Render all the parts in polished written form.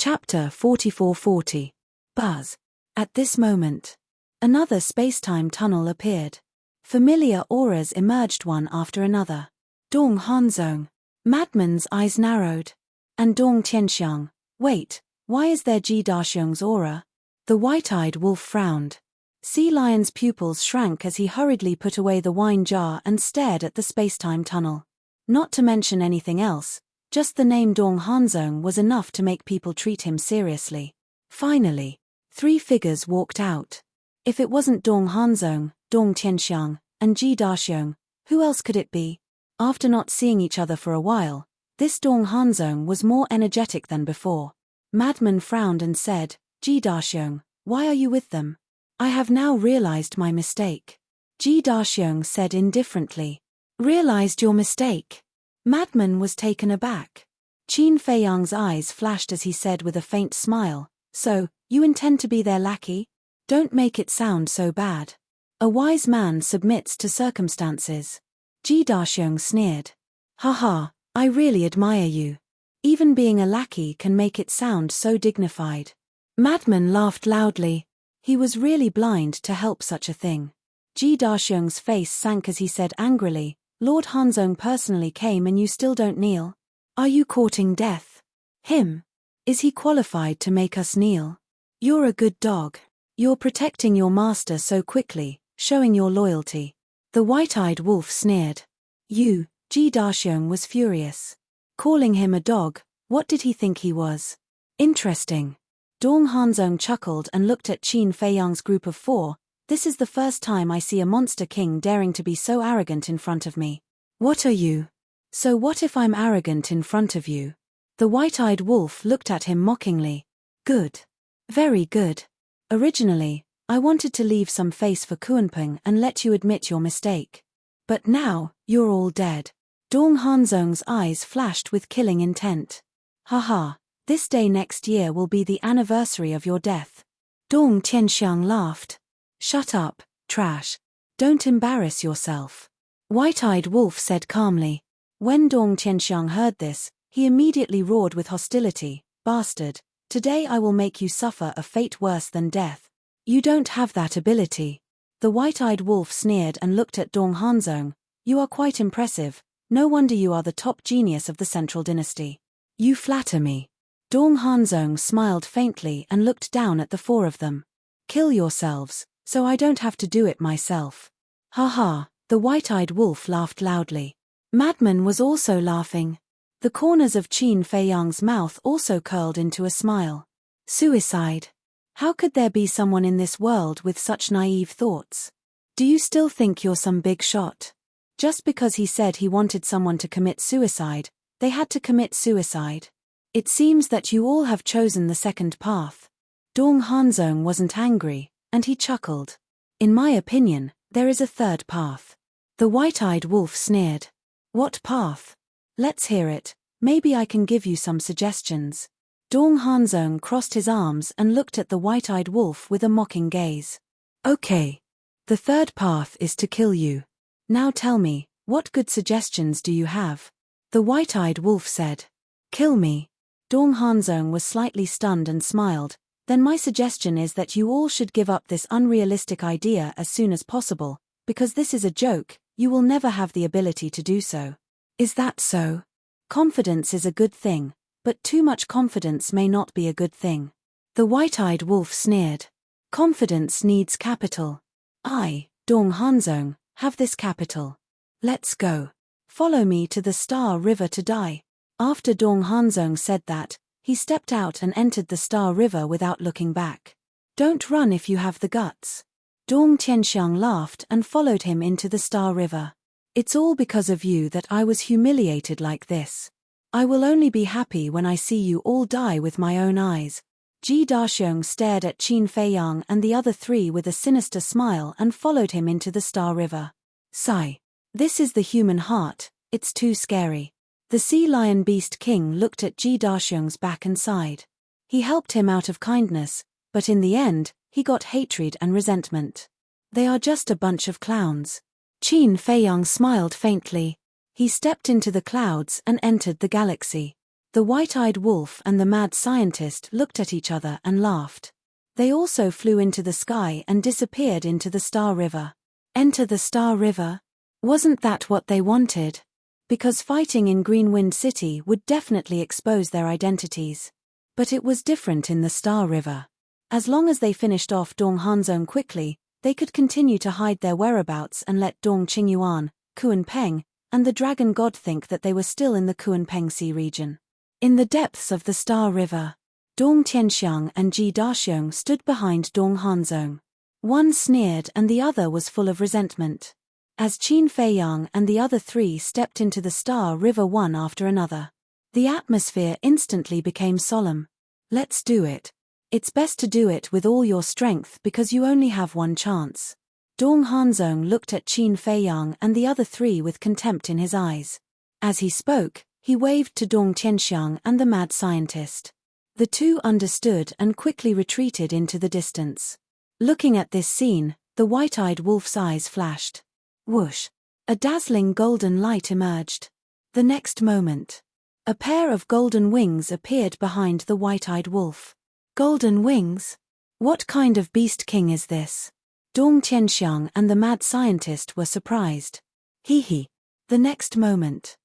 Chapter 4440. Buzz. At this moment, another spacetime tunnel appeared. Familiar auras emerged one after another. Dong Hanzong. Madman's eyes narrowed. And Dong Tianxiang. Wait, why is there Ji Daxiong's aura? The white-eyed wolf frowned. Sea Lion's pupils shrank as he hurriedly put away the wine jar and stared at the spacetime tunnel. Not to mention anything else, just the name Dong Hanzong was enough to make people treat him seriously. Finally, three figures walked out. If it wasn't Dong Hanzong, Dong Tianxiang, and Ji Daxiong, who else could it be? After not seeing each other for a while, this Dong Hanzong was more energetic than before. Madman frowned and said, Ji Daxiong, why are you with them? I have now realized my mistake. Ji Daxiong said indifferently. Realized your mistake? Madman was taken aback. Qin Feiyang's eyes flashed as he said with a faint smile, so, you intend to be their lackey? Don't make it sound so bad. A wise man submits to circumstances. Ji Daxiong sneered. Haha, I really admire you. Even being a lackey can make it sound so dignified. Madman laughed loudly. He was really blind to help such a thing. Ji Daxiong's face sank as he said angrily, Lord Hanzong personally came and you still don't kneel? Are you courting death? Him? Is he qualified to make us kneel? You're a good dog. You're protecting your master so quickly, showing your loyalty. The white-eyed wolf sneered. You, Ji Daxiong was furious. Calling him a dog, what did he think he was? Interesting. Dong Hanzong chuckled and looked at Qin Feiyang's group of four. This is the first time I see a monster king daring to be so arrogant in front of me. What are you? So what if I'm arrogant in front of you? The white-eyed wolf looked at him mockingly. Good. Very good. Originally, I wanted to leave some face for Kuanping and let you admit your mistake. But now, you're all dead. Dong Hanzong's eyes flashed with killing intent. Haha, this day next year will be the anniversary of your death. Dong Tianxiang laughed. Shut up, trash. Don't embarrass yourself. White-eyed wolf said calmly. When Dong Tianxiang heard this, he immediately roared with hostility. Bastard, today I will make you suffer a fate worse than death. You don't have that ability. The white-eyed wolf sneered and looked at Dong Hanzong. You are quite impressive. No wonder you are the top genius of the Central Dynasty. You flatter me. Dong Hanzong smiled faintly and looked down at the four of them. Kill yourselves, so I don't have to do it myself. Haha, the white-eyed wolf laughed loudly. Madman was also laughing. The corners of Qin Feiyang's mouth also curled into a smile. Suicide. How could there be someone in this world with such naive thoughts? Do you still think you're some big shot? Just because he said he wanted someone to commit suicide, they had to commit suicide. It seems that you all have chosen the second path. Dong Hanzong wasn't angry, and he chuckled. In my opinion, there is a third path. The white-eyed wolf sneered. What path? Let's hear it. Maybe I can give you some suggestions. Dong Hanzong crossed his arms and looked at the white-eyed wolf with a mocking gaze. Okay. The third path is to kill you. Now tell me, what good suggestions do you have? The white-eyed wolf said. Kill me. Dong Hanzong was slightly stunned and smiled. Then my suggestion is that you all should give up this unrealistic idea as soon as possible, because this is a joke, you will never have the ability to do so. Is that so? Confidence is a good thing, but too much confidence may not be a good thing. The white-eyed wolf sneered. Confidence needs capital. I, Dong Hanzong, have this capital. Let's go. Follow me to the Star River to die. After Dong Hanzong said that, he stepped out and entered the Star River without looking back. Don't run if you have the guts. Dong Tianxiang laughed and followed him into the Star River. It's all because of you that I was humiliated like this. I will only be happy when I see you all die with my own eyes. Ji Daxiong stared at Qin Feiyang and the other three with a sinister smile and followed him into the Star River. Sigh. This is the human heart, it's too scary. The Sea Lion Beast King looked at Ji Daxiong's back and sighed. He helped him out of kindness, but in the end, he got hatred and resentment. They are just a bunch of clowns. Qin Feiyang smiled faintly. He stepped into the clouds and entered the galaxy. The white-eyed wolf and the mad scientist looked at each other and laughed. They also flew into the sky and disappeared into the Star River. Enter the Star River? Wasn't that what they wanted? Because fighting in Greenwind City would definitely expose their identities. But it was different in the Star River. As long as they finished off Dong Hanzong quickly, they could continue to hide their whereabouts and let Dong Qingyuan, Kuan Peng, and the Dragon God think that they were still in the Kuan Peng Sea region. In the depths of the Star River, Dong Tianxiang and Ji Daxiong stood behind Dong Hanzong. One sneered and the other was full of resentment. As Qin Feiyang and the other three stepped into the Star River one after another, the atmosphere instantly became solemn. Let's do it. It's best to do it with all your strength because you only have one chance. Dong Hanzong looked at Qin Feiyang and the other three with contempt in his eyes. As he spoke, he waved to Dong Tianxiang and the mad scientist. The two understood and quickly retreated into the distance. Looking at this scene, the white-eyed wolf's eyes flashed. Whoosh! A dazzling golden light emerged. The next moment, a pair of golden wings appeared behind the white-eyed wolf. Golden wings? What kind of beast king is this? Dong Tianxiang and the mad scientist were surprised. Hee. The next moment,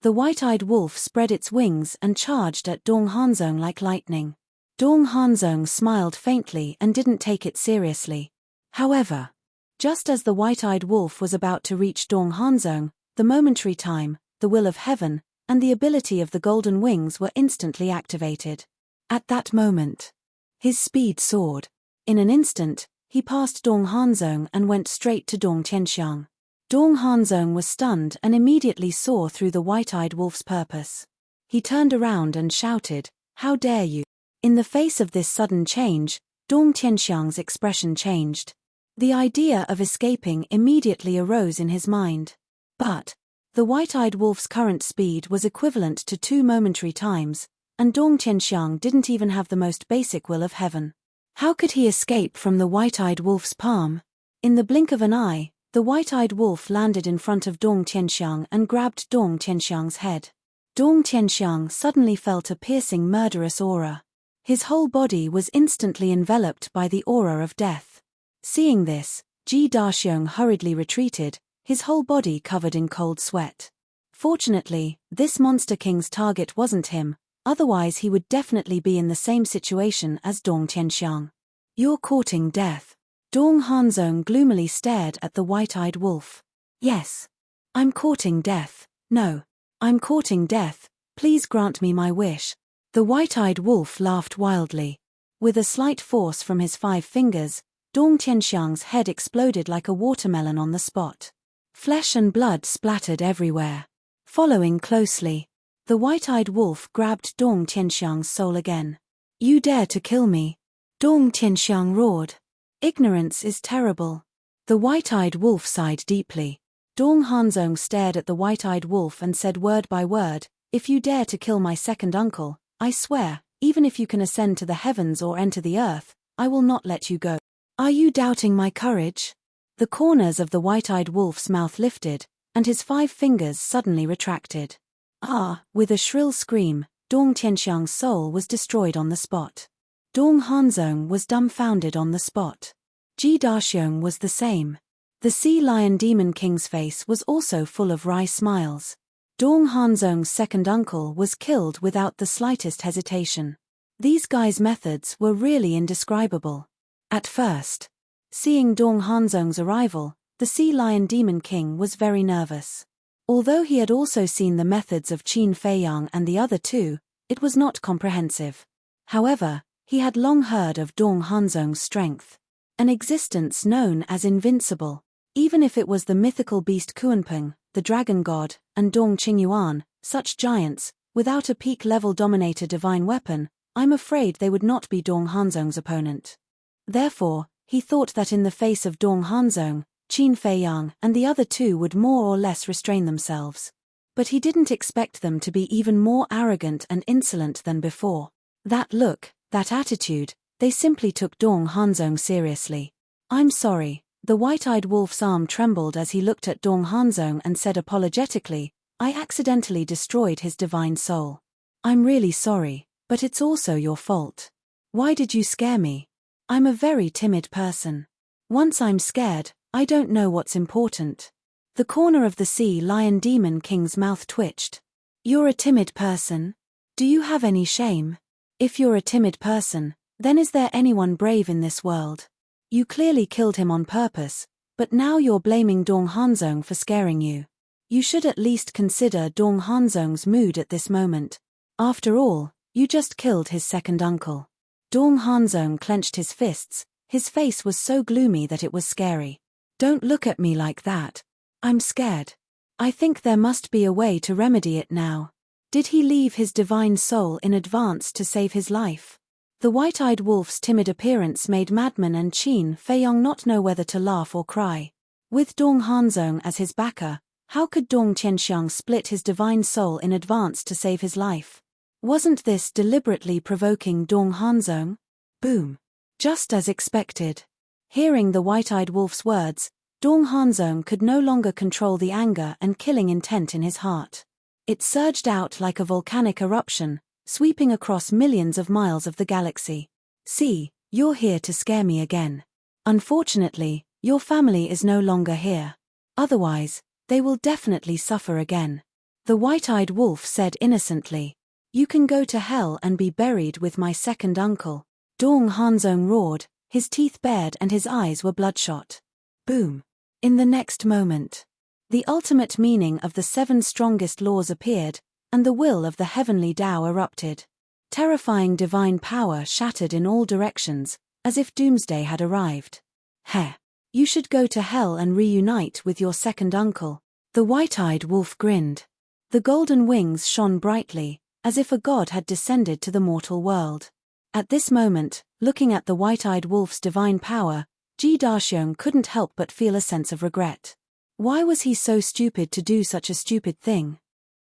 the white-eyed wolf spread its wings and charged at Dong Hanzong like lightning. Dong Hanzong smiled faintly and didn't take it seriously. However, just as the white-eyed wolf was about to reach Dong Hanzong, the momentary time, the will of heaven, and the ability of the golden wings were instantly activated. At that moment, his speed soared. In an instant, he passed Dong Hanzong and went straight to Dong Tianxiang. Dong Hanzong was stunned and immediately saw through the white-eyed wolf's purpose. He turned around and shouted, "How dare you!" In the face of this sudden change, Dong Tianxiang's expression changed. The idea of escaping immediately arose in his mind. But the white-eyed wolf's current speed was equivalent to 2 momentary times, and Dong Tianxiang didn't even have the most basic will of heaven. How could he escape from the white-eyed wolf's palm? In the blink of an eye, the white-eyed wolf landed in front of Dong Tianxiang and grabbed Dong Tianxiang's head. Dong Tianxiang suddenly felt a piercing murderous aura. His whole body was instantly enveloped by the aura of death. Seeing this, Ji Daxiong hurriedly retreated, his whole body covered in cold sweat. Fortunately, this Monster King's target wasn't him, otherwise he would definitely be in the same situation as Dong Tianxiang. You're courting death. Dong Hanzong gloomily stared at the white-eyed wolf. Yes. I'm courting death. No. I'm courting death. Please grant me my wish. The white-eyed wolf laughed wildly. With a slight force from his 5 fingers, Dong Tianxiang's head exploded like a watermelon on the spot. Flesh and blood splattered everywhere. Following closely, the white-eyed wolf grabbed Dong Tianxiang's soul again. You dare to kill me? Dong Tianxiang roared. Ignorance is terrible. The white-eyed wolf sighed deeply. Dong Hanzong stared at the white-eyed wolf and said word by word, "If you dare to kill my second uncle, I swear, even if you can ascend to the heavens or enter the earth, I will not let you go." Are you doubting my courage? The corners of the white-eyed wolf's mouth lifted, and his 5 fingers suddenly retracted. With a shrill scream, Dong Tianxiang's soul was destroyed on the spot. Dong Hanzong was dumbfounded on the spot. Ji Daxiong was the same. The Sea Lion Demon King's face was also full of wry smiles. Dong Hanzong's second uncle was killed without the slightest hesitation. These guys' methods were really indescribable. At first, seeing Dong Hanzong's arrival, the Sea Lion Demon King was very nervous. Although he had also seen the methods of Qin Feiyang and the other two, it was not comprehensive. However, he had long heard of Dong Hanzong's strength, an existence known as invincible. Even if it was the mythical beast Kuanpeng, the dragon god, and Dong Qingyuan, such giants, without a peak-level dominator divine weapon, I'm afraid they would not be Dong Hanzong's opponent. Therefore, he thought that in the face of Dong Hanzong, Qin Feiyang and the other two would more or less restrain themselves. But he didn't expect them to be even more arrogant and insolent than before. That look, that attitude, they simply took Dong Hanzong seriously. I'm sorry. The white-eyed wolf's arm trembled as he looked at Dong Hanzong and said apologetically, I accidentally destroyed his divine soul. I'm really sorry, but it's also your fault. Why did you scare me? I'm a very timid person. Once I'm scared, I don't know what's important. The corner of the sea lion demon king's mouth twitched. You're a timid person? Do you have any shame? If you're a timid person, then is there anyone brave in this world? You clearly killed him on purpose, but now you're blaming Dong Hanzong for scaring you. You should at least consider Dong Hanzong's mood at this moment. After all, you just killed his second uncle. Dong Hanzong clenched his fists, his face was so gloomy that it was scary. Don't look at me like that. I'm scared. I think there must be a way to remedy it now. Did he leave his divine soul in advance to save his life? The white-eyed wolf's timid appearance made Madman and Qin Feiyong not know whether to laugh or cry. With Dong Hanzong as his backer, how could Dong Tianxiang split his divine soul in advance to save his life? Wasn't this deliberately provoking Dong Hanzong? Boom. Just as expected. Hearing the white-eyed wolf's words, Dong Hanzong could no longer control the anger and killing intent in his heart. It surged out like a volcanic eruption, sweeping across millions of miles of the galaxy. See, you're here to scare me again. Unfortunately, your family is no longer here. Otherwise, they will definitely suffer again. The white-eyed wolf said innocently. You can go to hell and be buried with my second uncle. Dong Hanzong roared, his teeth bared and his eyes were bloodshot. Boom. In the next moment, the ultimate meaning of the 7 strongest laws appeared, and the will of the heavenly Tao erupted. Terrifying divine power shattered in all directions, as if doomsday had arrived. Heh. You should go to hell and reunite with your second uncle. The white-eyed wolf grinned. The golden wings shone brightly, as if a god had descended to the mortal world. At this moment, looking at the white-eyed wolf's divine power, Ji Daxiong couldn't help but feel a sense of regret. Why was he so stupid to do such a stupid thing?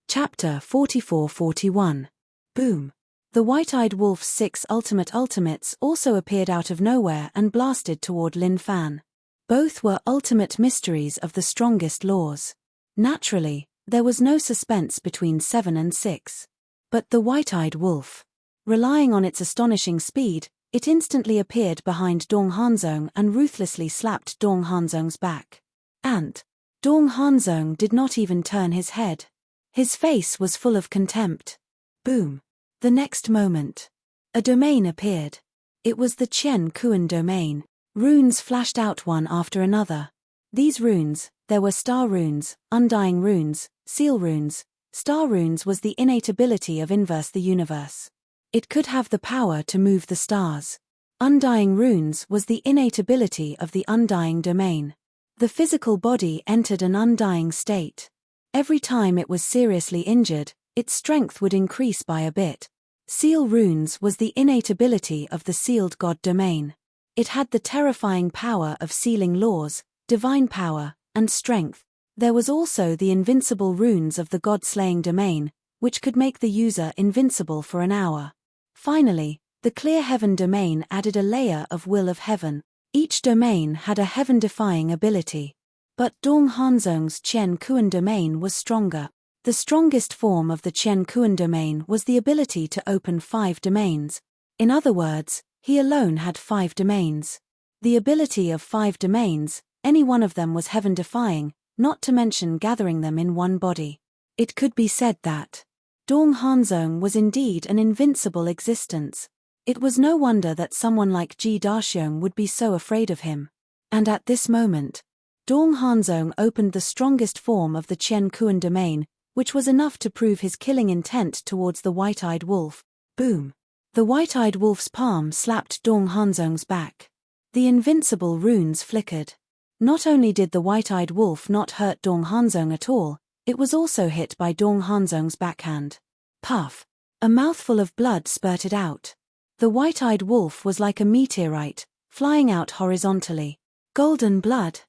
Chapter 44-41. Boom. The white-eyed wolf's 6 ultimates also appeared out of nowhere and blasted toward Lin Fan. Both were ultimate mysteries of the strongest laws. Naturally, there was no suspense between 7 and 6. But the white-eyed wolf. Relying on its astonishing speed, it instantly appeared behind Dong Hanzong and ruthlessly slapped Dong Hanzong's back. And Dong Hanzong did not even turn his head. His face was full of contempt. Boom. The next moment, a domain appeared. It was the Qian Kuan domain. Runes flashed out one after another. These runes, there were star runes, undying runes, seal runes. Star runes was the innate ability of inverse the universe. It could have the power to move the stars. Undying runes was the innate ability of the undying domain. The physical body entered an undying state. Every time it was seriously injured, its strength would increase by a bit. Seal runes was the innate ability of the sealed god domain. It had the terrifying power of sealing laws, divine power, and strength. There was also the invincible runes of the god-slaying domain, which could make the user invincible for an hour. Finally, the clear heaven domain added a layer of will of heaven. Each domain had a heaven-defying ability. But Dong Hanzong's Qian Kuan domain was stronger. The strongest form of the Qian Kuan domain was the ability to open 5 domains. In other words, he alone had 5 domains. The ability of 5 domains, any one of them was heaven-defying, not to mention gathering them in one body. It could be said that Dong Hanzong was indeed an invincible existence. It was no wonder that someone like Ji Daxiong would be so afraid of him. And at this moment, Dong Hanzong opened the strongest form of the Qian Kuan domain, which was enough to prove his killing intent towards the white-eyed wolf. Boom. The white-eyed wolf's palm slapped Dong Hanzong's back. The invincible runes flickered. Not only did the white-eyed wolf not hurt Dong Hanzong at all, it was also hit by Dong Hanzong's backhand. Puff. A mouthful of blood spurted out. The white-eyed wolf was like a meteorite, flying out horizontally. Golden blood.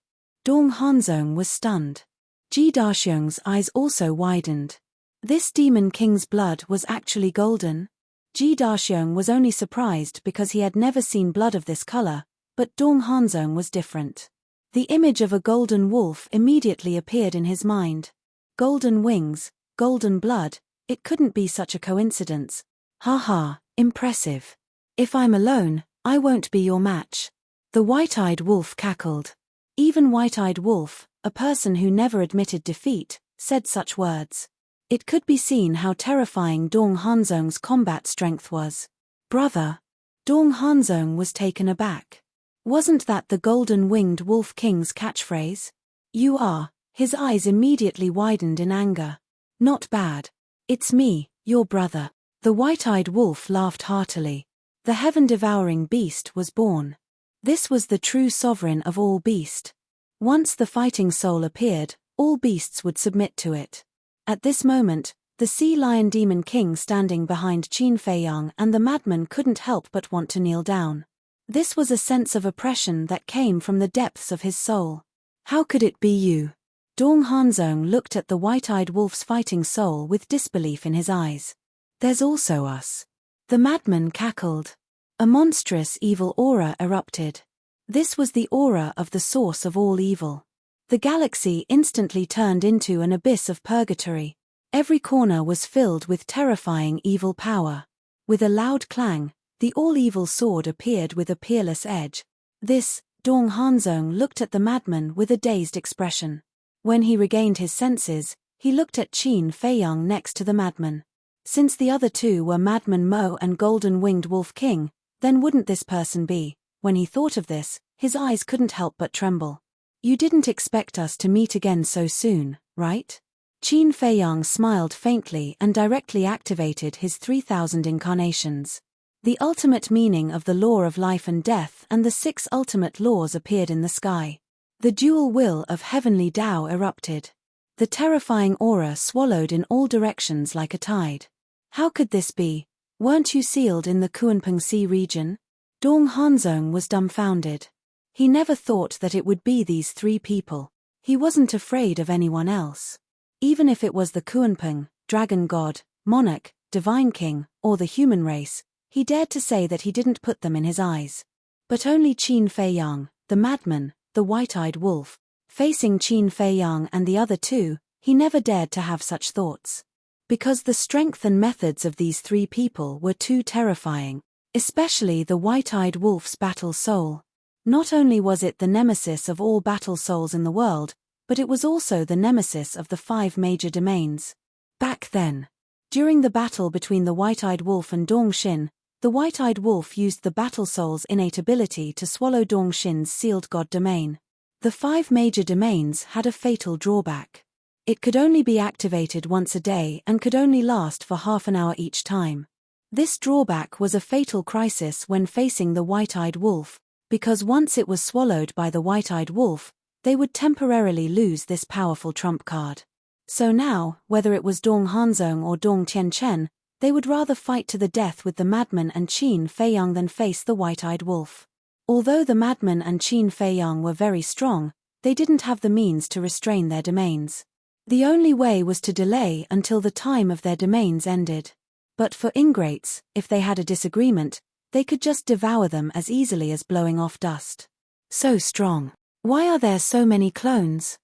Dong Hanzong was stunned. Ji Daxiong's eyes also widened. This demon king's blood was actually golden. Ji Daxiong was only surprised because he had never seen blood of this color, but Dong Hanzong was different. The image of a golden wolf immediately appeared in his mind. Golden wings, golden blood, It couldn't be such a coincidence. Ha ha, impressive. If I'm alone, I won't be your match. The white-eyed wolf cackled. Even white-eyed wolf, a person who never admitted defeat, said such words. It could be seen how terrifying Dong Hanzong's combat strength was. Brother. Dong Hanzong was taken aback. Wasn't that the golden-winged wolf king's catchphrase? You are. His eyes immediately widened in anger. Not bad. It's me, your brother. The white-eyed wolf laughed heartily. The heaven-devouring beast was born. This was the true sovereign of all beast. Once the fighting soul appeared, all beasts would submit to it. At this moment, the sea lion demon king standing behind Qin Feiyang and the madman couldn't help but want to kneel down. This was a sense of oppression that came from the depths of his soul. How could it be you? Dong Hanzong looked at the white-eyed wolf's fighting soul with disbelief in his eyes. There's also us. The madman cackled. A monstrous evil aura erupted. This was the aura of the source of all evil. The galaxy instantly turned into an abyss of purgatory. Every corner was filled with terrifying evil power. With a loud clang, the all-evil sword appeared with a peerless edge. This, Dong Hanzong looked at the madman with a dazed expression. When he regained his senses, he looked at Qin Feiyang next to the madman. Since the other two were Madman Mo and Golden-Winged Wolf King, then wouldn't this person be? When he thought of this, his eyes couldn't help but tremble. You didn't expect us to meet again so soon, right? Qin Feiyang smiled faintly and directly activated his 3,000 incarnations. The ultimate meaning of the law of life and death and the 6 ultimate laws appeared in the sky. The dual will of heavenly Tao erupted. The terrifying aura swallowed in all directions like a tide. How could this be? Weren't you sealed in the Kuanping Sea region? Dong Hanzong was dumbfounded. He never thought that it would be these 3 people. He wasn't afraid of anyone else. Even if it was the Kuanping, dragon god, monarch, divine king, or the human race, he dared to say that he didn't put them in his eyes. But only Qin Feiyang, the madman, the white-eyed wolf. Facing Qin Feiyang and the other 2, he never dared to have such thoughts. Because the strength and methods of these 3 people were too terrifying, especially the white-eyed wolf's battle soul. Not only was it the nemesis of all battle souls in the world, but it was also the nemesis of the 5 major domains. Back then, during the battle between the white-eyed wolf and Dong Xin, the white-eyed wolf used the battle soul's innate ability to swallow Dong Xin's sealed god domain. The 5 major domains had a fatal drawback. It could only be activated once a day and could only last for half an hour each time. This drawback was a fatal crisis when facing the white-eyed wolf, because once it was swallowed by the white-eyed wolf, they would temporarily lose this powerful trump card. So now, whether it was Dong Hanzong or Dong Tianchen, they would rather fight to the death with the madman and Qin Feiyang than face the white-eyed wolf. Although the madman and Qin Feiyang were very strong, they didn't have the means to restrain their domains. The only way was to delay until the time of their domains ended. But for ingrates, if they had a disagreement, they could just devour them as easily as blowing off dust. So strong. Why are there so many clones?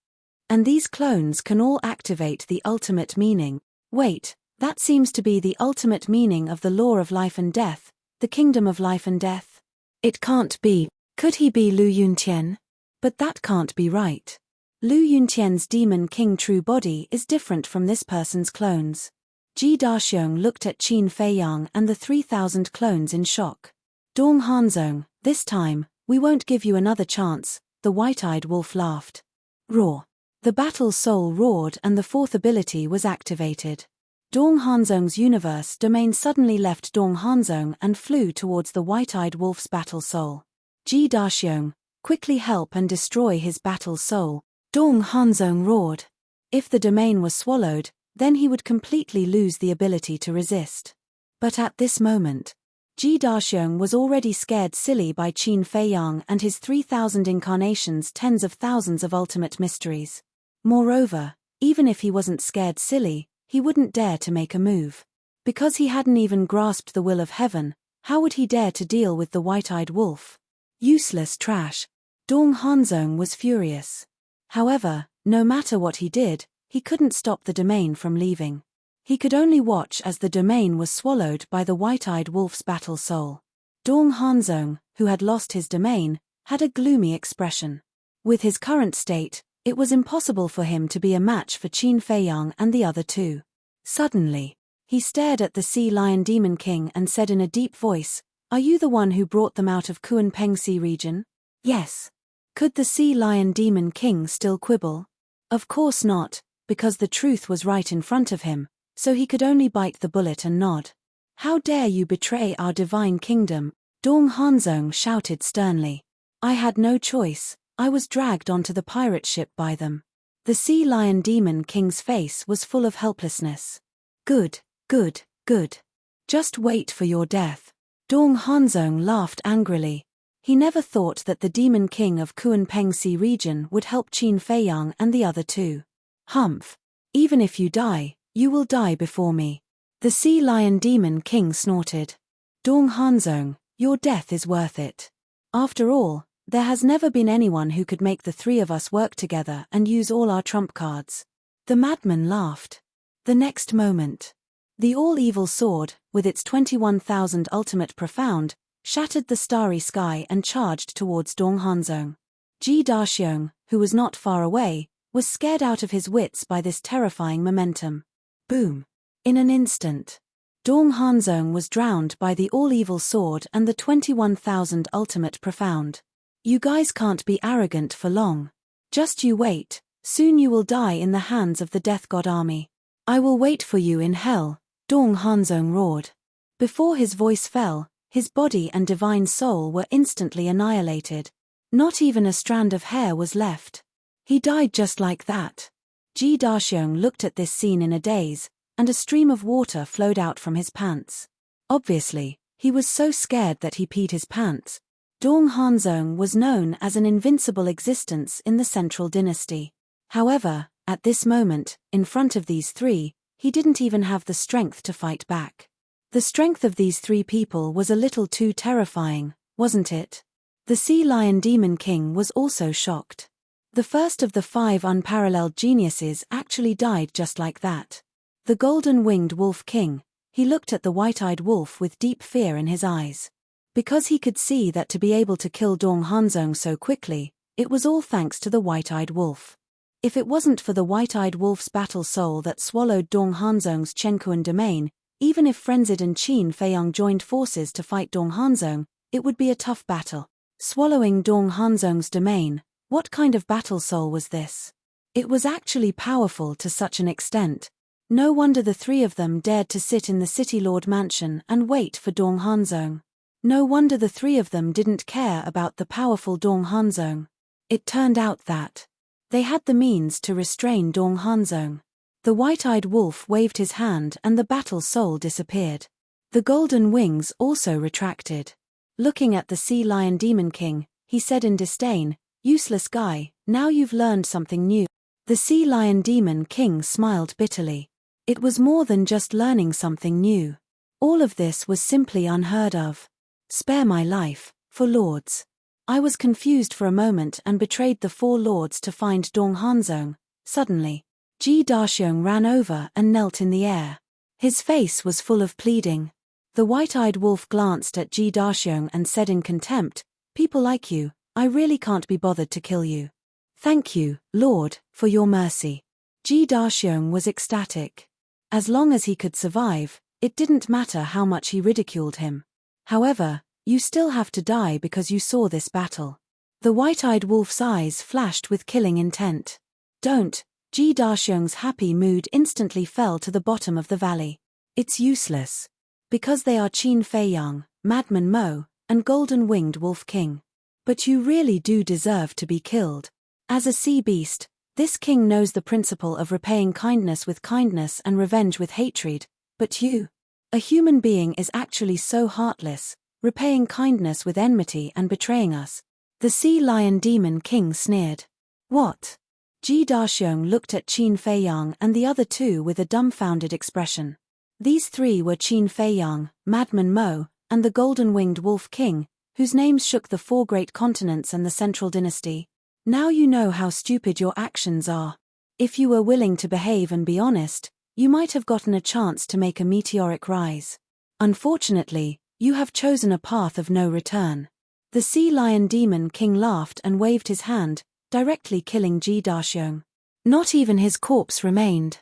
And these clones can all activate the ultimate meaning. Wait, that seems to be the ultimate meaning of the law of life and death, the kingdom of life and death. It can't be. Could he be Lu Yuntian? But that can't be right. Lu Yuntian's demon king true body is different from this person's clones. Ji Daxiong looked at Qin Feiyang and the 3,000 clones in shock. Dong Hanzong, this time, we won't give you another chance, the white-eyed wolf laughed. Roar. The battle soul roared and the 4th ability was activated. Dong Hanzong's universe domain suddenly left Dong Hanzong and flew towards the white-eyed wolf's battle soul. Ji Daxiong, quickly help and destroy his battle soul. Dong Hanzong roared. If the domain was swallowed, then he would completely lose the ability to resist. But at this moment, Ji Daxiong was already scared silly by Qin Feiyang and his 3,000 incarnations, tens of thousands of ultimate mysteries. Moreover, even if he wasn't scared silly, he wouldn't dare to make a move. Because he hadn't even grasped the will of heaven, how would he dare to deal with the white-eyed wolf? Useless trash. Dong Hanzong was furious. However, no matter what he did, he couldn't stop the domain from leaving. He could only watch as the domain was swallowed by the white-eyed wolf's battle soul. Dong Hanzong, who had lost his domain, had a gloomy expression. With his current state, it was impossible for him to be a match for Qin Feiyang and the other two. Suddenly, he stared at the Sea Lion Demon King and said in a deep voice, "Are you the one who brought them out of Kunpengsi region?" "Yes." Could the Sea Lion Demon King still quibble? Of course not, because the truth was right in front of him, so he could only bite the bullet and nod. "How dare you betray our divine kingdom?" Dong Hanzong shouted sternly. "I had no choice, I was dragged onto the pirate ship by them." The Sea Lion Demon King's face was full of helplessness. Good, good, good. Just wait for your death." Dong Hanzong laughed angrily. He never thought that the Demon King of Kunpengsi region would help Qin Feiyang and the other two. "Humph. Even if you die, you will die before me." The Sea Lion Demon King snorted. "Dong Hanzong, your death is worth it. After all, there has never been anyone who could make the three of us work together and use all our trump cards." The madman laughed. The next moment, the all-evil sword, with its 21,000 ultimate profound, shattered the starry sky and charged towards Dong Hanzong. Ji Daxiong, who was not far away, was scared out of his wits by this terrifying momentum. Boom! In an instant, Dong Hanzong was drowned by the all-evil sword and the 21,000 ultimate profound. "You guys can't be arrogant for long. Just you wait, soon you will die in the hands of the Death God army. I will wait for you in hell," Dong Hanzong roared. Before his voice fell, his body and divine soul were instantly annihilated. Not even a strand of hair was left. He died just like that. Ji Daxiong looked at this scene in a daze, and a stream of water flowed out from his pants. Obviously, he was so scared that he peed his pants. Dong Hanzong was known as an invincible existence in the Central Dynasty. However, at this moment, in front of these three, he didn't even have the strength to fight back. The strength of these three people was a little too terrifying, wasn't it? The Sea Lion Demon King was also shocked. The first of the 5 unparalleled geniuses actually died just like that. The golden-winged Wolf King, he looked at the white-eyed wolf with deep fear in his eyes. Because he could see that to be able to kill Dong Hanzong so quickly, it was all thanks to the white-eyed wolf. If it wasn't for the white-eyed wolf's battle soul that swallowed Dong Hanzong's Chenkuan domain, even if Frenzid and Qin Feiyang joined forces to fight Dong Hanzong, it would be a tough battle. Swallowing Dong Hanzong's domain, what kind of battle soul was this? It was actually powerful to such an extent. No wonder the three of them dared to sit in the City Lord mansion and wait for Dong Hanzong. No wonder the three of them didn't care about the powerful Dong Hanzong. It turned out that they had the means to restrain Dong Hanzong. The white-eyed wolf waved his hand and the battle soul disappeared. The golden wings also retracted. Looking at the Sea Lion Demon King, he said in disdain, "Useless guy, now you've learned something new." The Sea Lion Demon King smiled bitterly. It was more than just learning something new. All of this was simply unheard of. "Spare my life, for lords." I was confused for a moment and betrayed the 4 lords to find Dong Hanzong. Suddenly, Ji Daxiong ran over and knelt in the air. His face was full of pleading. The white-eyed wolf glanced at Ji Daxiong and said in contempt, "People like you, I really can't be bothered to kill you. Thank you, Lord, for your mercy." Ji Daxiong was ecstatic. As long as he could survive, it didn't matter how much he ridiculed him. However, you still have to die because you saw this battle. The white-eyed wolf's eyes flashed with killing intent. "Don't." Ji Daxiong's happy mood instantly fell to the bottom of the valley. "It's useless. Because they are Qin Feiyang, Madman Mo, and Golden-Winged Wolf King. But you really do deserve to be killed. As a sea beast, this king knows the principle of repaying kindness with kindness and revenge with hatred, but you, a human being, is actually so heartless, repaying kindness with enmity and betraying us." The Sea Lion Demon King sneered. "What?" Ji Daxiong looked at Qin Feiyang and the other two with a dumbfounded expression. These three were Qin Feiyang, Madman Mo, and the Golden-Winged Wolf King, whose names shook the 4 great continents and the Central Dynasty. "Now you know how stupid your actions are. If you were willing to behave and be honest, You might have gotten a chance to make a meteoric rise. Unfortunately, you have chosen a path of no return. The sea lion demon king laughed and waved his hand, directly killing Ji Daxiong. Not even his corpse remained.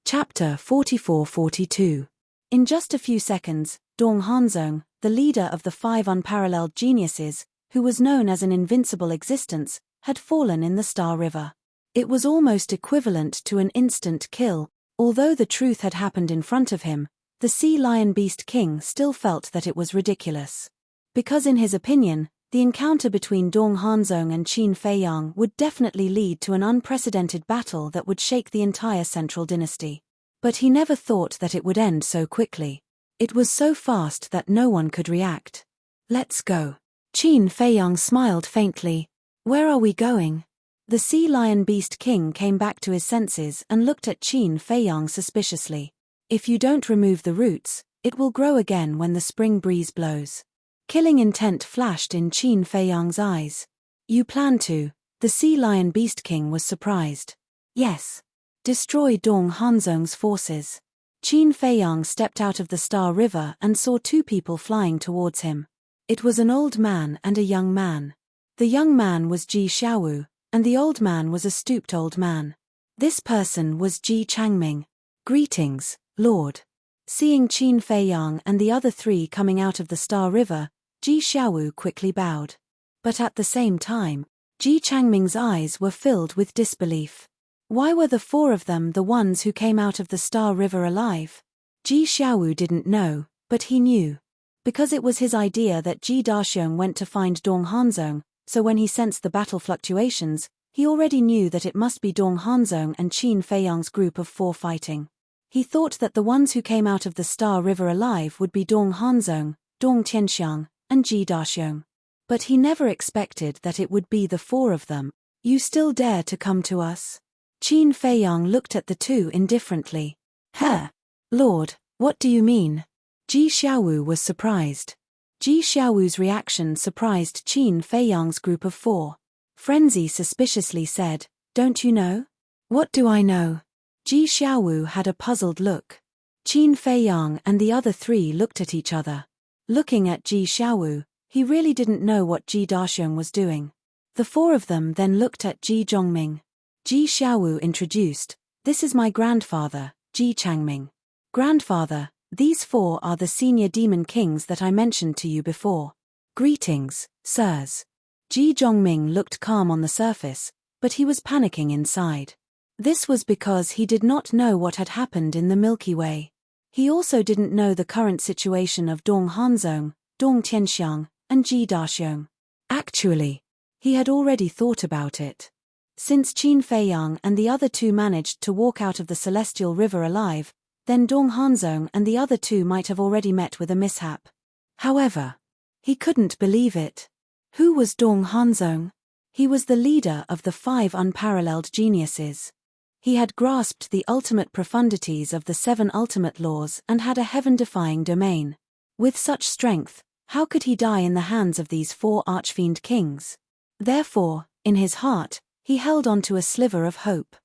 Chapter 44-42. In just a few seconds, Dong Hanzong, the leader of the 5 unparalleled geniuses, who was known as an invincible existence, had fallen in the Star River. It was almost equivalent to an instant kill. Although the truth had happened in front of him, the Sea Lion Beast King still felt that it was ridiculous. Because in his opinion, the encounter between Dong Hanzong and Qin Feiyang would definitely lead to an unprecedented battle that would shake the entire central dynasty. But he never thought that it would end so quickly. It was so fast that no one could react. Let's go. Qin Feiyang smiled faintly. Where are we going? The Sea Lion Beast King came back to his senses and looked at Qin Feiyang suspiciously. If you don't remove the roots, it will grow again when the spring breeze blows. Killing intent flashed in Qin Feiyang's eyes. You plan to? The Sea Lion Beast King was surprised. Yes. Destroy Dong Hanzong's forces. Qin Feiyang stepped out of the Star River and saw 2 people flying towards him. It was an old man and a young man. The young man was Ji Xiaowu, and the old man was a stooped old man. This person was Ji Changming. Greetings, Lord. Seeing Qin Feiyang and the other 3 coming out of the Star River, Ji Xiaowu quickly bowed. But at the same time, Ji Changming's eyes were filled with disbelief. Why were the 4 of them the ones who came out of the Star River alive? Ji Xiaowu didn't know, but he knew. Because it was his idea that Ji Daxiong went to find Dong Hanzong, so when he sensed the battle fluctuations, he already knew that it must be Dong Hanzong and Qin Feiyang's group of 4 fighting. He thought that the ones who came out of the Star River alive would be Dong Hanzong, Dong Tianxiang, and Ji Daxiong. But he never expected that it would be the 4 of them. You still dare to come to us? Qin Feiyang looked at the 2 indifferently. Lord, what do you mean? Ji Xiaowu was surprised. Ji Xiaowu's reaction surprised Qin Feiyang's group of 4. Frenzy suspiciously said, Don't you know? What do I know? Ji Xiaowu had a puzzled look. Qin Feiyang and the other 3 looked at each other. Looking at Ji Xiaowu, he really didn't know what Ji Daxiong was doing. The 4 of them then looked at Ji Zhongming. Ji Xiaowu introduced, This is my grandfather, Ji Changming. Grandfather, these 4 are the senior demon kings that I mentioned to you before. Greetings, sirs. Ji Zhongming looked calm on the surface, but he was panicking inside. This was because he did not know what had happened in the Milky Way. He also didn't know the current situation of Dong Hanzong, Dong Tianxiang, and Ji Daxiong. Actually, he had already thought about it. Since Qin Feiyang and the other 2 managed to walk out of the Celestial River alive, then Dong Hanzong and the other 2 might have already met with a mishap. However, he couldn't believe it. Who was Dong Hanzong? He was the leader of the 5 unparalleled geniuses. He had grasped the ultimate profundities of the 7 ultimate laws and had a heaven-defying domain. With such strength, how could he die in the hands of these 4 archfiend kings? Therefore, in his heart, he held on to a sliver of hope.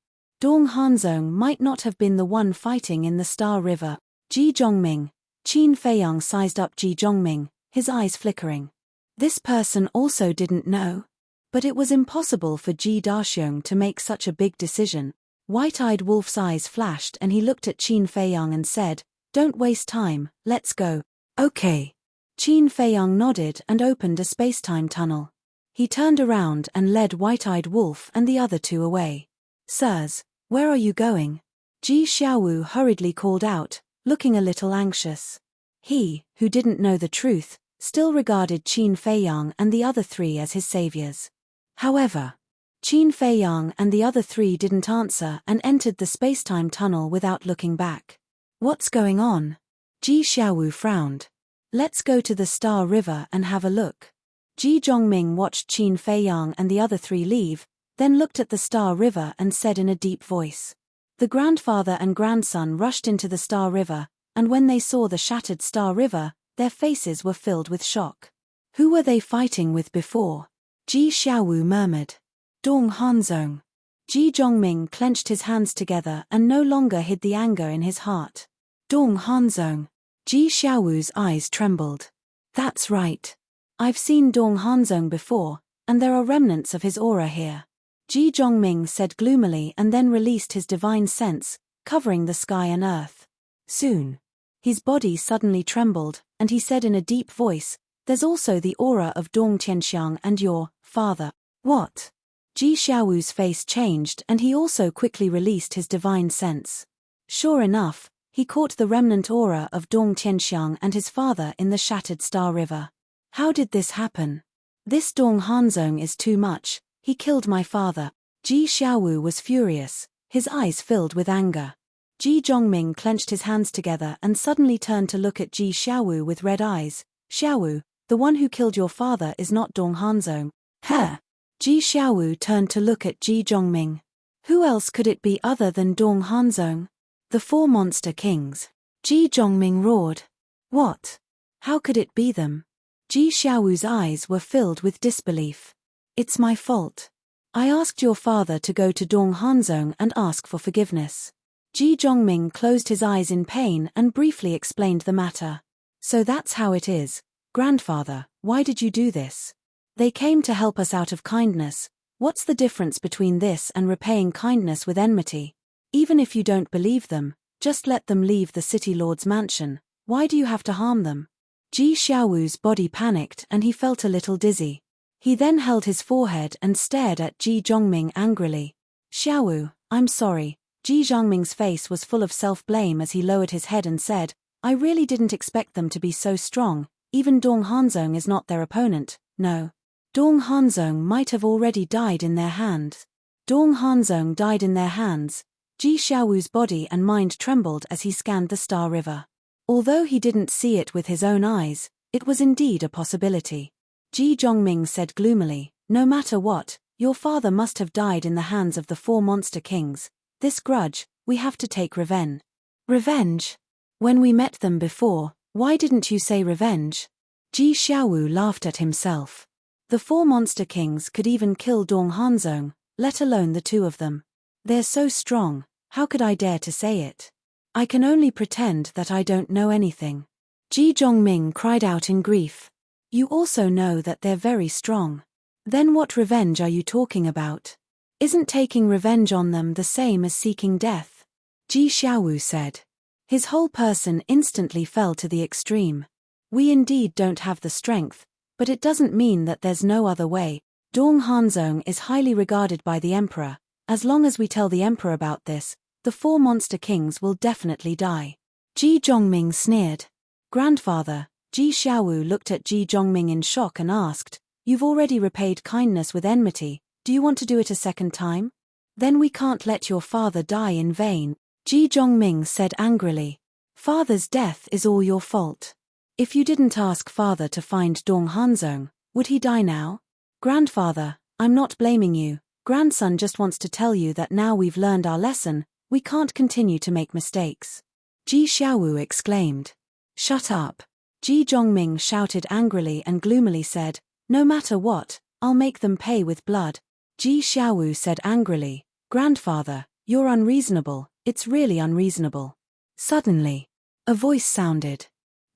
Dong Hanzong might not have been the one fighting in the Star River. Ji Zhongming. Qin Feiyang sized up Ji Zhongming, his eyes flickering. This person also didn't know. But it was impossible for Ji Daxiong to make such a big decision. White-eyed Wolf's eyes flashed and he looked at Qin Feiyang and said, Don't waste time, let's go. Okay. Qin Feiyang nodded and opened a space-time tunnel. He turned around and led White-eyed Wolf and the other 2 away. Sirs, where are you going? Ji Xiaowu hurriedly called out, looking a little anxious. He, who didn't know the truth, still regarded Qin Feiyang and the other 3 as his saviors. However, Qin Feiyang and the other 3 didn't answer and entered the space-time tunnel without looking back. What's going on? Ji Xiaowu frowned. Let's go to the Star River and have a look. Ji Zhongming watched Qin Feiyang and the other 3 leave, then looked at the Star River and said in a deep voice. The grandfather and grandson rushed into the Star River, and when they saw the shattered Star River, their faces were filled with shock. Who were they fighting with before? Ji Xiaowu murmured. Dong Hanzong. Ji Zhongming clenched his hands together and no longer hid the anger in his heart. Dong Hanzong. Ji Xiaowu's eyes trembled. That's right. I've seen Dong Hanzong before, and there are remnants of his aura here. Ji Zhongming said gloomily and then released his divine sense, covering the sky and earth. Soon. His body suddenly trembled, and he said in a deep voice, "There's also the aura of Dong Tianxiang and your father." What? Ji Xiaowu's face changed and he also quickly released his divine sense. Sure enough, he caught the remnant aura of Dong Tianxiang and his father in the shattered Star River. How did this happen? This Dong Hanzong is too much. He killed my father. Ji Xiaowu was furious, his eyes filled with anger. Ji Zhongming clenched his hands together and suddenly turned to look at Ji Xiaowu with red eyes. "Xiaowu, the one who killed your father is not Dong Hanzong." Huh? Ji Xiaowu turned to look at Ji Zhongming. Who else could it be other than Dong Hanzong? The four monster kings. Ji Zhongming roared. What? How could it be them? Ji Xiaowu's eyes were filled with disbelief. It's my fault. I asked your father to go to Dong Hanzong and ask for forgiveness. Ji Zhongming closed his eyes in pain and briefly explained the matter. So that's how it is. Grandfather, why did you do this? They came to help us out of kindness. What's the difference between this and repaying kindness with enmity? Even if you don't believe them, just let them leave the city lord's mansion. Why do you have to harm them? Ji Xiaowu's body panicked and he felt a little dizzy. He then held his forehead and stared at Ji Zhongming angrily. Xiaowu, I'm sorry. Ji Zhongming's face was full of self-blame as he lowered his head and said, I really didn't expect them to be so strong. Even Dong Hanzong is not their opponent, no. Dong Hanzong might have already died in their hands. Dong Hanzong died in their hands. Ji Xiaowu's body and mind trembled as he scanned the Star River. Although he didn't see it with his own eyes, it was indeed a possibility. Ji Zhongming said gloomily, no matter what, your father must have died in the hands of the four monster kings. This grudge, we have to take revenge. Revenge? When we met them before, why didn't you say revenge? Ji Xiaowu laughed at himself. The four monster kings could even kill Dong Hanzong, let alone the two of them. They're so strong, how could I dare to say it? I can only pretend that I don't know anything. Ji Zhongming cried out in grief. You also know that they're very strong. Then what revenge are you talking about? Isn't taking revenge on them the same as seeking death? Ji Xiaowu said. His whole person instantly fell to the extreme. We indeed don't have the strength, but it doesn't mean that there's no other way. Dong Hanzong is highly regarded by the emperor. As long as we tell the emperor about this, the four monster kings will definitely die. Ji Zhongming sneered. Grandfather, Ji Xiaowu looked at Ji Zhongming in shock and asked, You've already repaid kindness with enmity, do you want to do it a second time? Then we can't let your father die in vain. Ji Zhongming said angrily. Father's death is all your fault. If you didn't ask father to find Dong Hanzong, would he die now? Grandfather, I'm not blaming you. Grandson just wants to tell you that now we've learned our lesson, we can't continue to make mistakes. Ji Xiaowu exclaimed. Shut up. Ji Zhongming shouted angrily and gloomily said, No matter what, I'll make them pay with blood. Ji Xiaowu said angrily, Grandfather, you're unreasonable, it's really unreasonable. Suddenly, a voice sounded.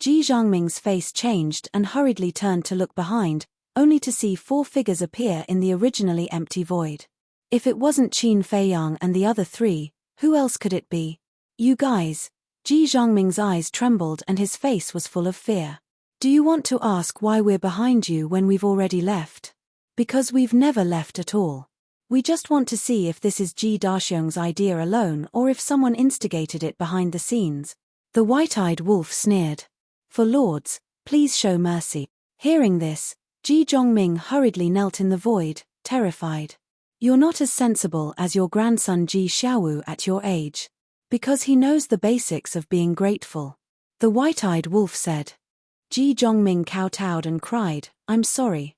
Ji Zhongming's face changed and hurriedly turned to look behind, only to see four figures appear in the originally empty void. If it wasn't Qin Feiyang and the other three, who else could it be? You guys. Ji Zhongming's eyes trembled and his face was full of fear. Do you want to ask why we're behind you when we've already left? Because we've never left at all. We just want to see if this is Ji Daxiong's idea alone or if someone instigated it behind the scenes. The white-eyed wolf sneered. For lords, please show mercy. Hearing this, Ji Zhongming hurriedly knelt in the void, terrified. You're not as sensible as your grandson Ji Xiaowu at your age. Because he knows the basics of being grateful. The white-eyed wolf said. Ji Zhongming kowtowed and cried, I'm sorry,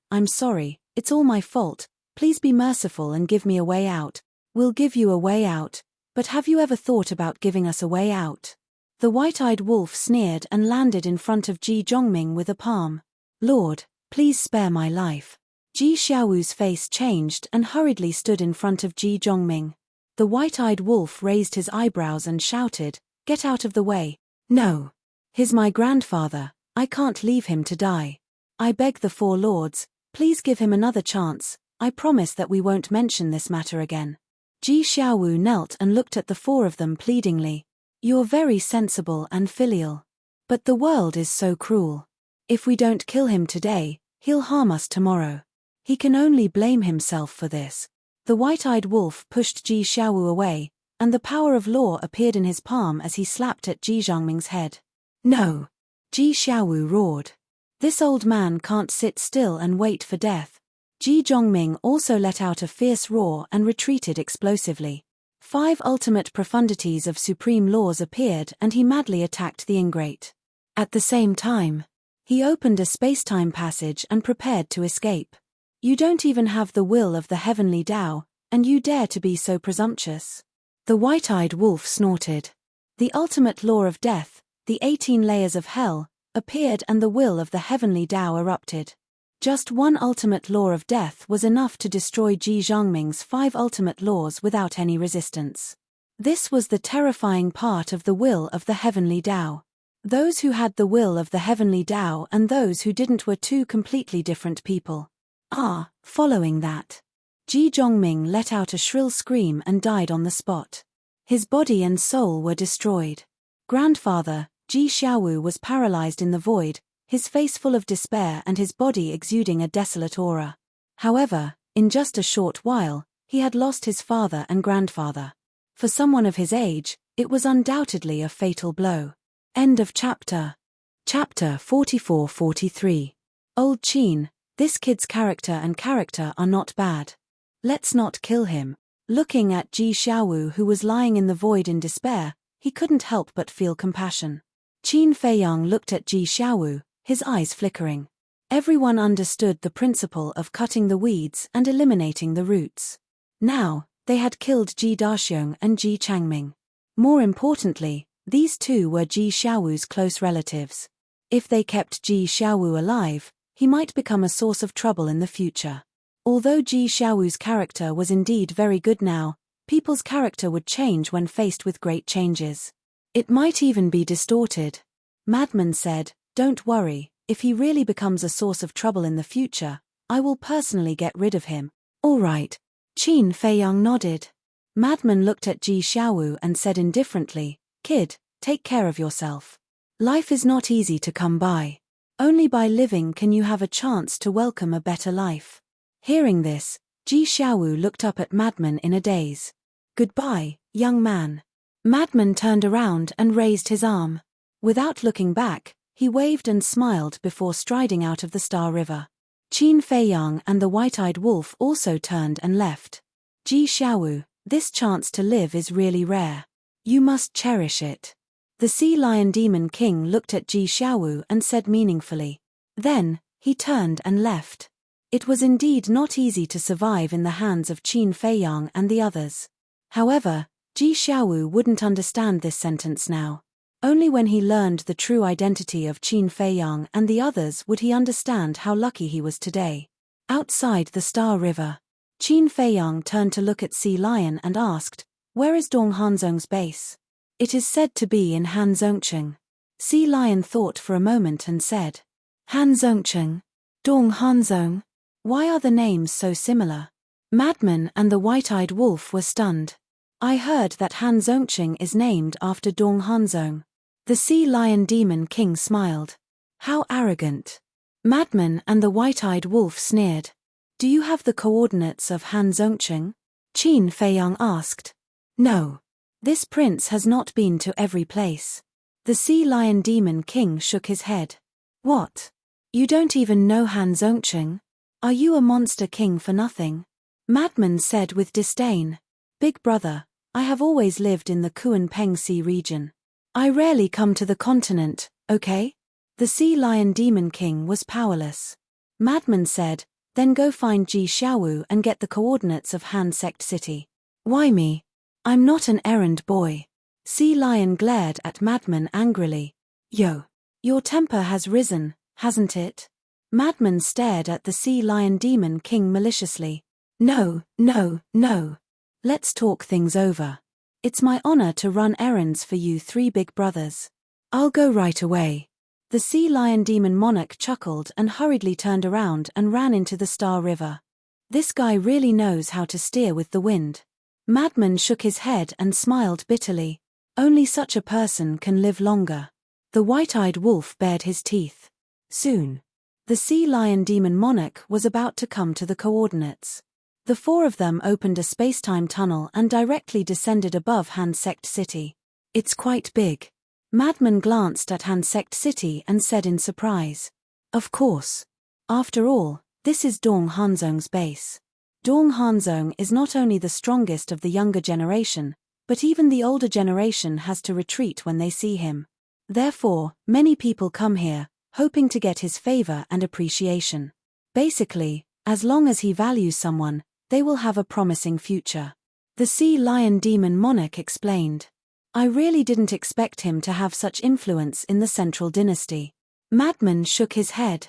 it's all my fault, please be merciful and give me a way out. We'll give you a way out, but have you ever thought about giving us a way out? The white-eyed wolf sneered and landed in front of Ji Zhongming with a palm. Lord, please spare my life. Ji Xiaowu's face changed and hurriedly stood in front of Ji Zhongming. The white-eyed wolf raised his eyebrows and shouted, "Get out of the way." "No. He's my grandfather, I can't leave him to die. I beg the four lords, please give him another chance, I promise that we won't mention this matter again." Ji Xiaowu knelt and looked at the four of them pleadingly. "You're very sensible and filial. But the world is so cruel. If we don't kill him today, he'll harm us tomorrow. He can only blame himself for this." The white-eyed wolf pushed Ji Xiaowu away, and the power of law appeared in his palm as he slapped at Ji Zhongming's head. "No!" Ji Xiaowu roared. "This old man can't sit still and wait for death." Ji Zhongming also let out a fierce roar and retreated explosively. 5 ultimate profundities of supreme laws appeared and he madly attacked the ingrate. At the same time, he opened a space-time passage and prepared to escape. "You don't even have the will of the heavenly Tao, and you dare to be so presumptuous." The white-eyed wolf snorted. The ultimate law of death, the 18 layers of hell, appeared and the will of the heavenly Tao erupted. Just one ultimate law of death was enough to destroy Ji Zhongming's 5 ultimate laws without any resistance. This was the terrifying part of the will of the heavenly Tao. Those who had the will of the heavenly Tao and those who didn't were two completely different people. Following that, Ji Zhongming let out a shrill scream and died on the spot. His body and soul were destroyed. Grandfather, Ji Xiaowu, was paralyzed in the void, his face full of despair and his body exuding a desolate aura. However, in just a short while, he had lost his father and grandfather. For someone of his age, it was undoubtedly a fatal blow. End of chapter. Chapter 44-43. Old Qin, this kid's character are not bad. Let's not kill him. Looking at Ji Xiaowu, who was lying in the void in despair, he couldn't help but feel compassion. Qin Feiyang looked at Ji Xiaowu, his eyes flickering. Everyone understood the principle of cutting the weeds and eliminating the roots. Now, they had killed Ji Daxiong and Ji Changming. More importantly, these two were Ji Xiaowu's close relatives. If they kept Ji Xiaowu alive, he might become a source of trouble in the future. Although Ji Xiaowu's character was indeed very good now, people's character would change when faced with great changes. It might even be distorted. Madman said, "Don't worry, if he really becomes a source of trouble in the future, I will personally get rid of him." "All right." Qin Feiyang nodded. Madman looked at Ji Xiaowu and said indifferently, "Kid, take care of yourself. Life is not easy to come by. Only by living can you have a chance to welcome a better life." Hearing this, Ji Xiaowu looked up at Madman in a daze. "Goodbye, young man." Madman turned around and raised his arm. Without looking back, he waved and smiled before striding out of the Star River. Qin Feiyang and the white-eyed wolf also turned and left. "Ji Xiaowu, this chance to live is really rare. You must cherish it." The Sea Lion Demon King looked at Ji Xiaowu and said meaningfully. Then, he turned and left. It was indeed not easy to survive in the hands of Qin Feiyang and the others. However, Ji Xiaowu wouldn't understand this sentence now. Only when he learned the true identity of Qin Feiyang and the others would he understand how lucky he was today. Outside the Star River, Qin Feiyang turned to look at Sea Lion and asked, "Where is Dong Hanzong's base?" "It is said to be in Hanzongcheng." Sea Lion thought for a moment and said, "Hanzongcheng? Dong Hanzong? Why are the names so similar?" Madman and the white-eyed wolf were stunned. "I heard that Hanzongcheng is named after Dong Hanzong." The Sea Lion Demon King smiled. "How arrogant." Madman and the white-eyed wolf sneered. "Do you have the coordinates of Hanzongcheng?" Qin Feiyang asked. "No. This prince has not been to every place." The Sea Lion Demon King shook his head. "What? You don't even know Hanzongcheng? Are you a monster king for nothing?" Madman said with disdain. "Big brother, I have always lived in the Kuan-Peng Sea region. I rarely come to the continent, okay?" The Sea Lion Demon King was powerless. Madman said, "Then go find Ji Xiaowu and get the coordinates of Han Sect City." "Why me? I'm not an errand boy." Sea Lion glared at Madman angrily. "Yo, your temper has risen, hasn't it?" Madman stared at the sea lion demon king maliciously. No, no, no. Let's talk things over. It's my honor to run errands for you three big brothers. I'll go right away. The sea lion demon monarch chuckled and hurriedly turned around and ran into the Star River. This guy really knows how to steer with the wind. Madman shook his head and smiled bitterly. Only such a person can live longer. The white-eyed wolf bared his teeth. Soon. The sea lion demon monarch was about to come to the coordinates. The four of them opened a space-time tunnel and directly descended above Hansect City. It's quite big. Madman glanced at Hansect City and said in surprise. Of course. After all, this is Dong Hanzong's base. Dong Hanzong is not only the strongest of the younger generation, but even the older generation has to retreat when they see him. Therefore, many people come here, hoping to get his favor and appreciation. Basically, as long as he values someone, they will have a promising future. The sea lion demon monarch explained. I really didn't expect him to have such influence in the central dynasty. Madman shook his head.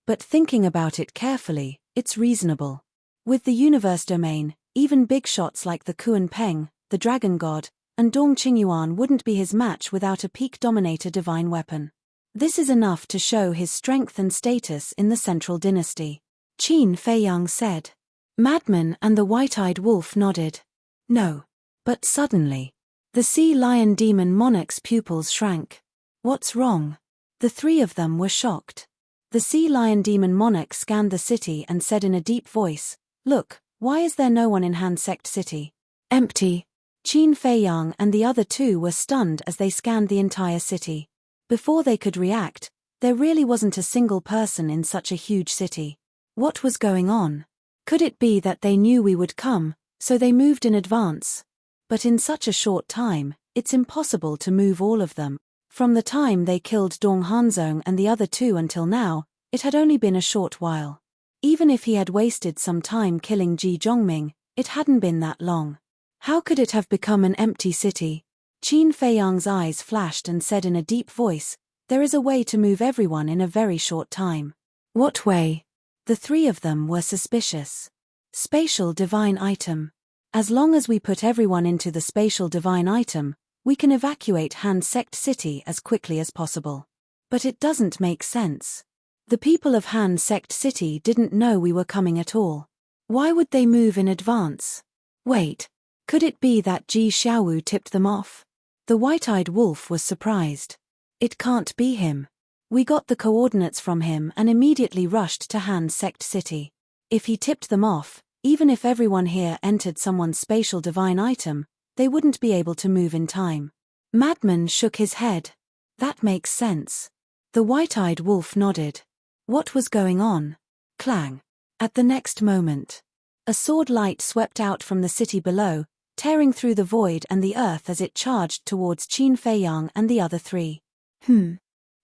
But thinking about it carefully, it's reasonable. With the universe domain, even big shots like the Kuan Peng, the dragon god, and Dong Qingyuan wouldn't be his match without a peak dominator divine weapon. This is enough to show his strength and status in the central dynasty. Qin Feiyang said. Madman and the white-eyed wolf nodded. No. But suddenly, the sea lion demon monarch's pupils shrank. What's wrong? The three of them were shocked. The sea lion demon monarch scanned the city and said in a deep voice, Look, why is there no one in Hansect City? Empty. Qin Feiyang and the other two were stunned as they scanned the entire city. Before they could react, there really wasn't a single person in such a huge city. What was going on? Could it be that they knew we would come, so they moved in advance? But in such a short time, it's impossible to move all of them. From the time they killed Dong Hanzong and the other two until now, it had only been a short while. Even if he had wasted some time killing Ji Zhongming, it hadn't been that long. How could it have become an empty city? Qin Feiyang's eyes flashed and said in a deep voice, There is a way to move everyone in a very short time. What way? The three of them were suspicious. Spatial divine item. As long as we put everyone into the spatial divine item, we can evacuate Hansect City as quickly as possible. But it doesn't make sense. The people of Hansect City didn't know we were coming at all. Why would they move in advance? Wait, could it be that Ji Xiaowu tipped them off? The white-eyed wolf was surprised. It can't be him. We got the coordinates from him and immediately rushed to Hansect City. If he tipped them off, even if everyone here entered someone's spatial divine item, they wouldn't be able to move in time. Madman shook his head. That makes sense. The white-eyed wolf nodded. What was going on? Clang. At the next moment, a sword light swept out from the city below, tearing through the void and the earth as it charged towards Qin Feiyang and the other three.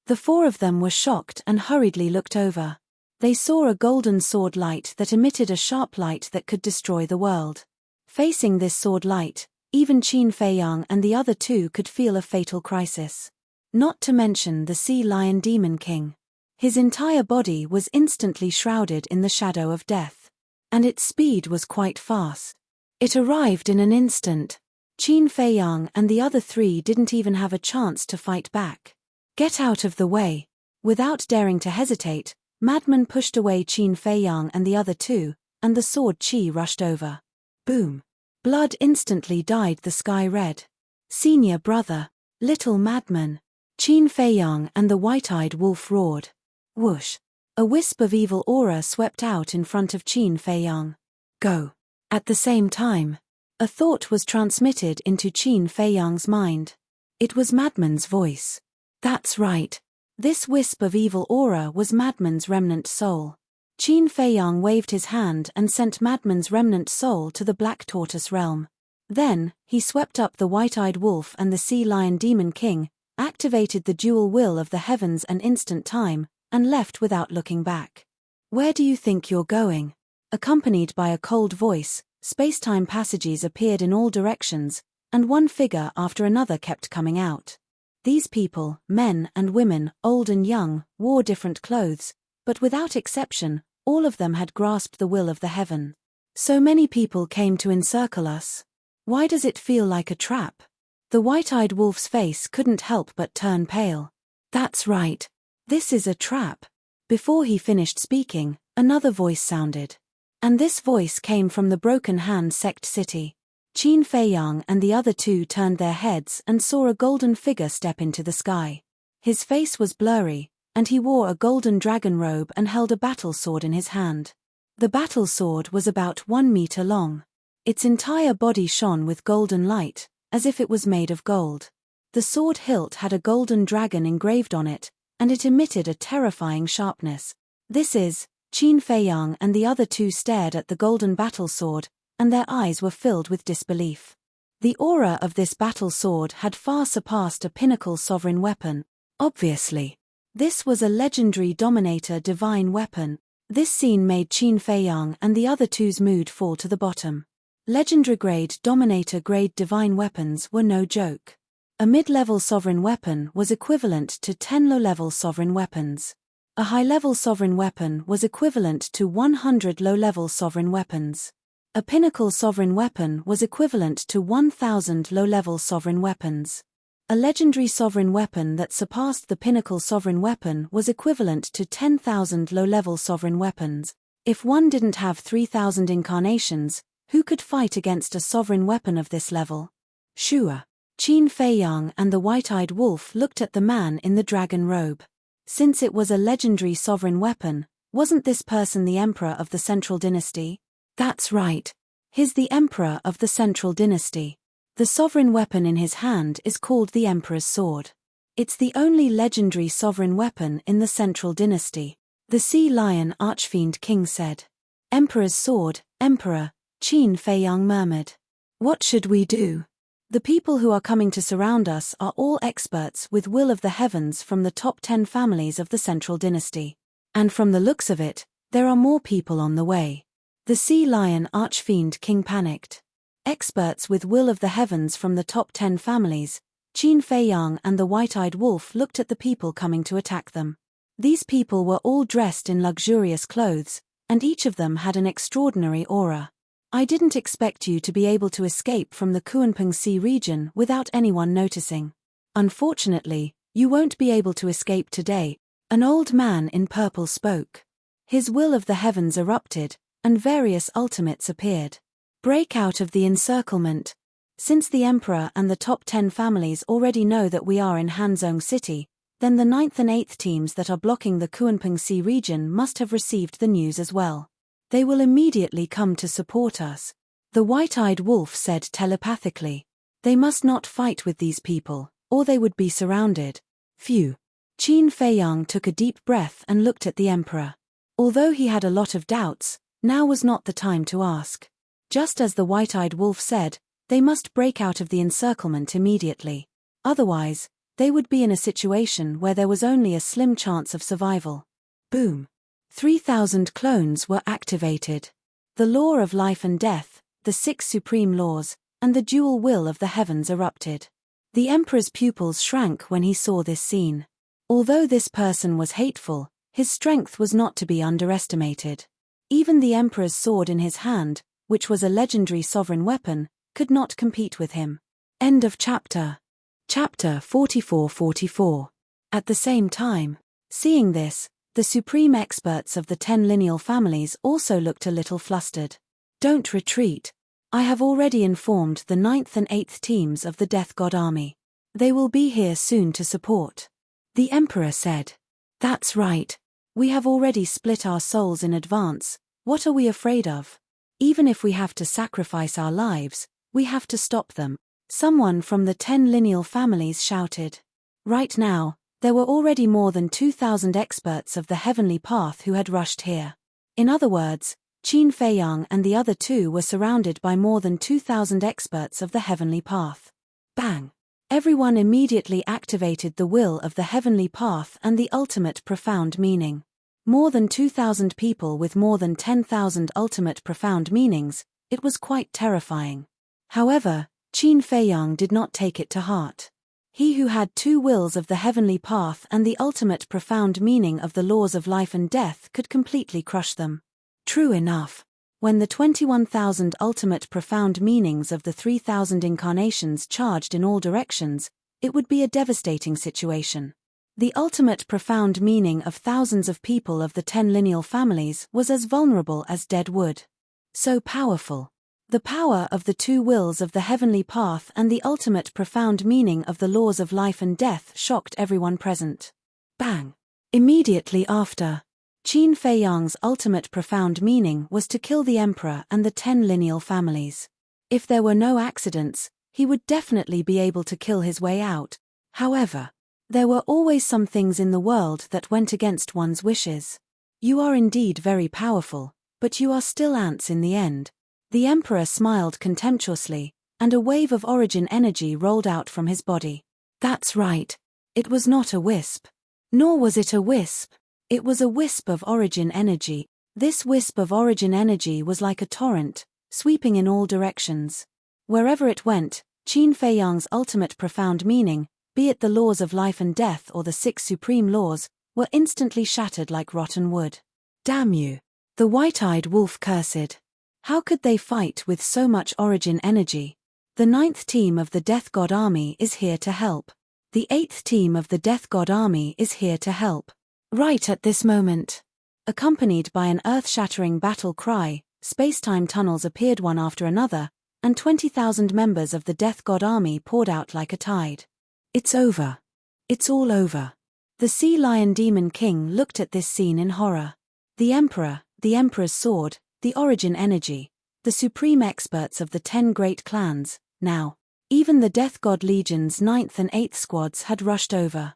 The four of them were shocked and hurriedly looked over. They saw a golden sword light that emitted a sharp light that could destroy the world. Facing this sword light, even Qin Feiyang and the other two could feel a fatal crisis. Not to mention the sea lion demon king. His entire body was instantly shrouded in the shadow of death. And its speed was quite fast. It arrived in an instant. Qin Feiyang and the other three didn't even have a chance to fight back. Get out of the way. Without daring to hesitate, Madman pushed away Qin Feiyang and the other two, and the sword Qi rushed over. Boom. Blood instantly dyed the sky red. Senior brother, little Madman. Qin Feiyang and the white-eyed wolf roared. Whoosh. A wisp of evil aura swept out in front of Qin Feiyang. Go. At the same time, a thought was transmitted into Qin Feiyang's mind. It was Madman's voice. That's right. This wisp of evil aura was Madman's remnant soul. Qin Feiyang waved his hand and sent Madman's remnant soul to the Black Tortoise realm. Then, he swept up the white-eyed wolf and the sea lion demon king, activated the dual will of the heavens and instant time, and left without looking back. Where do you think you're going? Accompanied by a cold voice, space-time passages appeared in all directions, and one figure after another kept coming out. These people, men and women, old and young, wore different clothes, but without exception, all of them had grasped the will of the heaven. So many people came to encircle us. Why does it feel like a trap? The white-eyed wolf's face couldn't help but turn pale. That's right. This is a trap. Before he finished speaking, another voice sounded. And this voice came from the Broken Hand sect city. Qin Feiyang and the other two turned their heads and saw a golden figure step into the sky. His face was blurry, and he wore a golden dragon robe and held a battle sword in his hand. The battle sword was about 1 meter long. Its entire body shone with golden light, as if it was made of gold. The sword hilt had a golden dragon engraved on it, and it emitted a terrifying sharpness. This is, Qin Feiyang and the other two stared at the golden battle sword, and their eyes were filled with disbelief. The aura of this battle sword had far surpassed a pinnacle sovereign weapon. Obviously, this was a legendary dominator divine weapon. This scene made Qin Feiyang and the other two's mood fall to the bottom. Legendary grade dominator grade divine weapons were no joke. A mid-level sovereign weapon was equivalent to 10 low-level sovereign weapons. A high-level sovereign weapon was equivalent to 100 low-level sovereign weapons. A pinnacle sovereign weapon was equivalent to 1,000 low-level sovereign weapons. A legendary sovereign weapon that surpassed the pinnacle sovereign weapon was equivalent to 10,000 low-level sovereign weapons. If one didn't have 3,000 incarnations, who could fight against a sovereign weapon of this level? Sure. Qin Feiyang and the white-eyed wolf looked at the man in the dragon robe. Since it was a legendary sovereign weapon, wasn't this person the emperor of the Central Dynasty? That's right. He's the emperor of the Central Dynasty. The sovereign weapon in his hand is called the Emperor's Sword. It's the only legendary sovereign weapon in the Central Dynasty. The Sea Lion Archfiend King said. Emperor's Sword, Emperor, Qin Feiyang murmured. What should we do? The people who are coming to surround us are all experts with will of the heavens from the top 10 families of the Central Dynasty. And from the looks of it, there are more people on the way. The Sea Lion Archfiend King panicked. Experts with will of the heavens from the top 10 families, Qin Feiyang and the white-eyed wolf looked at the people coming to attack them. These people were all dressed in luxurious clothes, and each of them had an extraordinary aura. I didn't expect you to be able to escape from the Kunpeng Sea region without anyone noticing. Unfortunately, you won't be able to escape today, an old man in purple spoke. His will of the heavens erupted, and various ultimates appeared. Break out of the encirclement. Since the Emperor and the top 10 families already know that we are in Hanzhong City, then the 9th and 8th teams that are blocking the Kunpeng Sea region must have received the news as well. They will immediately come to support us. The white-eyed wolf said telepathically. They must not fight with these people, or they would be surrounded. Phew. Qin Feiyang took a deep breath and looked at the Emperor. Although he had a lot of doubts, now was not the time to ask. Just as the white-eyed wolf said, they must break out of the encirclement immediately. Otherwise, they would be in a situation where there was only a slim chance of survival. Boom. 3,000 clones were activated. The law of life and death, the 6 supreme laws, and the dual will of the heavens erupted. The Emperor's pupils shrank when he saw this scene. Although this person was hateful, his strength was not to be underestimated. Even the Emperor's sword in his hand, which was a legendary sovereign weapon, could not compete with him. End of chapter. Chapter 44-44. At the same time, seeing this, the supreme experts of the 10 lineal families also looked a little flustered. Don't retreat. I have already informed the 9th and 8th teams of the Death God Army. They will be here soon to support. The Emperor said. That's right. We have already split our souls in advance. What are we afraid of? Even if we have to sacrifice our lives, we have to stop them. Someone from the 10 lineal families shouted. Right now, there were already more than 2,000 experts of the heavenly path who had rushed here. In other words, Qin Feiyang and the other two were surrounded by more than 2,000 experts of the heavenly path. Bang! Everyone immediately activated the will of the heavenly path and the ultimate profound meaning. More than 2,000 people with more than 10,000 ultimate profound meanings, it was quite terrifying. However, Qin Feiyang did not take it to heart. He who had two wills of the heavenly path and the ultimate profound meaning of the laws of life and death could completely crush them. True enough. When the 21,000 ultimate profound meanings of the 3,000 incarnations charged in all directions, it would be a devastating situation. The ultimate profound meaning of thousands of people of the 10 lineal families was as vulnerable as dead wood. So powerful. The power of the two wills of the heavenly path and the ultimate profound meaning of the laws of life and death shocked everyone present. Bang! Immediately after, Qin Fei Yang's ultimate profound meaning was to kill the emperor and the 10 lineal families. If there were no accidents, he would definitely be able to kill his way out. However, there were always some things in the world that went against one's wishes. You are indeed very powerful, but you are still ants in the end. The emperor smiled contemptuously, and a wave of origin energy rolled out from his body. That's right. It was not a wisp. Nor was it a wisp. It was a wisp of origin energy. This wisp of origin energy was like a torrent, sweeping in all directions. Wherever it went, Qin Fei Yang's ultimate profound meaning, be it the laws of life and death or the 6 supreme laws, were instantly shattered like rotten wood. Damn you! The white-eyed wolf cursed. How could they fight with so much origin energy? The 9th team of the Death God Army is here to help. The 8th team of the Death God Army is here to help. Right at this moment. Accompanied by an earth-shattering battle cry, space-time tunnels appeared one after another, and 20,000 members of the Death God Army poured out like a tide. It's over. It's all over. The Sea Lion Demon King looked at this scene in horror. The Emperor, the Emperor's sword, the origin energy, the supreme experts of the 10 great clans, now, even the Death God Legion's 9th and 8th squads had rushed over.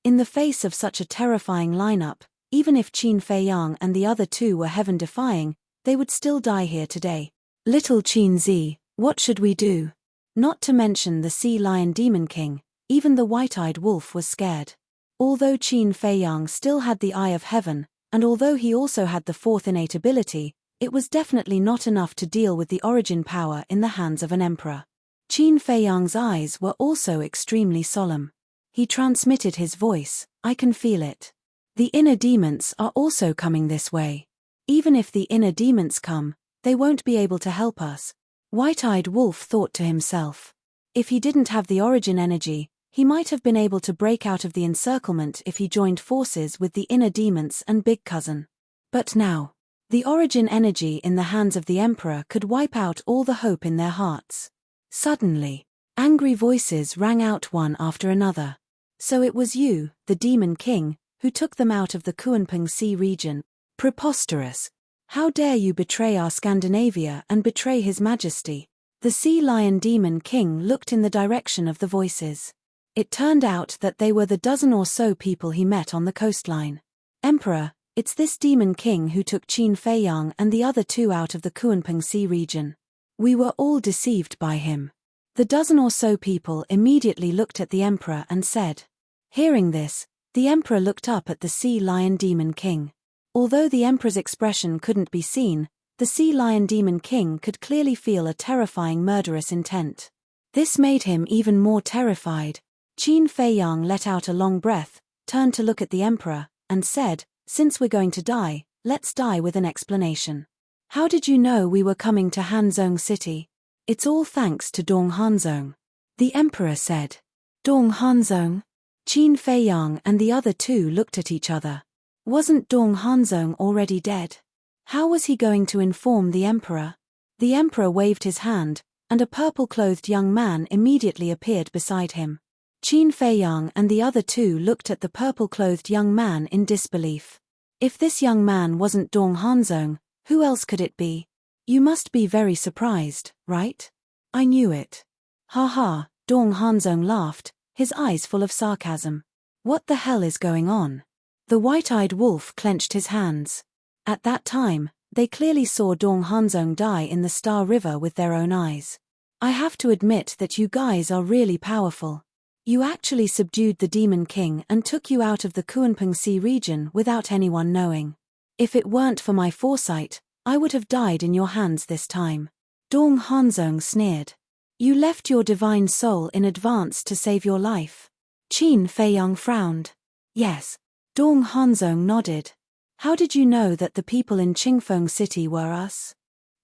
In the face of such a terrifying lineup, even if Qin Fei Yang and the other two were heaven-defying, they would still die here today. Little Qin Zi, what should we do? Not to mention the Sea Lion Demon King, even the white-eyed wolf was scared. Although Qin Fei Yang still had the Eye of Heaven, and although he also had the 4th innate ability, it was definitely not enough to deal with the origin power in the hands of an emperor. Qin Fei Yang's eyes were also extremely solemn. He transmitted his voice, I can feel it. The inner demons are also coming this way. Even if the inner demons come, they won't be able to help us. White-eyed wolf thought to himself. If he didn't have the origin energy, he might have been able to break out of the encirclement if he joined forces with the inner demons and big cousin. But now, the origin energy in the hands of the emperor could wipe out all the hope in their hearts. Suddenly, angry voices rang out one after another. So it was you, the Demon King, who took them out of the Kuanping Sea region. Preposterous! How dare you betray our Scandinavia and betray His Majesty? The Sea Lion Demon King looked in the direction of the voices. It turned out that they were the dozen or so people he met on the coastline. Emperor, it's this Demon King who took Qin Fei Yang and the other two out of the Kuanping Sea region. We were all deceived by him. The dozen or so people immediately looked at the Emperor and said. Hearing this, the Emperor looked up at the Sea Lion Demon King. Although the Emperor's expression couldn't be seen, the Sea Lion Demon King could clearly feel a terrifying murderous intent. This made him even more terrified. Qin Fei Yang let out a long breath, turned to look at the Emperor, and said, since we're going to die, let's die with an explanation. How did you know we were coming to Hanzhong City? It's all thanks to Dong Hanzhong. The Emperor said. Dong Hanzhong? Qin Fei Yang and the other two looked at each other. Wasn't Dong Hanzhong already dead? How was he going to inform the Emperor? The Emperor waved his hand, and a purple-clothed young man immediately appeared beside him. Qin Fei Yang and the other two looked at the purple-clothed young man in disbelief. If this young man wasn't Dong Hanzhong, who else could it be? You must be very surprised, right? I knew it. Ha ha, Dong Hanzhong laughed, his eyes full of sarcasm. What the hell is going on? The white-eyed wolf clenched his hands. At that time, they clearly saw Dong Hanzhong die in the Star River with their own eyes. I have to admit that you guys are really powerful. You actually subdued the Demon King and took you out of the Kuanping Sea region without anyone knowing. If it weren't for my foresight, I would have died in your hands this time. Dong Hanzhong sneered. You left your divine soul in advance to save your life. Qin Feiyang frowned. Yes. Dong Hanzong nodded. How did you know that the people in Qingfeng City were us?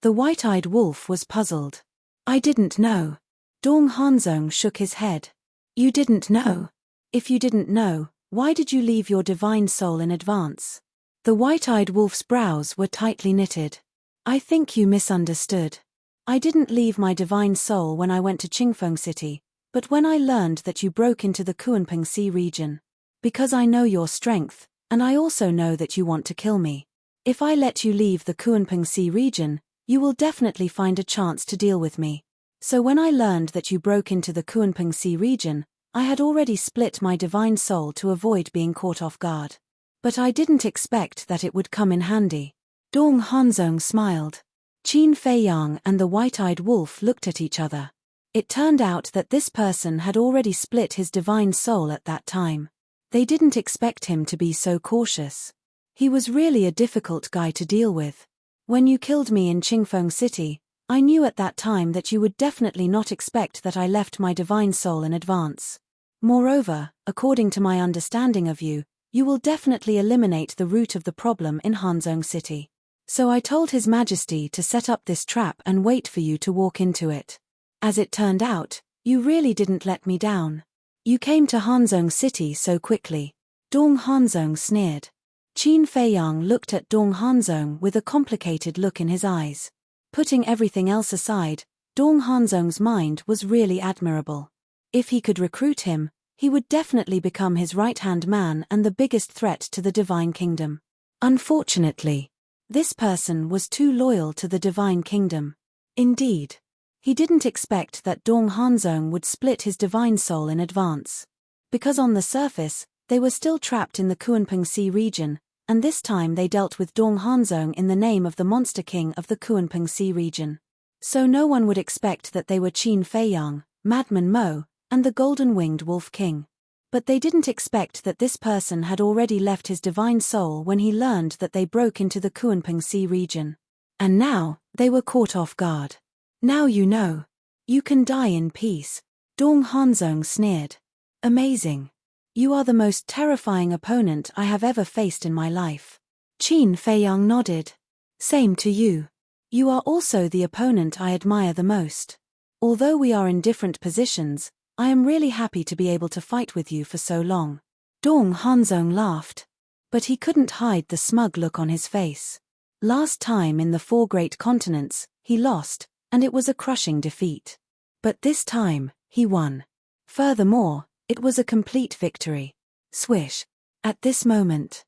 The white-eyed wolf was puzzled. I didn't know. Dong Hanzong shook his head. You didn't know? If you didn't know, why did you leave your divine soul in advance? The white-eyed wolf's brows were tightly knitted. I think you misunderstood. I didn't leave my divine soul when I went to Qingfeng City, but when I learned that you broke into the Kunpeng Sea region. Because I know your strength, and I also know that you want to kill me. If I let you leave the Kunpeng Sea region, you will definitely find a chance to deal with me. So when I learned that you broke into the Kunpeng Sea region, I had already split my divine soul to avoid being caught off guard. But I didn't expect that it would come in handy. Dong Hanzong smiled. Qin Feiyang and the white-eyed wolf looked at each other. It turned out that this person had already split his divine soul at that time. They didn't expect him to be so cautious. He was really a difficult guy to deal with. When you killed me in Qingfeng City, I knew at that time that you would definitely not expect that I left my divine soul in advance. Moreover, according to my understanding of you, you will definitely eliminate the root of the problem in Hanzong City. So I told His Majesty to set up this trap and wait for you to walk into it. As it turned out, you really didn't let me down. You came to Hanzong City so quickly. Dong Hanzong sneered. Qin Feiyang looked at Dong Hanzong with a complicated look in his eyes. Putting everything else aside, Dong Hanzong's mind was really admirable. If he could recruit him, he would definitely become his right-hand man and the biggest threat to the Divine Kingdom. Unfortunately, this person was too loyal to the Divine Kingdom. Indeed, he didn't expect that Dong Hanzong would split his divine soul in advance. Because on the surface, they were still trapped in the Kunpeng Sea region, and this time they dealt with Dong Hanzong in the name of the Monster King of the Kunpeng Sea region. So no one would expect that they were Qin Feiyang, Madman Mo, and the Golden-Winged Wolf King. But they didn't expect that this person had already left his divine soul when he learned that they broke into the Kunpeng Sea region. And now, they were caught off guard. Now you know. You can die in peace. Dong Hanzong sneered. Amazing. You are the most terrifying opponent I have ever faced in my life. Qin Feiyang nodded. Same to you. You are also the opponent I admire the most. Although we are in different positions, I am really happy to be able to fight with you for so long. Dong Hanzong laughed. But he couldn't hide the smug look on his face. Last time in the 4 great continents, he lost, and it was a crushing defeat. But this time, he won. Furthermore, it was a complete victory. Swish. At this moment,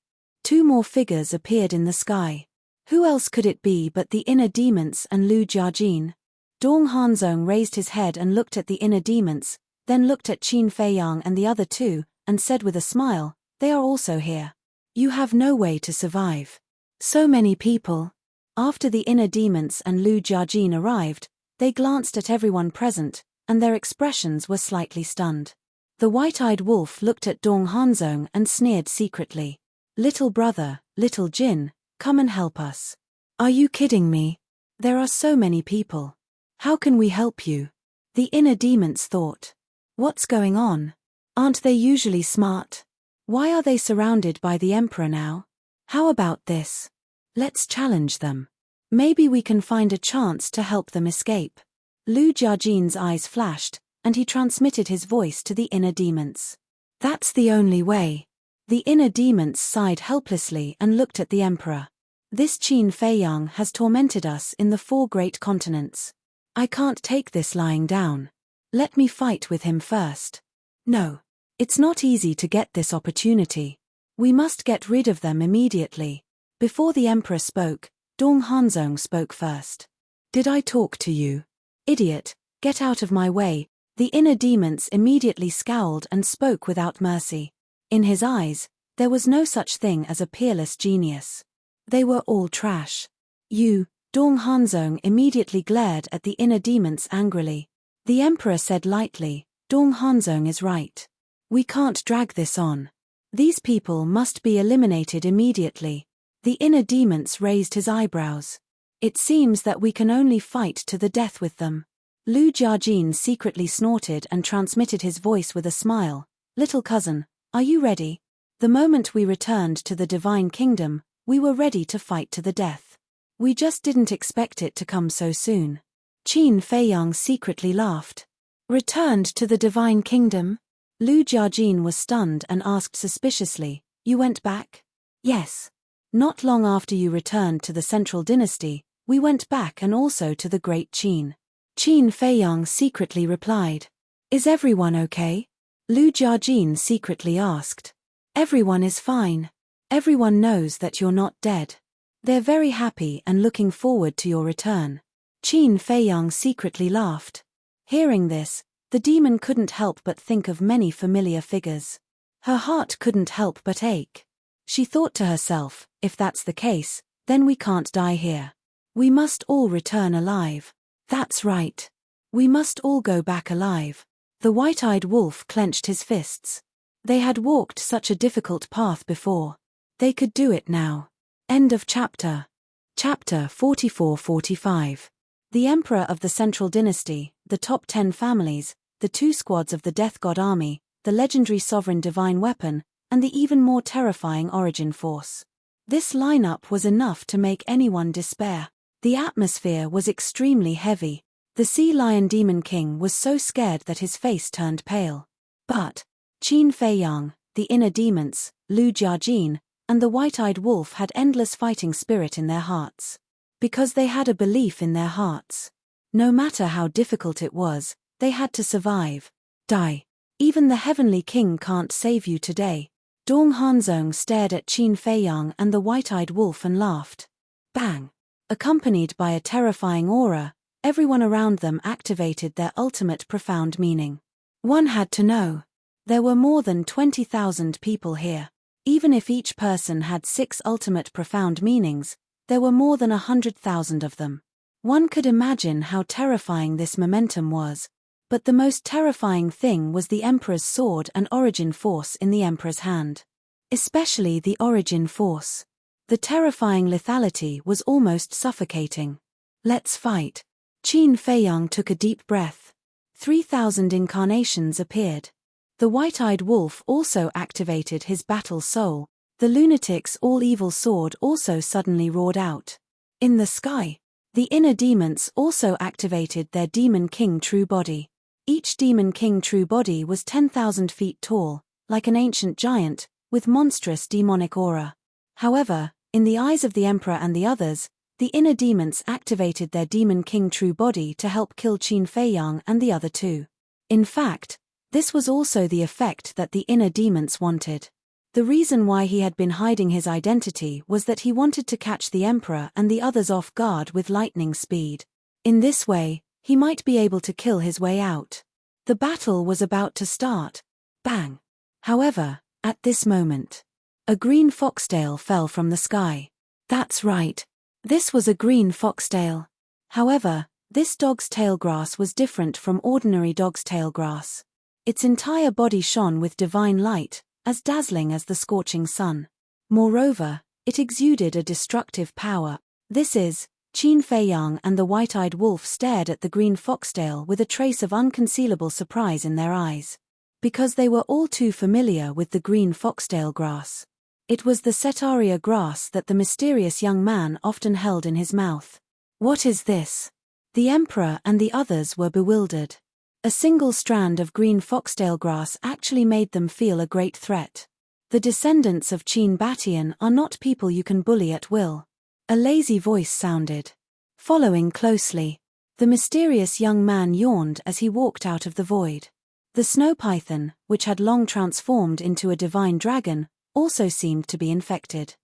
2 more figures appeared in the sky. Who else could it be but the inner demons and Lu Jiajin? Dong Hanzong raised his head and looked at the inner demons, then looked at Qin Feiyang and the other 2, and said with a smile, they are also here. You have no way to survive. So many people. After the inner demons and Lu Jiajin arrived, they glanced at everyone present, and their expressions were slightly stunned. The white-eyed wolf looked at Dong Hanzong and sneered secretly. Little brother, little Jin, come and help us. Are you kidding me? There are so many people. How can we help you? The inner demons thought. What's going on? Aren't they usually smart? Why are they surrounded by the Emperor now? How about this? Let's challenge them. Maybe we can find a chance to help them escape. Lu Jiajin's eyes flashed, and he transmitted his voice to the inner demons. That's the only way. The inner demons sighed helplessly and looked at the Emperor. This Qin Feiyang has tormented us in the 4 great continents. I can't take this lying down. Let me fight with him first. No. It's not easy to get this opportunity. We must get rid of them immediately. Before the Emperor spoke, Dong Hanzong spoke first. Did I talk to you? Idiot, get out of my way. The inner demons immediately scowled and spoke without mercy. In his eyes, there was no such thing as a peerless genius. They were all trash. You, Dong Hanzong immediately glared at the inner demons angrily. The Emperor said lightly, Dong Hanzong is right. We can't drag this on. These people must be eliminated immediately. The inner demons raised his eyebrows. It seems that we can only fight to the death with them. Lu Jiajin secretly snorted and transmitted his voice with a smile. Little cousin, are you ready? The moment we returned to the Divine Kingdom, we were ready to fight to the death. We just didn't expect it to come so soon. Qin Feiyang secretly laughed. Returned to the Divine Kingdom? Lu Jiajin was stunned and asked suspiciously, you went back? Yes. Not long after you returned to the Central Dynasty, we went back and also to the Great Qin. Qin Feiyang secretly replied. Is everyone okay? Lu Jiajin secretly asked. Everyone is fine. Everyone knows that you're not dead. They're very happy and looking forward to your return. Qin Feiyang secretly laughed. Hearing this, the demon couldn't help but think of many familiar figures. Her heart couldn't help but ache. She thought to herself, if that's the case, then we can't die here. We must all return alive. That's right. We must all go back alive. The white-eyed wolf clenched his fists. They had walked such a difficult path before. They could do it now. End of chapter. Chapter 44-45. The Emperor of the Central Dynasty, the top 10 families, the 2 squads of the Death God Army, the legendary Sovereign Divine Weapon, and the even more terrifying Origin Force. This lineup was enough to make anyone despair. The atmosphere was extremely heavy. The Sea Lion Demon King was so scared that his face turned pale. But Qin Feiyang, the inner demons, Lu Jiajin, and the white-eyed wolf had endless fighting spirit in their hearts. Because they had a belief in their hearts. No matter how difficult it was, they had to survive. Die. Even the Heavenly King can't save you today. Dong Hanzong stared at Qin Feiyang and the white-eyed wolf and laughed. Bang! Accompanied by a terrifying aura, everyone around them activated their ultimate profound meaning. One had to know. There were more than 20,000 people here. Even if each person had 6 ultimate profound meanings, there were more than 100,000 of them. One could imagine how terrifying this momentum was. But the most terrifying thing was the Emperor's sword and Origin Force in the Emperor's hand. Especially the Origin Force. The terrifying lethality was almost suffocating. Let's fight. Qin Feiyang took a deep breath. 3,000 incarnations appeared. The white-eyed wolf also activated his battle soul. The lunatic's all-evil sword also suddenly roared out. In the sky, the inner demons also activated their Demon King true body. Each Demon King true body was 10,000 feet tall, like an ancient giant, with monstrous demonic aura. However, in the eyes of the Emperor and the others, the inner demons activated their Demon King true body to help kill Qin Feiyang and the other 2. In fact, this was also the effect that the inner demons wanted. The reason why he had been hiding his identity was that he wanted to catch the Emperor and the others off guard with lightning speed. In this way, he might be able to kill his way out. The battle was about to start. Bang! However, at this moment, a green foxtail fell from the sky. That's right. This was a green foxtail. However, this dog's tail grass was different from ordinary dog's tail grass. Its entire body shone with divine light, as dazzling as the scorching sun. Moreover, it exuded a destructive power. This is, Qin Feiyang and the white-eyed wolf stared at the green foxtail with a trace of unconcealable surprise in their eyes. Because they were all too familiar with the green foxtail grass. It was the setaria grass that the mysterious young man often held in his mouth. What is this? The Emperor and the others were bewildered. A single strand of green foxtail grass actually made them feel a great threat. The descendants of Qin Batian are not people you can bully at will. A lazy voice sounded. Following closely, the mysterious young man yawned as he walked out of the void. The snow python, which had long transformed into a divine dragon, also seemed to be infected.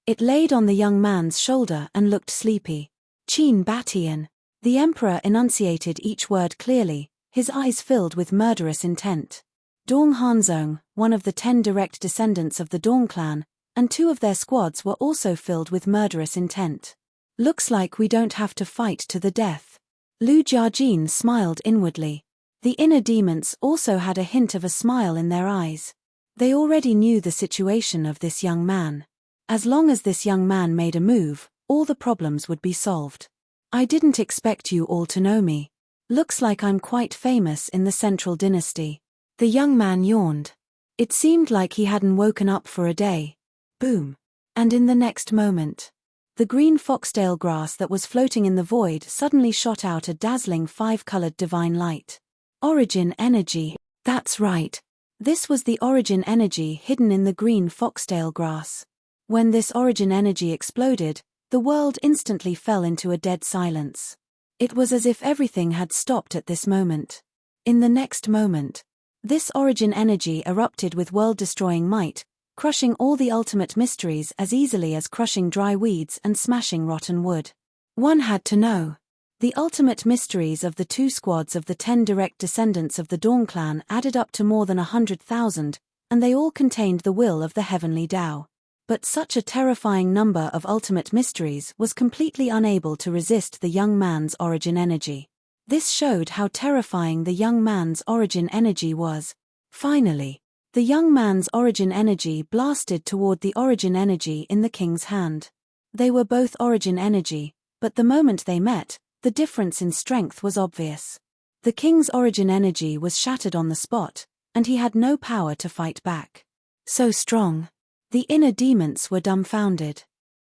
It laid on the young man's shoulder and looked sleepy. Qin Batian. The Emperor enunciated each word clearly, his eyes filled with murderous intent. Dong Hanzong, one of the 10 direct descendants of the Dong clan, and 2 of their squads were also filled with murderous intent. Looks like we don't have to fight to the death. Lu Jiajin smiled inwardly. The inner demons also had a hint of a smile in their eyes. They already knew the situation of this young man. As long as this young man made a move, all the problems would be solved. I didn't expect you all to know me. Looks like I'm quite famous in the Central Dynasty. The young man yawned. It seemed like he hadn't woken up for a day. Boom. And in the next moment, the green foxtail grass that was floating in the void suddenly shot out a dazzling 5-colored divine light. Origin energy. That's right. This was the origin energy hidden in the green foxtail grass. When this origin energy exploded, the world instantly fell into a dead silence. It was as if everything had stopped at this moment. In the next moment, this origin energy erupted with world-destroying might, crushing all the ultimate mysteries as easily as crushing dry weeds and smashing rotten wood. One had to know. The ultimate mysteries of the 2 squads of the 10 direct descendants of the Dawn clan added up to more than 100,000, and they all contained the will of the heavenly Tao. But such a terrifying number of ultimate mysteries was completely unable to resist the young man's origin energy. This showed how terrifying the young man's origin energy was. Finally, the young man's origin energy blasted toward the origin energy in the king's hand. They were both origin energy, but the moment they met, the difference in strength was obvious. The king's origin energy was shattered on the spot, and he had no power to fight back. So strong. The inner demons were dumbfounded.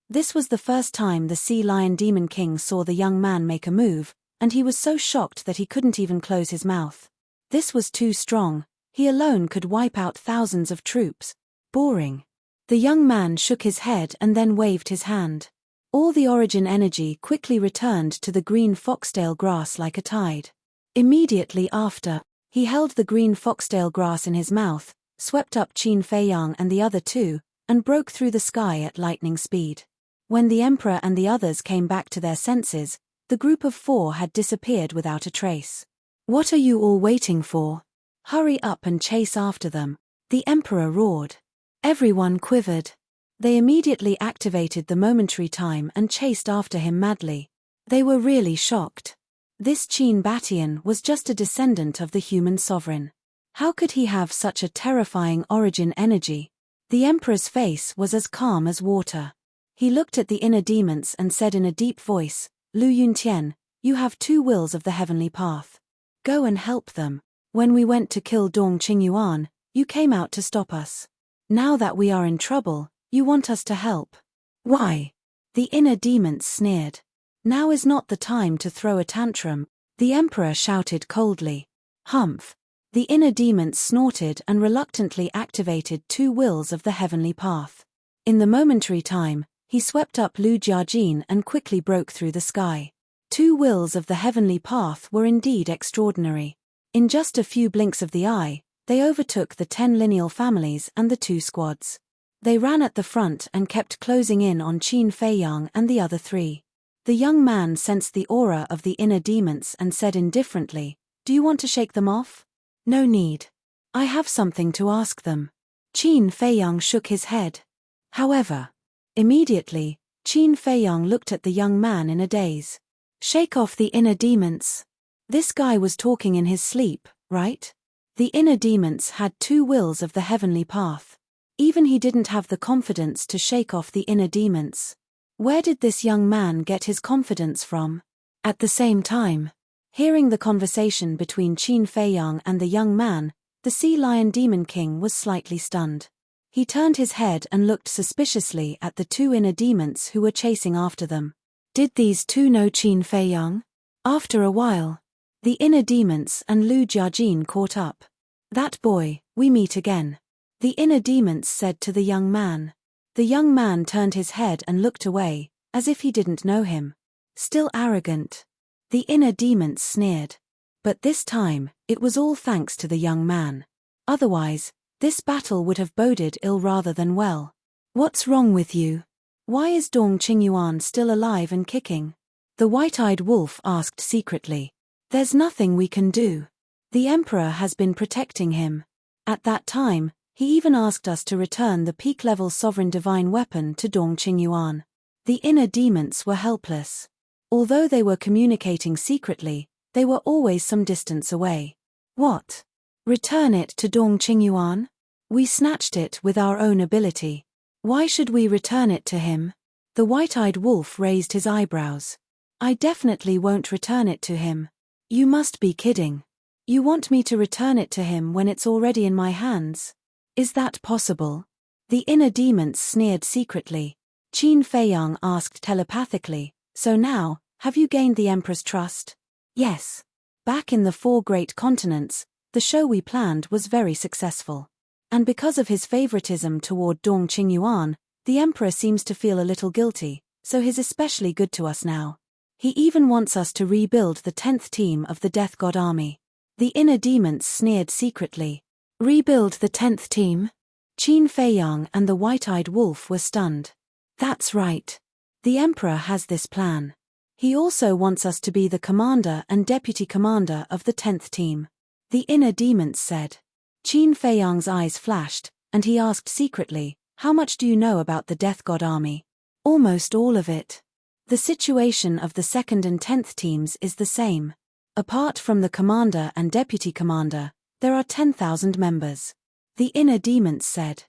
This was the first time the Sea Lion Demon King saw the young man make a move, and he was so shocked that he couldn't even close his mouth. This was too strong. He alone could wipe out thousands of troops. Boring. The young man shook his head and then waved his hand. All the origin energy quickly returned to the green foxtail grass like a tide. Immediately after, he held the green foxtail grass in his mouth, swept up Qin Feiyang and the other 2, and broke through the sky at lightning speed. When the emperor and the others came back to their senses, the group of 4 had disappeared without a trace. What are you all waiting for? Hurry up and chase after them, the emperor roared. Everyone quivered. They immediately activated the momentary time and chased after him madly. They were really shocked. This Qin Batian was just a descendant of the human sovereign. How could he have such a terrifying origin energy? The emperor's face was as calm as water. He looked at the inner demons and said in a deep voice, Lu Yuntian, you have 2 wills of the heavenly path. Go and help them. When we went to kill Dong Qingyuan, you came out to stop us. Now that we are in trouble, you want us to help. Why? The inner demons sneered. Now is not the time to throw a tantrum, the emperor shouted coldly. Humph. The inner demons snorted and reluctantly activated 2 wills of the heavenly path. In the momentary time, he swept up Lu Jiajin and quickly broke through the sky. 2 wills of the heavenly path were indeed extraordinary. In just a few blinks of the eye, they overtook the 10 lineal families and the 2 squads. They ran at the front and kept closing in on Qin Feiyang and the other 3. The young man sensed the aura of the inner demons and said indifferently, Do you want to shake them off? No need. I have something to ask them. Qin Feiyang shook his head. However, immediately, Qin Feiyang looked at the young man in a daze. Shake off the inner demons. This guy was talking in his sleep, right? The inner demons had 2 wills of the heavenly path. Even he didn't have the confidence to shake off the inner demons. Where did this young man get his confidence from? At the same time, hearing the conversation between Qin Feiyang and the young man, the Sea Lion Demon King was slightly stunned. He turned his head and looked suspiciously at the 2 inner demons who were chasing after them. Did these 2 know Qin Feiyang? After a while, the inner demons and Lu Jiajin caught up. That boy, we meet again. The inner demons said to the young man. The young man turned his head and looked away, as if he didn't know him. Still arrogant. The inner demons sneered. But this time, it was all thanks to the young man. Otherwise, this battle would have boded ill rather than well. What's wrong with you? Why is Dong Qingyuan still alive and kicking? The white-eyed wolf asked secretly. There's nothing we can do. The emperor has been protecting him. At that time, he even asked us to return the peak-level sovereign divine weapon to Dong Qingyuan. The inner demons were helpless. Although they were communicating secretly, they were always some distance away. What? Return it to Dong Qingyuan? We snatched it with our own ability. Why should we return it to him? The white-eyed wolf raised his eyebrows. I definitely won't return it to him. You must be kidding. You want me to return it to him when it's already in my hands? Is that possible? The inner demons sneered secretly. Qin Feiyang asked telepathically, so now, have you gained the Emperor's trust? Yes. Back in the 4 great continents, the show we planned was very successful. And because of his favoritism toward Dong Qingyuan, the Emperor seems to feel a little guilty, so he's especially good to us now. He even wants us to rebuild the 10th team of the Death God Army. The inner demons sneered secretly. Rebuild the 10th team? Qin Feiyang and the white-eyed wolf were stunned. That's right. The Emperor has this plan. He also wants us to be the commander and deputy commander of the 10th team. The inner demons said. Qin Feiyang's eyes flashed, and he asked secretly, how much do you know about the Death God Army? Almost all of it. The situation of the 2nd and 10th teams is the same. Apart from the commander and deputy commander, there are 10,000 members. The inner demons said.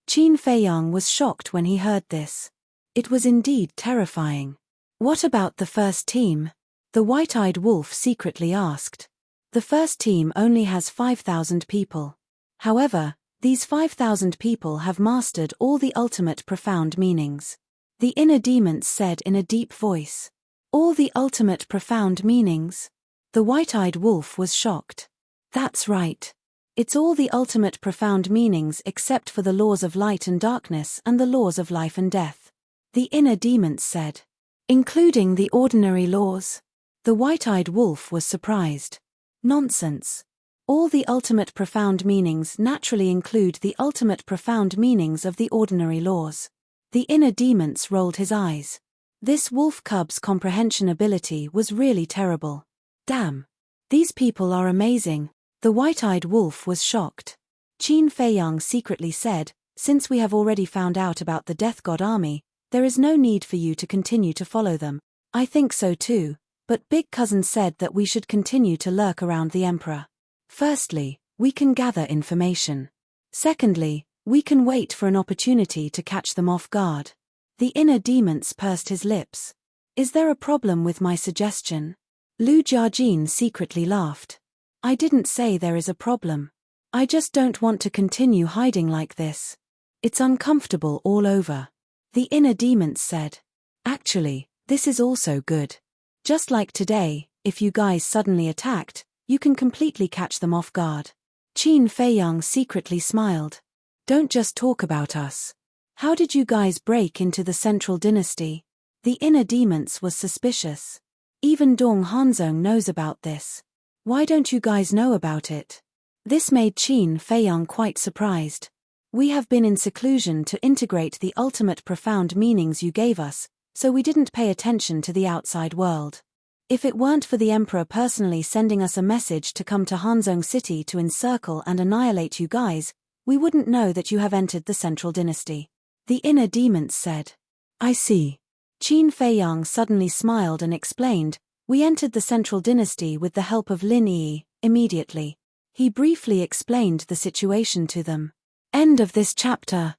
Qin Feiyang was shocked when he heard this. It was indeed terrifying. What about the first team? The white-eyed wolf secretly asked. The first team only has 5,000 people. However, these 5,000 people have mastered all the ultimate profound meanings. The inner demons said in a deep voice. All the ultimate profound meanings? The white-eyed wolf was shocked. That's right. It's all the ultimate profound meanings except for the laws of light and darkness and the laws of life and death. The inner demons said. Including the ordinary laws? The white-eyed wolf was surprised. Nonsense. All the ultimate profound meanings naturally include the ultimate profound meanings of the ordinary laws. The inner demons rolled his eyes. This wolf cub's comprehension ability was really terrible. Damn. These people are amazing. The white-eyed wolf was shocked. Qin Feiyang secretly said, since we have already found out about the Death God Army, there is no need for you to continue to follow them. I think so too, but Big Cousin said that we should continue to lurk around the Emperor. Firstly, we can gather information. Secondly, we can wait for an opportunity to catch them off guard. The inner demons pursed his lips. Is there a problem with my suggestion? Lu Jiajin secretly laughed. I didn't say there is a problem. I just don't want to continue hiding like this. It's uncomfortable all over. The inner demons said. Actually, this is also good. Just like today, if you guys suddenly attacked, you can completely catch them off guard. Qin Feiyang secretly smiled. Don't just talk about us. How did you guys break into the Central Dynasty? The inner demons was suspicious. Even Dong Hanzong knows about this. Why don't you guys know about it? This made Qin Feiyang quite surprised. We have been in seclusion to integrate the ultimate profound meanings you gave us, so we didn't pay attention to the outside world. If it weren't for the Emperor personally sending us a message to come to Hanzong City to encircle and annihilate you guys, we wouldn't know that you have entered the Central Dynasty. The inner demons said. I see. Qin Feiyang suddenly smiled and explained, we entered the Central Dynasty with the help of Lin Yi, immediately. He briefly explained the situation to them. End of this chapter.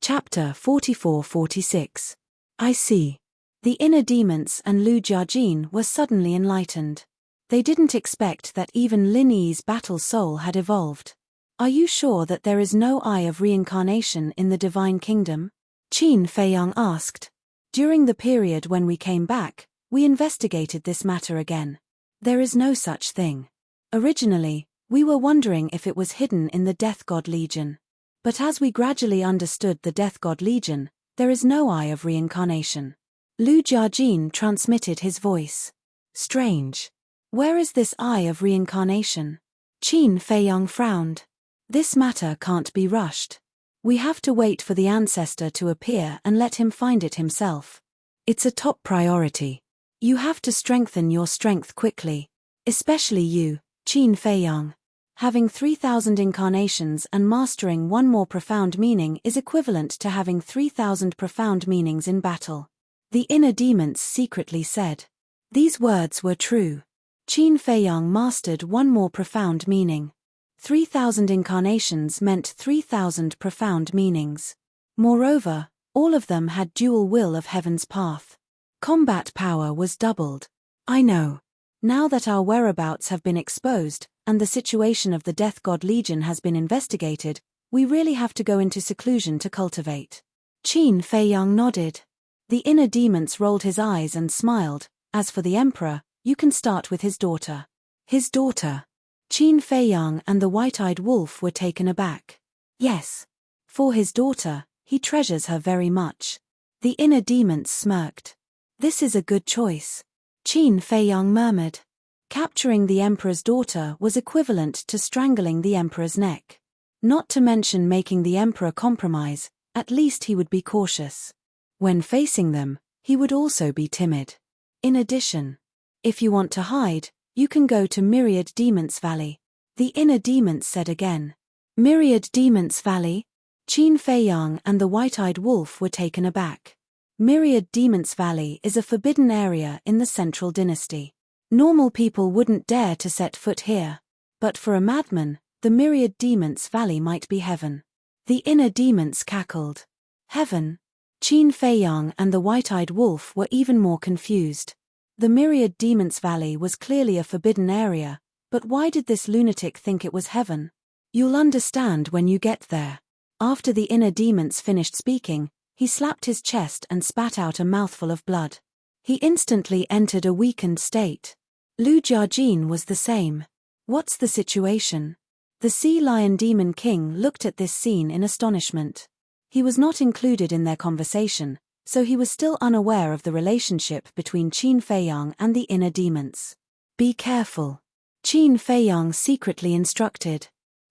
Chapter 44-46. I see. The inner demons and Lu Jiajin were suddenly enlightened. They didn't expect that even Lin Yi's battle soul had evolved. Are you sure that there is no eye of reincarnation in the Divine Kingdom? Qin Feiyang asked. During the period when we came back, we investigated this matter again. There is no such thing. Originally, we were wondering if it was hidden in the Death God Legion. But as we gradually understood the Death God Legion, there is no eye of reincarnation. Lu Jiajin transmitted his voice. Strange. Where is this eye of reincarnation? Qin Feiyang frowned. This matter can't be rushed. We have to wait for the ancestor to appear and let him find it himself. It's a top priority. You have to strengthen your strength quickly. Especially you, Qin Feiyang. Having 3,000 incarnations and mastering one more profound meaning is equivalent to having 3,000 profound meanings in battle. The inner demons secretly said. These words were true. Qin Feiyang mastered one more profound meaning. 3,000 incarnations meant 3,000 profound meanings. Moreover, all of them had dual will of heaven's path. Combat power was doubled. I know. Now that our whereabouts have been exposed, and the situation of the Death God Legion has been investigated, we really have to go into seclusion to cultivate. Qin Feiyang nodded. The inner demons rolled his eyes and smiled. As for the Emperor, you can start with his daughter. His daughter? Qin Feiyang and the white-eyed wolf were taken aback. Yes. For his daughter, he treasures her very much. The inner demons smirked. This is a good choice. Qin Feiyang murmured. Capturing the Emperor's daughter was equivalent to strangling the Emperor's neck. Not to mention making the Emperor compromise, at least he would be cautious. When facing them, he would also be timid. In addition, if you want to hide, you can go to Myriad Demons Valley. The inner demons said again. Myriad Demons Valley? Qin Feiyang and the white-eyed wolf were taken aback. Myriad Demons Valley is a forbidden area in the Central Dynasty. Normal people wouldn't dare to set foot here. But for a madman, the Myriad Demons Valley might be heaven. The inner demons cackled. Heaven? Qin Feiyang and the white-eyed wolf were even more confused. The Myriad Demons Valley was clearly a forbidden area, but why did this lunatic think it was heaven? You'll understand when you get there. After the inner demons finished speaking, he slapped his chest and spat out a mouthful of blood. He instantly entered a weakened state. Lu Jiajin was the same. What's the situation? The Sea Lion Demon King looked at this scene in astonishment. He was not included in their conversation, so he was still unaware of the relationship between Qin Feiyang and the inner demons. Be careful. Qin Feiyang secretly instructed.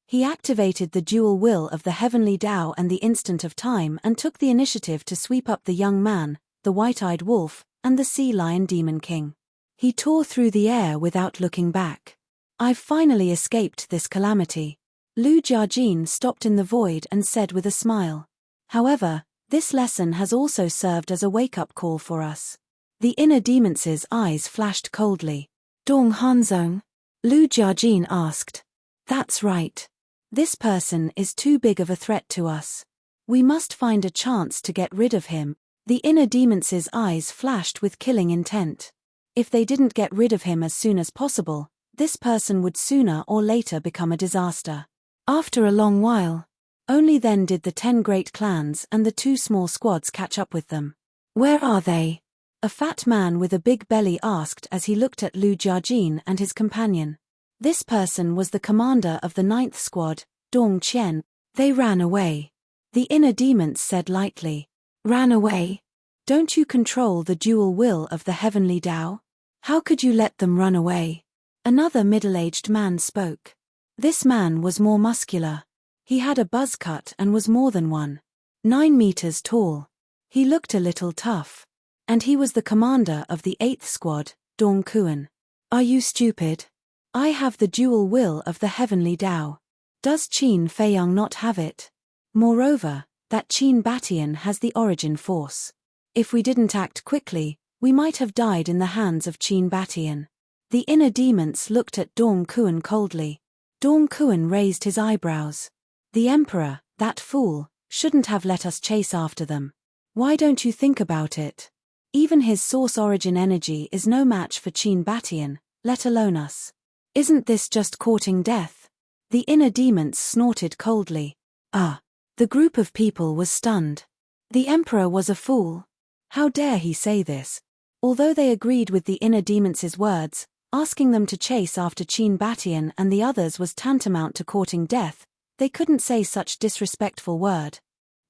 He activated the dual will of the heavenly Tao and the instant of time and took the initiative to sweep up the young man, the white-eyed wolf, and the Sea Lion Demon King. He tore through the air without looking back. I've finally escaped this calamity. Lu Jiajin stopped in the void and said with a smile. However, this lesson has also served as a wake-up call for us. The inner demons' eyes flashed coldly. Dong Hanzong? Lu Jiajin asked. That's right. This person is too big of a threat to us. We must find a chance to get rid of him. The inner demons' eyes flashed with killing intent. If they didn't get rid of him as soon as possible, this person would sooner or later become a disaster. After a long while, only then did the 10 great clans and the 2 small squads catch up with them. Where are they? A fat man with a big belly asked as he looked at Lu Jiajin and his companion. This person was the commander of the 9th squad, Dong Qian. They ran away. The inner demons said lightly. Ran away? Don't you control the dual will of the heavenly Tao? How could you let them run away? Another middle-aged man spoke. This man was more muscular. He had a buzz cut and was more than 9 meters tall. He looked a little tough. And he was the commander of the 8th squad, Dong Kuan. Are you stupid? I have the dual will of the heavenly Tao. Does Qin Feiyang not have it? Moreover, that Qin Batian has the origin force. If we didn't act quickly, we might have died in the hands of Qin Batian. The inner demons looked at Dong Kuan coldly. Dong Kuan raised his eyebrows. The Emperor, that fool, shouldn't have let us chase after them. Why don't you think about it? Even his source origin energy is no match for Qin Batian, let alone us. Isn't this just courting death? The inner demons snorted coldly. The group of people was stunned. The Emperor was a fool. How dare he say this? Although they agreed with the inner demons' words, asking them to chase after Qin Batian and the others was tantamount to courting death, they couldn't say such disrespectful word.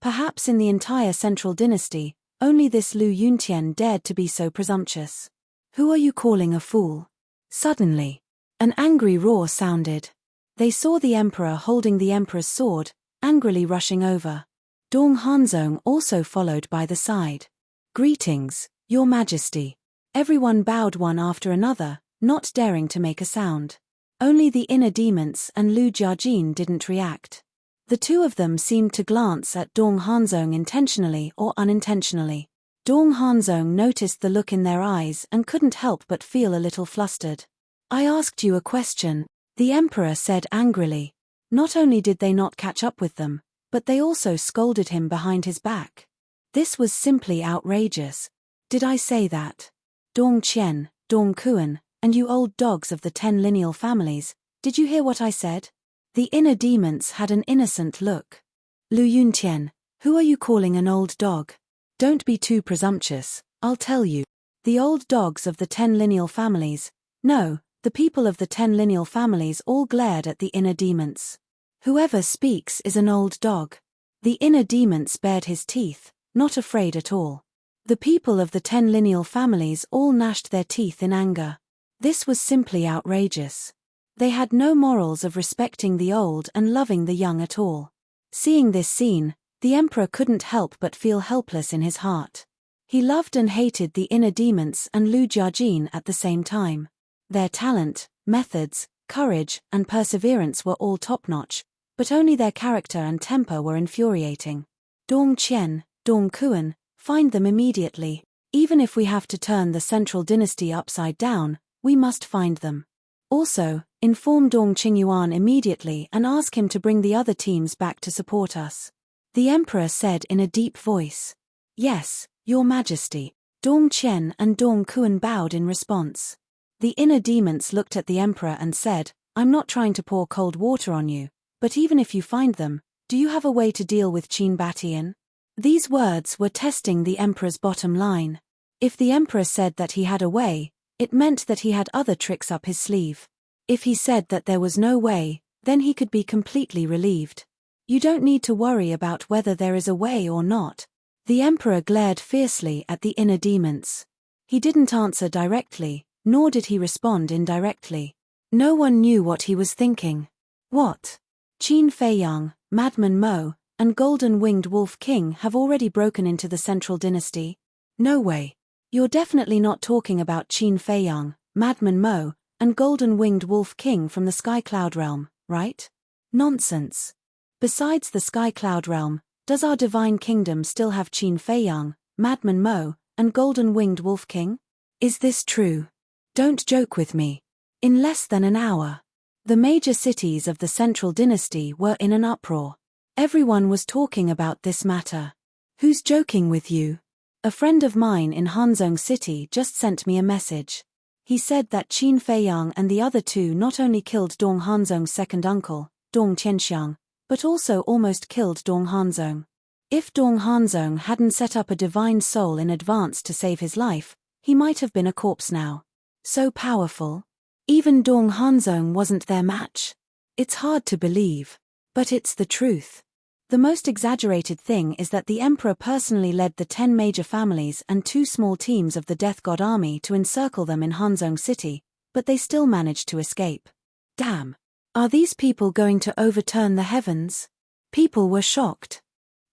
Perhaps in the entire Central Dynasty, only this Lu Yuntian dared to be so presumptuous. Who are you calling a fool? Suddenly, an angry roar sounded. They saw the Emperor holding the Emperor's sword, angrily rushing over. Dong Hanzong also followed by the side. Greetings, Your Majesty. Everyone bowed one after another, not daring to make a sound. Only the inner demons and Lu Jiajin didn't react. The two of them seemed to glance at Dong Hanzong intentionally or unintentionally. Dong Hanzong noticed the look in their eyes and couldn't help but feel a little flustered. I asked you a question, the Emperor said angrily. Not only did they not catch up with them, but they also scolded him behind his back. This was simply outrageous. Did I say that? Dong Qian, Dong Kuan, and you old dogs of the 10 lineal families, did you hear what I said? The inner demons had an innocent look. Lu Yuntian, who are you calling an old dog? Don't be too presumptuous, I'll tell you. The old dogs of the 10 lineal families. No, the people of the 10 lineal families all glared at the inner demons. Whoever speaks is an old dog. The inner demons bared his teeth, not afraid at all. The people of the 10 lineal families all gnashed their teeth in anger. This was simply outrageous. They had no morals of respecting the old and loving the young at all. Seeing this scene, the emperor couldn't help but feel helpless in his heart. He loved and hated the inner demons and Lu Jiajin at the same time. Their talent, methods, courage, and perseverance were all top-notch, but only their character and temper were infuriating. Dong Qian, Dong Kuan, find them immediately. Even if we have to turn the central dynasty upside down, we must find them. Also, inform Dong Qingyuan immediately and ask him to bring the other teams back to support us. The emperor said in a deep voice. Yes, Your Majesty. Dong Qian and Dong Kuan bowed in response. The inner demons looked at the emperor and said, I'm not trying to pour cold water on you, but even if you find them, do you have a way to deal with Qin Batian? These words were testing the emperor's bottom line. If the emperor said that he had a way, it meant that he had other tricks up his sleeve. If he said that there was no way, then he could be completely relieved. You don't need to worry about whether there is a way or not. The emperor glared fiercely at the inner demons. He didn't answer directly, nor did he respond indirectly. No one knew what he was thinking. What? Qin Feiyang, Madman Mo, and Golden-Winged Wolf King have already broken into the central dynasty? No way. You're definitely not talking about Qin Feiyang, Madman Mo, and Golden-Winged Wolf King from the Sky Cloud Realm, right? Nonsense. Besides the Sky Cloud Realm, does our divine kingdom still have Qin Feiyang, Madman Mo, and Golden-Winged Wolf King? Is this true? Don't joke with me. In less than an hour, the major cities of the central dynasty were in an uproar. Everyone was talking about this matter. Who's joking with you? A friend of mine in Hanzhong City just sent me a message. He said that Qin Feiyang and the other two not only killed Dong Hanzhong's second uncle, Dong Qianxiang, but also almost killed Dong Hanzhong. If Dong Hanzhong hadn't set up a divine soul in advance to save his life, he might have been a corpse now. So powerful. Even Dong Hanzhong wasn't their match. It's hard to believe, but it's the truth. The most exaggerated thing is that the emperor personally led the 10 major families and 2 small teams of the Death God army to encircle them in Hanzhong City, but they still managed to escape. Damn. Are these people going to overturn the heavens? People were shocked.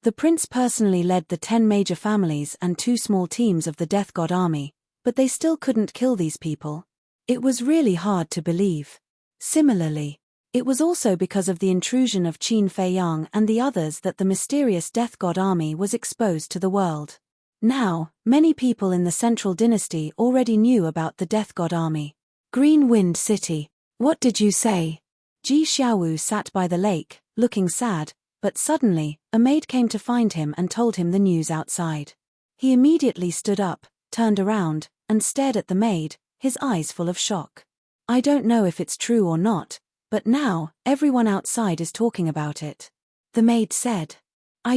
The prince personally led the 10 major families and 2 small teams of the Death God army, but they still couldn't kill these people. It was really hard to believe. Similarly, it was also because of the intrusion of Qin Feiyang and the others that the mysterious Death God army was exposed to the world. Now, many people in the Central Dynasty already knew about the Death God army. Green Wind City. What did you say? Ji Xiaowu sat by the lake, looking sad, but suddenly, a maid came to find him and told him the news outside. He immediately stood up, turned around, and stared at the maid, his eyes full of shock. I don't know if it's true or not, but now, everyone outside is talking about it. The maid said. I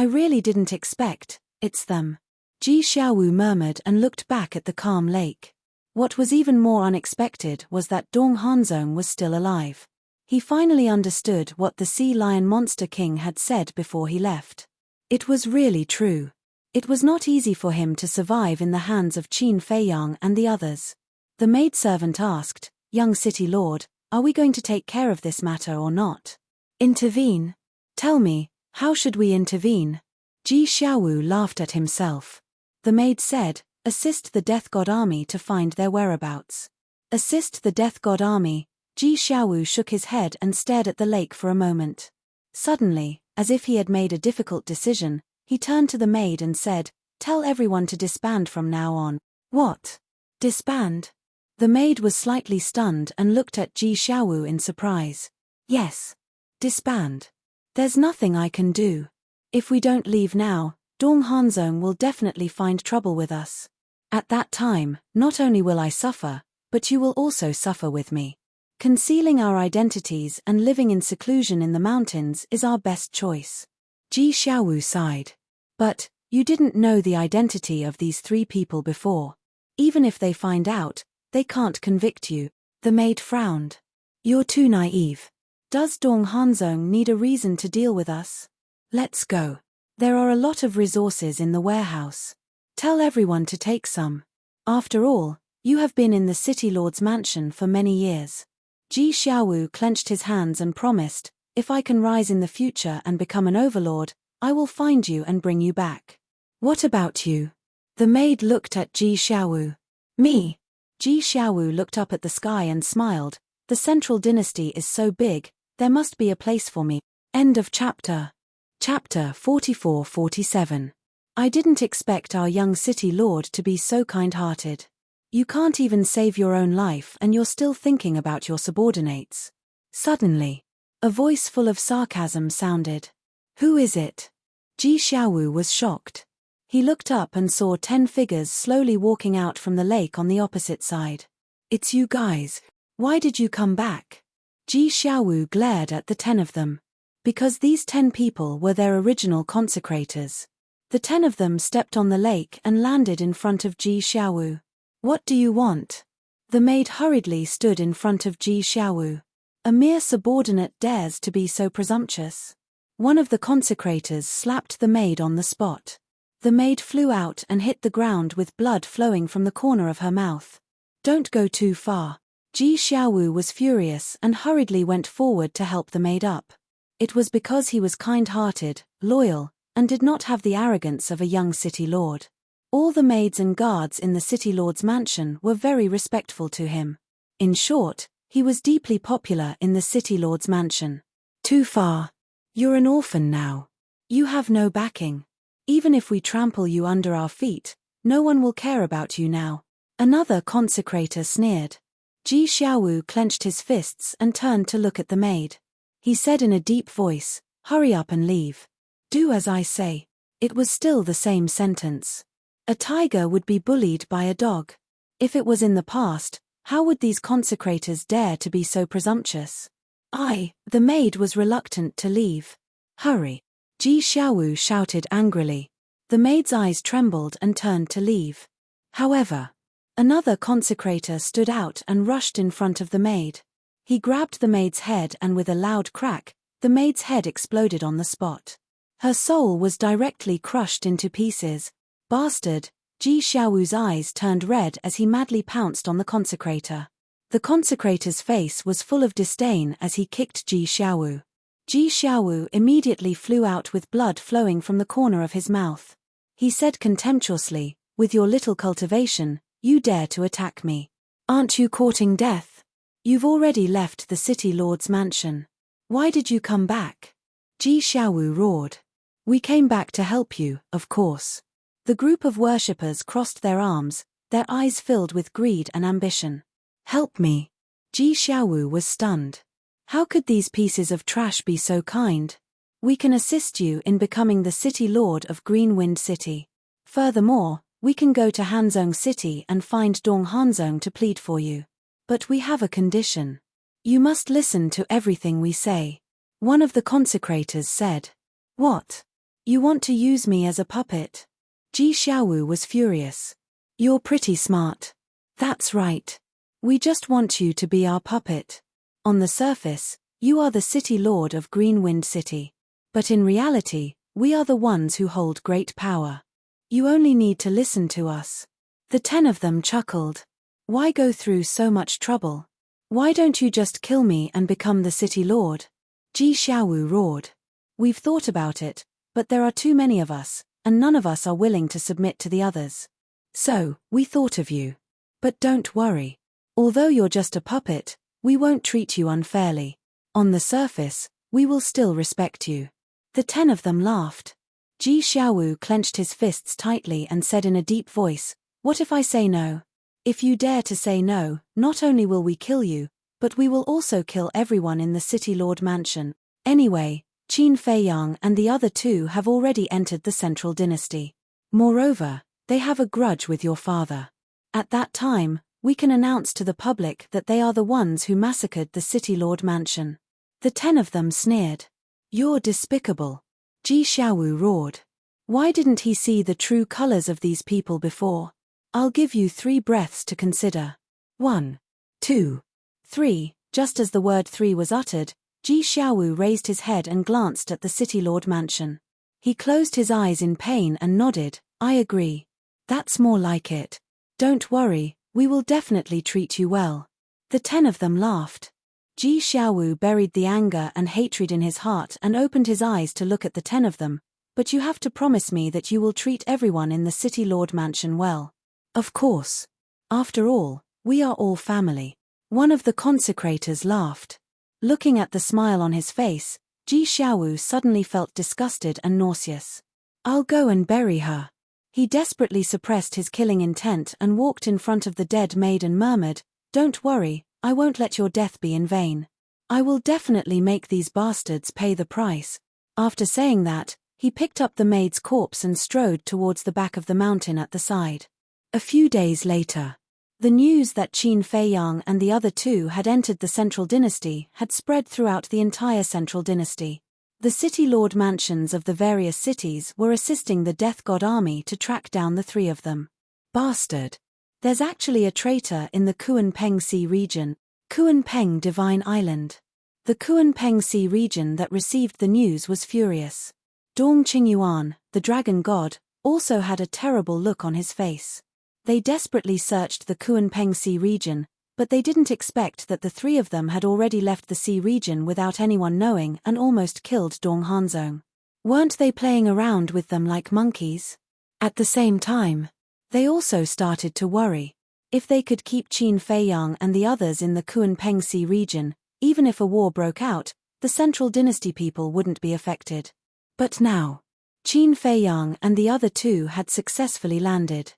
really didn't expect, it's them. Ji Xiaowu murmured and looked back at the calm lake. What was even more unexpected was that Dong Hanzhong was still alive. He finally understood what the Sea Lion Monster King had said before he left. It was really true. It was not easy for him to survive in the hands of Qin Feiyang and the others. The maidservant asked, Young city lord, are we going to take care of this matter or not? Intervene? Tell me, how should we intervene? Ji Xiaowu laughed at himself. The maid said, assist the Death God army to find their whereabouts. Assist the Death God army. Ji Xiaowu shook his head and stared at the lake for a moment. Suddenly, as if he had made a difficult decision, he turned to the maid and said, tell everyone to disband from now on. What? Disband? The maid was slightly stunned and looked at Ji Xiaowu in surprise. Yes. Disband. There's nothing I can do. If we don't leave now, Dong Hanzhong will definitely find trouble with us. At that time, not only will I suffer, but you will also suffer with me. Concealing our identities and living in seclusion in the mountains is our best choice. Ji Xiaowu sighed. But, you didn't know the identity of these 3 people before. Even if they find out, they can't convict you. The maid frowned. You're too naive. Does Dong Hanzong need a reason to deal with us? Let's go. There are a lot of resources in the warehouse. Tell everyone to take some. After all, you have been in the city lord's mansion for many years. Ji Xiaowu clenched his hands and promised, if I can rise in the future and become an overlord, I will find you and bring you back. What about you? The maid looked at Ji Xiaowu. Me. Ji Xiaowu looked up at the sky and smiled. The central dynasty is so big, there must be a place for me. End of chapter. Chapter 44-47. I didn't expect our young city lord to be so kind-hearted. You can't even save your own life and you're still thinking about your subordinates. Suddenly, a voice full of sarcasm sounded. Who is it? Ji Xiaowu was shocked. He looked up and saw 10 figures slowly walking out from the lake on the opposite side. It's you guys. Why did you come back? Ji Xiaowu glared at the 10 of them. Because these 10 people were their original consecrators. The 10 of them stepped on the lake and landed in front of Ji Xiaowu. What do you want? The maid hurriedly stood in front of Ji Xiaowu. A mere subordinate dares to be so presumptuous. One of the consecrators slapped the maid on the spot. The maid flew out and hit the ground with blood flowing from the corner of her mouth. Don't go too far. Ji Xiaowu was furious and hurriedly went forward to help the maid up. It was because he was kind-hearted, loyal, and did not have the arrogance of a young city lord. All the maids and guards in the city lord's mansion were very respectful to him. In short, he was deeply popular in the city lord's mansion. Too far. You're an orphan now. You have no backing. Even if we trample you under our feet, no one will care about you now. Another consecrator sneered. Ji Xiaowu clenched his fists and turned to look at the maid. He said in a deep voice, hurry up and leave. Do as I say. It was still the same sentence. A tiger would be bullied by a dog. If it was in the past, how would these consecrators dare to be so presumptuous? The maid was reluctant to leave. Hurry. Ji Xiaowu shouted angrily. The maid's eyes trembled and turned to leave. However, another consecrator stood out and rushed in front of the maid. He grabbed the maid's head and with a loud crack, the maid's head exploded on the spot. Her soul was directly crushed into pieces. Bastard! Ji Xiaowu's eyes turned red as he madly pounced on the consecrator. The consecrator's face was full of disdain as he kicked Ji Xiaowu. Ji Xiaowu immediately flew out with blood flowing from the corner of his mouth. He said contemptuously, with your little cultivation, you dare to attack me. Aren't you courting death? You've already left the city lord's mansion. Why did you come back? Ji Xiaowu roared. We came back to help you, of course. The group of worshippers crossed their arms, their eyes filled with greed and ambition. Help me. Ji Xiaowu was stunned. How could these pieces of trash be so kind? We can assist you in becoming the city lord of Greenwind City. Furthermore, we can go to Hanzhong City and find Dong Hanzhong to plead for you. But we have a condition. You must listen to everything we say. One of the consecrators said. What? You want to use me as a puppet? Ji Xiaowu was furious. You're pretty smart. That's right. We just want you to be our puppet. On the surface, you are the city lord of Greenwind City. But in reality, we are the ones who hold great power. You only need to listen to us. The 10 of them chuckled. Why go through so much trouble? Why don't you just kill me and become the city lord? Ji Xiaowu roared. We've thought about it, but there are too many of us, and none of us are willing to submit to the others. So, we thought of you. But don't worry. Although you're just a puppet, we won't treat you unfairly. On the surface, we will still respect you. The 10 of them laughed. Ji Xiaowu clenched his fists tightly and said in a deep voice, what if I say no? If you dare to say no, not only will we kill you, but we will also kill everyone in the city lord mansion. Anyway, Qin Feiyang and the other 2 have already entered the central dynasty. Moreover, They have a grudge with your father. At that time, we can announce to the public that they are the ones who massacred the City Lord mansion. The 10 of them sneered. You're despicable. Ji Xiaowu roared. Why didn't he see the true colors of these people before? I'll give you 3 breaths to consider. 1, 2, 3. Just as the word 3 was uttered, Ji Xiaowu raised his head and glanced at the City Lord mansion. He closed his eyes in pain and nodded. I agree. That's more like it. Don't worry, we will definitely treat you well. The 10 of them laughed. Ji Xiaowu buried the anger and hatred in his heart and opened his eyes to look at the 10 of them. But you have to promise me that you will treat everyone in the City Lord mansion well. Of course. After all, we are all family. One of the consecrators laughed. Looking at the smile on his face, Ji Xiaowu suddenly felt disgusted and nauseous. I'll go and bury her. He desperately suppressed his killing intent and walked in front of the dead maid and murmured, Don't worry, I won't let your death be in vain. I will definitely make these bastards pay the price. After saying that, he picked up the maid's corpse and strode towards the back of the mountain at the side. A few days later, the news that Qin Feiyang and the other 2 had entered the Central Dynasty had spread throughout the entire Central Dynasty. The City Lord mansions of the various cities were assisting the Death God army to track down the 3 of them. Bastard! There's actually a traitor in the Kuanpeng Sea region, Kuanpeng Divine Island. The Kuanpeng Sea region that received the news was furious. Dong Qingyuan, the dragon god, also had a terrible look on his face. They desperately searched the Kuanpeng Sea region, but they didn't expect that the 3 of them had already left the sea region without anyone knowing and almost killed Dong Hanzong. Weren't they playing around with them like monkeys? At the same time, they also started to worry. If they could keep Qin Feiyang and the others in the Kuanpeng Sea region, even if a war broke out, the Central Dynasty people wouldn't be affected. But now, Qin Feiyang and the other 2 had successfully landed.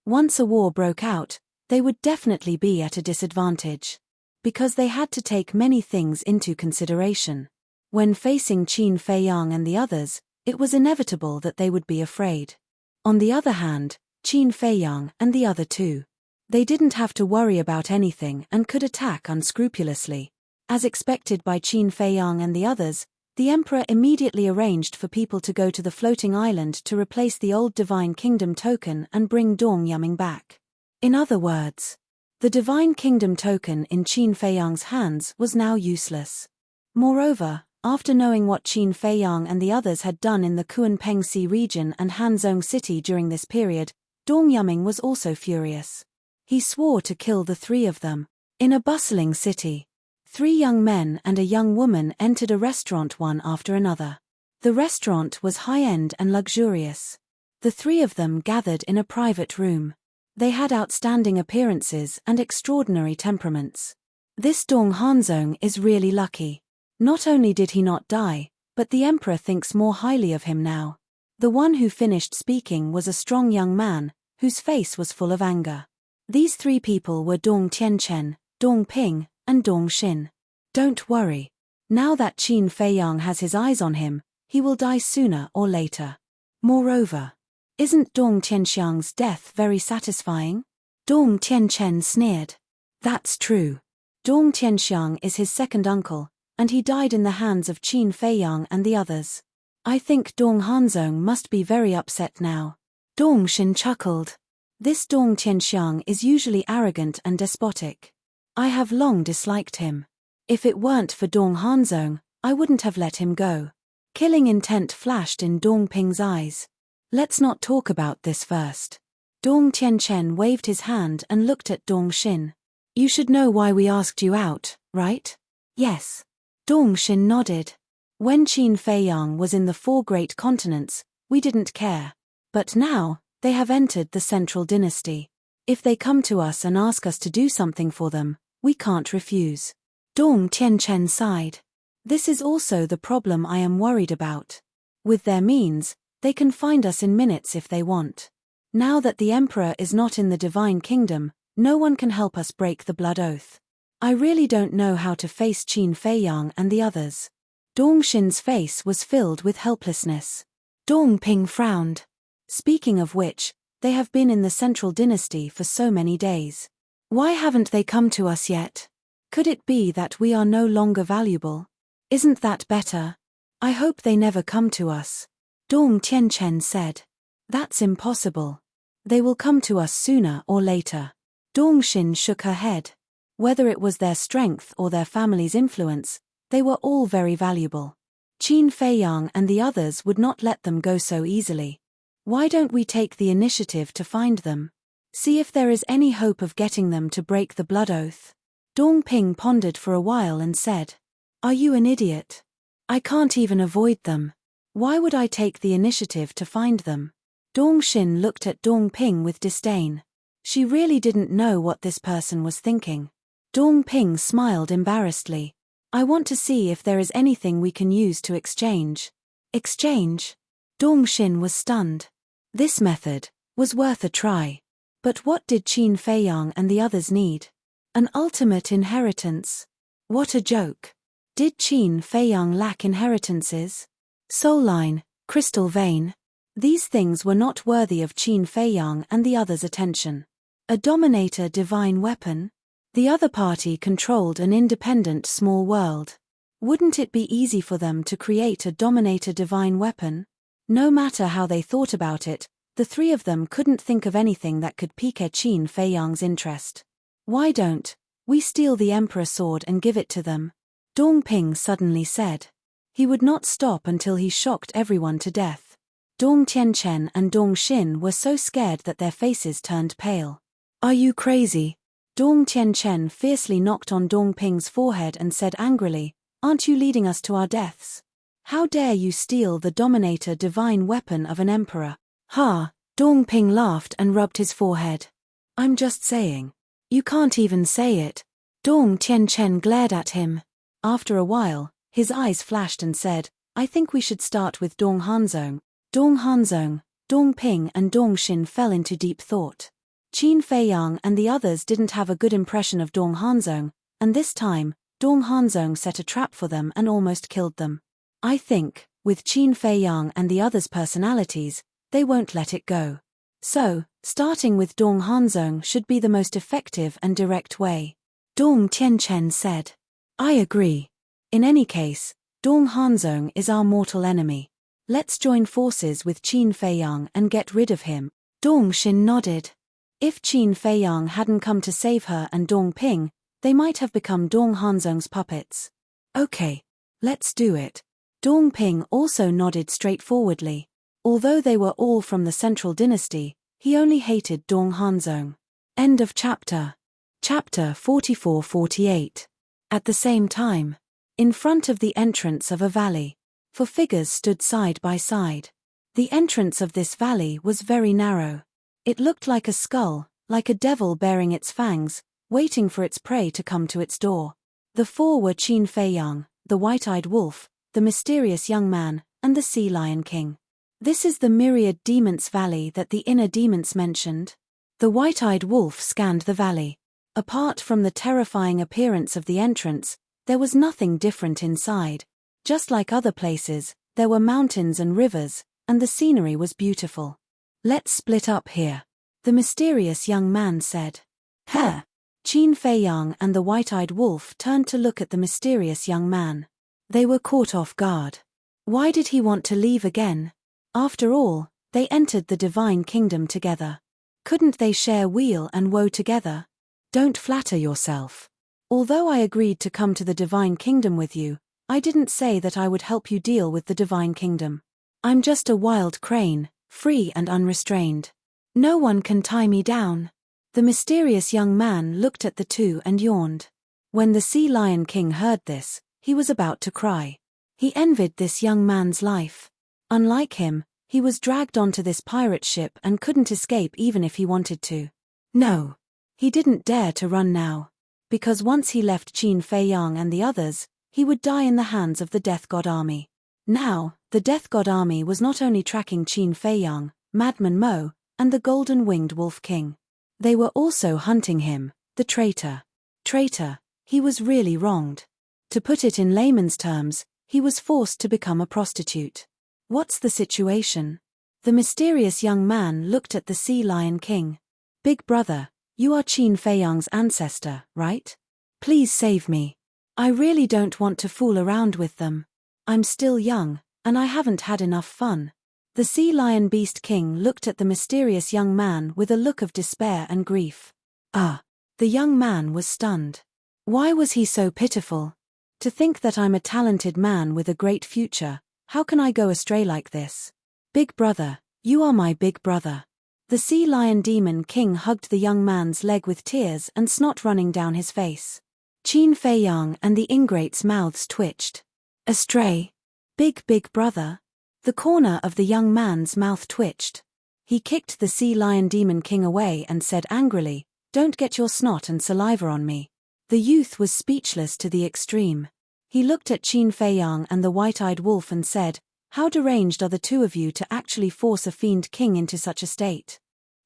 Once a war broke out, they would definitely be at a disadvantage. Because they had to take many things into consideration. When facing Qin Feiyang and the others, it was inevitable that they would be afraid. On the other hand, Qin Feiyang and the other 2. They didn't have to worry about anything and could attack unscrupulously. As expected by Qin Feiyang and the others, the emperor immediately arranged for people to go to the floating island to replace the old Divine Kingdom token and bring Dong Yaming back. In other words, the Divine Kingdom token in Qin Feiyang's hands was now useless. Moreover, after knowing what Qin Feiyang and the others had done in the Kuanpeng Sea region and Hanzhong City during this period, Dong Yaming was also furious. He swore to kill the 3 of them. In a bustling city, 3 young men and a young woman entered a restaurant one after another. The restaurant was high-end and luxurious. The 3 of them gathered in a private room. They had outstanding appearances and extraordinary temperaments. This Dong Hanzong is really lucky. Not only did he not die, but the emperor thinks more highly of him now. The one who finished speaking was a strong young man, whose face was full of anger. These 3 people were Dong Tianchen, Dong Ping, and Dong Xin. Don't worry. Now that Qin Feiyang has his eyes on him, he will die sooner or later. Moreover, isn't Dong Tianxiang's death very satisfying? Dong Tianchen sneered. That's true. Dong Tianxiang is his second uncle, and he died in the hands of Qin Feiyang and the others. I think Dong Hanzong must be very upset now. Dong Xin chuckled. This Dong Tianxiang is usually arrogant and despotic. I have long disliked him. If it weren't for Dong Hanzong, I wouldn't have let him go. Killing intent flashed in Dong Ping's eyes. Let's not talk about this first. Dong Tianchen waved his hand and looked at Dong Xin. You should know why we asked you out, right? Yes. Dong Xin nodded. When Qin Feiyang was in the 4 great continents, we didn't care. But now, they have entered the Central Dynasty. If they come to us and ask us to do something for them, we can't refuse. Dong Tianchen sighed. This is also the problem I am worried about. With their means, they can find us in minutes if they want. Now that the emperor is not in the Divine Kingdom, no one can help us break the blood oath. I really don't know how to face Qin Feiyang and the others. Dong Xin's face was filled with helplessness. Dong Ping frowned. Speaking of which, They have been in the Central Dynasty for so many days. Why haven't they come to us yet? Could it be that we are no longer valuable? Isn't that better? I hope they never come to us. Dong Tianchen said. That's impossible. They will come to us sooner or later. Dong Xin shook her head. Whether it was their strength or their family's influence, they were all very valuable. Qin Feiyang and the others would not let them go so easily. Why don't we take the initiative to find them? See if there is any hope of getting them to break the blood oath. Dong Ping pondered for a while and said, Are you an idiot? I can't even avoid them. Why would I take the initiative to find them? Dong Xin looked at Dong Ping with disdain. She really didn't know what this person was thinking. Dong Ping smiled embarrassedly. I want to see if there is anything we can use to exchange. Exchange? Dong Xin was stunned. This method was worth a try. But what did Qin Feiyang and the others need? An ultimate inheritance? What a joke. Did Qin Feiyang lack inheritances? Soul line, crystal vein. These things were not worthy of Qin Feiyang and the others' attention. A dominator divine weapon? The other party controlled an independent small world. Wouldn't it be easy for them to create a dominator divine weapon? No matter how they thought about it, the three of them couldn't think of anything that could pique Qin Feiyang's interest. Why don't we steal the Emperor sword and give it to them? Dong Ping suddenly said. He would not stop until he shocked everyone to death. Dong Tianchen and Dong Xin were so scared that their faces turned pale. Are you crazy? Dong Tianchen fiercely knocked on Dong Ping's forehead and said angrily, Aren't you leading us to our deaths? How dare you steal the dominator divine weapon of an emperor? Ha! Dong Ping laughed and rubbed his forehead. I'm just saying. You can't even say it. Dong Tianchen glared at him. After a while, his eyes flashed and said, I think we should start with Dong Hanzong. Dong Hanzong, Dong Ping and Dong Xin fell into deep thought. Qin Feiyang and the others didn't have a good impression of Dong Hanzong, and this time, Dong Hanzong set a trap for them and almost killed them. I think, with Qin Feiyang and the others' personalities, they won't let it go. So, starting with Dong Hanzong should be the most effective and direct way. Dong Tianchen said. I agree. In any case, Dong Hanzong is our mortal enemy. Let's join forces with Qin Feiyang and get rid of him. Dong Xin nodded. If Qin Feiyang hadn't come to save her and Dong Ping, they might have become Dong Hanzong's puppets. Okay, let's do it. Dong Ping also nodded straightforwardly. Although they were all from the Central Dynasty, he only hated Dong Hanzong. End of chapter. Chapter 44-48. At the same time, in front of the entrance of a valley, 4 figures stood side by side. The entrance of this valley was very narrow. It looked like a skull, like a devil bearing its fangs, waiting for its prey to come to its door. The 4 were Qin Feiyang, the white-eyed wolf, the mysterious young man, and the sea lion king. This is the myriad demons valley that the inner demons mentioned. The white-eyed wolf scanned the valley. Apart from the terrifying appearance of the entrance, there was nothing different inside. Just like other places, there were mountains and rivers, and the scenery was beautiful. Let's split up here, the mysterious young man said. Huh! Qin Feiyang and the white-eyed wolf turned to look at the mysterious young man. They were caught off guard. Why did he want to leave again? After all, they entered the divine kingdom together. Couldn't they share weal and woe together? Don't flatter yourself. Although I agreed to come to the divine kingdom with you, I didn't say that I would help you deal with the divine kingdom. I'm just a wild crane, free and unrestrained. No one can tie me down. The mysterious young man looked at the two and yawned. When the Sea Lion King heard this, he was about to cry. He envied this young man's life. Unlike him, he was dragged onto this pirate ship and couldn't escape even if he wanted to. No. He didn't dare to run now. Because once he left Qin Feiyang and the others, he would die in the hands of the Death God Army. Now, the Death God Army was not only tracking Qin Feiyang, Madman Mo, and the Golden-Winged Wolf King. They were also hunting him, the traitor. Traitor, he was really wronged. To put it in layman's terms, he was forced to become a prostitute. What's the situation? The mysterious young man looked at the Sea Lion King. Big brother, you are Qin Feiyang's ancestor, right? Please save me. I really don't want to fool around with them. I'm still young, and I haven't had enough fun. The Sea Lion Beast King looked at the mysterious young man with a look of despair and grief. The young man was stunned. Why was he so pitiful? To think that I'm a talented man with a great future, how can I go astray like this? Big brother, you are my big brother. The Sea Lion Demon King hugged the young man's leg with tears and snot running down his face. Qin Feiyang and the ingrates' mouths twitched. Astray? Big brother? The corner of the young man's mouth twitched. He kicked the Sea Lion Demon King away and said angrily, "Don't get your snot and saliva on me." The youth was speechless to the extreme. He looked at Qin Feiyang and the white-eyed wolf and said, "How deranged are the two of you to actually force a fiend king into such a state?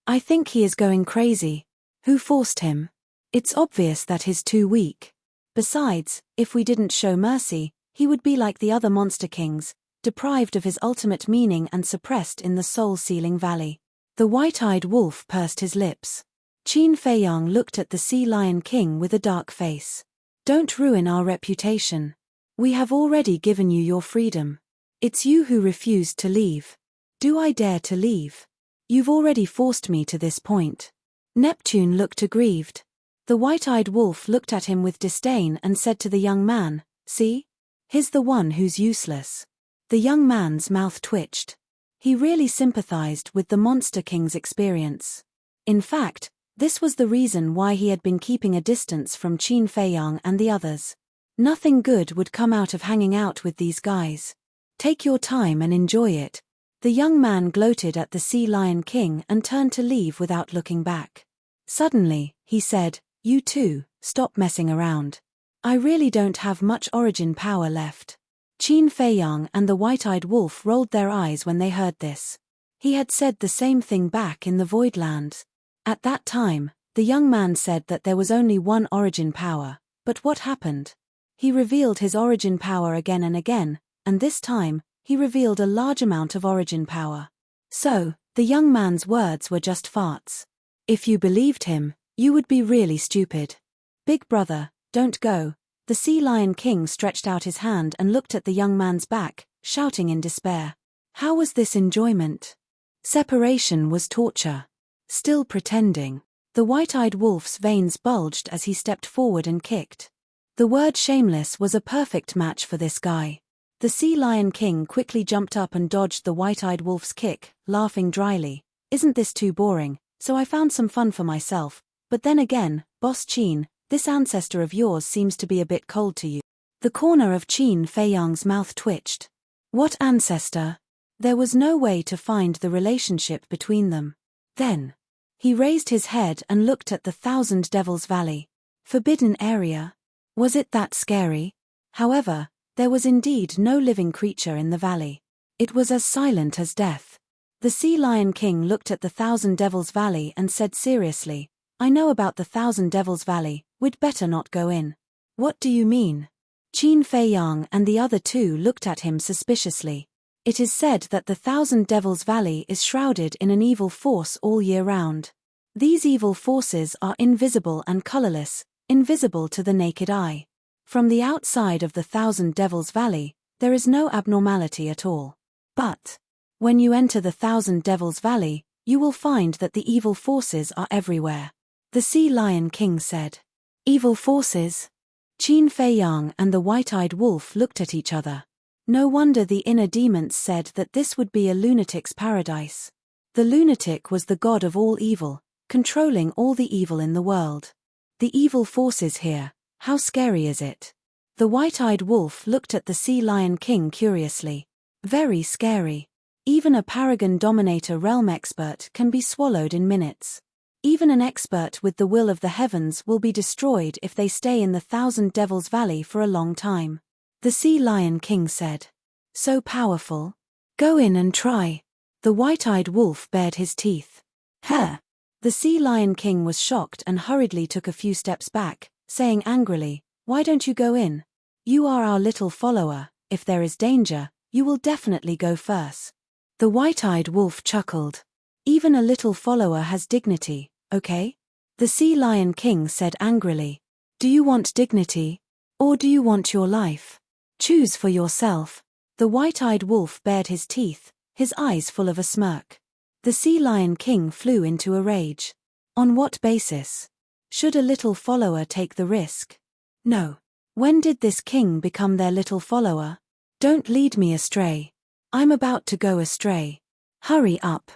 I think he is going crazy. Who forced him? It's obvious that he's too weak. Besides, if we didn't show mercy, he would be like the other monster kings, deprived of his ultimate meaning and suppressed in the soul-sealing valley." The white-eyed wolf pursed his lips. Qin Feiyang looked at the Sea Lion King with a dark face. "Don't ruin our reputation. We have already given you your freedom. It's you who refused to leave. Do I dare to leave? You've already forced me to this point." Neptune looked aggrieved. The white-eyed wolf looked at him with disdain and said to the young man, "See? He's the one who's useless." The young man's mouth twitched. He really sympathized with the Monster King's experience. In fact, this was the reason why he had been keeping a distance from Qin Feiyang and the others. Nothing good would come out of hanging out with these guys. Take your time and enjoy it. The young man gloated at the Sea Lion King and turned to leave without looking back. Suddenly, he said, "You two, stop messing around. I really don't have much origin power left." Qin Feiyang and the white-eyed wolf rolled their eyes when they heard this. He had said the same thing back in the Voidlands. At that time, the young man said that there was only one origin power, but what happened? He revealed his origin power again and again, and this time, he revealed a large amount of origin power. So, the young man's words were just farts. If you believed him, you would be really stupid. Big brother, don't go. The Sea Lion King stretched out his hand and looked at the young man's back, shouting in despair. How was this enjoyment? Separation was torture. Still pretending. The white-eyed wolf's veins bulged as he stepped forward and kicked. The word shameless was a perfect match for this guy. The Sea Lion King quickly jumped up and dodged the white-eyed wolf's kick, laughing dryly. "Isn't this too boring? So I found some fun for myself. But then again, Boss Qin, this ancestor of yours seems to be a bit cold to you." The corner of Qin Feiyang's mouth twitched. What ancestor? There was no way to find the relationship between them. Then, he raised his head and looked at the Thousand Devils Valley. Forbidden area? Was it that scary? However, there was indeed no living creature in the valley. It was as silent as death. The Sea Lion King looked at the Thousand Devils Valley and said seriously, "I know about the Thousand Devils Valley, we'd better not go in." "What do you mean?" Qin Feiyang and the other two looked at him suspiciously. It is said that the Thousand Devils Valley is shrouded in an evil force all year round. These evil forces are invisible and colorless, invisible to the naked eye. From the outside of the Thousand Devils Valley, there is no abnormality at all. But, when you enter the Thousand Devils Valley, you will find that the evil forces are everywhere. The Sea Lion King said. Evil forces? Qin Feiyang and the white-eyed wolf looked at each other. No wonder the inner demons said that this would be a lunatic's paradise. The lunatic was the god of all evil, controlling all the evil in the world. The evil forces here, how scary is it? The white-eyed wolf looked at the Sea Lion King curiously. Very scary. Even a Paragon Dominator realm expert can be swallowed in minutes. Even an expert with the will of the heavens will be destroyed if they stay in the Thousand Devils Valley for a long time. The Sea Lion King said. So powerful. Go in and try. The white-eyed wolf bared his teeth. Huh! The Sea Lion King was shocked and hurriedly took a few steps back, saying angrily, "Why don't you go in? You are our little follower. If there is danger, you will definitely go first." The white-eyed wolf chuckled. Even a little follower has dignity, okay? The Sea Lion King said angrily. Do you want dignity? Or do you want your life? Choose for yourself. The white-eyed wolf bared his teeth, his eyes full of a smirk. The Sea Lion King flew into a rage. On what basis? Should a little follower take the risk? No. When did this king become their little follower? Don't lead me astray. I'm about to go astray. Hurry up.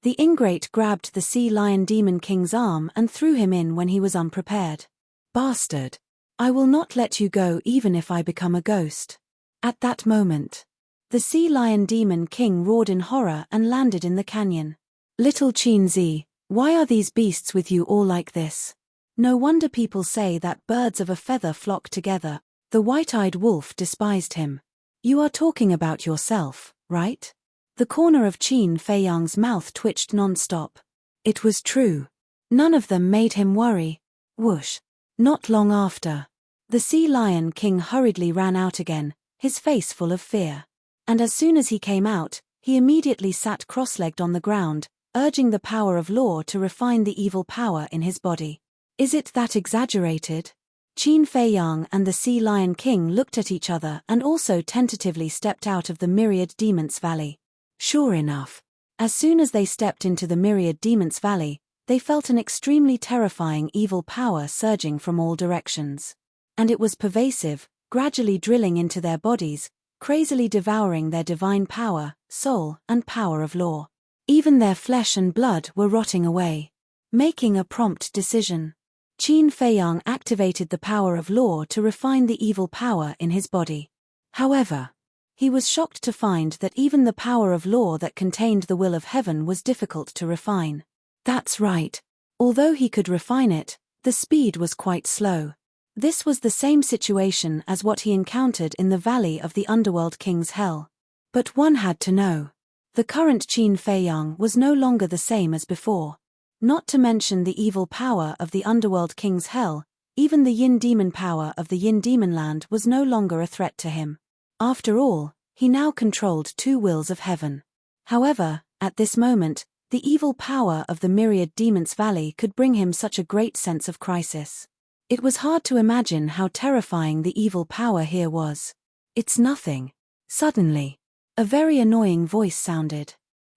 The ingrate grabbed the Sea Lion Demon King's arm and threw him in when he was unprepared. Bastard. I will not let you go even if I become a ghost. At that moment, the Sea Lion Demon King roared in horror and landed in the canyon. Little Chinzi, why are these beasts with you all like this? No wonder people say that birds of a feather flock together. The white-eyed wolf despised him. You are talking about yourself, right? The corner of Qin Fei Yang's mouth twitched non-stop. It was true. None of them made him worry. Whoosh. Not long after, the Sea Lion King hurriedly ran out again, his face full of fear. And as soon as he came out, he immediately sat cross-legged on the ground, urging the power of law to refine the evil power in his body. Is it that exaggerated? Qin Fei Yang and the Sea Lion King looked at each other and also tentatively stepped out of the Myriad Demons Valley. Sure enough, as soon as they stepped into the Myriad Demons Valley, they felt an extremely terrifying evil power surging from all directions. And it was pervasive, gradually drilling into their bodies, crazily devouring their divine power, soul, and power of law. Even their flesh and blood were rotting away. Making a prompt decision, Qin Fei Yang activated the power of law to refine the evil power in his body. However, he was shocked to find that even the power of law that contained the will of heaven was difficult to refine. That's right. Although he could refine it, the speed was quite slow. This was the same situation as what he encountered in the Valley of the Underworld King's Hell. But one had to know. The current Qin Fei Yang was no longer the same as before. Not to mention the evil power of the Underworld King's Hell, even the Yin Demon power of the Yin Demon Land was no longer a threat to him. After all, he now controlled two wills of heaven. However, at this moment, the evil power of the Myriad Demons Valley could bring him such a great sense of crisis. It was hard to imagine how terrifying the evil power here was. It's nothing. Suddenly, a very annoying voice sounded.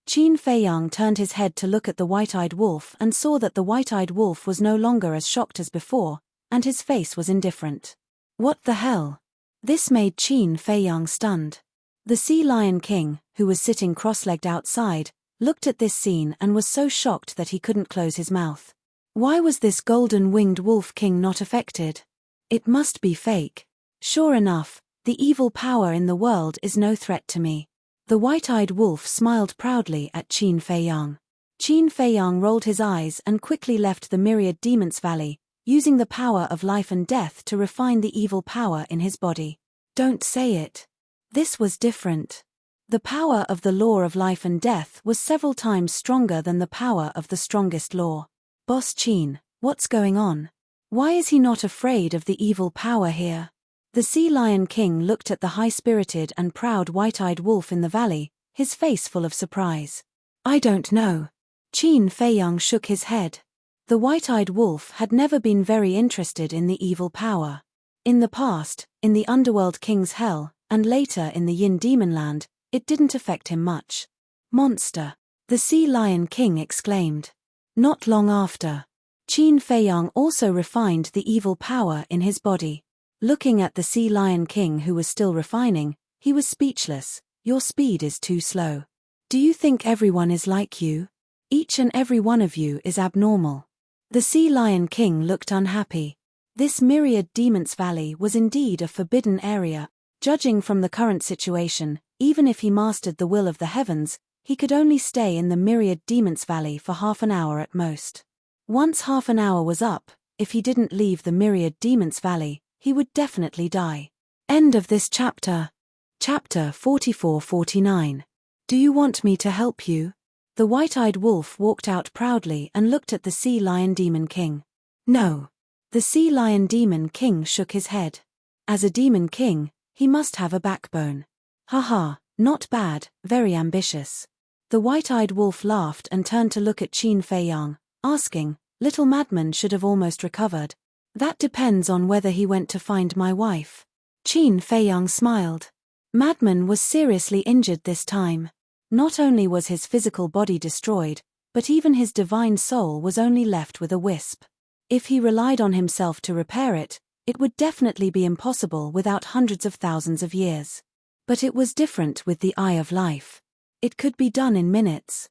Qin Fei Yang turned his head to look at the white-eyed wolf and saw that the white-eyed wolf was no longer as shocked as before, and his face was indifferent. What the hell? This made Qin Fei Yang stunned. The Sea Lion King, who was sitting cross-legged outside, looked at this scene and was so shocked that he couldn't close his mouth. Why was this golden-winged wolf king not affected? It must be fake. Sure enough, the evil power in the world is no threat to me. The white-eyed wolf smiled proudly at Qin Fei Yang. Qin Fei Yang rolled his eyes and quickly left the Myriad Demons Valley, using the power of life and death to refine the evil power in his body. Don't say it. This was different. The power of the law of life and death was several times stronger than the power of the strongest law. Boss Qin, what's going on? Why is he not afraid of the evil power here? The Sea Lion King looked at the high-spirited and proud white-eyed wolf in the valley, his face full of surprise. I don't know. Qin Fei Yang shook his head. The white-eyed wolf had never been very interested in the evil power. In the past, in the Underworld King's Hell, and later in the Yin Demon Land, it didn't affect him much. Monster! The Sea Lion King exclaimed. Not long after, Qin Fei Yang also refined the evil power in his body. Looking at the Sea Lion King who was still refining, he was speechless. Your speed is too slow. Do you think everyone is like you? Each and every one of you is abnormal. The Sea Lion King looked unhappy. This Myriad Demons Valley was indeed a forbidden area. Judging from the current situation, even if he mastered the will of the heavens, he could only stay in the Myriad Demons Valley for half an hour at most. Once half an hour was up, if he didn't leave the Myriad Demons Valley, he would definitely die. End of this chapter. Chapter 44-49. Do you want me to help you? The white-eyed wolf walked out proudly and looked at the Sea Lion Demon King. No. The Sea Lion Demon King shook his head. As a Demon King, he must have a backbone. Haha, not bad, very ambitious. The white-eyed wolf laughed and turned to look at Qin Feiyang, asking, "Little madman should have almost recovered." "That depends on whether he went to find my wife." Qin Feiyang smiled. Madman was seriously injured this time. Not only was his physical body destroyed, but even his divine soul was only left with a wisp. If he relied on himself to repair it, it would definitely be impossible without hundreds of thousands of years. But it was different with the Eye of Life. It could be done in minutes.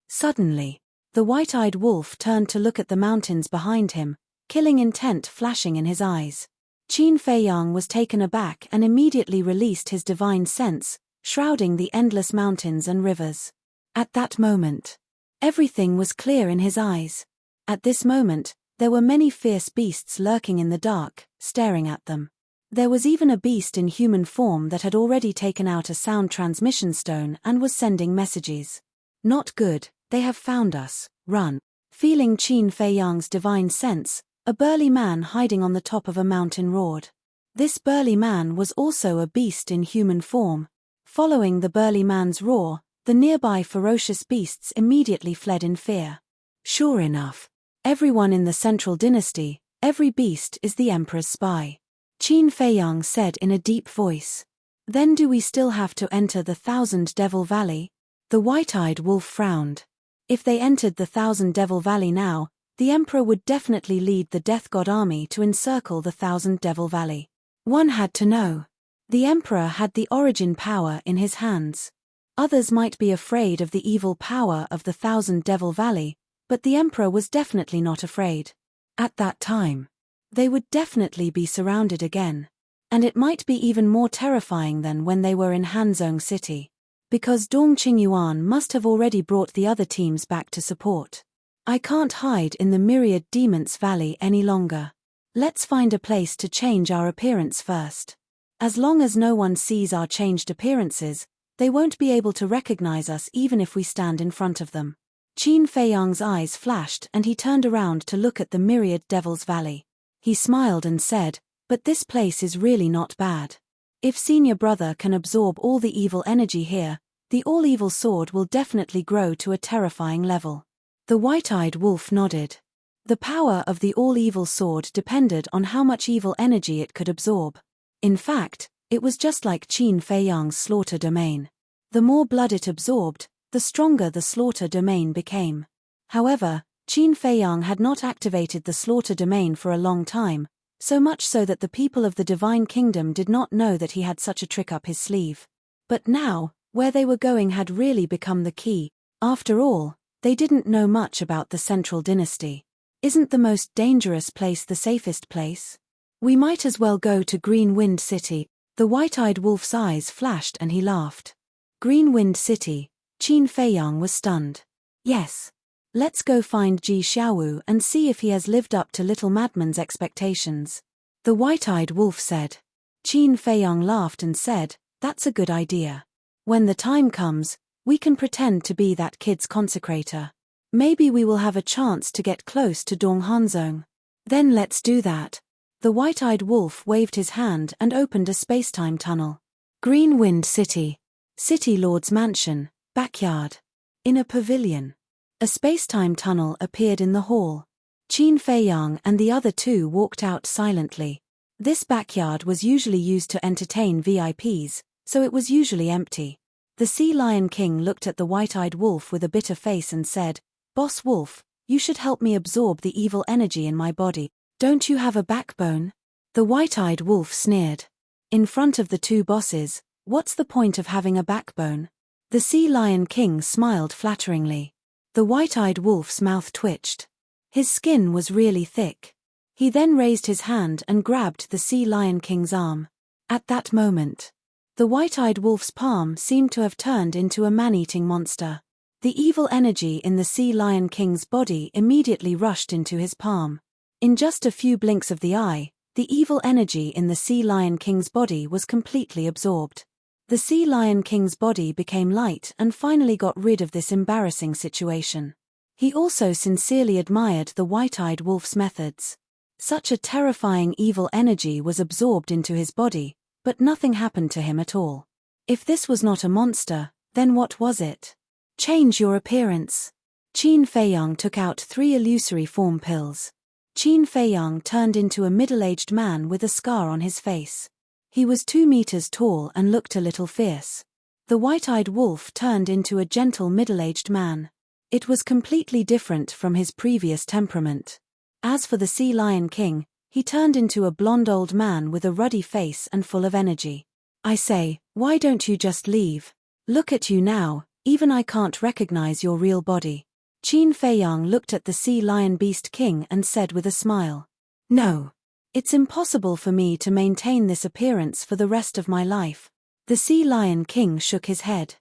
Suddenly, the white-eyed wolf turned to look at the mountains behind him, killing intent flashing in his eyes. Qin Feiyang was taken aback and immediately released his divine sense, shrouding the endless mountains and rivers. At that moment, everything was clear in his eyes. At this moment, there were many fierce beasts lurking in the dark, staring at them. There was even a beast in human form that had already taken out a sound transmission stone and was sending messages. "Not good, they have found us, run." Feeling Qin Feiyang's divine sense, a burly man hiding on the top of a mountain roared. This burly man was also a beast in human form. Following the burly man's roar, the nearby ferocious beasts immediately fled in fear. Sure enough, everyone in the Central Dynasty, every beast is the Emperor's spy. Qin Feiyang said in a deep voice. "Then do we still have to enter the Thousand Devil Valley?" The white-eyed wolf frowned. If they entered the Thousand Devil Valley now, the Emperor would definitely lead the Death God army to encircle the Thousand Devil Valley. One had to know. The Emperor had the origin power in his hands. Others might be afraid of the evil power of the Thousand Devil Valley, but the Emperor was definitely not afraid. At that time, they would definitely be surrounded again. And it might be even more terrifying than when they were in Hanzhong City. Because Dong Qingyuan must have already brought the other teams back to support. "I can't hide in the Myriad Demons Valley any longer. Let's find a place to change our appearance first. As long as no one sees our changed appearances, they won't be able to recognize us even if we stand in front of them." Qin Feiyang's eyes flashed and he turned around to look at the Myriad Devil's Valley. He smiled and said, "But this place is really not bad. If Senior Brother can absorb all the evil energy here, the all-evil sword will definitely grow to a terrifying level." The white-eyed wolf nodded. The power of the all-evil sword depended on how much evil energy it could absorb. In fact, it was just like Qin Feiyang's slaughter domain. The more blood it absorbed, the stronger the slaughter domain became. However, Qin Feiyang had not activated the slaughter domain for a long time, so much so that the people of the Divine Kingdom did not know that he had such a trick up his sleeve. But now, where they were going had really become the key. After all, they didn't know much about the Central Dynasty. Isn't the most dangerous place the safest place? "We might as well go to Green Wind City." The white-eyed wolf's eyes flashed and he laughed. Green Wind City, Qin Feiyang was stunned. "Yes. Let's go find Ji Xiaowu and see if he has lived up to Little Madman's expectations," the white-eyed wolf said. Qin Feiyang laughed and said, "That's a good idea. When the time comes, we can pretend to be that kid's consecrator. Maybe we will have a chance to get close to Dong Hanzhong. Then let's do that." The white-eyed wolf waved his hand and opened a space-time tunnel. Green Wind City. City Lord's mansion, backyard. In a pavilion. A space-time tunnel appeared in the hall. Qin Feiyang and the other two walked out silently. This backyard was usually used to entertain VIPs, so it was usually empty. The Sea Lion King looked at the white-eyed wolf with a bitter face and said, "Boss Wolf, you should help me absorb the evil energy in my body. Don't you have a backbone?" The white-eyed wolf sneered. In front of the two bosses, what's the point of having a backbone? The Sea Lion King smiled flatteringly. The white-eyed wolf's mouth twitched. His skin was really thick. He then raised his hand and grabbed the Sea Lion King's arm. At that moment, the white-eyed wolf's palm seemed to have turned into a man-eating monster. The evil energy in the Sea Lion King's body immediately rushed into his palm. In just a few blinks of the eye, the evil energy in the Sea Lion King's body was completely absorbed. The Sea Lion King's body became light and finally got rid of this embarrassing situation. He also sincerely admired the white-eyed wolf's methods. Such a terrifying evil energy was absorbed into his body, but nothing happened to him at all. If this was not a monster, Then what was it? Change your appearance. Qin Feiyang took out 3 illusory form pills. Qin Feiyang turned into a middle-aged man with a scar on his face. He was 2 meters tall and looked a little fierce. The white-eyed wolf turned into a gentle middle-aged man. It was completely different from his previous temperament. As for the Sea Lion King, he turned into a blonde old man with a ruddy face and full of energy. I say, why don't you just leave? Look at you now, even I can't recognize your real body. Qin Feiyang looked at the Sea Lion Beast King and said with a smile. No. It's impossible for me to maintain this appearance for the rest of my life. The Sea Lion King shook his head.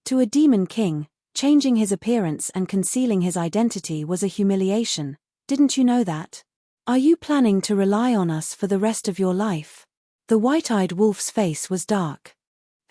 To a demon king, changing his appearance and concealing his identity was a humiliation. Didn't you know that? Are you planning to rely on us for the rest of your life? The white-eyed wolf's face was dark.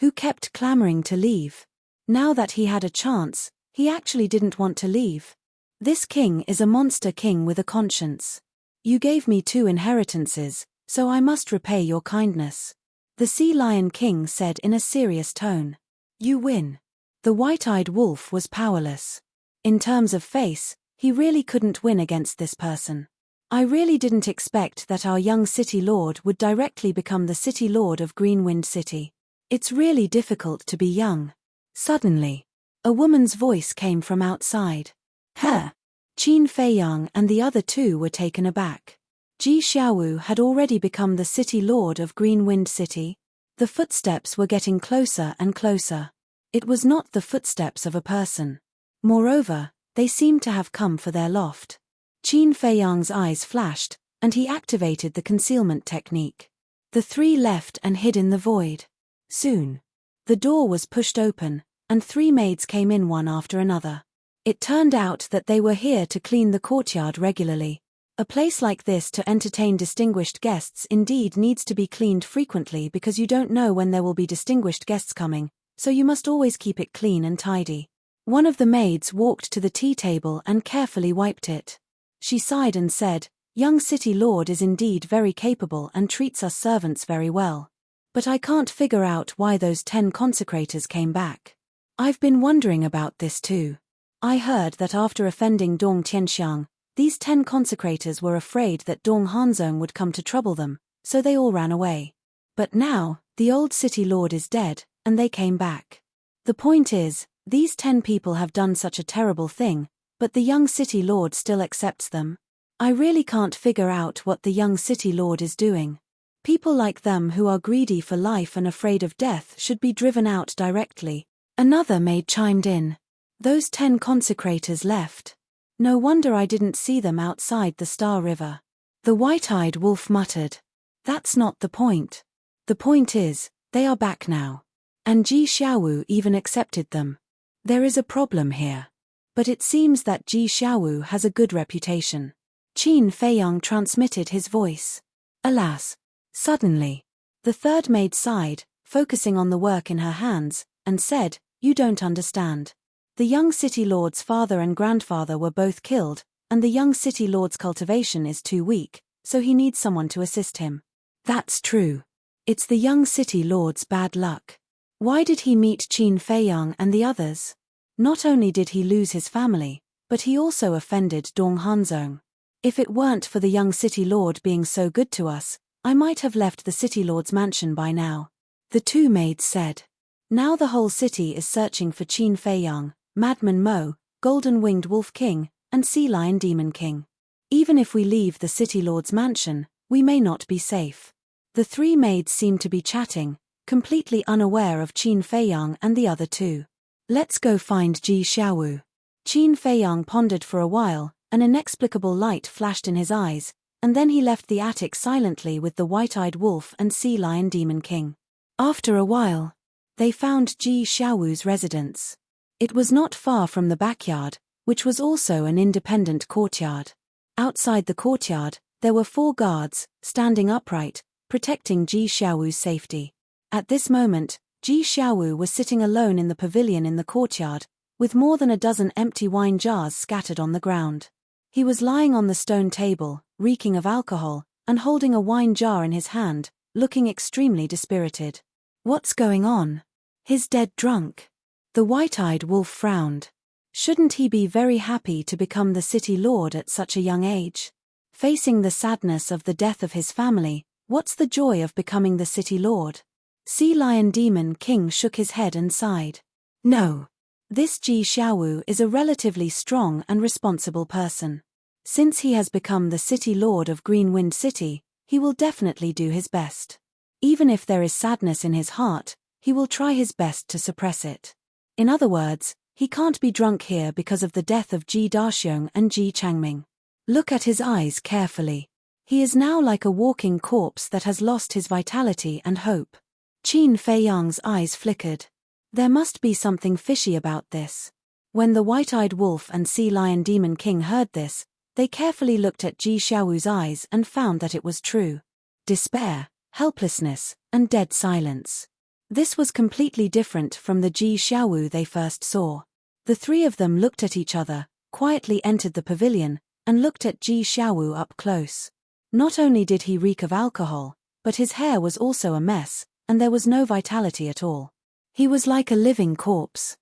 Who kept clamoring to leave? Now that he had a chance, he actually didn't want to leave. This king is a monster king with a conscience. You gave me 2 inheritances, so I must repay your kindness. The Sea Lion King said in a serious tone. You win. The white-eyed wolf was powerless. In terms of face, he really couldn't win against this person. I really didn't expect that our young city lord would directly become the city lord of Greenwind City. It's really difficult to be young. Suddenly, a woman's voice came from outside. Huh! Qin Feiyang and the other 2 were taken aback. Ji Xiaowu had already become the city lord of Greenwind City. The footsteps were getting closer and closer. It was not the footsteps of a person. Moreover, they seemed to have come for their loft. Qin Feiyang's eyes flashed, and he activated the concealment technique. The 3 left and hid in the void. Soon, the door was pushed open, and 3 maids came in one after another. It turned out that they were here to clean the courtyard regularly. A place like this to entertain distinguished guests indeed needs to be cleaned frequently because you don't know when there will be distinguished guests coming, so you must always keep it clean and tidy. One of the maids walked to the tea table and carefully wiped it. She sighed and said, Young City Lord is indeed very capable and treats us servants very well. But I can't figure out why those 10 consecrators came back. I've been wondering about this too. I heard that after offending Dong Tianxiang, these 10 consecrators were afraid that Dong Hanzong would come to trouble them, so they all ran away. But now, the old city lord is dead, and they came back. The point is, these 10 people have done such a terrible thing, but the young city lord still accepts them. I really can't figure out what the young city lord is doing. People like them who are greedy for life and afraid of death should be driven out directly. Another maid chimed in. Those 10 consecrators left. No wonder I didn't see them outside the Star River. The white-eyed wolf muttered. That's not the point. The point is, they are back now. And Ji Xiaowu even accepted them. There is a problem here. But it seems that Ji Xiaowu has a good reputation. Qin Feiyang transmitted his voice. Alas. Suddenly, the 3rd maid sighed, focusing on the work in her hands, and said, You don't understand. The young city lord's father and grandfather were both killed, and the young city lord's cultivation is too weak, so he needs someone to assist him. That's true. It's the young city lord's bad luck. Why did he meet Qin Feiyang and the others? Not only did he lose his family, but he also offended Dong Hanzong. If it weren't for the young city lord being so good to us, I might have left the city lord's mansion by now. The 2 maids said. Now the whole city is searching for Qin Feiyang, Madman Mo, Golden Winged Wolf King, and Sea Lion Demon King. Even if we leave the city lord's mansion, we may not be safe. The 3 maids seemed to be chatting, completely unaware of Qin Feiyang and the other 2. Let's go find Ji Xiaowu. Qin Feiyang pondered for a while, an inexplicable light flashed in his eyes, and then he left the attic silently with the white-eyed wolf and Sea Lion Demon King. After a while, they found Ji Xiaowu's residence. It was not far from the backyard, which was also an independent courtyard. Outside the courtyard, there were 4 guards, standing upright, protecting Ji Xiaowu's safety. At this moment, Ji Xiaowu was sitting alone in the pavilion in the courtyard, with more than a dozen empty wine jars scattered on the ground. He was lying on the stone table, reeking of alcohol, and holding a wine jar in his hand, looking extremely dispirited. What's going on? He's dead drunk. The white-eyed wolf frowned. Shouldn't he be very happy to become the city lord at such a young age? Facing the sadness of the death of his family, what's the joy of becoming the city lord? Sea Lion Demon King shook his head and sighed. No. This Ji Xiaowu is a relatively strong and responsible person. Since he has become the city lord of Green Wind City, he will definitely do his best. Even if there is sadness in his heart, he will try his best to suppress it. In other words, he can't be drunk here because of the death of Ji Daxiong and Ji Changming. Look at his eyes carefully. He is now like a walking corpse that has lost his vitality and hope. Qin Feiyang's eyes flickered. There must be something fishy about this. When the white-eyed wolf and Sea Lion Demon King heard this, they carefully looked at Ji Xiaowu's eyes and found that it was true. Despair, helplessness, and dead silence. This was completely different from the Ji Xiaowu they first saw. The three of them looked at each other, quietly entered the pavilion, and looked at Ji Xiaowu up close. Not only did he reek of alcohol, but his hair was also a mess, and there was no vitality at all. He was like a living corpse.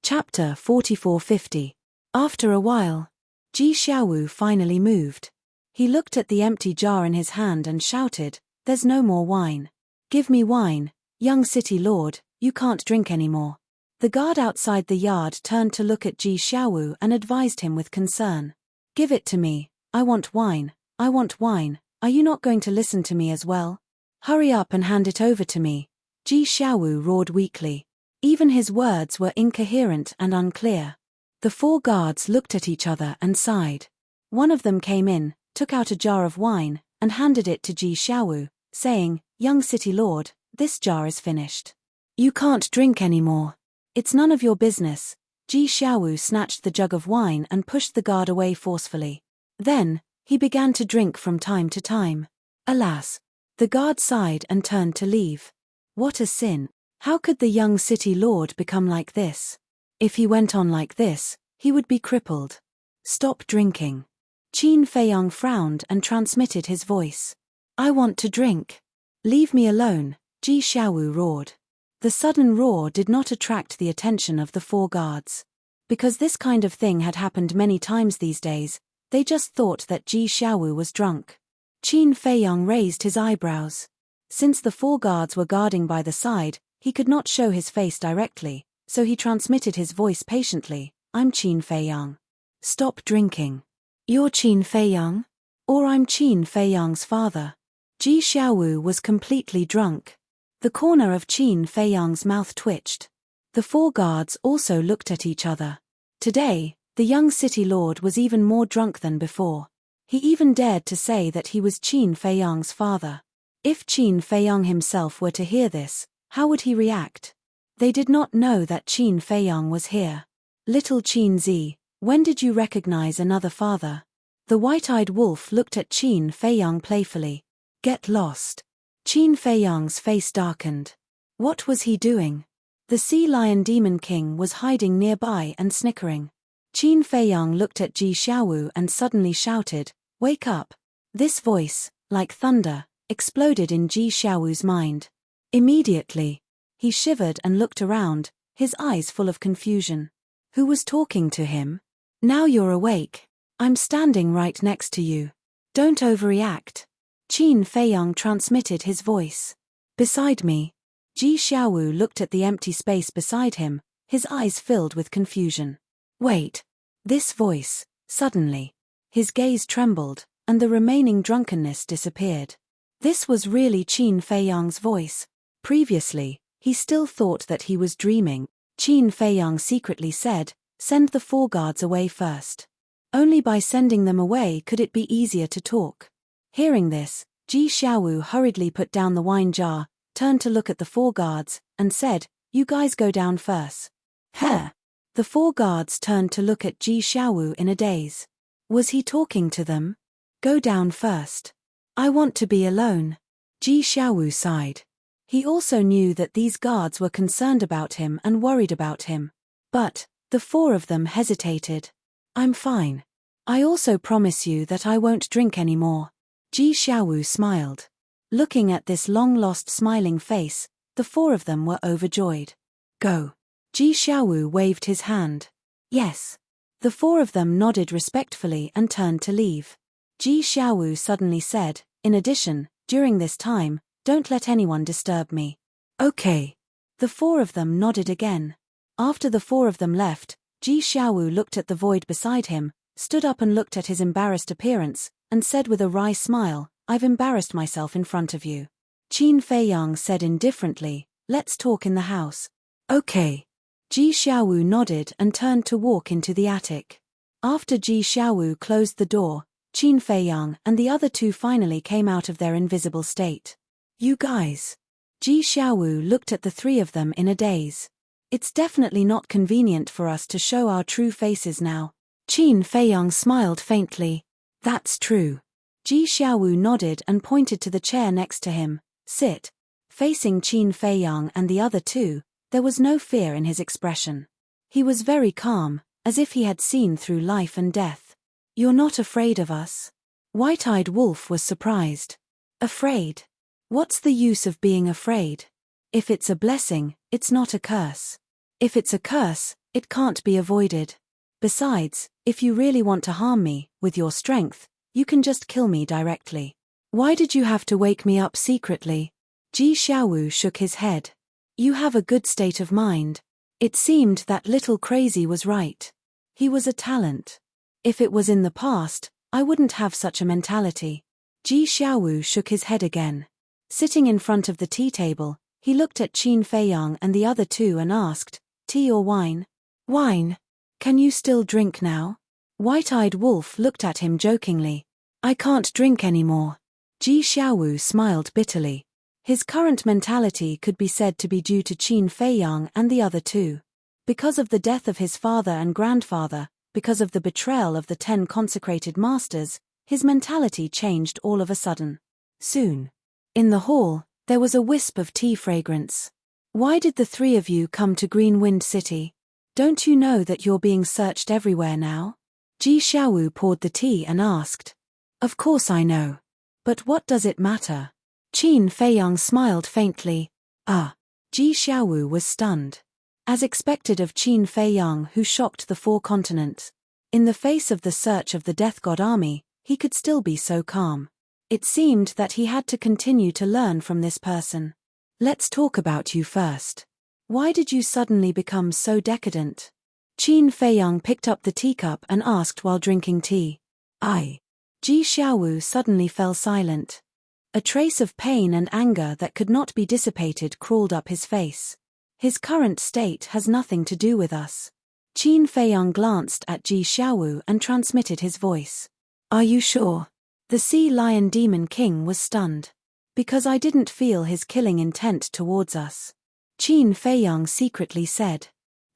Chapter 4450. After a while, Ji Xiaowu finally moved. He looked at the empty jar in his hand and shouted, "There's no more wine. Give me wine, young city lord, you can't drink anymore." The guard outside the yard turned to look at Ji Xiaowu and advised him with concern. "Give it to me, I want wine, I want wine, are you not going to listen to me as well? Hurry up and hand it over to me," Ji Xiaowu roared weakly. Even his words were incoherent and unclear. The four guards looked at each other and sighed. One of them came in, took out a jar of wine, and handed it to Ji Xiaowu, saying, "Young city lord, this jar is finished. You can't drink anymore. It's none of your business." Ji Xiaowu snatched the jug of wine and pushed the guard away forcefully. Then, he began to drink from time to time. Alas! The guard sighed and turned to leave. What a sin! How could the young city lord become like this? If he went on like this, he would be crippled. Stop drinking. Qin Feiyang frowned and transmitted his voice. "I want to drink. Leave me alone," Ji Xiaowu roared. The sudden roar did not attract the attention of the four guards. Because this kind of thing had happened many times these days, they just thought that Ji Xiaowu was drunk. Qin Feiyang raised his eyebrows. Since the four guards were guarding by the side, he could not show his face directly, so he transmitted his voice patiently, "I'm Qin Feiyang. Stop drinking. You're Qin Feiyang? Or I'm Qin Feiyang's father." Ji Xiaowu was completely drunk. The corner of Qin Feiyang's mouth twitched. The four guards also looked at each other. Today, the young city lord was even more drunk than before. He even dared to say that he was Qin Feiyang's father. If Qin Feiyang himself were to hear this, how would he react? They did not know that Qin Feiyang was here. "Little Qin Zi, when did you recognize another father?" The white-eyed wolf looked at Qin Feiyang playfully. "Get lost." Qin Feiyang's face darkened. What was he doing? The Sea Lion Demon King was hiding nearby and snickering. Qin Feiyang looked at Ji Xiaowu and suddenly shouted, "Wake up." This voice, like thunder, exploded in Ji Xiaowu's mind. Immediately, he shivered and looked around, his eyes full of confusion. Who was talking to him? "Now you're awake. I'm standing right next to you. Don't overreact." Qin Feiyang transmitted his voice. "Beside me." Ji Xiaowu looked at the empty space beside him, his eyes filled with confusion. "Wait." This voice, suddenly. His gaze trembled, and the remaining drunkenness disappeared. This was really Qin Feiyang's voice. Previously, he still thought that he was dreaming. Qin Feiyang secretly said, "Send the four guards away first. Only by sending them away could it be easier to talk." Hearing this, Ji Xiaowu hurriedly put down the wine jar, turned to look at the four guards, and said, "You guys go down first." "Huh?" The four guards turned to look at Ji Xiaowu in a daze. Was he talking to them? "Go down first. I want to be alone." Ji Xiaowu sighed. He also knew that these guards were concerned about him and worried about him. But, the four of them hesitated. "I'm fine. I also promise you that I won't drink anymore." Ji Xiaowu smiled. Looking at this long-lost smiling face, the four of them were overjoyed. "Go. Ji Xiaowu waved his hand. Yes. The four of them nodded respectfully and turned to leave. Ji Xiaowu suddenly said, in addition, during this time, don't let anyone disturb me. Okay. The four of them nodded again. After the four of them left, Ji Xiaowu looked at the void beside him, stood up and looked at his embarrassed appearance, and said with a wry smile, I've embarrassed myself in front of you. Qin Feiyang said indifferently, let's talk in the house. Okay. Ji Xiaowu nodded and turned to walk into the attic. After Ji Xiaowu closed the door, Qin Feiyang and the other two finally came out of their invisible state. You guys. Ji Xiaowu looked at the three of them in a daze. It's definitely not convenient for us to show our true faces now. Qin Feiyang smiled faintly. That's true. Ji Xiaowu nodded and pointed to the chair next to him. Sit. Facing Qin Feiyang and the other two, there was no fear in his expression. He was very calm, as if he had seen through life and death. You're not afraid of us? White-eyed Wolf was surprised. Afraid? What's the use of being afraid? If it's a blessing, it's not a curse. If it's a curse, it can't be avoided. Besides, if you really want to harm me, with your strength, you can just kill me directly. Why did you have to wake me up secretly? Ji Xiaowu shook his head. You have a good state of mind. It seemed that little Crazy was right. He was a talent. If it was in the past, I wouldn't have such a mentality. Ji Xiaowu shook his head again. Sitting in front of the tea table, he looked at Qin Feiyang and the other two and asked, tea or wine? Wine. Can you still drink now? White-eyed Wolf looked at him jokingly. I can't drink anymore. Ji Xiaowu smiled bitterly. His current mentality could be said to be due to Qin Feiyang and the other two. Because of the death of his father and grandfather, because of the betrayal of the 10 consecrated masters, his mentality changed all of a sudden. Soon. In the hall, there was a wisp of tea fragrance. Why did the three of you come to Greenwind City? Don't you know that you're being searched everywhere now? Ji Xiaowu poured the tea and asked. Of course I know. But what does it matter? Qin Feiyang smiled faintly. Ji Xiaowu was stunned. As expected of Qin Feiyang, who shocked the 4 continents. In the face of the search of the Death God army, he could still be so calm. It seemed that he had to continue to learn from this person. Let's talk about you first. Why did you suddenly become so decadent? Qin Feiyang picked up the teacup and asked while drinking tea. Ji Xiaowu suddenly fell silent. A trace of pain and anger that could not be dissipated crawled up his face. His current state has nothing to do with us. Qin Feiyang glanced at Ji Xiaowu and transmitted his voice. Are you sure? The Sea Lion Demon King was stunned. Because I didn't feel his killing intent towards us. Qin Feiyang secretly said.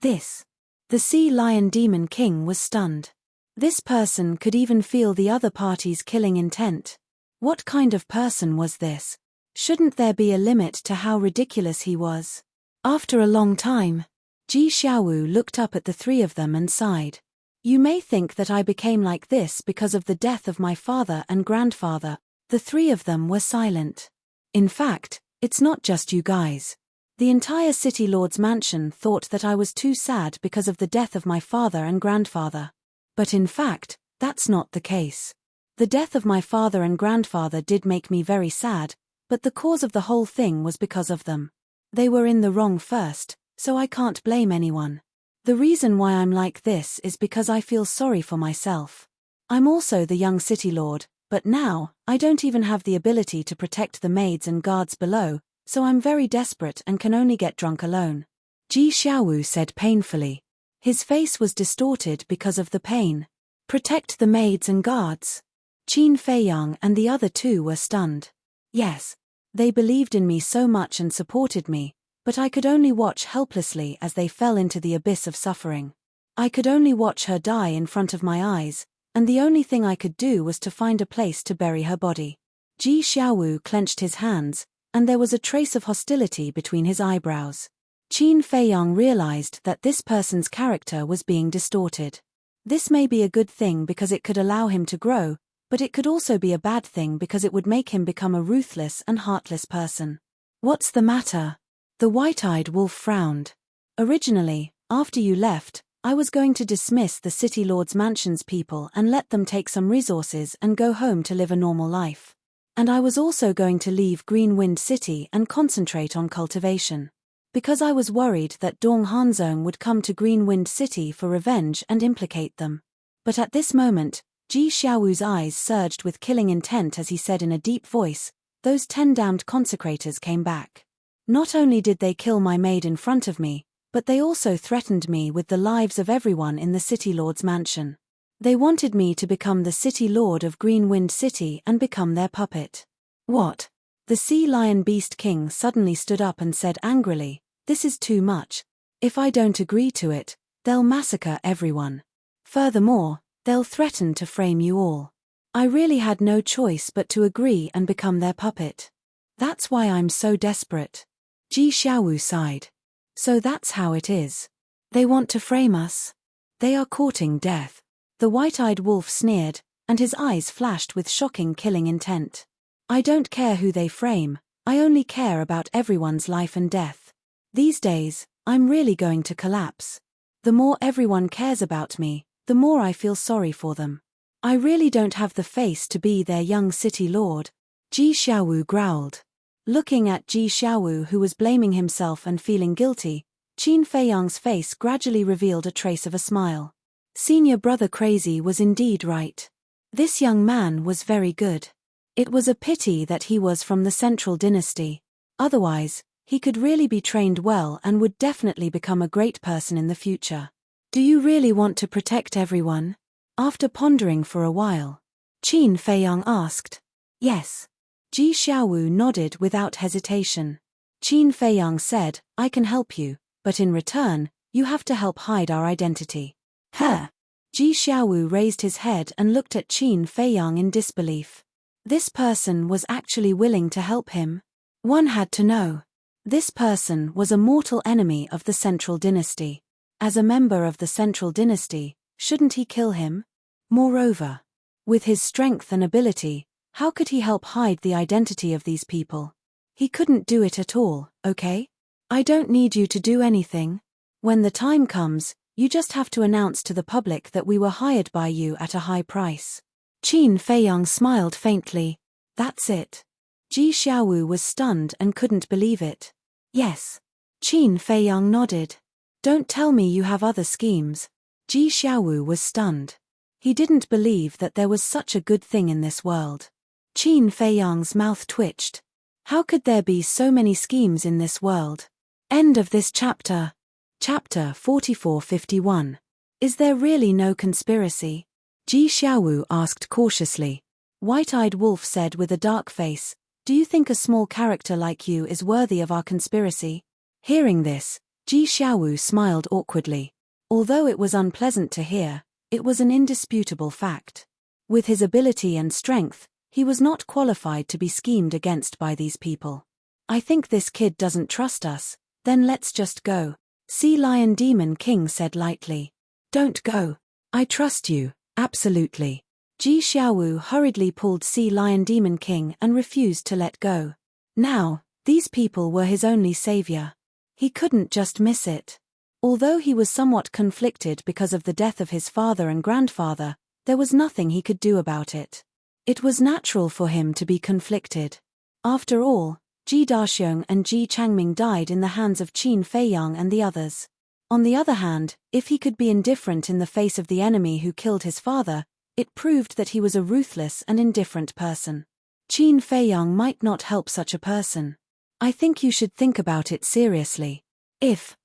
This. The Sea Lion Demon King was stunned. This person could even feel the other party's killing intent. What kind of person was this? Shouldn't there be a limit to how ridiculous he was? After a long time, Ji Xiaowu looked up at the three of them and sighed. You may think that I became like this because of the death of my father and grandfather. The three of them were silent. In fact, it's not just you guys. The entire City Lord's mansion thought that I was too sad because of the death of my father and grandfather. But in fact, that's not the case. The death of my father and grandfather did make me very sad, but the cause of the whole thing was because of them. They were in the wrong first, so I can't blame anyone. The reason why I'm like this is because I feel sorry for myself. I'm also the young City Lord, but now, I don't even have the ability to protect the maids and guards below, so I'm very desperate and can only get drunk alone. Ji Xiaowu said painfully. His face was distorted because of the pain. Protect the maids and guards. Qin Feiyang and the other two were stunned. Yes. They believed in me so much and supported me, but I could only watch helplessly as they fell into the abyss of suffering. I could only watch her die in front of my eyes, and the only thing I could do was to find a place to bury her body. Ji Xiaowu clenched his hands, and there was a trace of hostility between his eyebrows. Qin Feiyang realized that this person's character was being distorted. This may be a good thing because it could allow him to grow, but it could also be a bad thing because it would make him become a ruthless and heartless person. What's the matter? The white-eyed wolf frowned. Originally, after you left, I was going to dismiss the City Lord's Mansion's people and let them take some resources and go home to live a normal life. And I was also going to leave Greenwind City and concentrate on cultivation. Because I was worried that Dong Hanzong would come to Greenwind City for revenge and implicate them. But at this moment, Ji Xiaowu's eyes surged with killing intent as he said in a deep voice, "Those 10 damned consecrators came back. Not only did they kill my maid in front of me, but they also threatened me with the lives of everyone in the City Lord's mansion. They wanted me to become the City Lord of Greenwind City and become their puppet." "What?" The Sea Lion Beast King suddenly stood up and said angrily, "This is too much. If I don't agree to it, they'll massacre everyone. Furthermore, they'll threaten to frame you all. I really had no choice but to agree and become their puppet. That's why I'm so desperate." Ji Xiaowu sighed. "So that's how it is. They want to frame us. They are courting death." The white-eyed wolf sneered, and his eyes flashed with shocking killing intent. "I don't care who they frame, I only care about everyone's life and death. These days, I'm really going to collapse. The more everyone cares about me, the more I feel sorry for them. I really don't have the face to be their young city lord." Ji Xiaowu growled. Looking at Ji Xiaowu, who was blaming himself and feeling guilty, Qin Feiyang's face gradually revealed a trace of a smile. Senior brother Crazy was indeed right. This young man was very good. It was a pity that he was from the Central Dynasty. Otherwise, he could really be trained well and would definitely become a great person in the future. "Do you really want to protect everyone?" After pondering for a while, Qin Feiyang asked. "Yes." Ji Xiaowu nodded without hesitation. Qin Feiyang said, "I can help you, but in return, you have to help hide our identity." "Huh?" Ji Xiaowu raised his head and looked at Qin Feiyang in disbelief. This person was actually willing to help him. One had to know. This person was a mortal enemy of the Central Dynasty. As a member of the Central Dynasty, shouldn't he kill him? Moreover, with his strength and ability, how could he help hide the identity of these people? He couldn't do it at all, okay? "I don't need you to do anything. When the time comes, you just have to announce to the public that we were hired by you at a high price." Qin Feiyang smiled faintly. "That's it." Ji Xiaowu was stunned and couldn't believe it. "Yes." Qin Feiyang nodded. "Don't tell me you have other schemes." Ji Xiaowu was stunned. He didn't believe that there was such a good thing in this world. Qin Feiyang's mouth twitched. How could there be so many schemes in this world? End of this chapter. Chapter 4451. Is there really no conspiracy? Ji Xiaowu asked cautiously. White-eyed Wolf said with a dark face, "Do you think a small character like you is worthy of our conspiracy?" Hearing this, Ji Xiaowu smiled awkwardly. Although it was unpleasant to hear, it was an indisputable fact. With his ability and strength, he was not qualified to be schemed against by these people. "I think this kid doesn't trust us, then let's just go," Sea Lion Demon King said lightly. "Don't go. I trust you, absolutely." Ji Xiaowu hurriedly pulled Sea Lion Demon King and refused to let go. Now, these people were his only savior. He couldn't just miss it. Although he was somewhat conflicted because of the death of his father and grandfather, there was nothing he could do about it. It was natural for him to be conflicted. After all, Ji Daxiong and Ji Changming died in the hands of Qin Feiyang and the others. On the other hand, if he could be indifferent in the face of the enemy who killed his father, it proved that he was a ruthless and indifferent person. Qin Feiyang might not help such a person. "I think you should think about it seriously. If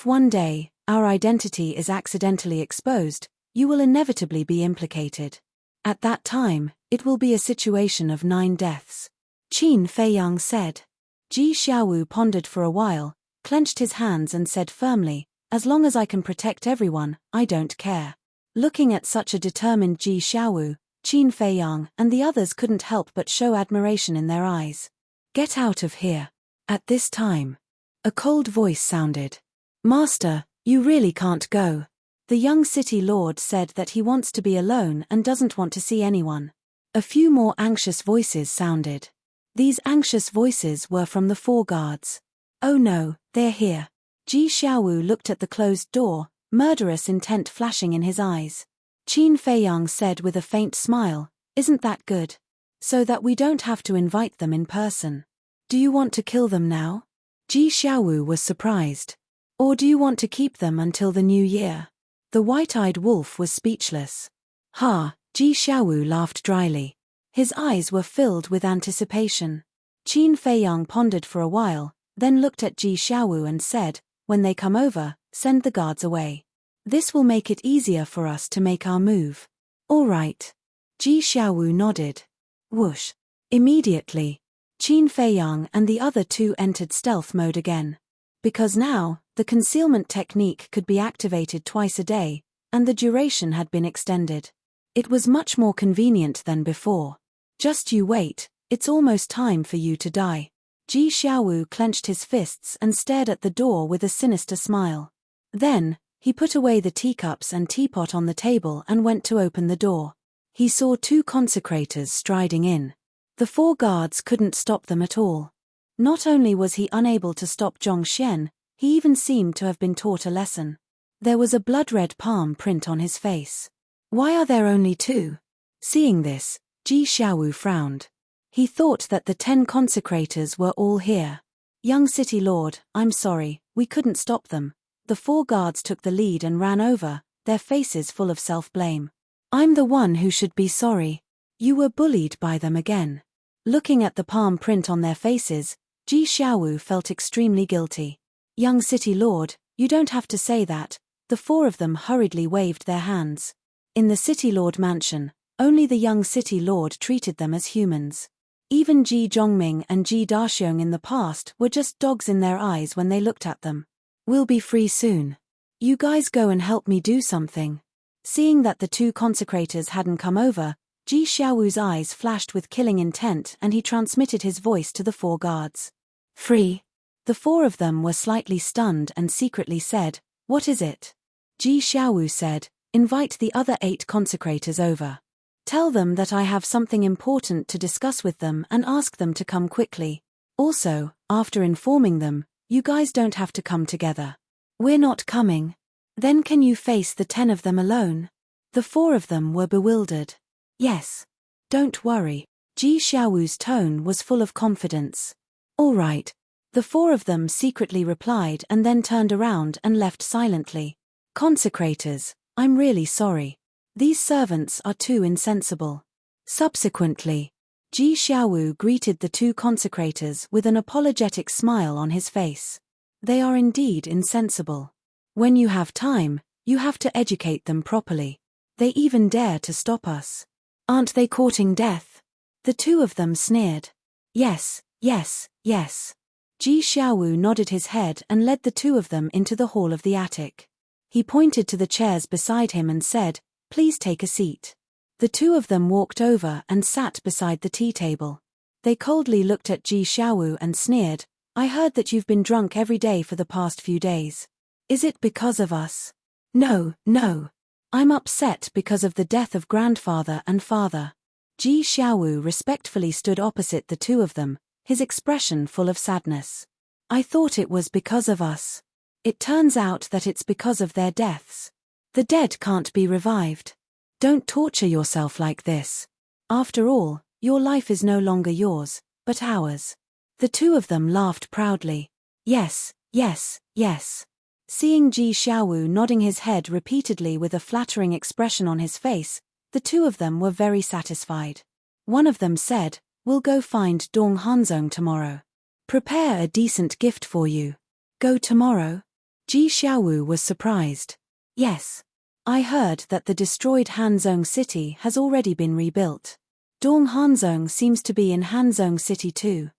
one day, our identity is accidentally exposed, you will inevitably be implicated. At that time, it will be a situation of 9 deaths. Qin Feiyang said. Ji Xiaowu pondered for a while, clenched his hands and said firmly, "As long as I can protect everyone, I don't care." Looking at such a determined Ji Xiaowu, Qin Feiyang and the others couldn't help but show admiration in their eyes. "Get out of here." At this time, a cold voice sounded. "Master, you really can't go." The young city lord said that he wants to be alone and doesn't want to see anyone. A few more anxious voices sounded. These anxious voices were from the 4 guards. "Oh no, they're here." Ji Xiaowu looked at the closed door, murderous intent flashing in his eyes. Qin Feiyang said with a faint smile, "Isn't that good? So that we don't have to invite them in person. Do you want to kill them now?" Ji Xiaowu was surprised. "Or do you want to keep them until the new year?" The white-eyed wolf was speechless. "Ha," Ji Xiaowu laughed dryly. His eyes were filled with anticipation. Qin Feiyang pondered for a while, then looked at Ji Xiaowu and said, "When they come over, send the guards away. This will make it easier for us to make our move." "All right." Ji Xiaowu nodded. Whoosh. Immediately, Qin Feiyang and the other two entered stealth mode again. Because now, the concealment technique could be activated twice a day, and the duration had been extended. It was much more convenient than before. "Just you wait, it's almost time for you to die." Ji Xiaowu clenched his fists and stared at the door with a sinister smile. Then, he put away the teacups and teapot on the table and went to open the door. He saw two consecrators striding in. The four guards couldn't stop them at all. Not only was he unable to stop Zhong Xian, he even seemed to have been taught a lesson. There was a blood-red palm print on his face. "Why are there only two?" Seeing this, Ji Xiaowu frowned. He thought that the 10 consecrators were all here. "Young City Lord, I'm sorry, we couldn't stop them." The four guards took the lead and ran over, their faces full of self-blame. "I'm the one who should be sorry. You were bullied by them again." Looking at the palm print on their faces, Ji Xiaowu felt extremely guilty. "Young City Lord, you don't have to say that." The four of them hurriedly waved their hands. In the City Lord mansion, only the young City Lord treated them as humans. Even Ji Zhongming and Ji Daxiong in the past were just dogs in their eyes when they looked at them. "We'll be free soon. You guys go and help me do something." Seeing that the two consecrators hadn't come over, Ji Xiaowu's eyes flashed with killing intent and he transmitted his voice to the four guards. "Free?" The four of them were slightly stunned and secretly said, "What is it?" Ji Xiaowu said, "Invite the other 8 consecrators over. Tell them that I have something important to discuss with them and ask them to come quickly. Also, after informing them, you guys don't have to come together." "We're not coming." "Then can you face the 10 of them alone?" The four of them were bewildered. "Yes. Don't worry." Ji Xiaowu's tone was full of confidence. "All right." The four of them secretly replied and then turned around and left silently. "Consecrators, I'm really sorry. These servants are too insensible." Subsequently, Ji Xiaowu greeted the two consecrators with an apologetic smile on his face. "They are indeed insensible. When you have time, you have to educate them properly. They even dare to stop us. Aren't they courting death?" The two of them sneered. "Yes, yes, yes." Ji Xiaowu nodded his head and led the two of them into the hall of the attic. He pointed to the chairs beside him and said, "Please take a seat." The two of them walked over and sat beside the tea table. They coldly looked at Ji Xiaowu and sneered, "I heard that you've been drunk every day for the past few days. Is it because of us?" "No, no. I'm upset because of the death of grandfather and father." Ji Xiaowu respectfully stood opposite the two of them, his expression full of sadness. "I thought it was because of us. It turns out that it's because of their deaths. The dead can't be revived. Don't torture yourself like this. After all, your life is no longer yours, but ours." The two of them laughed proudly. "Yes, yes, yes." Seeing Ji Xiaowu nodding his head repeatedly with a flattering expression on his face, the two of them were very satisfied. One of them said, "We'll go find Dong Hanzong tomorrow. Prepare a decent gift for you." "Go tomorrow?" Ji Xiaowu was surprised. "Yes. I heard that the destroyed Hanzong city has already been rebuilt. Dong Hanzong seems to be in Hanzong city too."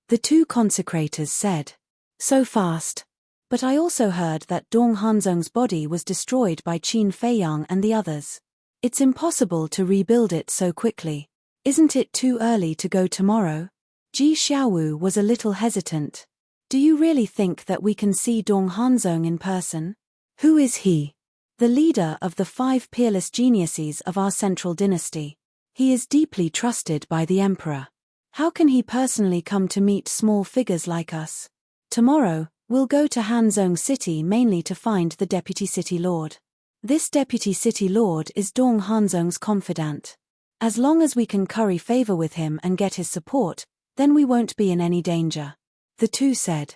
The two consecrators said. "So fast. But I also heard that Dong Hanzong's body was destroyed by Qin Feiyang and the others. It's impossible to rebuild it so quickly. Isn't it too early to go tomorrow?" Ji Xiaowu was a little hesitant. "Do you really think that we can see Dong Hanzong in person?" "Who is he?" "The leader of the 5 peerless geniuses of our central dynasty. He is deeply trusted by the emperor. How can he personally come to meet small figures like us? Tomorrow, We'll go to Hanzhong City mainly to find the Deputy City Lord. This Deputy City Lord is Dong Hanzhong's confidant. As long as we can curry favor with him and get his support, then we won't be in any danger. The two said.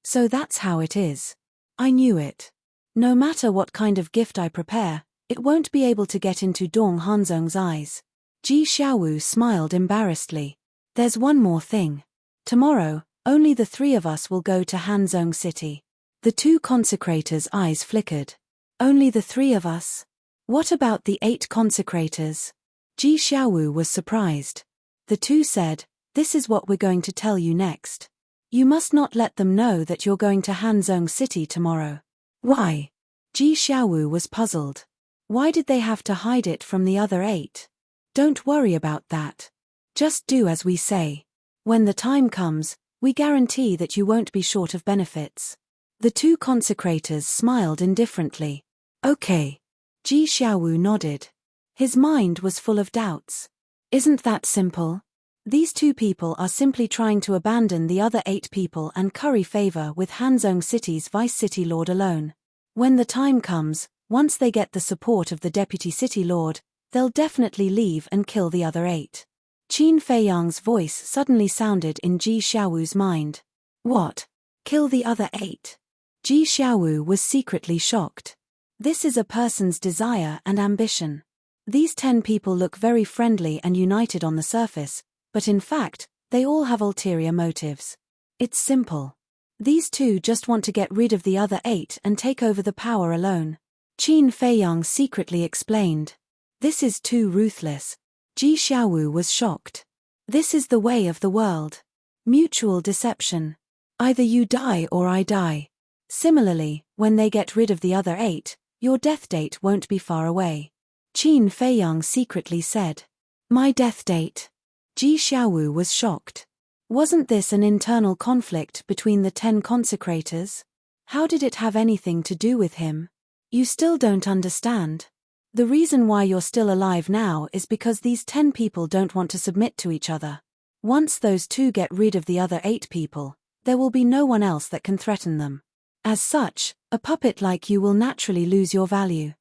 So that's how it is. I knew it. No matter what kind of gift I prepare, it won't be able to get into Dong Hanzhong's eyes. Ji Xiaowu smiled embarrassedly. There's one more thing. Tomorrow, only the three of us will go to Hanzhong City. The two consecrators' eyes flickered. Only the three of us? What about the 8 consecrators? Ji Xiaowu was surprised. The two said, this is what we're going to tell you next. You must not let them know that you're going to Hanzhong City tomorrow. Why? Ji Xiaowu was puzzled. Why did they have to hide it from the other 8? Don't worry about that. Just do as we say. When the time comes, we guarantee that you won't be short of benefits. The two consecrators smiled indifferently. Okay. Ji Xiaowu nodded. His mind was full of doubts. Isn't that simple? These 2 people are simply trying to abandon the other 8 people and curry favor with Hanzhong City's Vice City Lord alone. When the time comes, once they get the support of the Deputy City Lord, they'll definitely leave and kill the other 8. Qin Feiyang's voice suddenly sounded in Ji Xiaowu's mind. What? Kill the other 8? Ji Xiaowu was secretly shocked. This is a person's desire and ambition. These 10 people look very friendly and united on the surface, but in fact, they all have ulterior motives. It's simple. These 2 just want to get rid of the other 8 and take over the power alone. Qin Feiyang secretly explained. This is too ruthless. Ji Xiaowu was shocked. This is the way of the world. Mutual deception. Either you die or I die. Similarly, when they get rid of the other 8, your death date won't be far away. Qin Feiyang secretly said. My death date. Ji Xiaowu was shocked. Wasn't this an internal conflict between the 10 consecrators? How did it have anything to do with him? You still don't understand. The reason why you're still alive now is because these 10 people don't want to submit to each other. Once those 2 get rid of the other 8 people, there will be no one else that can threaten them. As such, a puppet like you will naturally lose your value.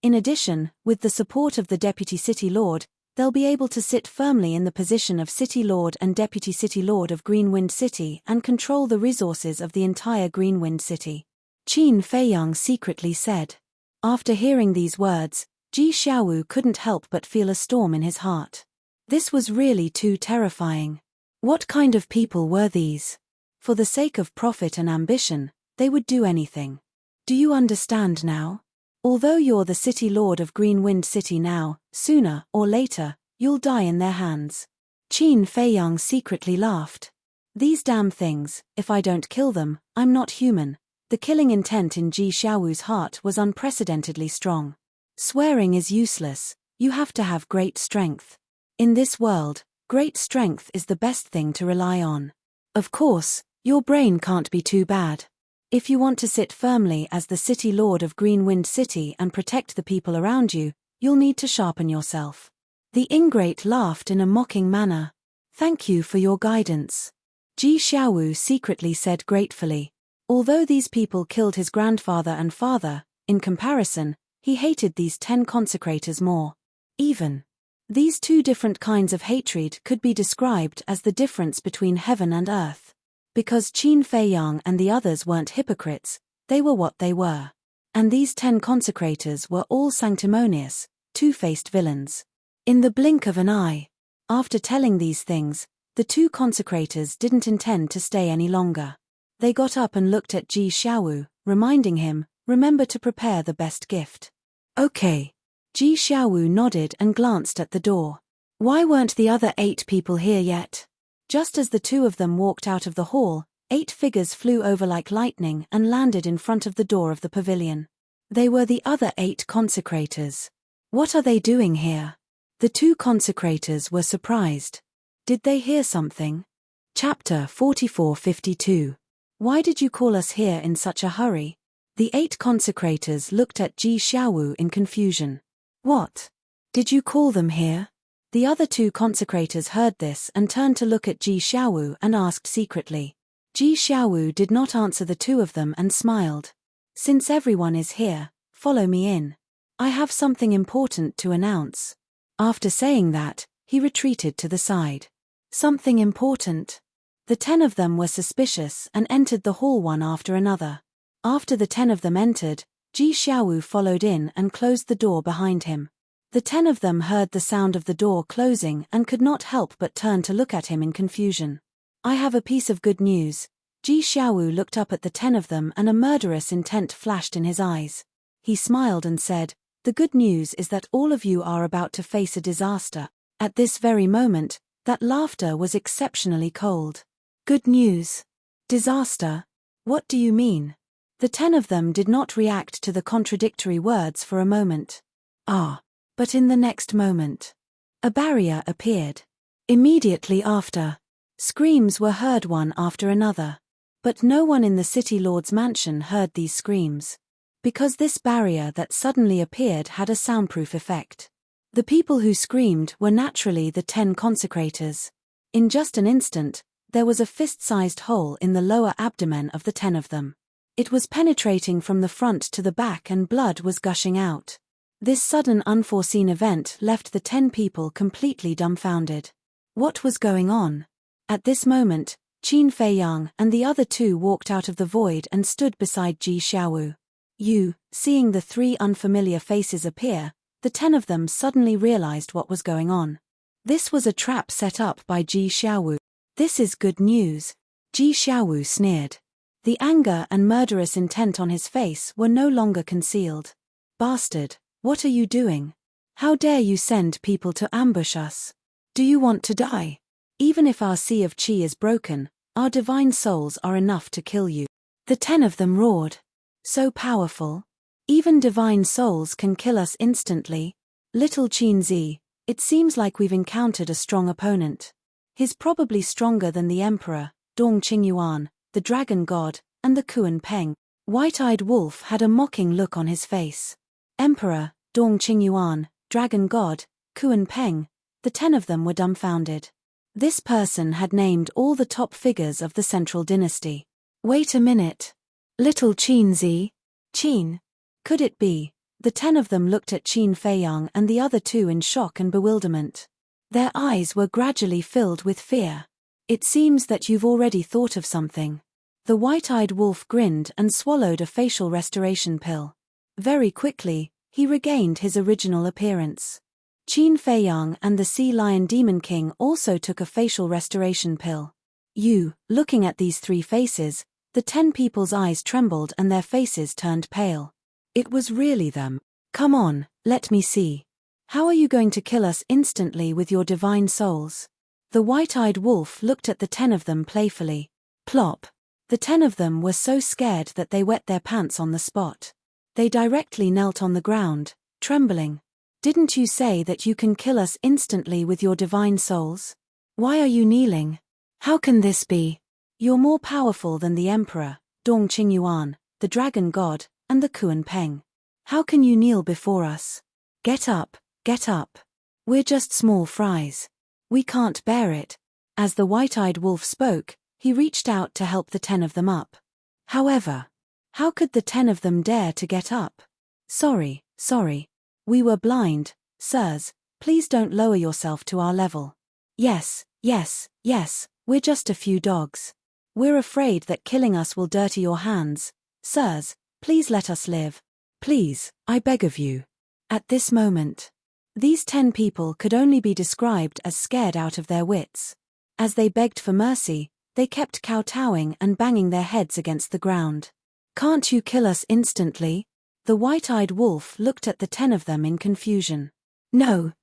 In addition, with the support of the Deputy City Lord, they'll be able to sit firmly in the position of City Lord and Deputy City Lord of Greenwind City and control the resources of the entire Greenwind City. Qin Feiyang secretly said. After hearing these words, Ji Xiaowu couldn't help but feel a storm in his heart. This was really too terrifying. What kind of people were these? For the sake of profit and ambition, they would do anything. Do you understand now? Although you're the City Lord of Greenwind City now, sooner or later, you'll die in their hands. Qin Feiyang secretly laughed. These damn things, if I don't kill them, I'm not human. The killing intent in Ji Xiaowu's heart was unprecedentedly strong. Swearing is useless, you have to have great strength. In this world, great strength is the best thing to rely on. Of course, your brain can't be too bad. If you want to sit firmly as the City Lord of Greenwind City and protect the people around you, you'll need to sharpen yourself. The ingrate laughed in a mocking manner. Thank you for your guidance. Ji Xiaowu secretly said gratefully. Although these people killed his grandfather and father, in comparison, he hated these 10 consecrators more. Even. These 2 different kinds of hatred could be described as the difference between heaven and earth. Because Qin Feiyang and the others weren't hypocrites, they were what they were. And these 10 consecrators were all sanctimonious, 2-faced villains. In the blink of an eye. After telling these things, the 2 consecrators didn't intend to stay any longer. They got up and looked at Ji Xiaowu, reminding him, remember to prepare the best gift. Okay. Ji Xiaowu nodded and glanced at the door. Why weren't the other 8 people here yet? Just as the 2 of them walked out of the hall, 8 figures flew over like lightning and landed in front of the door of the pavilion. They were the other 8 consecrators. What are they doing here? The 2 consecrators were surprised. Did they hear something? Chapter 44-52. Why did you call us here in such a hurry? The 8 consecrators looked at Ji Xiaowu in confusion. What? Did you call them here? The other 2 consecrators heard this and turned to look at Ji Xiaowu and asked secretly. Ji Xiaowu did not answer the two of them and smiled. Since everyone is here, follow me in. I have something important to announce. After saying that, he retreated to the side. Something important? The 10 of them were suspicious and entered the hall one after another. After the 10 of them entered, Ji Xiaowu followed in and closed the door behind him. The 10 of them heard the sound of the door closing and could not help but turn to look at him in confusion. I have a piece of good news. Ji Xiaowu looked up at the 10 of them and a murderous intent flashed in his eyes. He smiled and said, "The good news is that all of you are about to face a disaster." At this very moment, that laughter was exceptionally cold. Good news? Disaster? What do you mean? The 10 of them did not react to the contradictory words for a moment. But in the next moment, a barrier appeared. Immediately after, screams were heard one after another. But no one in the city lord's mansion heard these screams. Because this barrier that suddenly appeared had a soundproof effect. The people who screamed were naturally the 10 consecrators. In just an instant, there was a fist-sized hole in the lower abdomen of the 10 of them. It was penetrating from the front to the back and blood was gushing out. This sudden unforeseen event left the 10 people completely dumbfounded. What was going on? At this moment, Qin Feiyang and the other 2 walked out of the void and stood beside Ji Xiaowu. Seeing the 3 unfamiliar faces appear, the 10 of them suddenly realized what was going on. This was a trap set up by Ji Xiaowu. This is good news. Ji Xiaowu sneered. The anger and murderous intent on his face were no longer concealed. Bastard, what are you doing? How dare you send people to ambush us? Do you want to die? Even if our sea of qi is broken, our divine souls are enough to kill you. The 10 of them roared. So powerful. Even divine souls can kill us instantly. Little Qin Zi, it seems like we've encountered a strong opponent. He's probably stronger than the Emperor, Dong Qingyuan, the Dragon God, and the Kuan Peng. White-eyed Wolf had a mocking look on his face. Emperor, Dong Qingyuan, Dragon God, Kuan Peng, the 10 of them were dumbfounded. This person had named all the top figures of the central dynasty. Wait a minute. Little Qin Zi? Qin? Could it be? The 10 of them looked at Qin Feiyang and the other 2 in shock and bewilderment. Their eyes were gradually filled with fear. It seems that you've already thought of something. The white-eyed wolf grinned and swallowed a facial restoration pill. Very quickly, he regained his original appearance. Qin Feiyang and the Sea Lion Demon King also took a facial restoration pill. Looking at these 3 faces, the 10 people's eyes trembled and their faces turned pale. It was really them. Come on, let me see. How are you going to kill us instantly with your divine souls? The white-eyed wolf looked at the 10 of them playfully. Plop. The 10 of them were so scared that they wet their pants on the spot. They directly knelt on the ground, trembling. Didn't you say that you can kill us instantly with your divine souls? Why are you kneeling? How can this be? You're more powerful than the Emperor, Dong Qingyuan, the Dragon God, and the Kuan Peng. How can you kneel before us? Get up, get up. We're just small fries. We can't bear it. As the white-eyed wolf spoke, he reached out to help the 10 of them up. However, how could the 10 of them dare to get up? Sorry. We were blind, sirs. Please don't lower yourself to our level. Yes, we're just a few dogs. We're afraid that killing us will dirty your hands. Sirs, please let us live. Please, I beg of you. At this moment, these 10 people could only be described as scared out of their wits. As they begged for mercy, they kept kowtowing and banging their heads against the ground. Can't you kill us instantly? The white-eyed wolf looked at the 10 of them in confusion. No.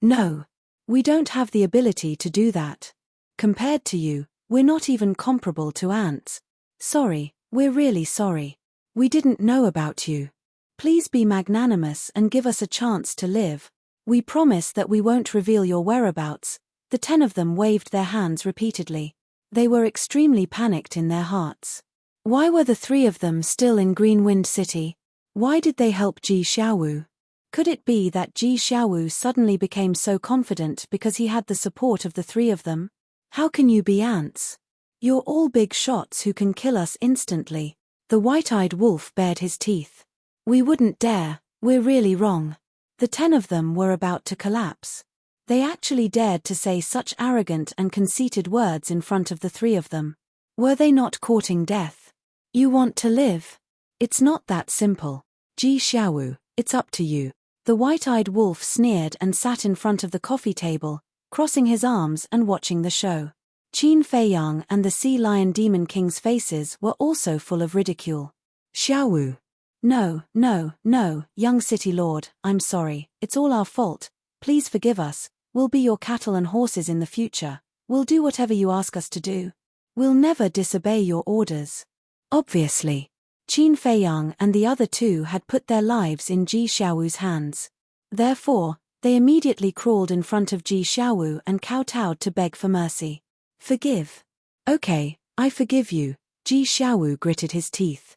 We don't have the ability to do that. Compared to you, we're not even comparable to ants. Sorry, we're really sorry. We didn't know about you. Please be magnanimous and give us a chance to live. We promise that we won't reveal your whereabouts. The 10 of them waved their hands repeatedly. They were extremely panicked in their hearts. Why were the 3 of them still in Greenwind City? Why did they help Ji Xiaowu? Could it be that Ji Xiaowu suddenly became so confident because he had the support of the 3 of them? How can you be ants? You're all big shots who can kill us instantly. The white-eyed wolf bared his teeth. We wouldn't dare, we're really wrong. The 10 of them were about to collapse. They actually dared to say such arrogant and conceited words in front of the 3 of them. Were they not courting death? You want to live? It's not that simple. Ji Xiaowu, it's up to you. The white-eyed wolf sneered and sat in front of the coffee table, crossing his arms and watching the show. Qin Feiyang and the Sea Lion Demon King's faces were also full of ridicule. Xiaowu. No, young city lord, I'm sorry, it's all our fault. Please forgive us, we'll be your cattle and horses in the future. We'll do whatever you ask us to do. We'll never disobey your orders. Obviously. Qin Feiyang and the other 2 had put their lives in Ji Xiaowu's hands. Therefore, they immediately crawled in front of Ji Xiaowu and kowtowed to beg for mercy. Forgive. Okay, I forgive you, Ji Xiaowu gritted his teeth.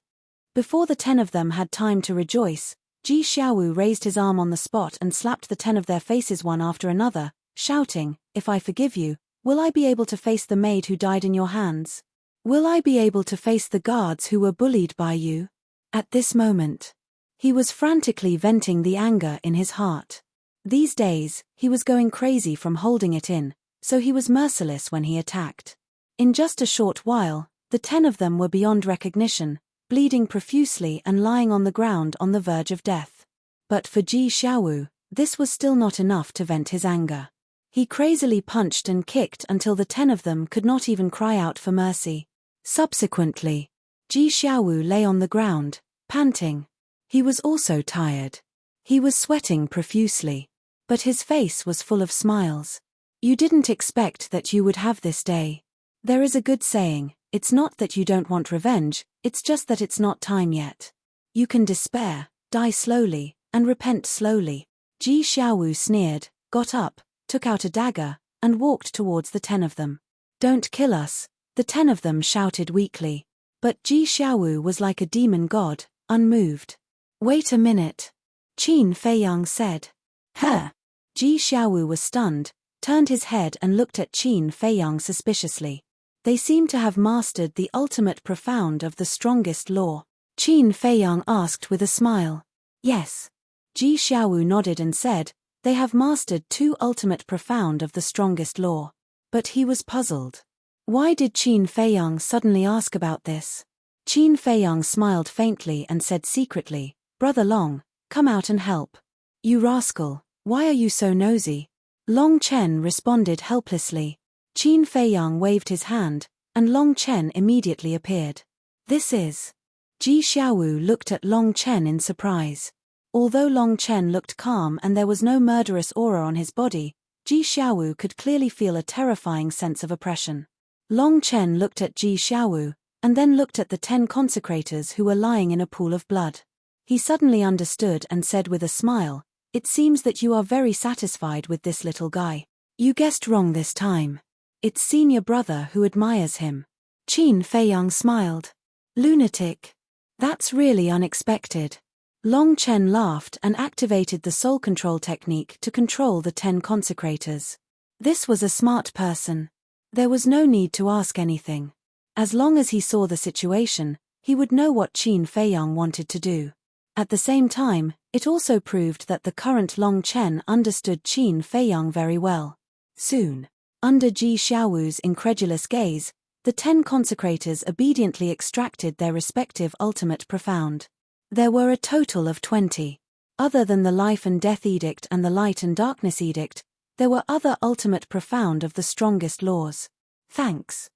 Before the 10 of them had time to rejoice, Ji Xiaowu raised his arm on the spot and slapped the 10 of their faces one after another, shouting, if I forgive you, will I be able to face the maid who died in your hands? Will I be able to face the guards who were bullied by you? At this moment, he was frantically venting the anger in his heart. These days, he was going crazy from holding it in, so he was merciless when he attacked. In just a short while, the 10 of them were beyond recognition, bleeding profusely and lying on the ground on the verge of death. But for Ji Xiaowu, this was still not enough to vent his anger. He crazily punched and kicked until the 10 of them could not even cry out for mercy. Subsequently, Ji Xiaowu lay on the ground, panting. He was also tired. He was sweating profusely. But his face was full of smiles. You didn't expect that you would have this day. There is a good saying, it's not that you don't want revenge, it's just that it's not time yet. You can despair, die slowly, and repent slowly. Ji Xiaowu sneered, got up, took out a dagger, and walked towards the 10 of them. Don't kill us, the 10 of them shouted weakly. But Ji Xiaowu was like a demon god, unmoved. Wait a minute. Qin Feiyang said. Huh? Ji Xiaowu was stunned, turned his head and looked at Qin Feiyang suspiciously. They seemed to have mastered the ultimate profound of the strongest law. Qin Feiyang asked with a smile. Yes. Ji Xiaowu nodded and said, they have mastered 2 ultimate profound of the strongest law. But he was puzzled. Why did Qin Feiyang suddenly ask about this? Qin Feiyang smiled faintly and said secretly, Brother Long, come out and help. You rascal, why are you so nosy? Long Chen responded helplessly. Qin Feiyang waved his hand, and Long Chen immediately appeared. This is. Ji Xiaowu looked at Long Chen in surprise. Although Long Chen looked calm and there was no murderous aura on his body, Ji Xiaowu could clearly feel a terrifying sense of oppression. Long Chen looked at Ji Xiaowu, and then looked at the 10 consecrators who were lying in a pool of blood. He suddenly understood and said with a smile, it seems that you are very satisfied with this little guy. You guessed wrong this time. It's senior brother who admires him. Qin Feiyang smiled. Lunatic. That's really unexpected. Long Chen laughed and activated the soul control technique to control the 10 consecrators. This was a smart person. There was no need to ask anything. As long as he saw the situation, he would know what Qin Feiyang wanted to do. At the same time, it also proved that the current Long Chen understood Qin Feiyang very well. Soon, under Ji Xiaowu's incredulous gaze, the 10 consecrators obediently extracted their respective ultimate profound. There were a total of 20. Other than the Life and Death Edict and the Light and Darkness Edict, there were other ultimate profound of the strongest laws. Thanks.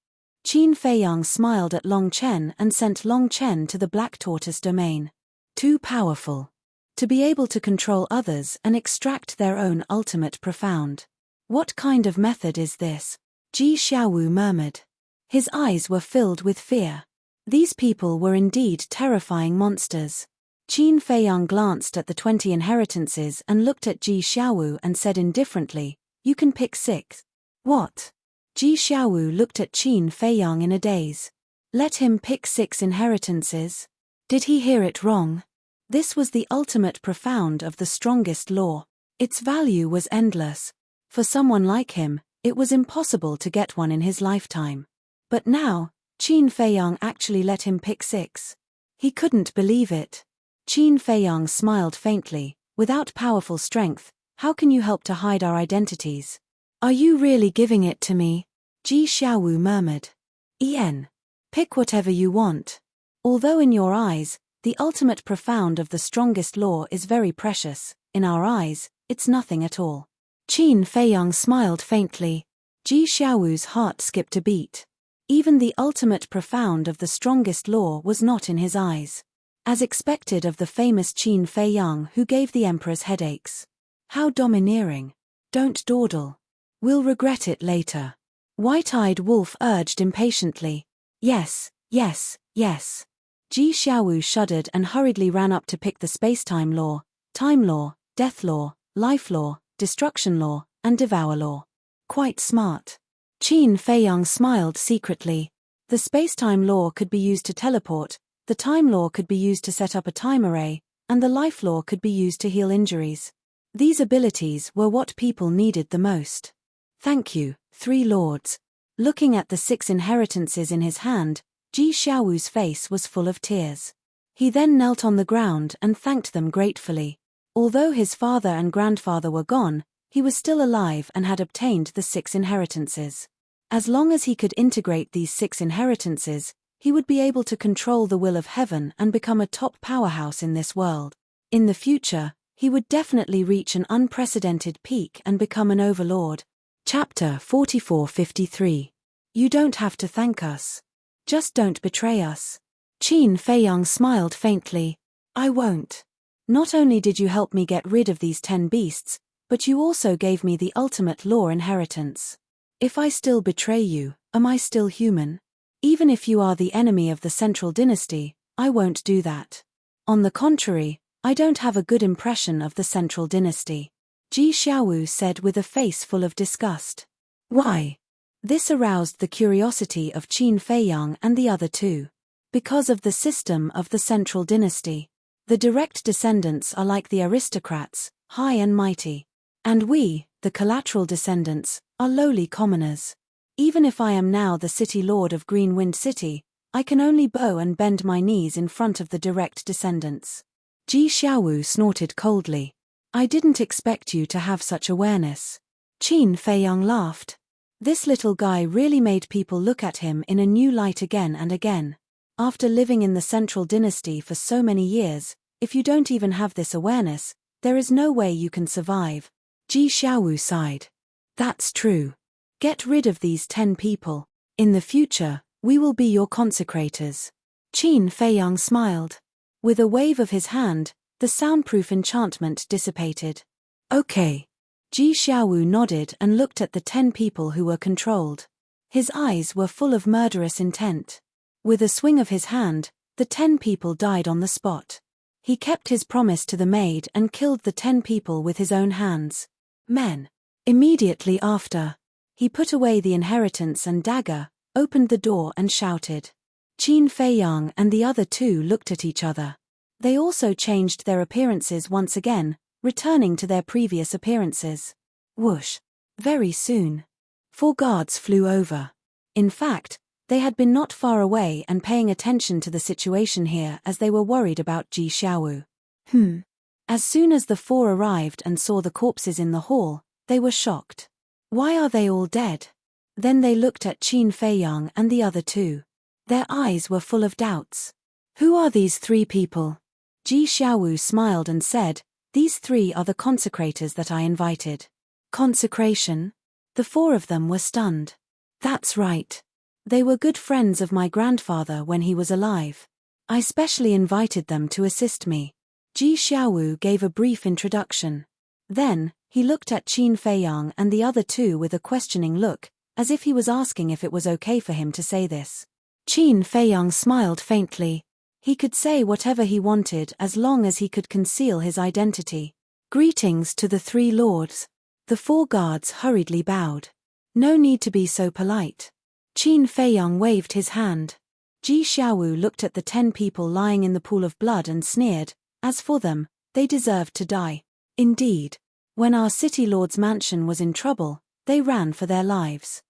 Qin Feiyang smiled at Long Chen and sent Long Chen to the Black Tortoise domain. Too powerful. To be able to control others and extract their own ultimate profound. What kind of method is this? Ji Xiaowu murmured. His eyes were filled with fear. These people were indeed terrifying monsters. Qin Feiyang glanced at the 20 inheritances and looked at Ji Xiaowu and said indifferently, you can pick 6. What? Ji Xiaowu looked at Qin Feiyang in a daze. Let him pick 6 inheritances? Did he hear it wrong? This was the ultimate profound of the strongest law. Its value was endless. For someone like him, it was impossible to get one in his lifetime. But now, Qin Feiyang actually let him pick 6. He couldn't believe it. Qin Feiyang smiled faintly. Without powerful strength, how can you help to hide our identities? Are you really giving it to me? Ji Xiaowu murmured. Pick whatever you want. Although in your eyes, the ultimate profound of the strongest law is very precious, in our eyes, it's nothing at all. Qin Feiyang smiled faintly. Ji Xiaowu's heart skipped a beat. Even the ultimate profound of the strongest law was not in his eyes. As expected of the famous Qin Feiyang who gave the emperor's headaches. How domineering. Don't dawdle. We'll regret it later. White-eyed Wolf urged impatiently. Yes, yes, yes. Ji Xiaowu shuddered and hurriedly ran up to pick the space-time law, time law, death law, life law, destruction law, and devour law. Quite smart. Qin Feiyang smiled secretly. The space-time law could be used to teleport, the time law could be used to set up a time array, and the life law could be used to heal injuries. These abilities were what people needed the most. Thank you, 3 lords. Looking at the 6 inheritances in his hand, Ji Xiaowu's face was full of tears. He then knelt on the ground and thanked them gratefully. Although his father and grandfather were gone, he was still alive and had obtained the 6 inheritances. As long as he could integrate these 6 inheritances, he would be able to control the will of heaven and become a top powerhouse in this world. In the future, he would definitely reach an unprecedented peak and become an overlord. Chapter 4453. You don't have to thank us. Just don't betray us. Qin Feiyang smiled faintly. I won't. Not only did you help me get rid of these 10 beasts, but you also gave me the ultimate law inheritance. If I still betray you, am I still human? Even if you are the enemy of the central dynasty, I won't do that. On the contrary, I don't have a good impression of the central dynasty. Ji Xiaowu said with a face full of disgust. Why? This aroused the curiosity of Qin Feiyang and the other 2. Because of the system of the central dynasty. The direct descendants are like the aristocrats, high and mighty. And we, the collateral descendants, are lowly commoners. Even if I am now the city lord of Green Wind City, I can only bow and bend my knees in front of the direct descendants. Ji Xiaowu snorted coldly. I didn't expect you to have such awareness. Qin Feiyang laughed. This little guy really made people look at him in a new light again and again. After living in the central dynasty for so many years, if you don't even have this awareness, there is no way you can survive. Ji Xiaowu sighed. That's true. Get rid of these 10 people. In the future, we will be your consecrators. Qin Feiyang smiled. With a wave of his hand, the soundproof enchantment dissipated. Okay. Ji Xiaowu nodded and looked at the 10 people who were controlled. His eyes were full of murderous intent. With a swing of his hand, the 10 people died on the spot. He kept his promise to the maid and killed the 10 people with his own hands. Men. Immediately after, he put away the inheritance and dagger, opened the door and shouted. Qin Feiyang and the other 2 looked at each other. They also changed their appearances once again, returning to their previous appearances. Whoosh. Very soon. 4 guards flew over. In fact, they had been not far away and paying attention to the situation here as they were worried about Ji Xiaowu. As soon as the 4 arrived and saw the corpses in the hall, they were shocked. Why are they all dead? Then they looked at Qin Feiyang and the other 2. Their eyes were full of doubts. Who are these 3 people? Ji Xiaowu smiled and said, These 3 are the consecrators that I invited. Consecration? The 4 of them were stunned. That's right. They were good friends of my grandfather when he was alive. I specially invited them to assist me. Ji Xiaowu gave a brief introduction. Then, he looked at Qin Feiyang and the other 2 with a questioning look, as if he was asking if it was okay for him to say this. Qin Feiyang smiled faintly. He could say whatever he wanted as long as he could conceal his identity. Greetings to the 3 lords. The 4 guards hurriedly bowed. No need to be so polite. Qin Feiyang waved his hand. Ji Xiaowu looked at the 10 people lying in the pool of blood and sneered. As for them, they deserved to die. Indeed. When our city lord's mansion was in trouble, they ran for their lives.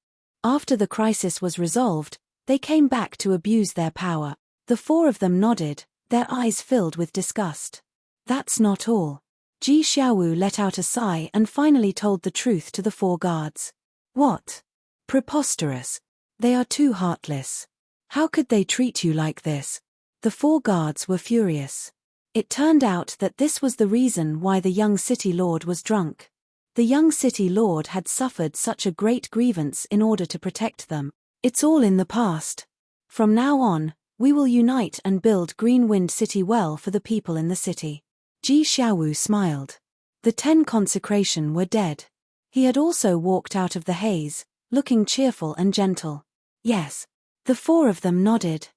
After the crisis was resolved, They came back to abuse their power. The four of them nodded, their eyes filled with disgust. That's not all. Ji Xiaowu let out a sigh and finally told the truth to the four guards. What? Preposterous. They are too heartless. How could they treat you like this? The four guards were furious. It turned out that this was the reason why the young city lord was drunk. The young city lord had suffered such a great grievance in order to protect them. It's all in the past. From now on, we will unite and build Greenwind City well for the people in the city. Ji Xiaowu smiled. The 10 consecration were dead. He had also walked out of the haze, looking cheerful and gentle. Yes. The four of them nodded.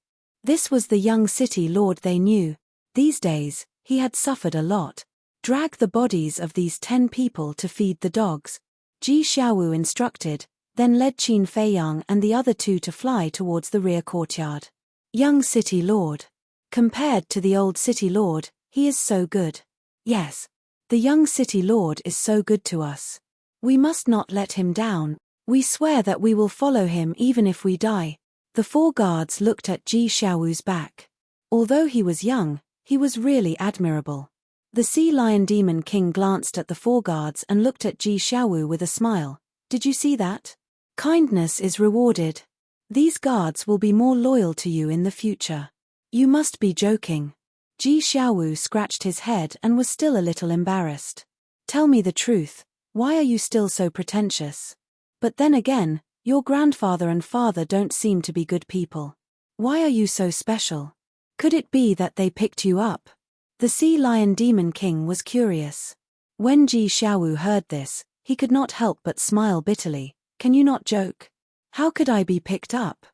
This was the young city lord they knew. These days, he had suffered a lot. Drag the bodies of these 10 people to feed the dogs. Ji Xiaowu instructed, then led Qin Feiyang and the other 2 to fly towards the rear courtyard. Young city lord. Compared to the old city lord, he is so good. Yes. The young city lord is so good to us. We must not let him down. We swear that we will follow him even if we die. The four guards looked at Ji Xiaowu's back. Although he was young, he was really admirable. The Sea Lion Demon King glanced at the four guards and looked at Ji Xiaowu with a smile. Did you see that? Kindness is rewarded. These guards will be more loyal to you in the future. You must be joking. Ji Xiaowu scratched his head and was still a little embarrassed. Tell me the truth, why are you still so pretentious? But then again, your grandfather and father don't seem to be good people. Why are you so special? Could it be that they picked you up? The Sea Lion Demon King was curious. When Ji Xiaowu heard this, he could not help but smile bitterly. Can you not joke? How could I be picked up?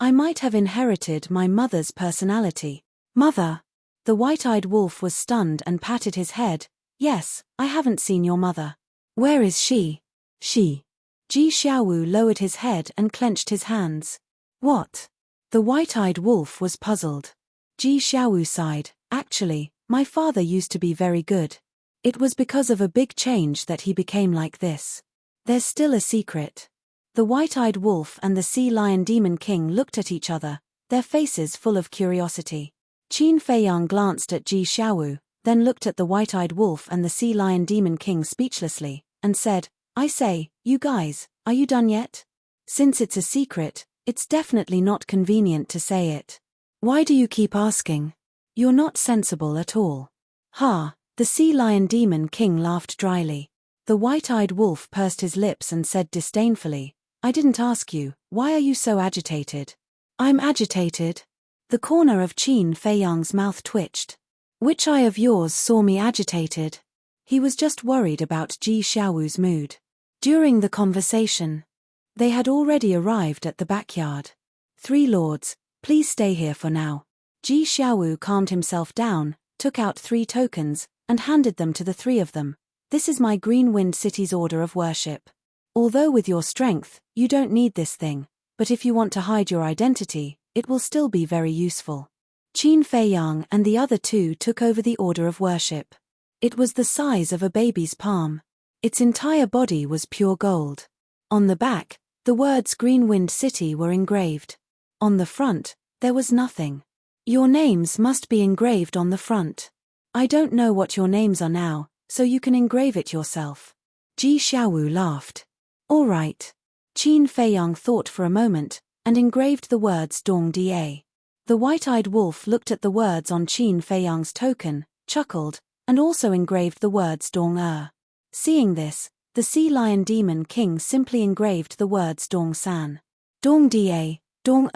I might have inherited my mother's personality. Mother! The white-eyed wolf was stunned and patted his head. Yes, I haven't seen your mother. Where is she? She. Ji Xiaowu lowered his head and clenched his hands. What? The white-eyed wolf was puzzled. Ji Xiaowu sighed. Actually, my father used to be very good. It was because of a big change that he became like this. There's still a secret. The white-eyed wolf and the Sea Lion Demon King looked at each other, their faces full of curiosity. Qin Feiyang glanced at Ji Xiaowu, then looked at the white-eyed wolf and the Sea Lion Demon King speechlessly, and said, I say, you guys, are you done yet? Since it's a secret, it's definitely not convenient to say it. Why do you keep asking? You're not sensible at all. Ha, the Sea Lion Demon King laughed dryly. The white-eyed wolf pursed his lips and said disdainfully, I didn't ask you, why are you so agitated? I'm agitated. The corner of Qin Feiyang's mouth twitched. Which eye of yours saw me agitated? He was just worried about Ji Xiaowu's mood. During the conversation, they had already arrived at the backyard. 3 lords, please stay here for now. Ji Xiaowu calmed himself down, took out 3 tokens, and handed them to the 3 of them. This is my Greenwind City's order of worship. Although with your strength, you don't need this thing, but if you want to hide your identity, it will still be very useful. Qin Feiyang and the other 2 took over the order of worship. It was the size of a baby's palm. Its entire body was pure gold. On the back, the words Greenwind City were engraved. On the front, there was nothing. Your names must be engraved on the front. I don't know what your names are now, so you can engrave it yourself. Ji Xiaowu laughed. All right. Qin Feiyang thought for a moment, and engraved the words Dong Da. The white-eyed wolf looked at the words on Qin Feiyang's token, chuckled, and also engraved the words Dong. Seeing this, the Sea Lion Demon King simply engraved the words Dong San. Dong Da, Dong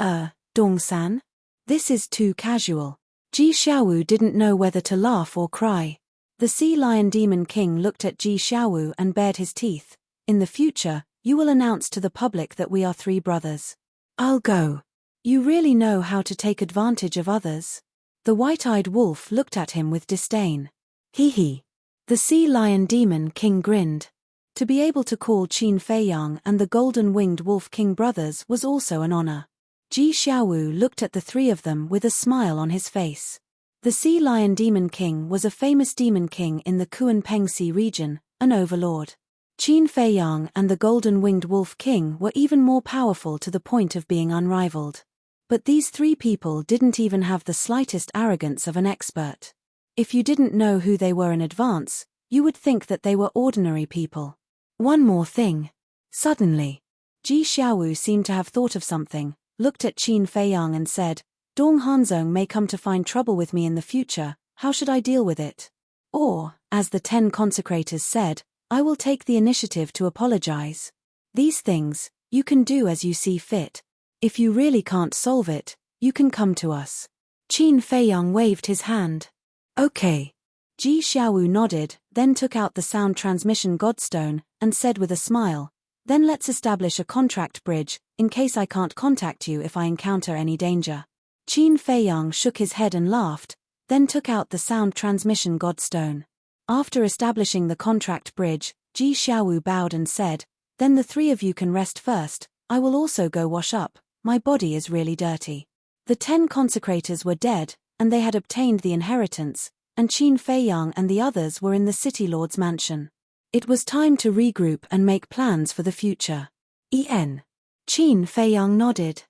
Dong San? This is too casual. Ji Xiaowu didn't know whether to laugh or cry. The Sea Lion Demon King looked at Ji Xiaowu and bared his teeth. In the future, you will announce to the public that we are 3 brothers. I'll go. You really know how to take advantage of others? The white-eyed wolf looked at him with disdain. Hee hee. The Sea Lion Demon King grinned. To be able to call Qin Feiyang and the golden-winged wolf king brothers was also an honor. Ji Xiaowu looked at the 3 of them with a smile on his face. The Sea Lion Demon King was a famous demon king in the Kuan-Pengsi region, an overlord. Qin Feiyang and the golden-winged wolf king were even more powerful to the point of being unrivaled. But these three people didn't even have the slightest arrogance of an expert. If you didn't know who they were in advance, you would think that they were ordinary people. One more thing. Suddenly, Ji Xiaowu seemed to have thought of something, looked at Qin Feiyang and said, Dong Hanzong may come to find trouble with me in the future, how should I deal with it? Or, as the 10 consecrators said, I will take the initiative to apologize. These things, you can do as you see fit. If you really can't solve it, you can come to us. Qin Feiyang waved his hand. Okay. Ji Xiaowu nodded, then took out the sound transmission godstone, and said with a smile, then let's establish a contract bridge, in case I can't contact you if I encounter any danger. Qin Feiyang shook his head and laughed, then took out the sound transmission godstone. After establishing the contract bridge, Ji Xiaowu bowed and said, then the three of you can rest first, I will also go wash up, my body is really dirty. The 10 consecrators were dead, and they had obtained the inheritance, and Qin Feiyang and the others were in the city lord's mansion. It was time to regroup and make plans for the future. Qin Feiyang nodded.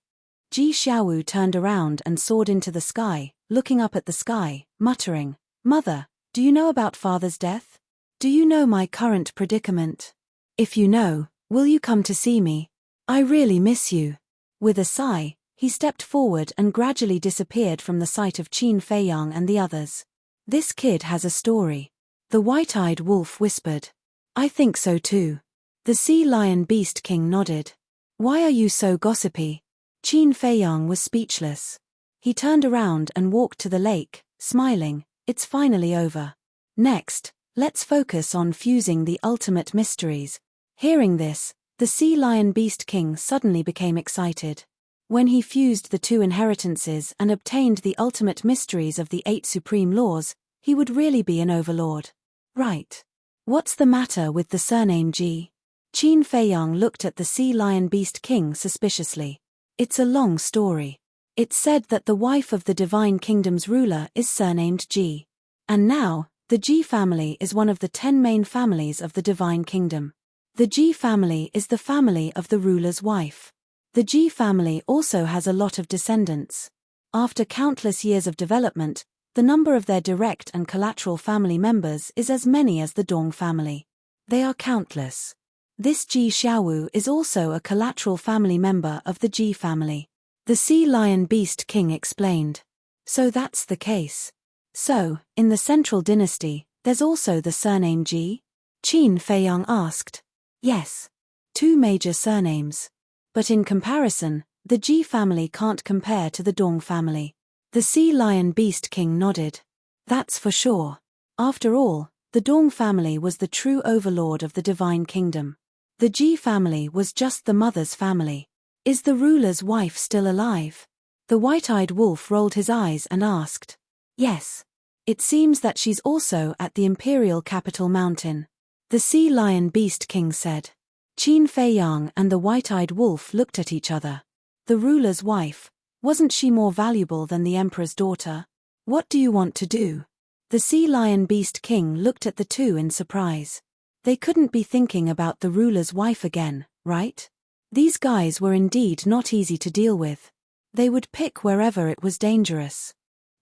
Ji Xiaowu turned around and soared into the sky, looking up at the sky, muttering, Mother, do you know about Father's death? Do you know my current predicament? If you know, will you come to see me? I really miss you. With a sigh, he stepped forward and gradually disappeared from the sight of Qin Feiyang and the others. This kid has a story. The white-eyed wolf whispered. I think so too. The sea lion beast king nodded. Why are you so gossipy? Qin Feiyang was speechless. He turned around and walked to the lake, smiling, it's finally over. Next, let's focus on fusing the ultimate mysteries. Hearing this, the sea lion beast king suddenly became excited. When he fused the 2 inheritances and obtained the ultimate mysteries of the 8 supreme laws, he would really be an overlord. Right. What's the matter with the surname Ji? Qin Feiyang looked at the sea lion beast king suspiciously. It's a long story. It's said that the wife of the divine kingdom's ruler is surnamed Ji. And now, the Ji family is one of the 10 main families of the divine kingdom. The Ji family is the family of the ruler's wife. The Ji family also has a lot of descendants. After countless years of development, the number of their direct and collateral family members is as many as the Dong family. They are countless. This Ji Xiaowu is also a collateral family member of the Ji family. The sea lion beast king explained. So that's the case. So, in the central dynasty, there's also the surname Ji? Qin Feiyang asked. Yes. 2 major surnames. But in comparison, the Ji family can't compare to the Dong family. The sea lion beast king nodded. That's for sure. After all, the Dong family was the true overlord of the divine kingdom. The Ji family was just the mother's family. Is the ruler's wife still alive? The white-eyed wolf rolled his eyes and asked. Yes. It seems that she's also at the imperial capital mountain. The sea lion beast king said. Qin Feiyang and the white-eyed wolf looked at each other. The ruler's wife, wasn't she more valuable than the emperor's daughter? What do you want to do? The sea lion beast king looked at the 2 in surprise. They couldn't be thinking about the ruler's wife again, right? These guys were indeed not easy to deal with. They would pick wherever it was dangerous.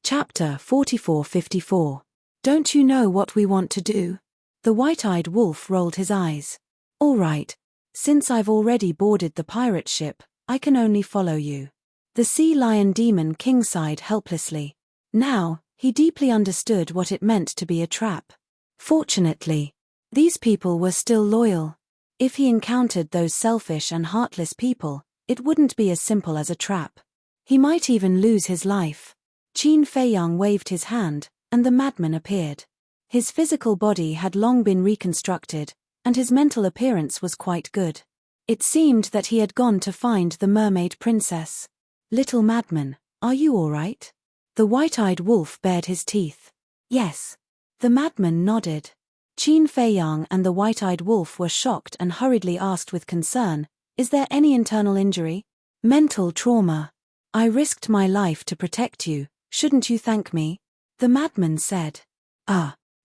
Chapter 44-54. Don't you know what we want to do? The white-eyed wolf rolled his eyes. All right. Since I've already boarded the pirate ship, I can only follow you. The sea lion demon king sighed helplessly. Now, he deeply understood what it meant to be a trap. Fortunately, these people were still loyal. If he encountered those selfish and heartless people, it wouldn't be as simple as a trap. He might even lose his life. Qin Feiyang waved his hand, and the madman appeared. His physical body had long been reconstructed, and his mental appearance was quite good. It seemed that he had gone to find the mermaid princess. Little madman, are you all right? The white-eyed wolf bared his teeth. Yes. The madman nodded. Qin Feiyang and the white-eyed wolf were shocked and hurriedly asked with concern, is there any internal injury? Mental trauma. I risked my life to protect you, shouldn't you thank me? The madman said.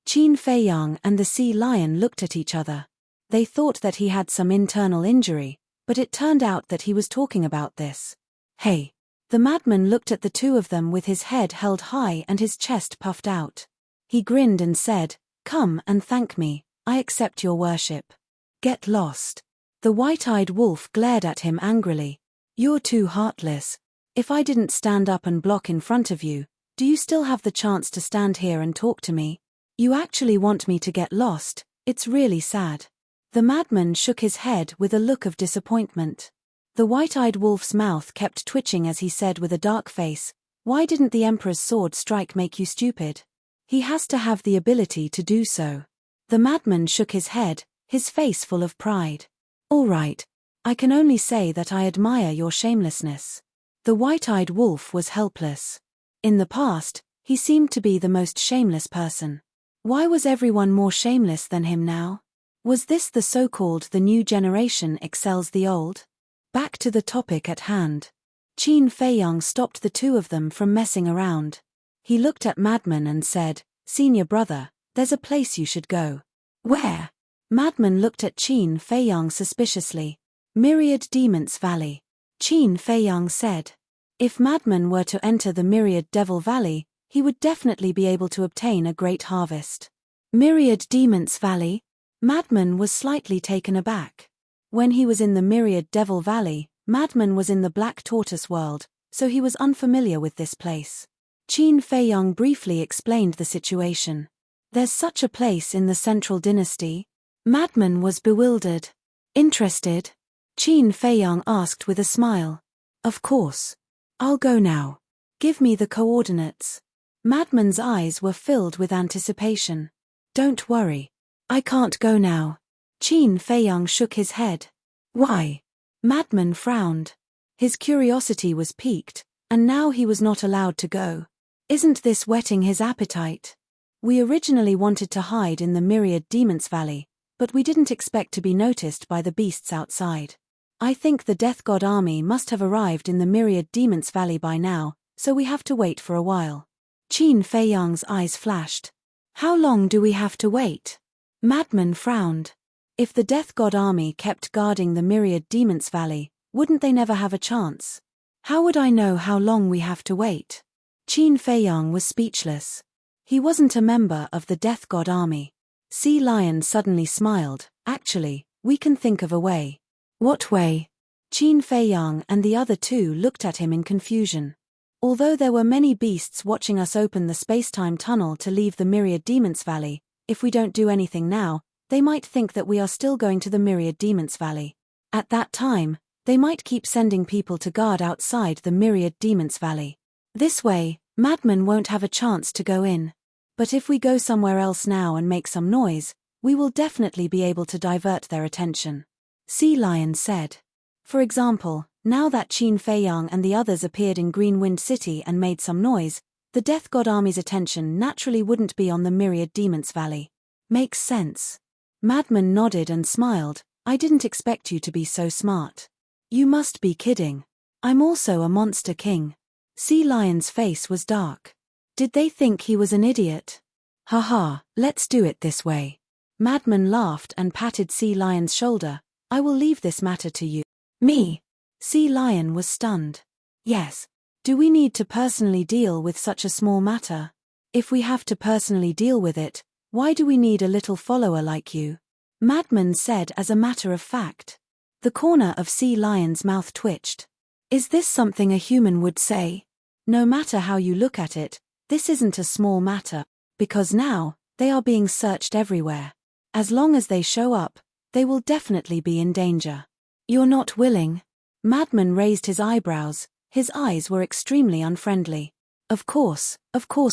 Qin Feiyang and the sea lion looked at each other. They thought that he had some internal injury, but it turned out that he was talking about this. Hey, The madman looked at the two of them with his head held high and his chest puffed out. He grinned and said, "Come and thank me, I accept your worship. Get lost." The white-eyed wolf glared at him angrily. "You're too heartless. If I didn't stand up and block in front of you, do you still have the chance to stand here and talk to me? You actually want me to get lost? It's really sad." The madman shook his head with a look of disappointment. The white-eyed wolf's mouth kept twitching as he said with a dark face, "Why didn't the Emperor's sword strike make you stupid? He has to have the ability to do so." The madman shook his head, his face full of pride. "All right. I can only say that I admire your shamelessness." The white-eyed wolf was helpless. In the past, he seemed to be the most shameless person. Why was everyone more shameless than him now? Was this the so-called the new generation excels the old? Back to the topic at hand. Qin Feiyang stopped the two of them from messing around. He looked at Madman and said, "Senior brother, there's a place you should go." "Where?" Madman looked at Qin Feiyang suspiciously. "Myriad Demons Valley." Qin Feiyang said. If Madman were to enter the Myriad Devil Valley, he would definitely be able to obtain a great harvest. Myriad Demons Valley? Madman was slightly taken aback. When he was in the Myriad Devil Valley, Madman was in the Black Tortoise world, so he was unfamiliar with this place. Qin Feiyang briefly explained the situation. "There's such a place in the Central Dynasty?" Madman was bewildered. "Interested?" Qin Feiyang asked with a smile. "Of course. I'll go now. Give me the coordinates." Madman's eyes were filled with anticipation. "Don't worry. I can't go now." Qin Feiyang shook his head. "Why?" Madman frowned. His curiosity was piqued, and now he was not allowed to go. Isn't this whetting his appetite? "We originally wanted to hide in the Myriad Demons Valley, but we didn't expect to be noticed by the beasts outside. I think the Death God army must have arrived in the Myriad Demons Valley by now, so we have to wait for a while." Qin Feiyang's eyes flashed. "How long do we have to wait?" Madman frowned. If the Death God army kept guarding the Myriad Demons Valley, wouldn't they never have a chance? "How would I know how long we have to wait?" Qin Feiyang was speechless. He wasn't a member of the Death God army. Sea Lion suddenly smiled. "Actually, we can think of a way." "What way?" Qin Feiyang and the other two looked at him in confusion. Although there were many beasts watching us open the space-time tunnel to leave the Myriad Demons Valley, if we don't do anything now, they might think that we are still going to the Myriad Demons Valley. At that time, they might keep sending people to guard outside the Myriad Demons Valley. This way, Madman won't have a chance to go in. But if we go somewhere else now and make some noise, we will definitely be able to divert their attention. Sea Lion said. For example, now that Qin Feiyang and the others appeared in Greenwind City and made some noise, the Death God army's attention naturally wouldn't be on the Myriad Demons Valley. Makes sense. Madman nodded and smiled. "I didn't expect you to be so smart." "You must be kidding. I'm also a monster king." Sea Lion's face was dark. Did they think he was an idiot? "Haha, let's do it this way." Madman laughed and patted Sea Lion's shoulder. "I will leave this matter to you." "Me?" Sea Lion was stunned. "Yes. Do we need to personally deal with such a small matter? If we have to personally deal with it, why do we need a little follower like you?" Madman said as a matter of fact. The corner of Sea Lion's mouth twitched. Is this something a human would say? No matter how you look at it, this isn't a small matter, because now, they are being searched everywhere. As long as they show up, they will definitely be in danger. "You're not willing?" Madman raised his eyebrows, his eyes were extremely unfriendly. Of course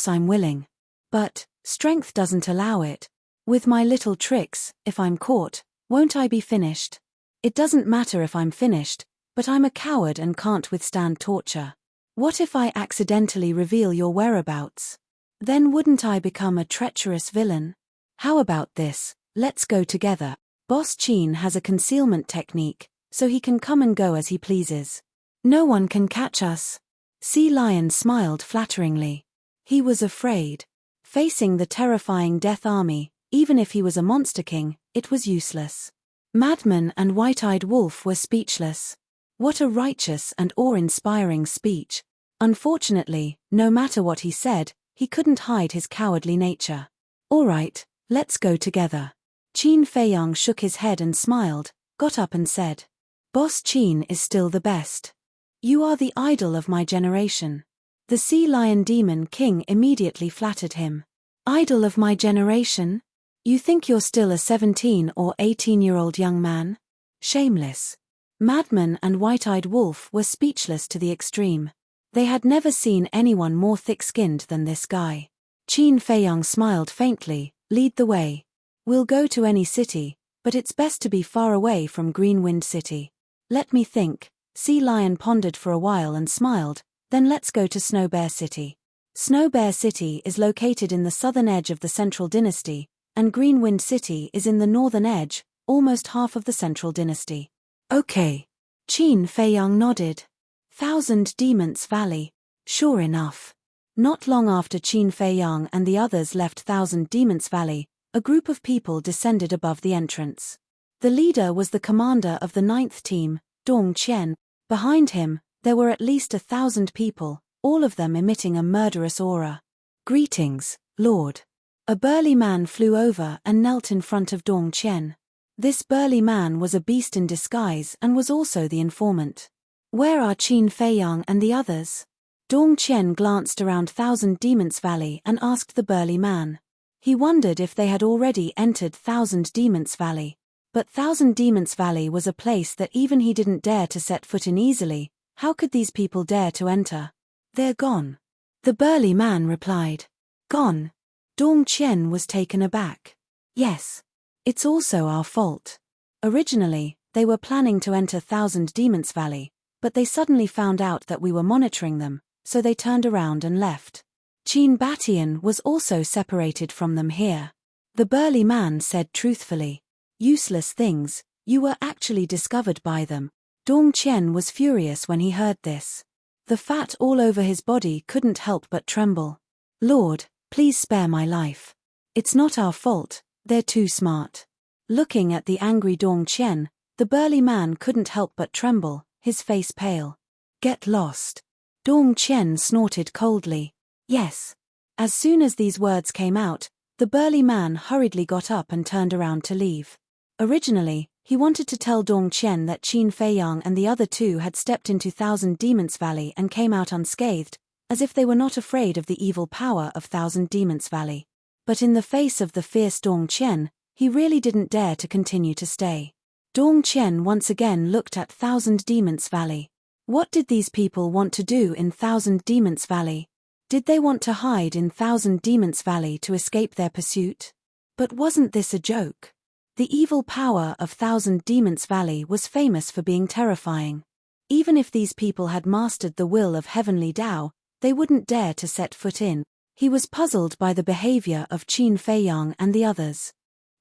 I'm willing. But, strength doesn't allow it. With my little tricks, if I'm caught, won't I be finished? It doesn't matter if I'm finished, but I'm a coward and can't withstand torture. What if I accidentally reveal your whereabouts? Then wouldn't I become a treacherous villain? How about this, let's go together. Boss Qin has a concealment technique, so he can come and go as he pleases. No one can catch us. Sea Lion smiled flatteringly. He was afraid. Facing the terrifying Death Army, even if he was a monster king, it was useless. Madman and White-Eyed Wolf were speechless. What a righteous and awe-inspiring speech. Unfortunately, no matter what he said, he couldn't hide his cowardly nature. All right, let's go together. Qin Feiyang shook his head and smiled, got up and said, Boss Qin is still the best. You are the idol of my generation. The Sea Lion Demon King immediately flattered him. Idol of my generation? You think you're still a 17 or 18-year-old young man? Shameless. Madman and White-Eyed Wolf were speechless to the extreme. They had never seen anyone more thick-skinned than this guy. Qin Feiyang smiled faintly, lead the way. We'll go to any city, but it's best to be far away from Greenwind City. Let me think. Sea Lion pondered for a while and smiled, then let's go to Snow Bear City. Snow Bear City is located in the southern edge of the Central Dynasty, and Greenwind City is in the northern edge, almost half of the Central Dynasty. Okay. Qin Feiyang nodded. Thousand Demons Valley. Sure enough. Not long after Qin Feiyang and the others left Thousand Demons Valley, a group of people descended above the entrance. The leader was the commander of the 9th team, Dong Qian. Behind him, there were at least 1,000 people, all of them emitting a murderous aura. Greetings, Lord. A burly man flew over and knelt in front of Dong Qian. This burly man was a beast in disguise and was also the informant. Where are Qin Feiyang and the others? Dong Qian glanced around Thousand Demons Valley and asked the burly man. He wondered if they had already entered Thousand Demons Valley. But Thousand Demons Valley was a place that even he didn't dare to set foot in easily. How could these people dare to enter? They're gone. The burly man replied. Gone? Dong Qian was taken aback. Yes. It's also our fault. Originally, they were planning to enter Thousand Demons Valley, but they suddenly found out that we were monitoring them, so they turned around and left. Qin Batian was also separated from them here. The burly man said truthfully. Useless things, you were actually discovered by them. Dong Qian was furious when he heard this. The fat all over his body couldn't help but tremble. Lord, please spare my life. It's not our fault, they're too smart. Looking at the angry Dong Qian, the burly man couldn't help but tremble, his face pale. Get lost. Dong Qian snorted coldly. Yes. As soon as these words came out, the burly man hurriedly got up and turned around to leave. Originally, he wanted to tell Dong Qian that Qin Feiyang and the other two had stepped into Thousand Demons Valley and came out unscathed, as if they were not afraid of the evil power of Thousand Demons Valley. But in the face of the fierce Dong Qian, he really didn't dare to continue to stay. Dong Qian once again looked at Thousand Demons Valley. What did these people want to do in Thousand Demons Valley? Did they want to hide in Thousand Demons Valley to escape their pursuit? But wasn't this a joke? The evil power of Thousand Demons Valley was famous for being terrifying. Even if these people had mastered the will of Heavenly Tao, they wouldn't dare to set foot in. He was puzzled by the behavior of Qin Feiyang and the others.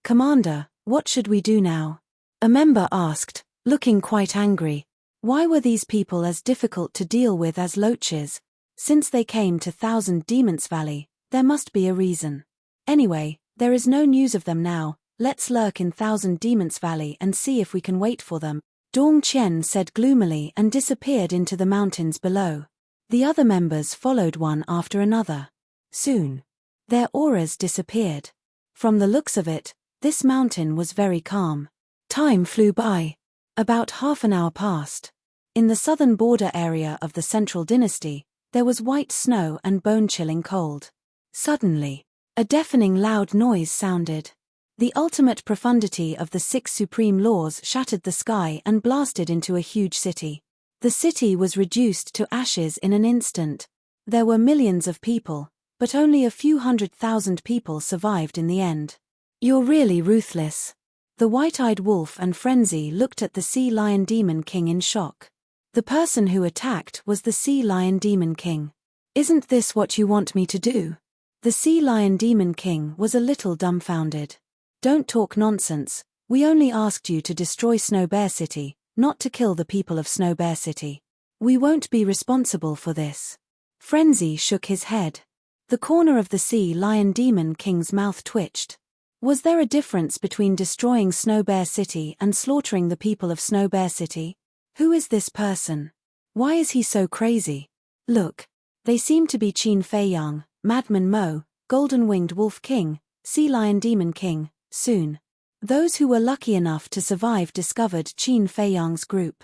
Commander, what should we do now? A member asked, looking quite angry. Why were these people as difficult to deal with as loaches? Since they came to Thousand Demons Valley, there must be a reason. Anyway, there is no news of them now. Let's lurk in Thousand Demons Valley and see if we can wait for them, Dong Qian said gloomily and disappeared into the mountains below. The other members followed one after another. Soon, their auras disappeared. From the looks of it, this mountain was very calm. Time flew by. About half an hour passed. In the southern border area of the Central Dynasty, there was white snow and bone-chilling cold. Suddenly, a deafening loud noise sounded. The ultimate profundity of the 6 supreme laws shattered the sky and blasted into a huge city. The city was reduced to ashes in an instant. There were millions of people, but only a few 100,000 people survived in the end. You're really ruthless. The White-Eyed Wolf and Frenzy looked at the Sea Lion Demon King in shock. The person who attacked was the Sea Lion Demon King. Isn't this what you want me to do? The Sea Lion Demon King was a little dumbfounded. Don't talk nonsense, we only asked you to destroy Snow Bear City, not to kill the people of Snow Bear City. We won't be responsible for this. Frenzy shook his head. The corner of the Sea Lion Demon King's mouth twitched. Was there a difference between destroying Snow Bear City and slaughtering the people of Snow Bear City? Who is this person? Why is he so crazy? Look. They seem to be Qin Fei Yang, Madman Mo, Golden-Winged Wolf King, Sea Lion Demon King, soon. Those who were lucky enough to survive discovered Qin Fei Yang's group.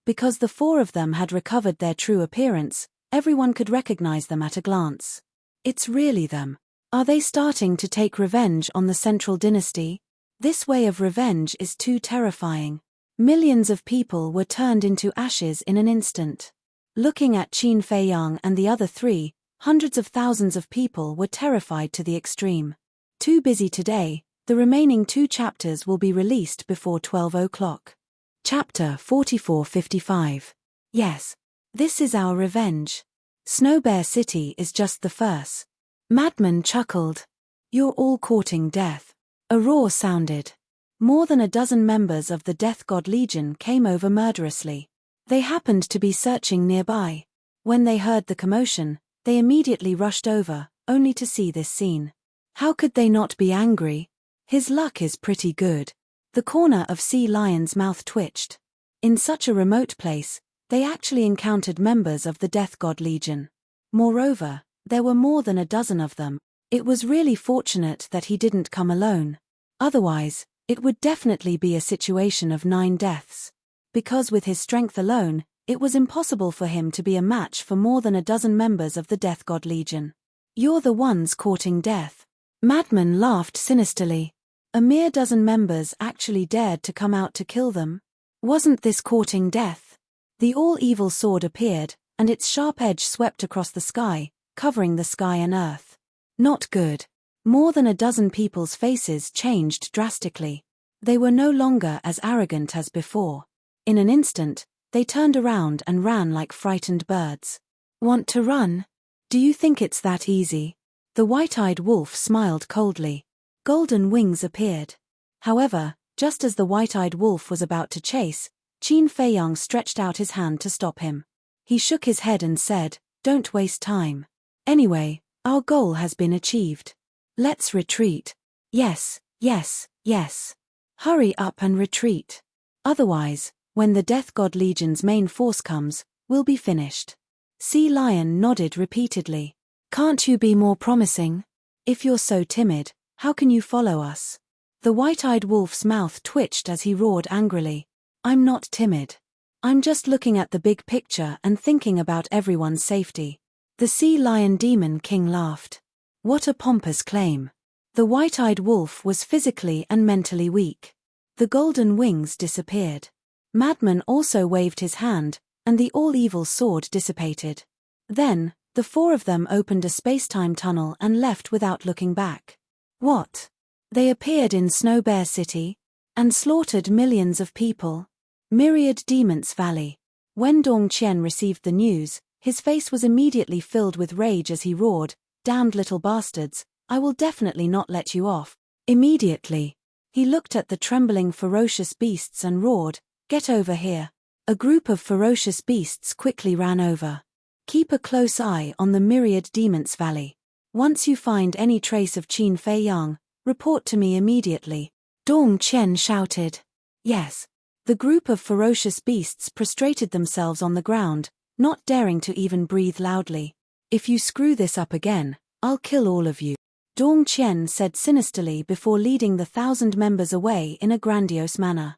Because the four of them had recovered their true appearance, everyone could recognize them at a glance. It's really them. Are they starting to take revenge on the Central Dynasty? This way of revenge is too terrifying. Millions of people were turned into ashes in an instant. Looking at Qin Fei Yang and the other three, hundreds of thousands of people were terrified to the extreme. Too busy today, the remaining 2 chapters will be released before 12 o'clock. Chapter 44-55. Yes. This is our revenge. Snow Bear City is just the first. Madman chuckled. You're all courting death. A roar sounded. More than a dozen members of the Death God Legion came over murderously. They happened to be searching nearby. When they heard the commotion, they immediately rushed over, only to see this scene. How could they not be angry? His luck is pretty good. The corner of Sea Lion's mouth twitched. In such a remote place, they actually encountered members of the Death God Legion. Moreover, there were more than a dozen of them. It was really fortunate that he didn't come alone. Otherwise, it would definitely be a situation of 9 deaths. Because with his strength alone, it was impossible for him to be a match for more than a dozen members of the Death God Legion. You're the ones courting death. Madman laughed sinisterly. A mere dozen members actually dared to come out to kill them? Wasn't this courting death? The all-evil sword appeared, and its sharp edge swept across the sky, covering the sky and earth. Not good. More than a dozen people's faces changed drastically. They were no longer as arrogant as before. In an instant, they turned around and ran like frightened birds. Want to run? Do you think it's that easy? The white-eyed wolf smiled coldly. Golden wings appeared. However, just as the white-eyed wolf was about to chase, Qin Fei Yang stretched out his hand to stop him. He shook his head and said, "Don't waste time. Anyway, our goal has been achieved. Let's retreat." Yes, yes, yes. Hurry up and retreat. Otherwise, when the Death God Legion's main force comes, we'll be finished. Sea Lion nodded repeatedly. Can't you be more promising? If you're so timid, how can you follow us? The white-eyed wolf's mouth twitched as he roared angrily. I'm not timid. I'm just looking at the big picture and thinking about everyone's safety. The Sea Lion Demon King laughed. What a pompous claim. The white-eyed wolf was physically and mentally weak. The golden wings disappeared. Madman also waved his hand, and the all-evil sword dissipated. Then, the 4 of them opened a space-time tunnel and left without looking back. What? They appeared in Snow Bear City? And slaughtered millions of people? Myriad Demons Valley. When Dong Qian received the news, his face was immediately filled with rage as he roared, "Damned little bastards, I will definitely not let you off." Immediately, he looked at the trembling ferocious beasts and roared, "Get over here." A group of ferocious beasts quickly ran over. Keep a close eye on the Myriad Demons Valley. Once you find any trace of Qin Fei Yang, report to me immediately. Dong Qian shouted. Yes. The group of ferocious beasts prostrated themselves on the ground, not daring to even breathe loudly. If you screw this up again, I'll kill all of you. Dong Qian said sinisterly before leading the 1,000 members away in a grandiose manner.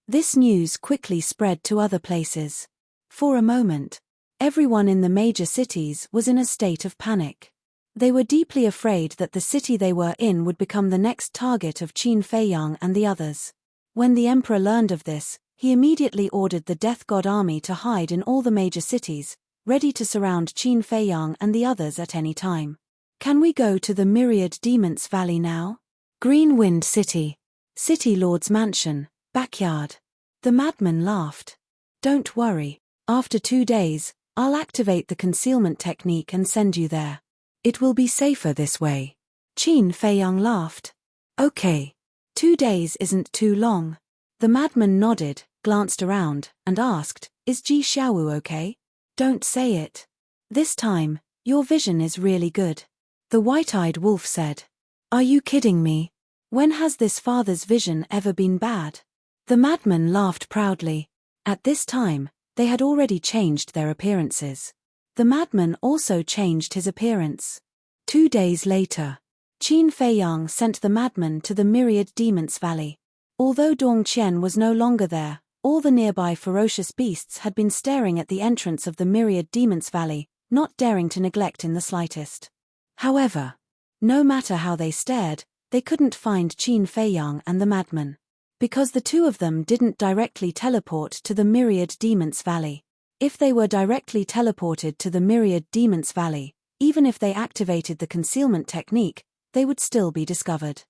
This news quickly spread to other places. For a moment, everyone in the major cities was in a state of panic. They were deeply afraid that the city they were in would become the next target of Qin Fei Yang and the others. When the emperor learned of this, he immediately ordered the Death God army to hide in all the major cities, ready to surround Qin Fei Yang and the others at any time. Can we go to the Myriad Demons Valley now? Green Wind City. City Lord's Mansion. Backyard. The madman laughed. Don't worry. After 2 days, I'll activate the concealment technique and send you there. It will be safer this way. Qin Fei Yang laughed. Okay. 2 days isn't too long. The madman nodded, glanced around, and asked, Is Ji Xiaowu okay? Don't say it. This time, your vision is really good. The white-eyed wolf said. Are you kidding me? When has this father's vision ever been bad? The madman laughed proudly. At this time, They had already changed their appearances. The madman also changed his appearance. 2 days later, Qin Feiyang sent the madman to the Myriad Demons Valley. Although Dong Qian was no longer there, all the nearby ferocious beasts had been staring at the entrance of the Myriad Demons Valley, not daring to neglect in the slightest. However, no matter how they stared, they couldn't find Qin Feiyang and the madman. Because the two of them didn't directly teleport to the Myriad Demons Valley. If they were directly teleported to the Myriad Demons Valley, even if they activated the concealment technique, they would still be discovered.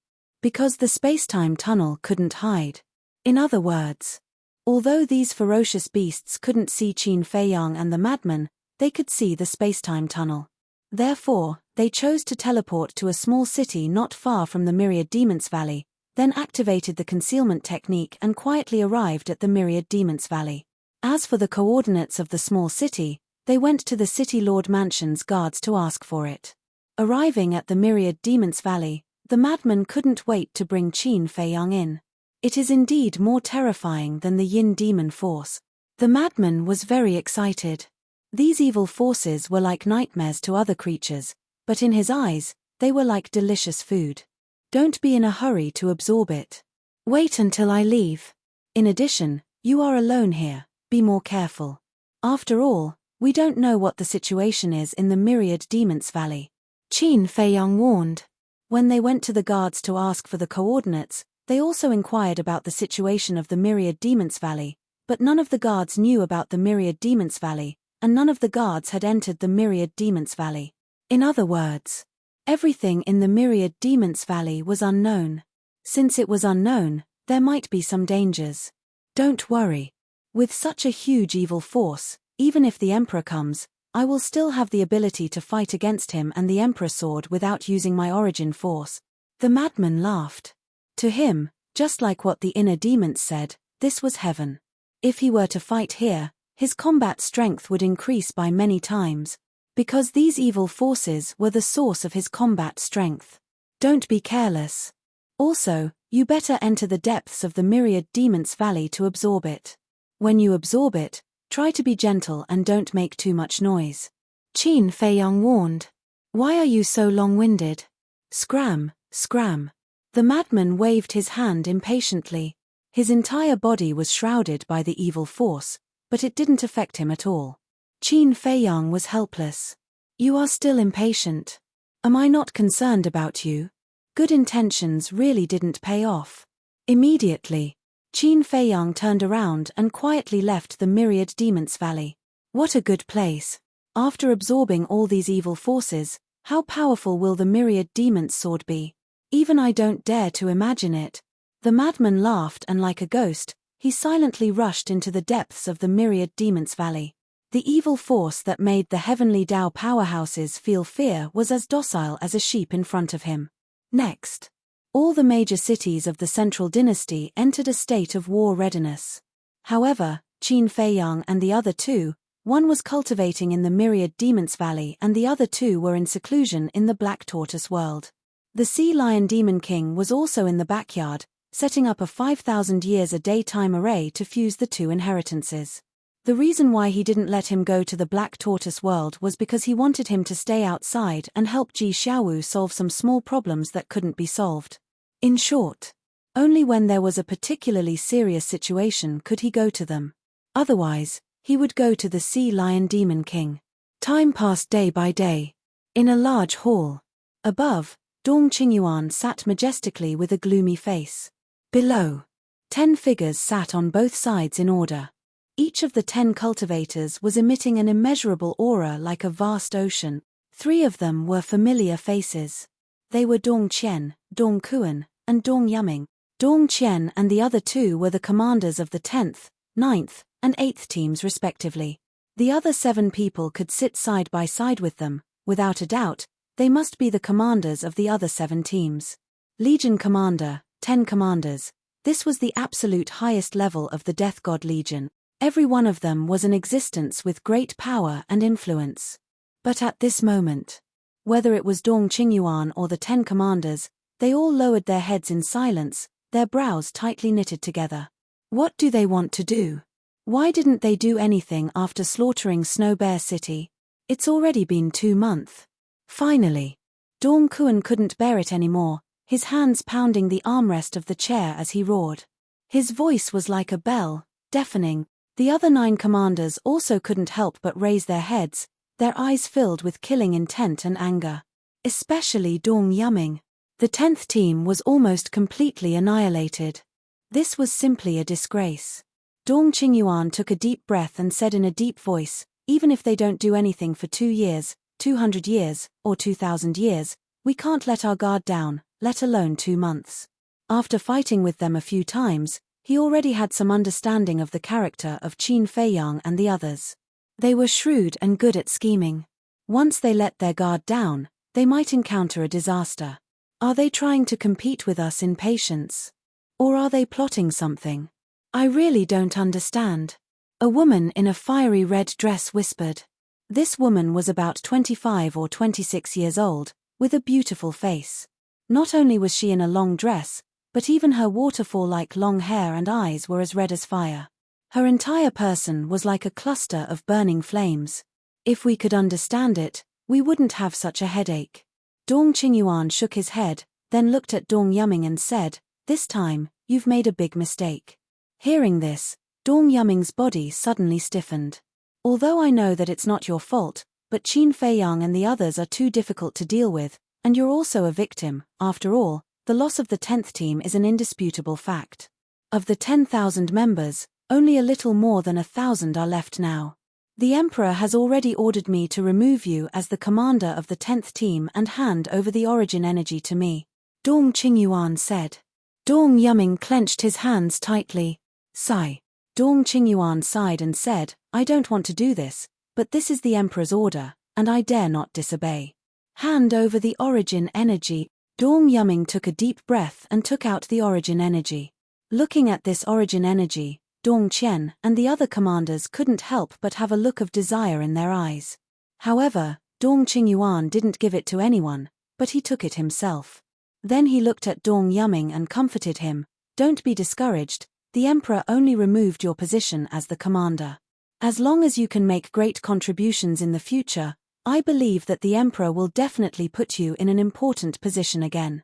Because the space-time tunnel couldn't hide. In other words, although these ferocious beasts couldn't see Qin Feiyang and the madman, they could see the space-time tunnel. Therefore, they chose to teleport to a small city not far from the Myriad Demons Valley, then activated the concealment technique and quietly arrived at the Myriad Demons Valley. As for the coordinates of the small city, they went to the City Lord Mansion's guards to ask for it. Arriving at the Myriad Demons Valley, the madman couldn't wait to bring Qin Feiyang in. It is indeed more terrifying than the Yin demon force. The madman was very excited. These evil forces were like nightmares to other creatures, but in his eyes, they were like delicious food. Don't be in a hurry to absorb it. Wait until I leave. In addition, you are alone here, be more careful. After all, we don't know what the situation is in the Myriad Demons Valley. Qin Feiyang warned. When they went to the guards to ask for the coordinates, they also inquired about the situation of the Myriad Demons Valley, but none of the guards knew about the Myriad Demons Valley, and none of the guards had entered the Myriad Demons Valley. In other words, everything in the Myriad Demons Valley was unknown. Since it was unknown, there might be some dangers. Don't worry. With such a huge evil force, even if the Emperor comes, I will still have the ability to fight against him and the Emperor sword without using my origin force. The madman laughed. To him, just like what the inner demons said, this was heaven. If he were to fight here, his combat strength would increase by many times. Because these evil forces were the source of his combat strength. Don't be careless. Also, you better enter the depths of the Myriad Demons Valley to absorb it. When you absorb it, try to be gentle and don't make too much noise. Qin Feiyang warned. Why are you so long-winded? Scram, scram. The madman waved his hand impatiently. His entire body was shrouded by the evil force, but it didn't affect him at all. Qin Feiyang was helpless. You are still impatient. Am I not concerned about you? Good intentions really didn't pay off. Immediately, Qin Feiyang turned around and quietly left the Myriad Demons Valley. What a good place. After absorbing all these evil forces, how powerful will the Myriad Demons sword be? Even I don't dare to imagine it. The madman laughed and like a ghost, he silently rushed into the depths of the Myriad Demons Valley. The evil force that made the heavenly Tao powerhouses feel fear was as docile as a sheep in front of him. Next, all the major cities of the Central Dynasty entered a state of war readiness. However, Qin Feiyang and the other two, one was cultivating in the Myriad Demons Valley and the other two were in seclusion in the Black Tortoise world. The Sea Lion Demon King was also in the backyard, setting up a 5,000 years a day time array to fuse the two inheritances. The reason why he didn't let him go to the Black Tortoise world was because he wanted him to stay outside and help Ji Xiaowu solve some small problems that couldn't be solved. In short, only when there was a particularly serious situation could he go to them. Otherwise, he would go to the Sea Lion Demon King. Time passed day by day. In a large hall. Above, Dong Qingyuan sat majestically with a gloomy face. Below, 10 figures sat on both sides in order. Each of the 10 cultivators was emitting an immeasurable aura like a vast ocean. 3 of them were familiar faces. They were Dong Qian, Dong Kuan, and Dong Yaming. Dong Qian and the other 2 were the commanders of the 10th, 9th, and 8th teams respectively. The other 7 people could sit side by side with them. Without a doubt, they must be the commanders of the other 7 teams. Legion Commander, 10 commanders. This was the absolute highest level of the Death God Legion. Every one of them was an existence with great power and influence. But at this moment, whether it was Dong Qingyuan or the 10 commanders, they all lowered their heads in silence, their brows tightly knitted together. What do they want to do? Why didn't they do anything after slaughtering Snow Bear City? It's already been 2 months. Finally, Dong Kuan couldn't bear it anymore, his hands pounding the armrest of the chair as he roared. His voice was like a bell, deafening. The other 9 commanders also couldn't help but raise their heads, their eyes filled with killing intent and anger. Especially Dong Yuming. The 10th team was almost completely annihilated. This was simply a disgrace. Dong Qingyuan took a deep breath and said in a deep voice, even if they don't do anything for 2 years, 200 years, or 2,000 years, we can't let our guard down, let alone 2 months. After fighting with them a few times, he already had some understanding of the character of Qin Feiyang and the others. They were shrewd and good at scheming. Once they let their guard down, they might encounter a disaster. Are they trying to compete with us in patience? Or are they plotting something? I really don't understand. A woman in a fiery red dress whispered. This woman was about 25 or 26 years old, with a beautiful face. Not only was she in a long dress, but even her waterfall-like long hair and eyes were as red as fire. Her entire person was like a cluster of burning flames. If we could understand it, we wouldn't have such a headache. Dong Qingyuan shook his head, then looked at Dong Yuming and said, "This time, you've made a big mistake." Hearing this, Dong Yuming's body suddenly stiffened. Although I know that it's not your fault, but Qin Feiyang and the others are too difficult to deal with, and you're also a victim, after all, the loss of the 10th team is an indisputable fact. Of the 10,000 members, only a little more than 1,000 are left now. The Emperor has already ordered me to remove you as the commander of the 10th team and hand over the origin energy to me, Dong Qingyuan said. Dong Yuming clenched his hands tightly. Sigh. Dong Qingyuan sighed and said, "I don't want to do this, but this is the Emperor's order, and I dare not disobey. Hand over the origin energy." Dong Yuming took a deep breath and took out the origin energy. Looking at this origin energy, Dong Qian and the other commanders couldn't help but have a look of desire in their eyes. However, Dong Qingyuan didn't give it to anyone, but he took it himself. Then he looked at Dong Yuming and comforted him, "Don't be discouraged, the Emperor only removed your position as the commander. As long as you can make great contributions in the future, I believe that the Emperor will definitely put you in an important position again."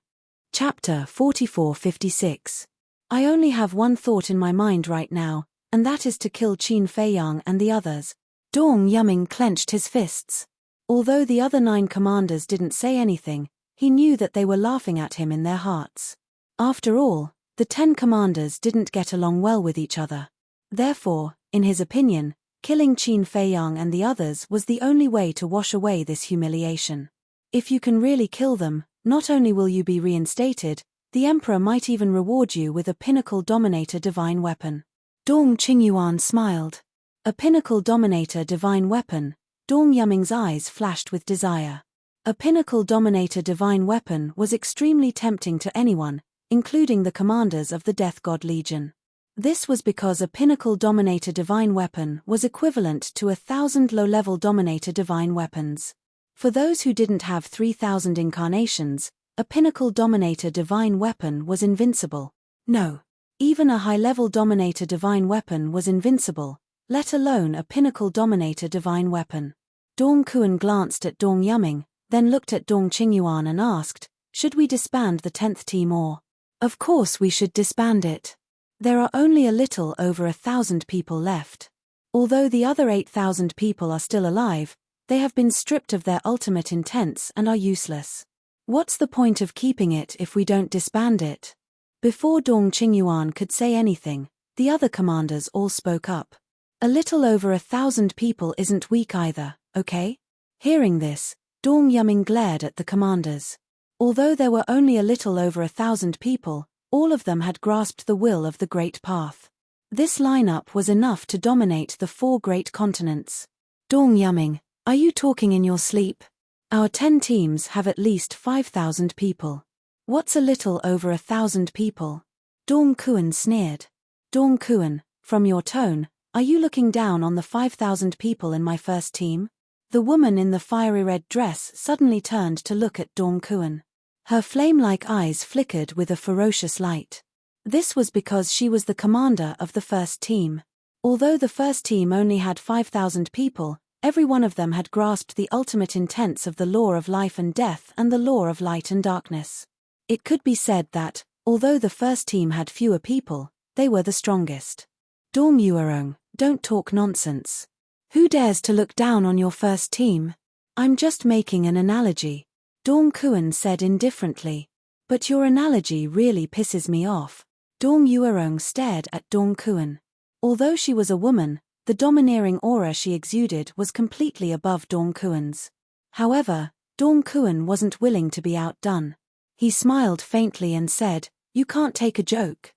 Chapter 4456. I only have one thought in my mind right now, and that is to kill Qin Feiyang and the others. Dong Yuming clenched his fists. Although the other 9 commanders didn't say anything, he knew that they were laughing at him in their hearts. After all, the 10 commanders didn't get along well with each other. Therefore, in his opinion, killing Qin Feiyang and the others was the only way to wash away this humiliation. If you can really kill them, not only will you be reinstated, the Emperor might even reward you with a Pinnacle Dominator divine weapon. Dong Qingyuan smiled. A Pinnacle Dominator divine weapon. Dong Yuming's eyes flashed with desire. A Pinnacle Dominator divine weapon was extremely tempting to anyone, including the commanders of the Death God Legion. This was because a Pinnacle Dominator divine weapon was equivalent to 1,000 low-level Dominator divine weapons. For those who didn't have 3,000 incarnations, a Pinnacle Dominator divine weapon was invincible. No. Even a high-level Dominator divine weapon was invincible, let alone a Pinnacle Dominator divine weapon. Dong Kuan glanced at Dong Yuming, then looked at Dong Qingyuan and asked, "Should we disband the 10th team or?" "Of course we should disband it. There are only a little over 1,000 people left. Although the other 8,000 people are still alive, they have been stripped of their ultimate intents and are useless. What's the point of keeping it if we don't disband it?" Before Dong Qingyuan could say anything, the other commanders all spoke up. "A little over 1,000 people isn't weak either, okay?" Hearing this, Dong Yuming glared at the commanders. Although there were only a little over 1,000 people, all of them had grasped the will of the Great Path. This lineup was enough to dominate the 4 great continents. "Dong Yuming, are you talking in your sleep? Our 10 teams have at least 5,000 people. What's a little over 1,000 people?" Dong Kuan sneered. "Dong Kuan, from your tone, are you looking down on the 5,000 people in my first team?" The woman in the fiery red dress suddenly turned to look at Dong Kuan. Her flame-like eyes flickered with a ferocious light. This was because she was the commander of the first team. Although the first team only had 5,000 people, every one of them had grasped the ultimate intents of the law of life and death and the law of light and darkness. It could be said that, although the first team had fewer people, they were the strongest. Dong Yuerong, don't talk nonsense. Who dares to look down on your first team? I'm just making an analogy, Dong Kuan said indifferently. But your analogy really pisses me off. Dong Yuerong stared at Dong Kuan. Although she was a woman, the domineering aura she exuded was completely above Dong Kuan's. However, Dong Kuan wasn't willing to be outdone. He smiled faintly and said, "You can't take a joke.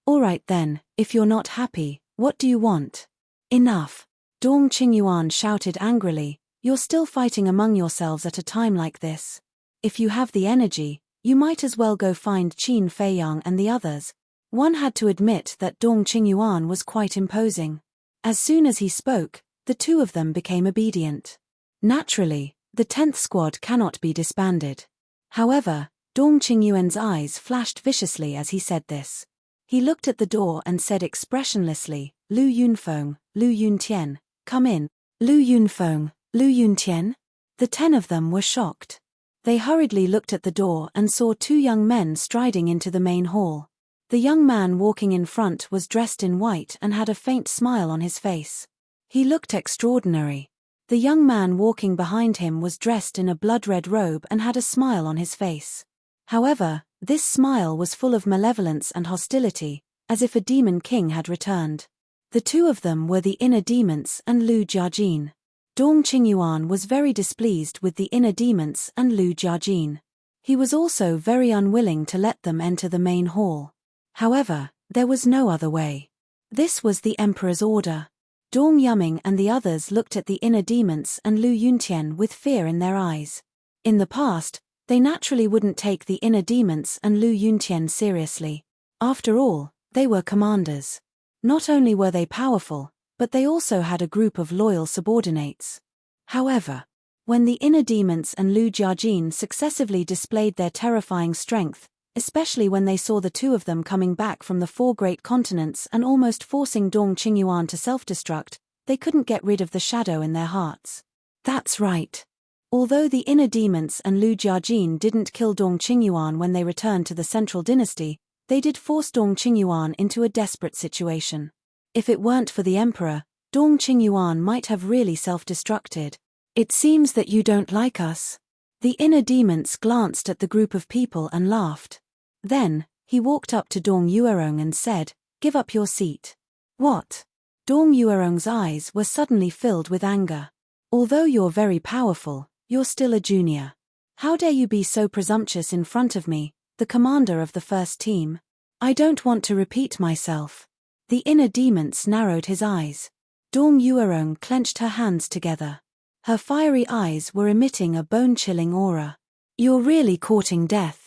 All right then, if you're not happy, what do you want?" "Enough!" Dong Qingyuan shouted angrily, "You're still fighting among yourselves at a time like this. If you have the energy, you might as well go find Qin Feiyang and the others." One had to admit that Dong Qingyuan was quite imposing. As soon as he spoke, the two of them became obedient. Naturally, the 10th squad cannot be disbanded. However, Dong Qingyuan's eyes flashed viciously as he said this. He looked at the door and said expressionlessly, "Lu Yunfeng, Lu Yuntian, come in." Lu Yunfeng, Lu Yuntian? The 10 of them were shocked. They hurriedly looked at the door and saw two young men striding into the main hall. The young man walking in front was dressed in white and had a faint smile on his face. He looked extraordinary. The young man walking behind him was dressed in a blood-red robe and had a smile on his face. However, this smile was full of malevolence and hostility, as if a demon king had returned. The two of them were the inner demons and Lu Jiajin. Dong Qingyuan was very displeased with the inner demons and Lu Jiajin. He was also very unwilling to let them enter the main hall. However, there was no other way. This was the emperor's order. Dong Yuming and the others looked at the inner demons and Lu Yuntian with fear in their eyes. In the past, they naturally wouldn't take the inner demons and Lu Yuntian seriously. After all, they were commanders. Not only were they powerful, but they also had a group of loyal subordinates. However, when the inner demons and Lu Jiajin successively displayed their terrifying strength, especially when they saw the two of them coming back from the 4 great continents and almost forcing Dong Qingyuan to self-destruct, they couldn't get rid of the shadow in their hearts. That's right. Although the inner demons and Lu Jiajin didn't kill Dong Qingyuan when they returned to the central dynasty, they did force Dong Qingyuan into a desperate situation. If it weren't for the emperor, Dong Qingyuan might have really self-destructed. "It seems that you don't like us." The inner demons glanced at the group of people and laughed. Then, he walked up to Dong Yuerong and said, "Give up your seat." "What?" Dong Yuerong's eyes were suddenly filled with anger. "Although you're very powerful, you're still a junior. How dare you be so presumptuous in front of me, the commander of the first team?" "I don't want to repeat myself." The inner demons narrowed his eyes. Dong Yuerong clenched her hands together. Her fiery eyes were emitting a bone-chilling aura. "You're really courting death."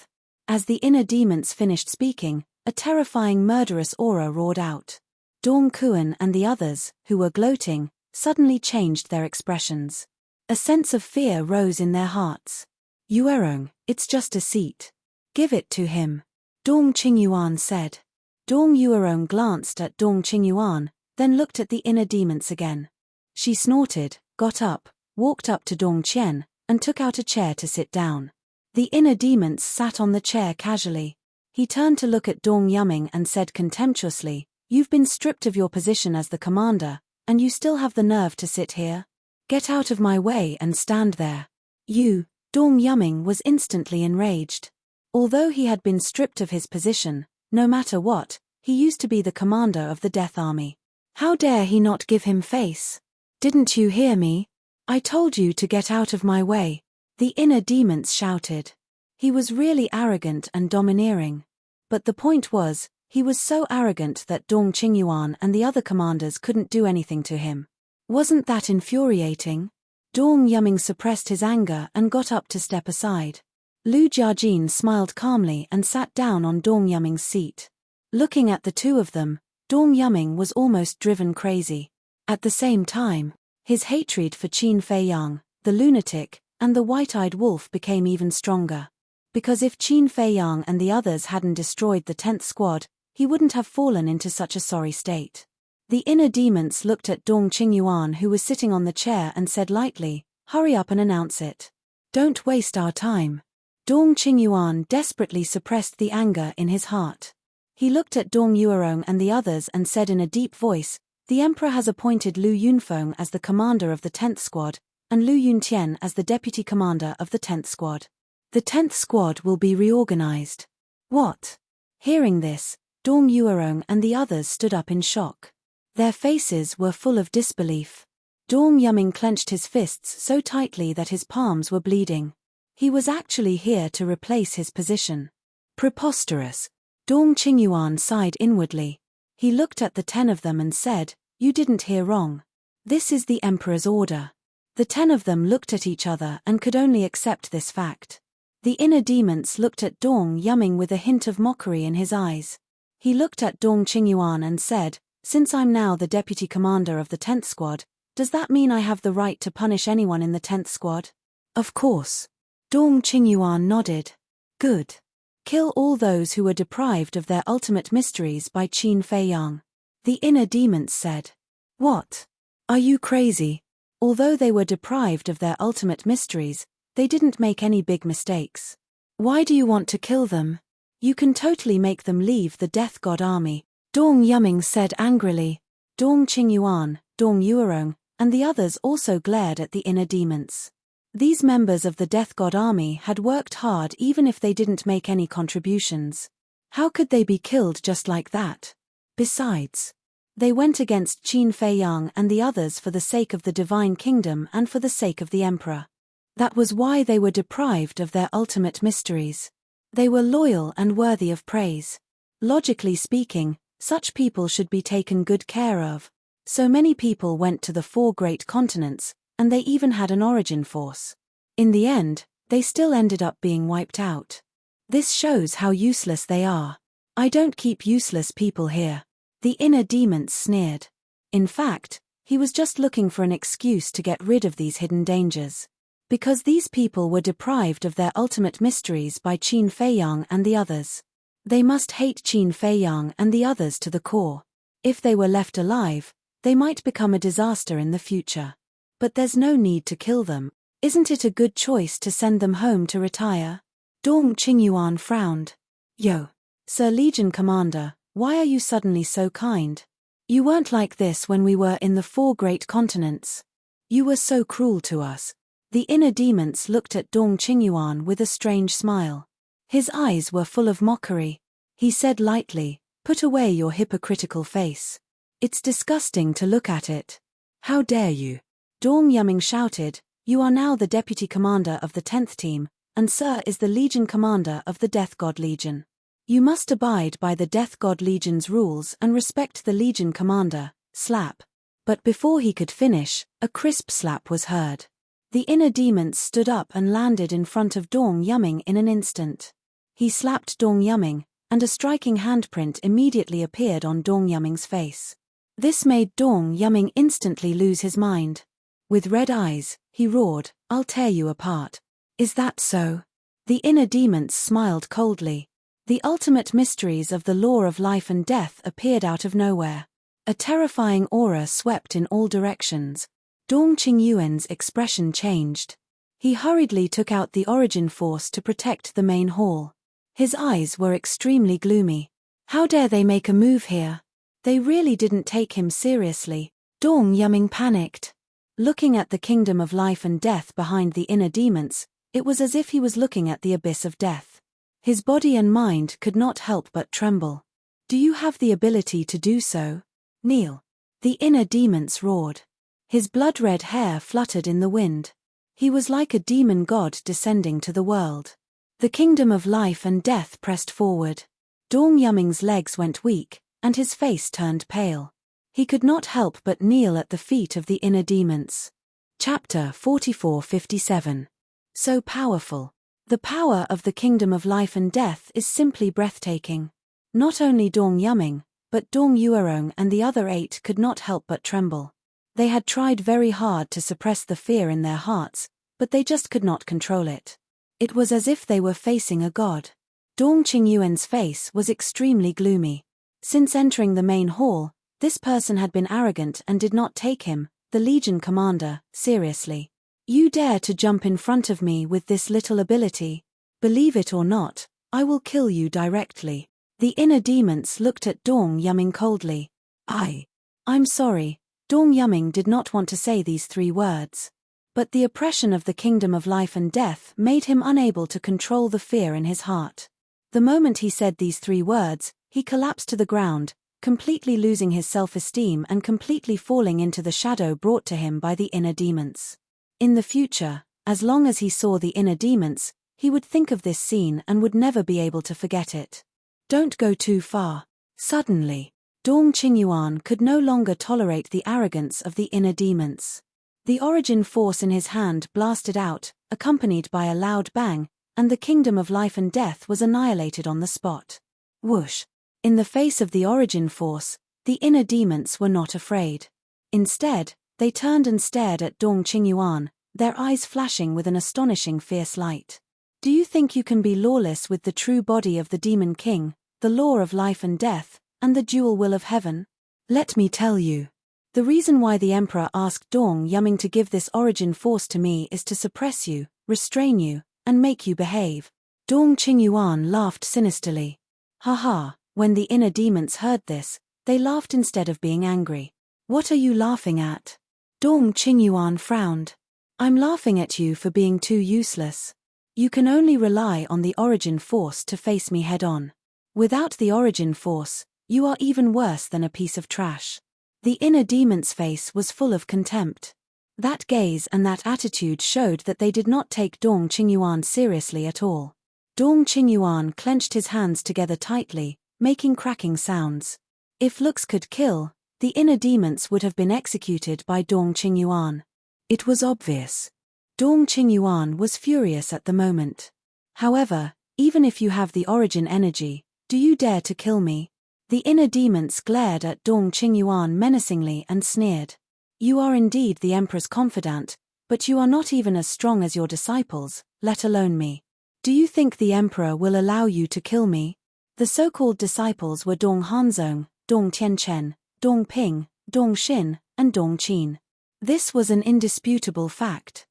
As the inner demons finished speaking, a terrifying murderous aura roared out. Dong Kuan and the others, who were gloating, suddenly changed their expressions. A sense of fear rose in their hearts. "Yuerong, it's just a seat. Give it to him," Dong Qingyuan said. Dong Yuerong glanced at Dong Qingyuan, then looked at the inner demons again. She snorted, got up, walked up to Dong Qian, and took out a chair to sit down. The inner demons sat on the chair casually. He turned to look at Dong Yuming and said contemptuously, "You've been stripped of your position as the commander, and you still have the nerve to sit here? Get out of my way and stand there." Dong Yuming was instantly enraged. Although he had been stripped of his position, no matter what, he used to be the commander of the Death Army. How dare he not give him face? "Didn't you hear me? I told you to get out of my way," the inner demons shouted. He was really arrogant and domineering. But the point was, he was so arrogant that Dong Qingyuan and the other commanders couldn't do anything to him. Wasn't that infuriating? Dong Yuming suppressed his anger and got up to step aside. Lu Jiajin smiled calmly and sat down on Dong Yuming's seat. Looking at the two of them, Dong Yuming was almost driven crazy. At the same time, his hatred for Qin Feiyang, the lunatic, and the white-eyed wolf became even stronger. Because if Qin Feiyang and the others hadn't destroyed the 10th squad, he wouldn't have fallen into such a sorry state. The inner demons looked at Dong Qingyuan, who was sitting on the chair, and said lightly, "Hurry up and announce it. Don't waste our time." Dong Qingyuan desperately suppressed the anger in his heart. He looked at Dong Yuerong and the others and said in a deep voice, "The Emperor has appointed Lu Yunfeng as the commander of the 10th Squad, and Lu Yuntian as the deputy commander of the 10th Squad. The 10th Squad will be reorganized." What? Hearing this, Dong Yuerong and the others stood up in shock. Their faces were full of disbelief. Dong Yuming clenched his fists so tightly that his palms were bleeding. He was actually here to replace his position. Preposterous. Dong Qingyuan sighed inwardly. He looked at the 10 of them and said, "You didn't hear wrong. This is the Emperor's order." The 10 of them looked at each other and could only accept this fact. The inner demons looked at Dong Yuming with a hint of mockery in his eyes. He looked at Dong Qingyuan and said, "Since I'm now the deputy commander of the 10th Squad, does that mean I have the right to punish anyone in the 10th Squad?" "Of course." Dong Qingyuan nodded. "Good. Kill all those who were deprived of their ultimate mysteries by Qin Feiyang." The inner demons said. "What? Are you crazy?" Although they were deprived of their ultimate mysteries, they didn't make any big mistakes. "Why do you want to kill them? You can totally make them leave the Death God army," Dong Yuming said angrily. Dong Qingyuan, Dong Yuerong, and the others also glared at the inner demons. These members of the Death God army had worked hard even if they didn't make any contributions. How could they be killed just like that? Besides, they went against Qin Feiyang and the others for the sake of the Divine Kingdom and for the sake of the Emperor. That was why they were deprived of their ultimate mysteries. They were loyal and worthy of praise. Logically speaking, such people should be taken good care of. So many people went to the 4 great continents, and they even had an origin force. In the end, they still ended up being wiped out. This shows how useless they are. "I don't keep useless people here," the inner demons sneered. In fact, he was just looking for an excuse to get rid of these hidden dangers. Because these people were deprived of their ultimate mysteries by Qin Feiyang and the others. They must hate Qin Feiyang and the others to the core. If they were left alive, they might become a disaster in the future. But there's no need to kill them. Isn't it a good choice to send them home to retire? Dong Qingyuan frowned. "Yo, Sir Legion Commander, why are you suddenly so kind? You weren't like this when we were in the 4 great continents. You were so cruel to us." The inner demons looked at Dong Qingyuan with a strange smile. His eyes were full of mockery. He said lightly, "Put away your hypocritical face. It's disgusting to look at it." "How dare you?" Dong Yuming shouted, "You are now the deputy commander of the 10th team, and Sir is the Legion commander of the Death God Legion. You must abide by the Death God Legion's rules and respect the Legion commander." Slap. But before he could finish, a crisp slap was heard. The inner demons stood up and landed in front of Dong Yuming in an instant. He slapped Dong Yuming, and a striking handprint immediately appeared on Dong Yuming's face. This made Dong Yuming instantly lose his mind. With red eyes, he roared, "I'll tear you apart." "Is that so?" The inner demons smiled coldly. The ultimate mysteries of the law of life and death appeared out of nowhere. A terrifying aura swept in all directions. Dong Qingyuan's expression changed. He hurriedly took out the origin force to protect the main hall. His eyes were extremely gloomy. How dare they make a move here? They really didn't take him seriously. Dong Yuming panicked. Looking at the kingdom of life and death behind the inner demons, it was as if he was looking at the abyss of death. His body and mind could not help but tremble. "Do you have the ability to do so? Kneel." The inner demons roared. His blood-red hair fluttered in the wind. He was like a demon god descending to the world. The kingdom of life and death pressed forward. Dong Yuming's legs went weak, and his face turned pale. He could not help but kneel at the feet of the inner demons. Chapter 44-57. So powerful. The power of the kingdom of life and death is simply breathtaking. Not only Dong Yuming, but Dong Yuerong and the other 8 could not help but tremble. They had tried very hard to suppress the fear in their hearts, but they just could not control it. It was as if they were facing a god. Dong Qingyuan's face was extremely gloomy. Since entering the main hall, This person had been arrogant and did not take him, the Legion commander, seriously. You dare to jump in front of me with this little ability? Believe it or not, I will kill you directly. The inner demons looked at Dong Yuming coldly. I'm sorry, Dong Yuming did not want to say these 3 words. But the oppression of the kingdom of life and death made him unable to control the fear in his heart. The moment he said these 3 words, he collapsed to the ground, completely losing his self-esteem and completely falling into the shadow brought to him by the inner demons. In the future, as long as he saw the inner demons, he would think of this scene and would never be able to forget it. Don't go too far. Suddenly, Dong Qingyuan could no longer tolerate the arrogance of the inner demons. The origin force in his hand blasted out, accompanied by a loud bang, and the kingdom of life and death was annihilated on the spot. Whoosh! In the face of the origin force, the inner demons were not afraid. Instead, they turned and stared at Dong Qingyuan, their eyes flashing with an astonishing fierce light. Do you think you can be lawless with the true body of the demon king, the law of life and death, and the dual will of heaven? Let me tell you. The reason why the emperor asked Dong Yuming to give this origin force to me is to suppress you, restrain you, and make you behave. Dong Qingyuan laughed sinisterly. Ha. When the inner demons heard this, they laughed instead of being angry. What are you laughing at? Dong Qingyuan frowned. I'm laughing at you for being too useless. You can only rely on the origin force to face me head on. Without the origin force, you are even worse than a piece of trash. The inner demon's face was full of contempt. That gaze and that attitude showed that they did not take Dong Qingyuan seriously at all. Dong Qingyuan clenched his hands together tightly, making cracking sounds. If looks could kill, the inner demons would have been executed by Dong Qingyuan. It was obvious. Dong Qingyuan was furious at the moment. However, even if you have the origin energy, do you dare to kill me? The inner demons glared at Dong Qingyuan menacingly and sneered. You are indeed the emperor's confidant, but you are not even as strong as your disciples, let alone me. Do you think the emperor will allow you to kill me? The so-called disciples were Dong Hanzong, Dong Tianchen, Dong Ping, Dong Xin, and Dong Qin. This was an indisputable fact.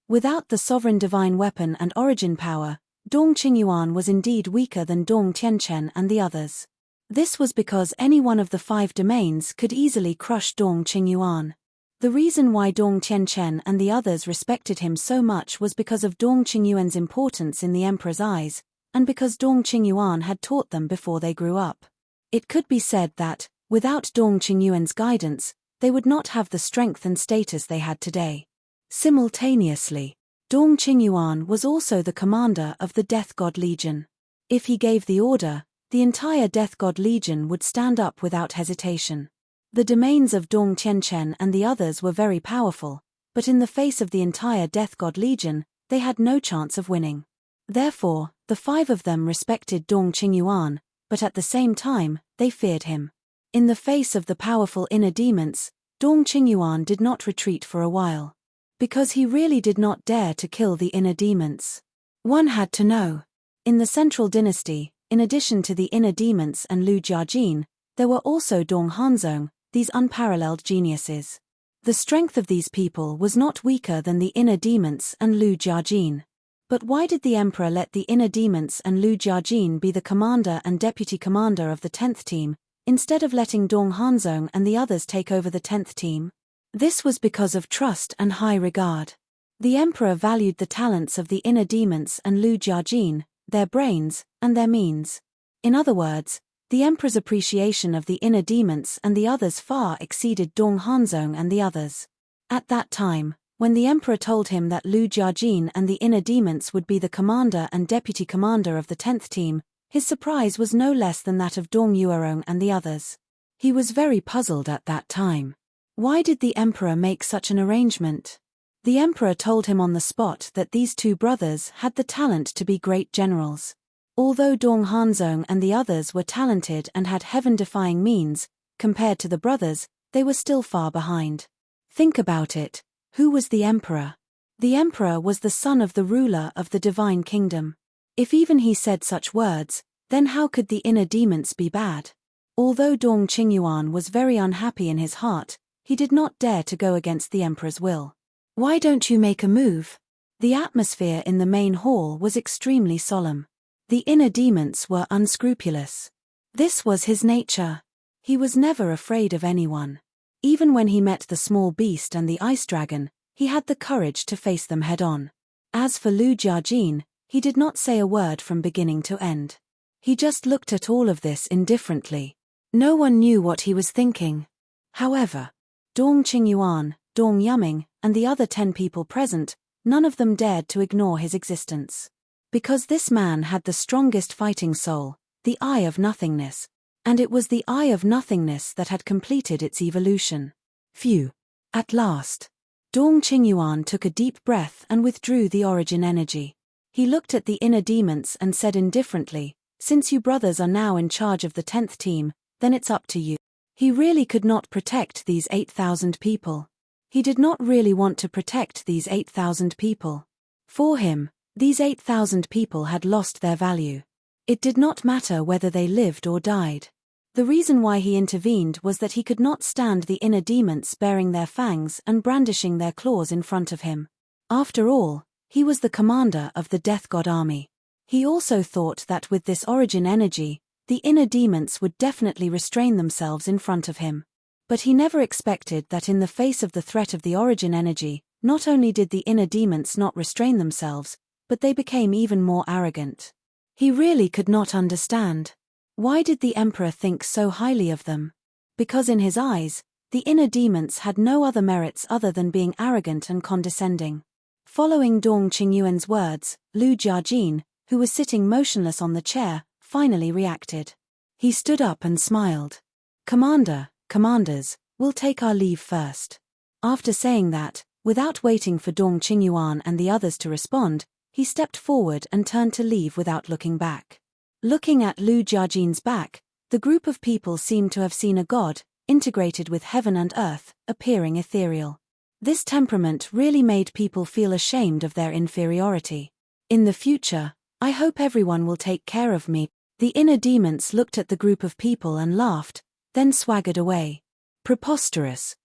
Without the sovereign divine weapon and origin power, Dong Qingyuan was indeed weaker than Dong Tianchen and the others. This was because any one of the 5 domains could easily crush Dong Qingyuan. The reason why Dong Tianchen and the others respected him so much was because of Dong Qingyuan's importance in the emperor's eyes, and because Dong Qingyuan had taught them before they grew up. It could be said that, without Dong Qingyuan's guidance, they would not have the strength and status they had today. Simultaneously, Dong Qingyuan was also the commander of the Death God Legion. If he gave the order, the entire Death God Legion would stand up without hesitation. The domains of Dong Tianchen and the others were very powerful, but in the face of the entire Death God Legion, they had no chance of winning. Therefore, the 5 of them respected Dong Qingyuan, but at the same time, they feared him. In the face of the powerful inner demons, Dong Qingyuan did not retreat for a while. Because he really did not dare to kill the inner demons. One had to know. In the Central Dynasty, in addition to the inner demons and Lu Jiajin, there were also Dong Hanzong, these unparalleled geniuses. The strength of these people was not weaker than the inner demons and Lu Jiajin. But why did the emperor let the inner demons and Lu Jiajin be the commander and deputy commander of the 10th team, instead of letting Dong Hanzong and the others take over the 10th team? This was because of trust and high regard. The emperor valued the talents of the inner demons and Lu Jiajin, their brains, and their means. In other words, the emperor's appreciation of the inner demons and the others far exceeded Dong Hanzong and the others. At that time, when the emperor told him that Lu Jiajin and the inner demons would be the commander and deputy commander of the 10th team, his surprise was no less than that of Dong Yuerong and the others. He was very puzzled at that time. Why did the emperor make such an arrangement? The emperor told him on the spot that these 2 brothers had the talent to be great generals. Although Dong Hanzong and the others were talented and had heaven-defying means, compared to the brothers, they were still far behind. Think about it. Who was the emperor? The emperor was the son of the ruler of the divine kingdom. If even he said such words, then how could the inner demons be bad? Although Dong Qingyuan was very unhappy in his heart, he did not dare to go against the emperor's will. "Why don't you make a move?" The atmosphere in the main hall was extremely solemn. The inner demons were unscrupulous. This was his nature. He was never afraid of anyone. Even when he met the small beast and the ice dragon, he had the courage to face them head-on. As for Lu Jiajin, he did not say a word from beginning to end. He just looked at all of this indifferently. No one knew what he was thinking. However, Dong Qingyuan, Dong Yuming, and the other 10 people present, none of them dared to ignore his existence. Because this man had the strongest fighting soul, the Eye of Nothingness, and it was the Eye of Nothingness that had completed its evolution. Phew! At last. Dong Qingyuan took a deep breath and withdrew the origin energy. He looked at the inner demons and said indifferently, "Since you brothers are now in charge of the 10th team, then it's up to you." He really could not protect these 8,000 people. He did not really want to protect these 8,000 people. For him, these 8,000 people had lost their value. It did not matter whether they lived or died. The reason why he intervened was that he could not stand the inner demons baring their fangs and brandishing their claws in front of him. After all, he was the commander of the Death God army. He also thought that with this origin energy, the inner demons would definitely restrain themselves in front of him. But he never expected that in the face of the threat of the origin energy, not only did the inner demons not restrain themselves, but they became even more arrogant. He really could not understand. Why did the emperor think so highly of them? Because in his eyes, the inner demons had no other merits other than being arrogant and condescending. Following Dong Qingyuan's words, Lu Jiajin, who was sitting motionless on the chair, finally reacted. He stood up and smiled. Commanders, we'll take our leave first." After saying that, without waiting for Dong Qingyuan and the others to respond, he stepped forward and turned to leave without looking back. Looking at Lu Jiajin's back, the group of people seemed to have seen a god, integrated with heaven and earth, appearing ethereal. This temperament really made people feel ashamed of their inferiority. "In the future, I hope everyone will take care of me." The inner demons looked at the group of people and laughed, then swaggered away. Preposterous.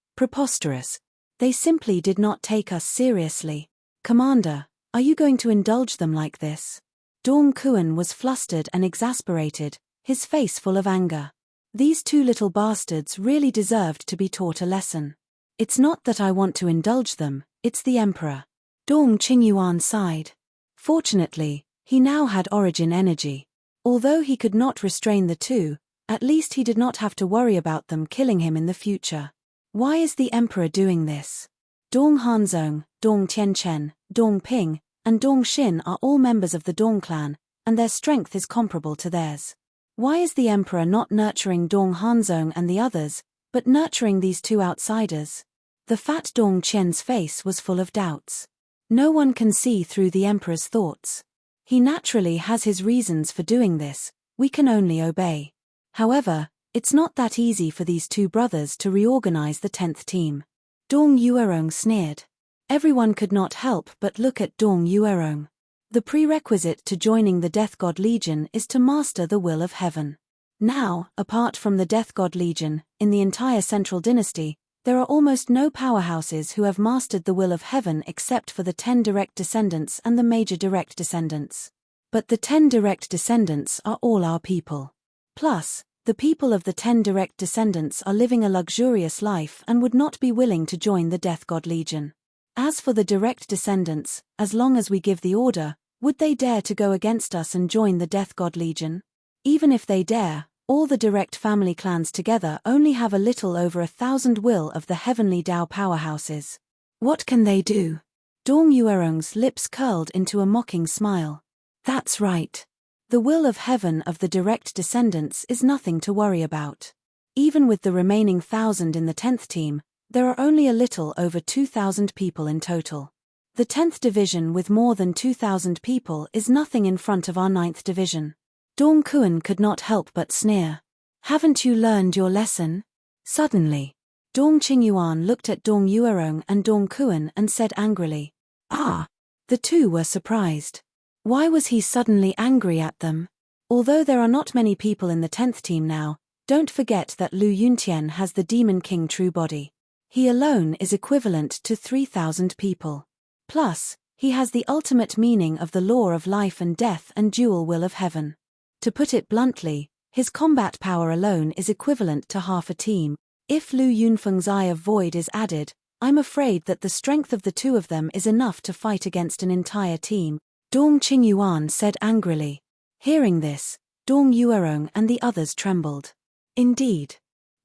They simply did not take us seriously. "Commander, are you going to indulge them like this?" Dong Kuan was flustered and exasperated, his face full of anger. These 2 little bastards really deserved to be taught a lesson. "It's not that I want to indulge them, it's the emperor." Dong Qingyuan sighed. Fortunately, he now had origin energy. Although he could not restrain the 2, at least he did not have to worry about them killing him in the future. Why is the emperor doing this? Dong Hanzong, Dong Tianchen, Dong Ping, and Dong Xin are all members of the Dong clan, and their strength is comparable to theirs. Why is the emperor not nurturing Dong Hanzong and the others, but nurturing these 2 outsiders? The fat Dong Qian's face was full of doubts. No one can see through the emperor's thoughts. He naturally has his reasons for doing this, we can only obey. However, it's not that easy for these 2 brothers to reorganize the 10th team. Dong Yuerong sneered. Everyone could not help but look at Dong Yuerong. The prerequisite to joining the Death God Legion is to master the will of heaven. Now, apart from the Death God Legion, in the entire Central Dynasty, there are almost no powerhouses who have mastered the will of heaven except for the 10 direct descendants and the major direct descendants. But the 10 direct descendants are all our people. Plus, the people of the 10 direct descendants are living a luxurious life and would not be willing to join the Death God Legion. As for the direct descendants, as long as we give the order, would they dare to go against us and join the Death God Legion? Even if they dare, all the direct family clans together only have a little over 1,000 will of the heavenly Dao powerhouses. What can they do? Dong Yuerong's lips curled into a mocking smile. That's right. The will of heaven of the direct descendants is nothing to worry about. Even with the remaining 1,000 in the 10th team, there are only a little over 2,000 people in total. The 10th division with more than 2,000 people is nothing in front of our 9th division. Dong Kuan could not help but sneer. Haven't you learned your lesson? Suddenly, Dong Qingyuan looked at Dong Yuerong and Dong Kuan and said angrily, "Ah!" The 2 were surprised. Why was he suddenly angry at them? Although there are not many people in the 10th team now, Don't forget that Lu Yuntian has the Demon King true body. He alone is equivalent to 3,000 people. Plus, he has the ultimate meaning of the law of life and death and dual will of heaven. To put it bluntly, his combat power alone is equivalent to half a team. If Lu Yunfeng's Eye of Void is added, I'm afraid that the strength of the two of them is enough to fight against an entire team, Dong Qingyuan said angrily. Hearing this, Dong Yuerong and the others trembled. Indeed,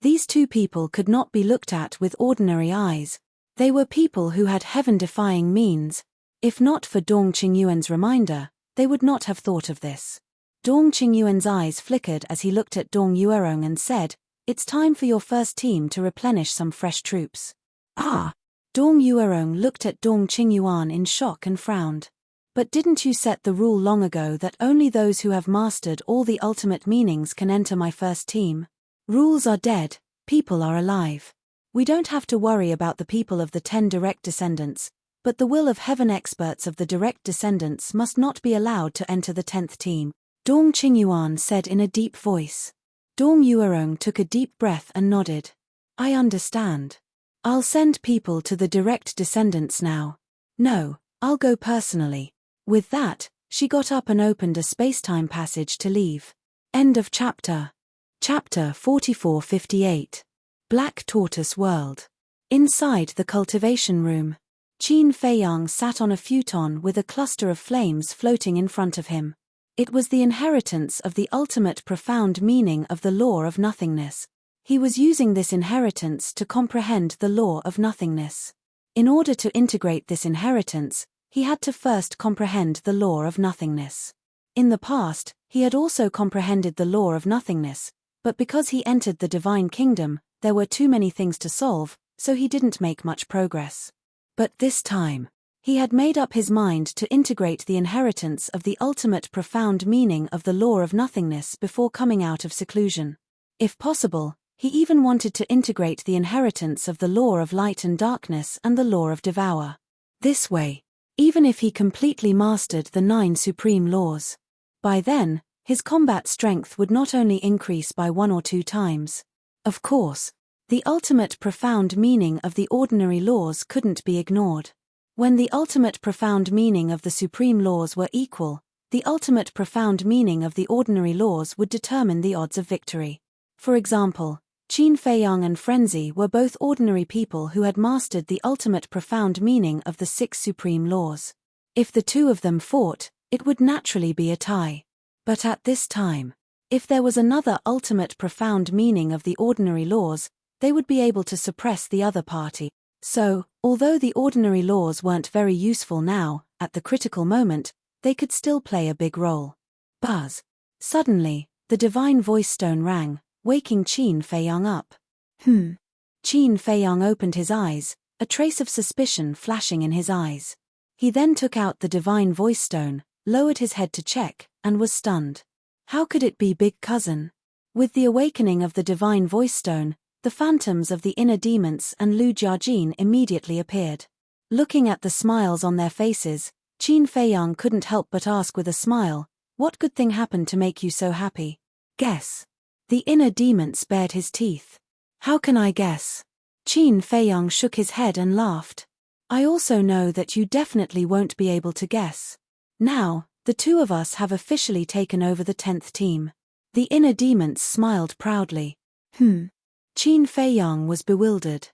these two people could not be looked at with ordinary eyes. They were people who had heaven-defying means. If not for Dong Qingyuan's reminder, they would not have thought of this. Dong Qingyuan's eyes flickered as he looked at Dong Yuerong and said, "It's time for your first team to replenish some fresh troops." Ah! Dong Yuerong looked at Dong Qingyuan in shock and frowned. But didn't you set the rule long ago that only those who have mastered all the ultimate meanings can enter my first team? Rules are dead, people are alive. We don't have to worry about the people of the 10 direct descendants, but the will of heaven experts of the direct descendants must not be allowed to enter the 10th team, Dong Qingyuan said in a deep voice. Dong Yuerong took a deep breath and nodded. I understand. I'll send people to the direct descendants now. No, I'll go personally. With that, she got up and opened a space-time passage to leave. End of chapter. Chapter 4458. Black Tortoise World. Inside the cultivation room, Qin Feiyang sat on a futon with a cluster of flames floating in front of him. It was the inheritance of the ultimate profound meaning of the law of nothingness. He was using this inheritance to comprehend the law of nothingness. In order to integrate this inheritance, he had to first comprehend the law of nothingness. In the past, he had also comprehended the law of nothingness, but because he entered the divine kingdom, there were too many things to solve, so he didn't make much progress. But this time, he had made up his mind to integrate the inheritance of the ultimate profound meaning of the law of nothingness before coming out of seclusion. If possible, he even wanted to integrate the inheritance of the law of light and darkness and the law of devour. This way, even if he completely mastered the 9 supreme laws, by then, his combat strength would not only increase by 1 or 2 times. Of course, the ultimate profound meaning of the ordinary laws couldn't be ignored. When the ultimate profound meaning of the supreme laws were equal, the ultimate profound meaning of the ordinary laws would determine the odds of victory. For example, Qin Feiyang and Frenzy were both ordinary people who had mastered the ultimate profound meaning of the 6 supreme laws. If the two of them fought, it would naturally be a tie. But at this time, if there was another ultimate profound meaning of the ordinary laws, they would be able to suppress the other party. So, although the ordinary laws weren't very useful now, at the critical moment, they could still play a big role. Buzz. Suddenly, the divine voice stone rang, waking Qin Feiyang up. Qin Feiyang opened his eyes, a trace of suspicion flashing in his eyes. He then took out the divine voice stone, lowered his head to check, and was stunned. How could it be Big Cousin? With the awakening of the divine voice stone, the phantoms of the inner demons and Lu Jiajin immediately appeared. Looking at the smiles on their faces, Qin Feiyang couldn't help but ask with a smile, "What good thing happened to make you so happy?" "Guess." The inner demon bared his teeth. "How can I guess?" Qin Feiyang shook his head and laughed. "I also know that you definitely won't be able to guess. Now, the two of us have officially taken over the 10th team." The inner demon smiled proudly. Qin Feiyang was bewildered.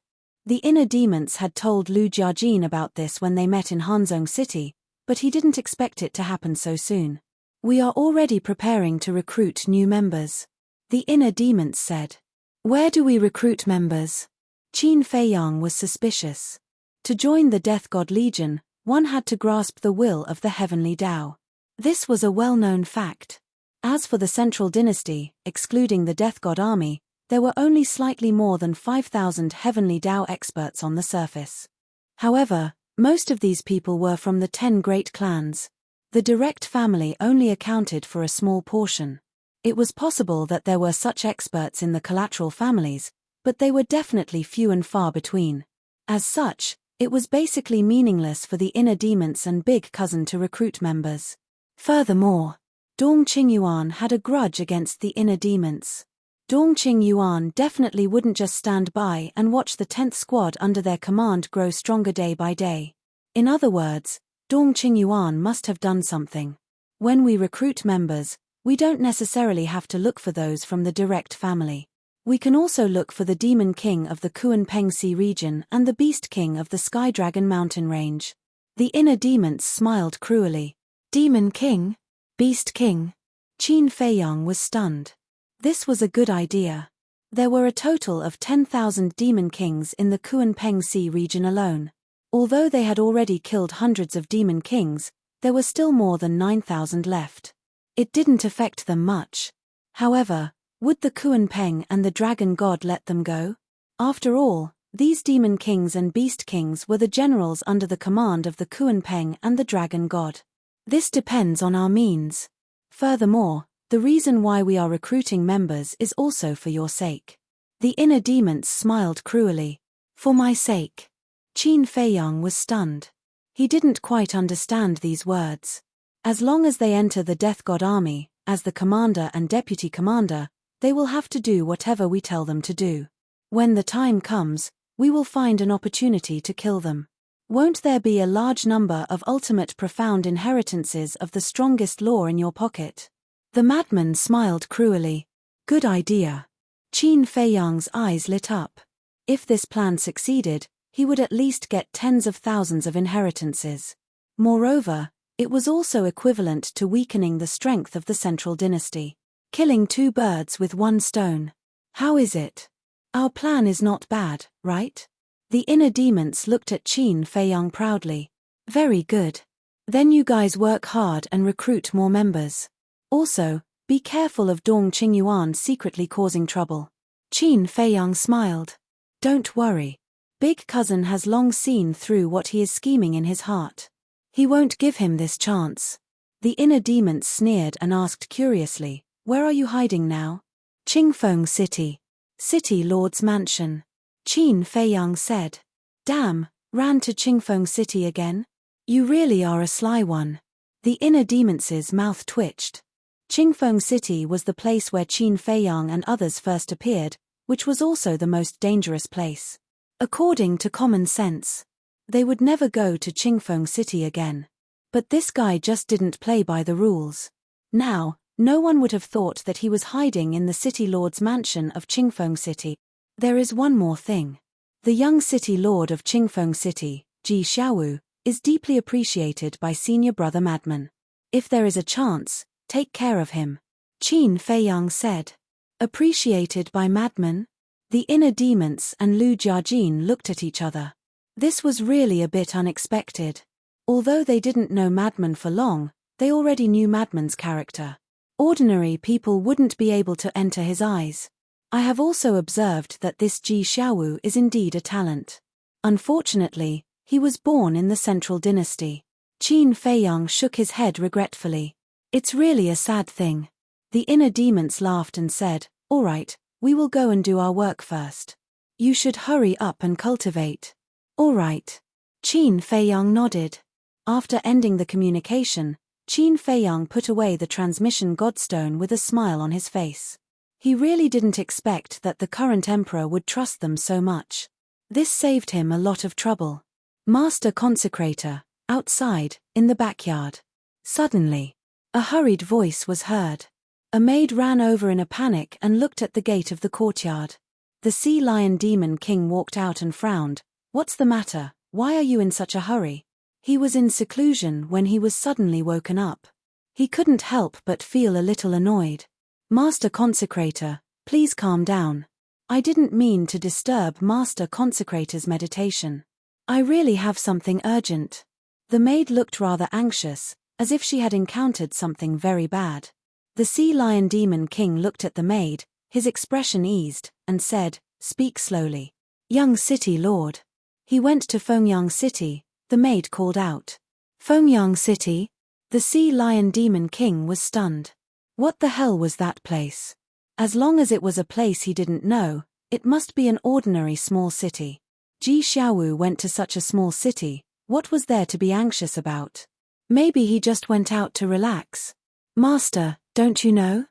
The inner demons had told Lu Jiajin about this when they met in Hanzhong City, but he didn't expect it to happen so soon. "We are already preparing to recruit new members," the inner demons said. "Where do we recruit members?" Qin Feiyang was suspicious. To join the Death God Legion, one had to grasp the will of the heavenly Tao. This was a well-known fact. As for the Central Dynasty, excluding the Death God Army, there were only slightly more than 5,000 heavenly Tao experts on the surface. However, most of these people were from the 10 great clans. The direct family only accounted for a small portion. It was possible that there were such experts in the collateral families, but they were definitely few and far between. As such, it was basically meaningless for the inner demons and Big Cousin to recruit members. Furthermore, Dong Qingyuan had a grudge against the inner demons. Dong Qingyuan definitely wouldn't just stand by and watch the 10th squad under their command grow stronger day by day. In other words, Dong Qingyuan must have done something. When we recruit members, we don't necessarily have to look for those from the direct family. We can also look for the Demon King of the Kunpeng Sea region and the Beast King of the Sky Dragon mountain range. The inner demons smiled cruelly. Demon King? Beast King? Qin Feiyang was stunned. This was a good idea. There were a total of 10,000 Demon Kings in the Kunpeng Sea region alone. Although they had already killed hundreds of Demon Kings, there were still more than 9,000 left. It didn't affect them much. However, would the Kunpeng and the Dragon God let them go? After all, these Demon Kings and Beast Kings were the generals under the command of the Kunpeng and the Dragon God. This depends on our means. Furthermore, the reason why we are recruiting members is also for your sake. The inner demons smiled cruelly. For my sake. Qin Feiyang was stunned. He didn't quite understand these words. As long as they enter the Death God army, as the commander and deputy commander, they will have to do whatever we tell them to do. When the time comes, we will find an opportunity to kill them. Won't there be a large number of ultimate profound inheritances of the strongest law in your pocket? The madman smiled cruelly. Good idea. Qin Feiyang's eyes lit up. If this plan succeeded, he would at least get tens of thousands of inheritances. Moreover, it was also equivalent to weakening the strength of the central dynasty. Killing two birds with one stone. How is it? Our plan is not bad, right? The inner demons looked at Qin Feiyang proudly. Very good. Then you guys work hard and recruit more members. Also, be careful of Dong Qingyuan secretly causing trouble. Qin Feiyang smiled. Don't worry. Big Cousin has long seen through what he is scheming in his heart. He won't give him this chance. The inner demons sneered and asked curiously, where are you hiding now? Qingfeng City. City Lord's Mansion. Qin Feiyang said. Damn, ran to Qingfeng City again? You really are a sly one. The inner demons' mouth twitched. Qingfeng City was the place where Qin Feiyang and others first appeared, which was also the most dangerous place. According to common sense, they would never go to Qingfeng City again. But this guy just didn't play by the rules. Now, no one would have thought that he was hiding in the City Lord's mansion of Qingfeng City. There is one more thing. The young City Lord of Qingfeng City, Ji Xiaowu, is deeply appreciated by senior brother Madman. If there is a chance, take care of him. Qin Feiyang said. Appreciated by Madman? The inner demons and Lu Jiajin looked at each other. This was really a bit unexpected. Although they didn't know Madman for long, they already knew Madman's character. Ordinary people wouldn't be able to enter his eyes. I have also observed that this Ji Xiaowu is indeed a talent. Unfortunately, he was born in the Central Dynasty. Qin Feiyang shook his head regretfully. It's really a sad thing. The inner demons laughed and said, all right, we will go and do our work first. You should hurry up and cultivate. All right. Qin Feiyang nodded. After ending the communication, Qin Feiyang put away the transmission godstone with a smile on his face. He really didn't expect that the current emperor would trust them so much. This saved him a lot of trouble. Master Consecrator, outside, in the backyard. Suddenly, a hurried voice was heard. A maid ran over in a panic and looked at the gate of the courtyard. The Sea Lion Demon King walked out and frowned. What's the matter? Why are you in such a hurry? He was in seclusion when he was suddenly woken up. He couldn't help but feel a little annoyed. Master Consecrator, please calm down. I didn't mean to disturb Master Consecrator's meditation. I really have something urgent. The maid looked rather anxious, as if she had encountered something very bad. The Sea Lion Demon King looked at the maid, his expression eased, and said, speak slowly. Young City Lord. He went to Fengyang City, the maid called out. Fengyang City? The Sea Lion Demon King was stunned. What the hell was that place? As long as it was a place he didn't know, it must be an ordinary small city. Ji Xiaowu went to such a small city, what was there to be anxious about? Maybe he just went out to relax. Master, don't you know?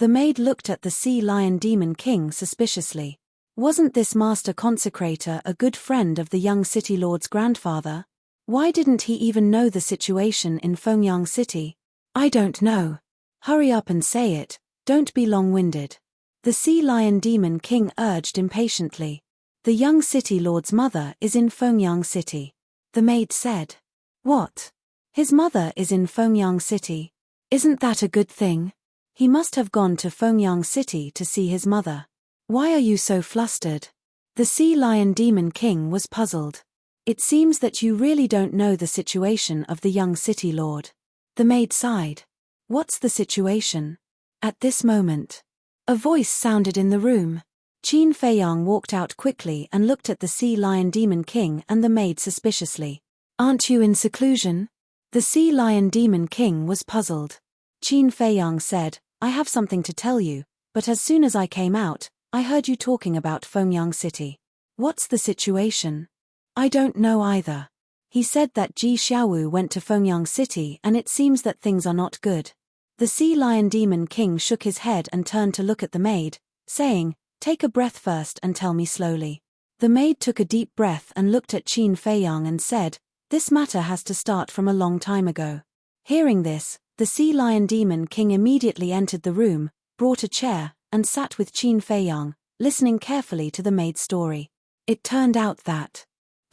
The maid looked at the sea lion demon king suspiciously. Wasn't this master consecrator a good friend of the young city lord's grandfather? Why didn't he even know the situation in Fengyang City? I don't know. Hurry up and say it, don't be long-winded. The sea lion demon king urged impatiently. The young city lord's mother is in Fengyang City. The maid said. What? His mother is in Fengyang City? Isn't that a good thing? He must have gone to Fengyang City to see his mother. Why are you so flustered? The sea lion demon king was puzzled. It seems that you really don't know the situation of the young city lord. The maid sighed. What's the situation? At this moment, a voice sounded in the room. Qin Feiyang walked out quickly and looked at the sea lion demon king and the maid suspiciously. Aren't you in seclusion? The sea lion demon king was puzzled. Qin Feiyang said, I have something to tell you, but as soon as I came out, I heard you talking about Fengyang City. What's the situation? I don't know either. He said that Ji Xiaowu went to Fengyang City and it seems that things are not good. The sea lion demon king shook his head and turned to look at the maid, saying, Take a breath first and tell me slowly. The maid took a deep breath and looked at Qin Feiyang and said, This matter has to start from a long time ago. Hearing this, the sea lion demon king immediately entered the room, brought a chair, and sat with Qin Feiyang, listening carefully to the maid's story. It turned out that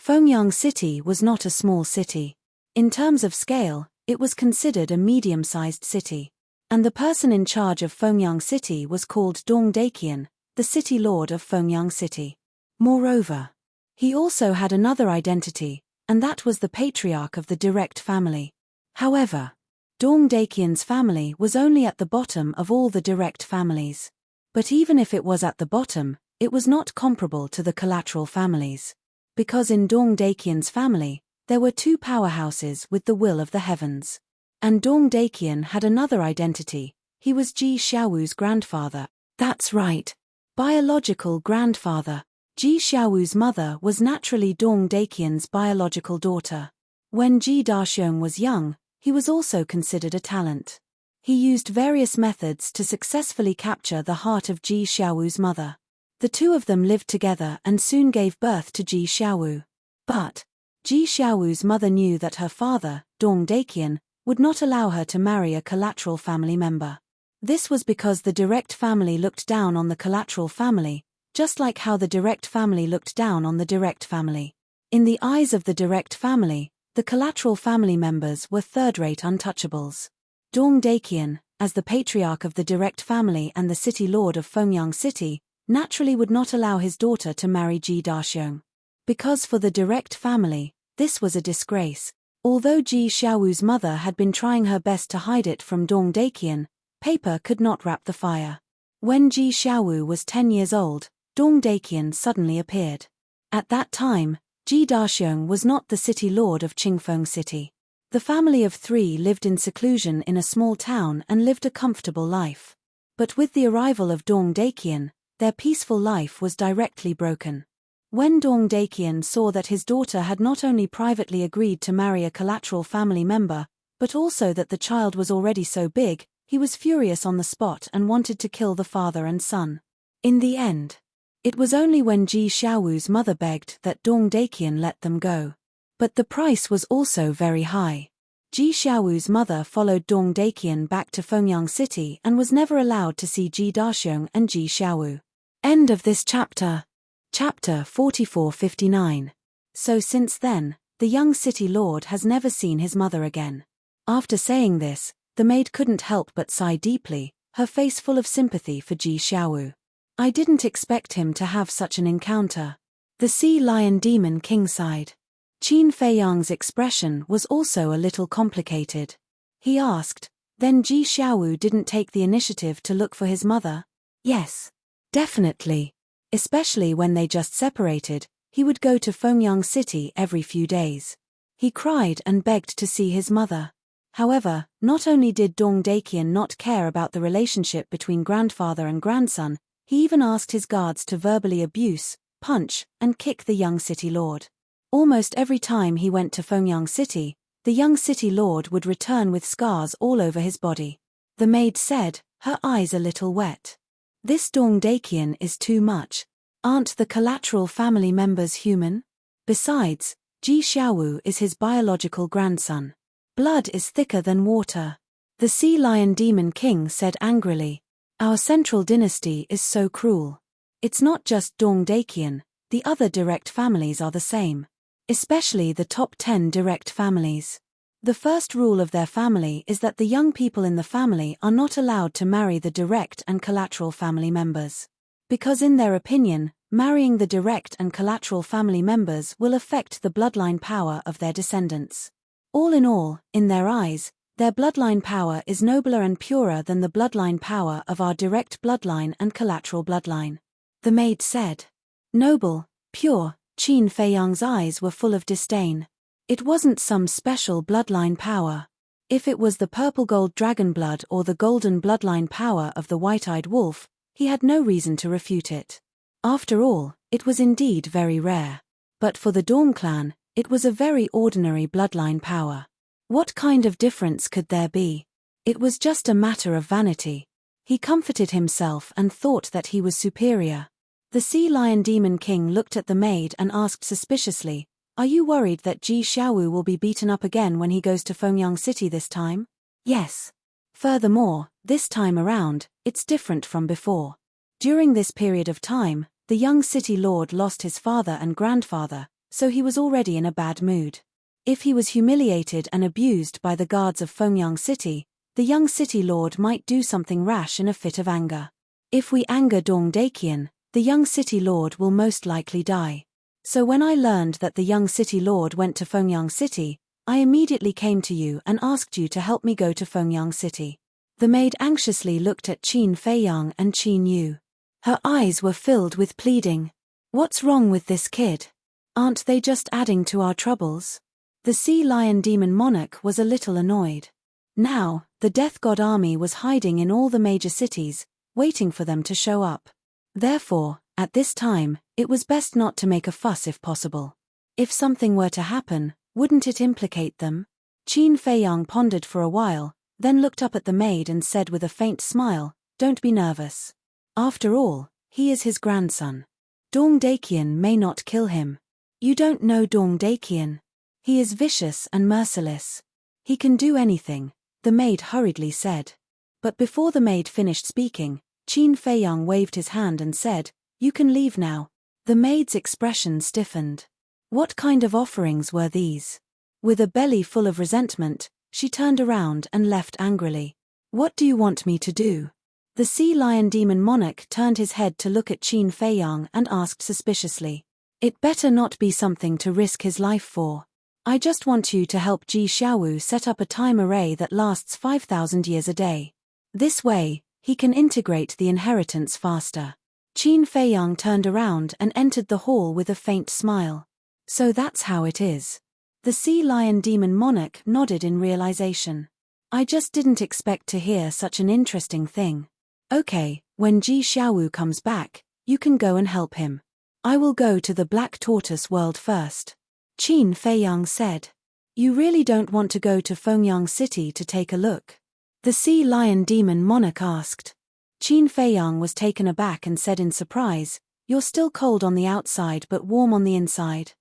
Fengyang City was not a small city. In terms of scale, it was considered a medium-sized city. And the person in charge of Fengyang City was called Dong Daiqian, the city lord of Fengyang City. Moreover, he also had another identity, and that was the patriarch of the direct family. However, Dong Daiqian's family was only at the bottom of all the direct families. But even if it was at the bottom, it was not comparable to the collateral families. Because in Dong Daiqian's family, there were two powerhouses with the will of the heavens. And Dong Daiqian had another identity, he was Ji Xiaowu's grandfather. That's right. Biological grandfather. Ji Xiaowu's mother was naturally Dong Daiqian's biological daughter. When Ji Daxiong was young, he was also considered a talent. He used various methods to successfully capture the heart of Ji Xiaowu's mother. The two of them lived together and soon gave birth to Ji Xiaowu. But Ji Xiaowu's mother knew that her father, Dong Daiqian, would not allow her to marry a collateral family member. This was because the direct family looked down on the collateral family, just like how the direct family looked down on the direct family. In the eyes of the direct family, the collateral family members were third-rate untouchables. Dong Daiqian, as the patriarch of the direct family and the city lord of Fengyang City, naturally would not allow his daughter to marry Ji Daxiong. Because for the direct family, this was a disgrace. Although Ji Xiaowu's mother had been trying her best to hide it from Dong Daiqian, paper could not wrap the fire. When Ji Xiaowu was 10 years old, Dong Daiqian suddenly appeared. At that time, Ji Daxiong was not the city lord of Qingfeng City. The family of three lived in seclusion in a small town and lived a comfortable life. But with the arrival of Dong Daiqian, their peaceful life was directly broken. When Dong Daiqian saw that his daughter had not only privately agreed to marry a collateral family member, but also that the child was already so big, he was furious on the spot and wanted to kill the father and son. In the end, it was only when Ji Xiaowu's mother begged that Dong Daiqian let them go. But the price was also very high. Ji Xiaowu's mother followed Dong Daiqian back to Fengyang City and was never allowed to see Ji Daxiong and Ji Xiaowu. End of this chapter. Chapter 4459. So since then, the young city lord has never seen his mother again. After saying this, the maid couldn't help but sigh deeply, her face full of sympathy for Ji Xiaowu. I didn't expect him to have such an encounter. The sea lion demon king sighed. Qin Feiyang's expression was also a little complicated. He asked, then Ji Xiaowu didn't take the initiative to look for his mother? Yes. Definitely. Especially when they just separated, he would go to Fengyang City every few days. He cried and begged to see his mother. However, not only did Dong Daiqian not care about the relationship between grandfather and grandson, he even asked his guards to verbally abuse, punch, and kick the young city lord. Almost every time he went to Fengyang City, the young city lord would return with scars all over his body. The maid said, her eyes a little wet. This Dong Dakian is too much. Aren't the collateral family members human? Besides, Ji Xiaowu is his biological grandson. Blood is thicker than water. The Sea Lion Demon King said angrily. Our central dynasty is so cruel. It's not just Dong Dakian, the other direct families are the same. Especially the top 10 direct families. The first rule of their family is that the young people in the family are not allowed to marry the direct and collateral family members. Because in their opinion, marrying the direct and collateral family members will affect the bloodline power of their descendants. All, in their eyes, their bloodline power is nobler and purer than the bloodline power of our direct bloodline and collateral bloodline. The maid said. Noble, pure, Qin Feiyang's eyes were full of disdain. It wasn't some special bloodline power. If it was the purple gold dragon blood or the golden bloodline power of the white-eyed wolf, he had no reason to refute it. After all, it was indeed very rare. But for the Dong clan, it was a very ordinary bloodline power. What kind of difference could there be? It was just a matter of vanity. He comforted himself and thought that he was superior. The Sea Lion Demon King looked at the maid and asked suspiciously, Are you worried that Ji Xiaowu will be beaten up again when he goes to Fengyang City this time? Yes. Furthermore, this time around, it's different from before. During this period of time, the young city lord lost his father and grandfather, so he was already in a bad mood. If he was humiliated and abused by the guards of Fengyang City, the young city lord might do something rash in a fit of anger. If we anger Dong Dakian, the young city lord will most likely die. So when I learned that the young city lord went to Fengyang City, I immediately came to you and asked you to help me go to Fengyang City. The maid anxiously looked at Qin Feiyang and Qin Yu. Her eyes were filled with pleading. What's wrong with this kid? Aren't they just adding to our troubles? The Sea Lion Demon Monarch was a little annoyed. Now, the Death God army was hiding in all the major cities, waiting for them to show up. Therefore, at this time, it was best not to make a fuss if possible. If something were to happen, wouldn't it implicate them? Qin Feiyang pondered for a while, then looked up at the maid and said with a faint smile, Don't be nervous. After all, he is his grandson. Dong Dakian may not kill him. You don't know Dong Dakian. He is vicious and merciless. He can do anything, the maid hurriedly said. But before the maid finished speaking, Qin Feiyang waved his hand and said, You can leave now. The maid's expression stiffened. What kind of offerings were these? With a belly full of resentment, she turned around and left angrily. What do you want me to do? The Sea Lion Demon Monarch turned his head to look at Qin Feiyang and asked suspiciously. It better not be something to risk his life for. I just want you to help Ji Xiaowu set up a time array that lasts 5,000 years a day. This way, he can integrate the inheritance faster. Qin Feiyang turned around and entered the hall with a faint smile. So that's how it is. The Sea Lion Demon Monarch nodded in realization. I just didn't expect to hear such an interesting thing. Okay, when Ji Xiaowu comes back, you can go and help him. I will go to the Black Tortoise world first. Qin Feiyang said. You really don't want to go to Fengyang City to take a look? The Sea Lion Demon Monarch asked. Qin Feiyang was taken aback and said in surprise, You're still cold on the outside but warm on the inside.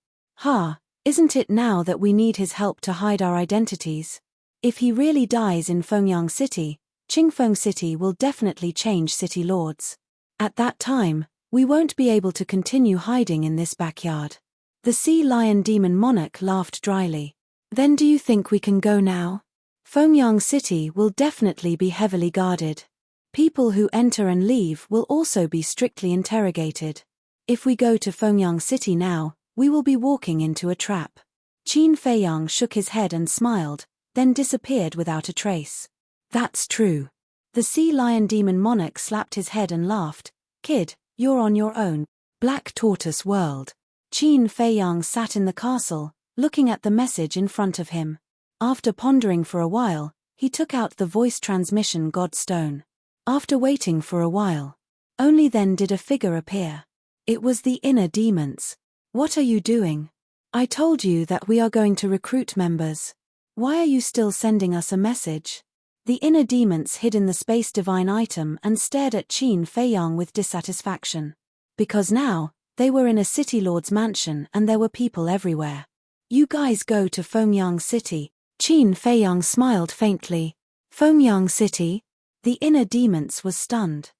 Isn't it now that we need his help to hide our identities? If he really dies in Fengyang City, Qingfeng City will definitely change city lords. At that time, we won't be able to continue hiding in this backyard. The Sea Lion Demon Monarch laughed dryly. Then do you think we can go now? Fengyang City will definitely be heavily guarded. People who enter and leave will also be strictly interrogated. If we go to Fengyang City now, we will be walking into a trap. Qin Feiyang shook his head and smiled, then disappeared without a trace. That's true. The Sea Lion Demon Monarch slapped his head and laughed. Kid, you're on your own. Black Tortoise World. Qin Feiyang sat in the castle, looking at the message in front of him. After pondering for a while, he took out the voice transmission God Stone. After waiting for a while, only then did a figure appear. It was the inner demons. What are you doing? I told you that we are going to recruit members. Why are you still sending us a message? The inner demons hid in the space divine item and stared at Qin Feiyang with dissatisfaction. Because now, they were in a city lord's mansion and there were people everywhere. You guys go to Fengyang City. Qin Feiyang smiled faintly. Fengyang City? The inner demons was stunned.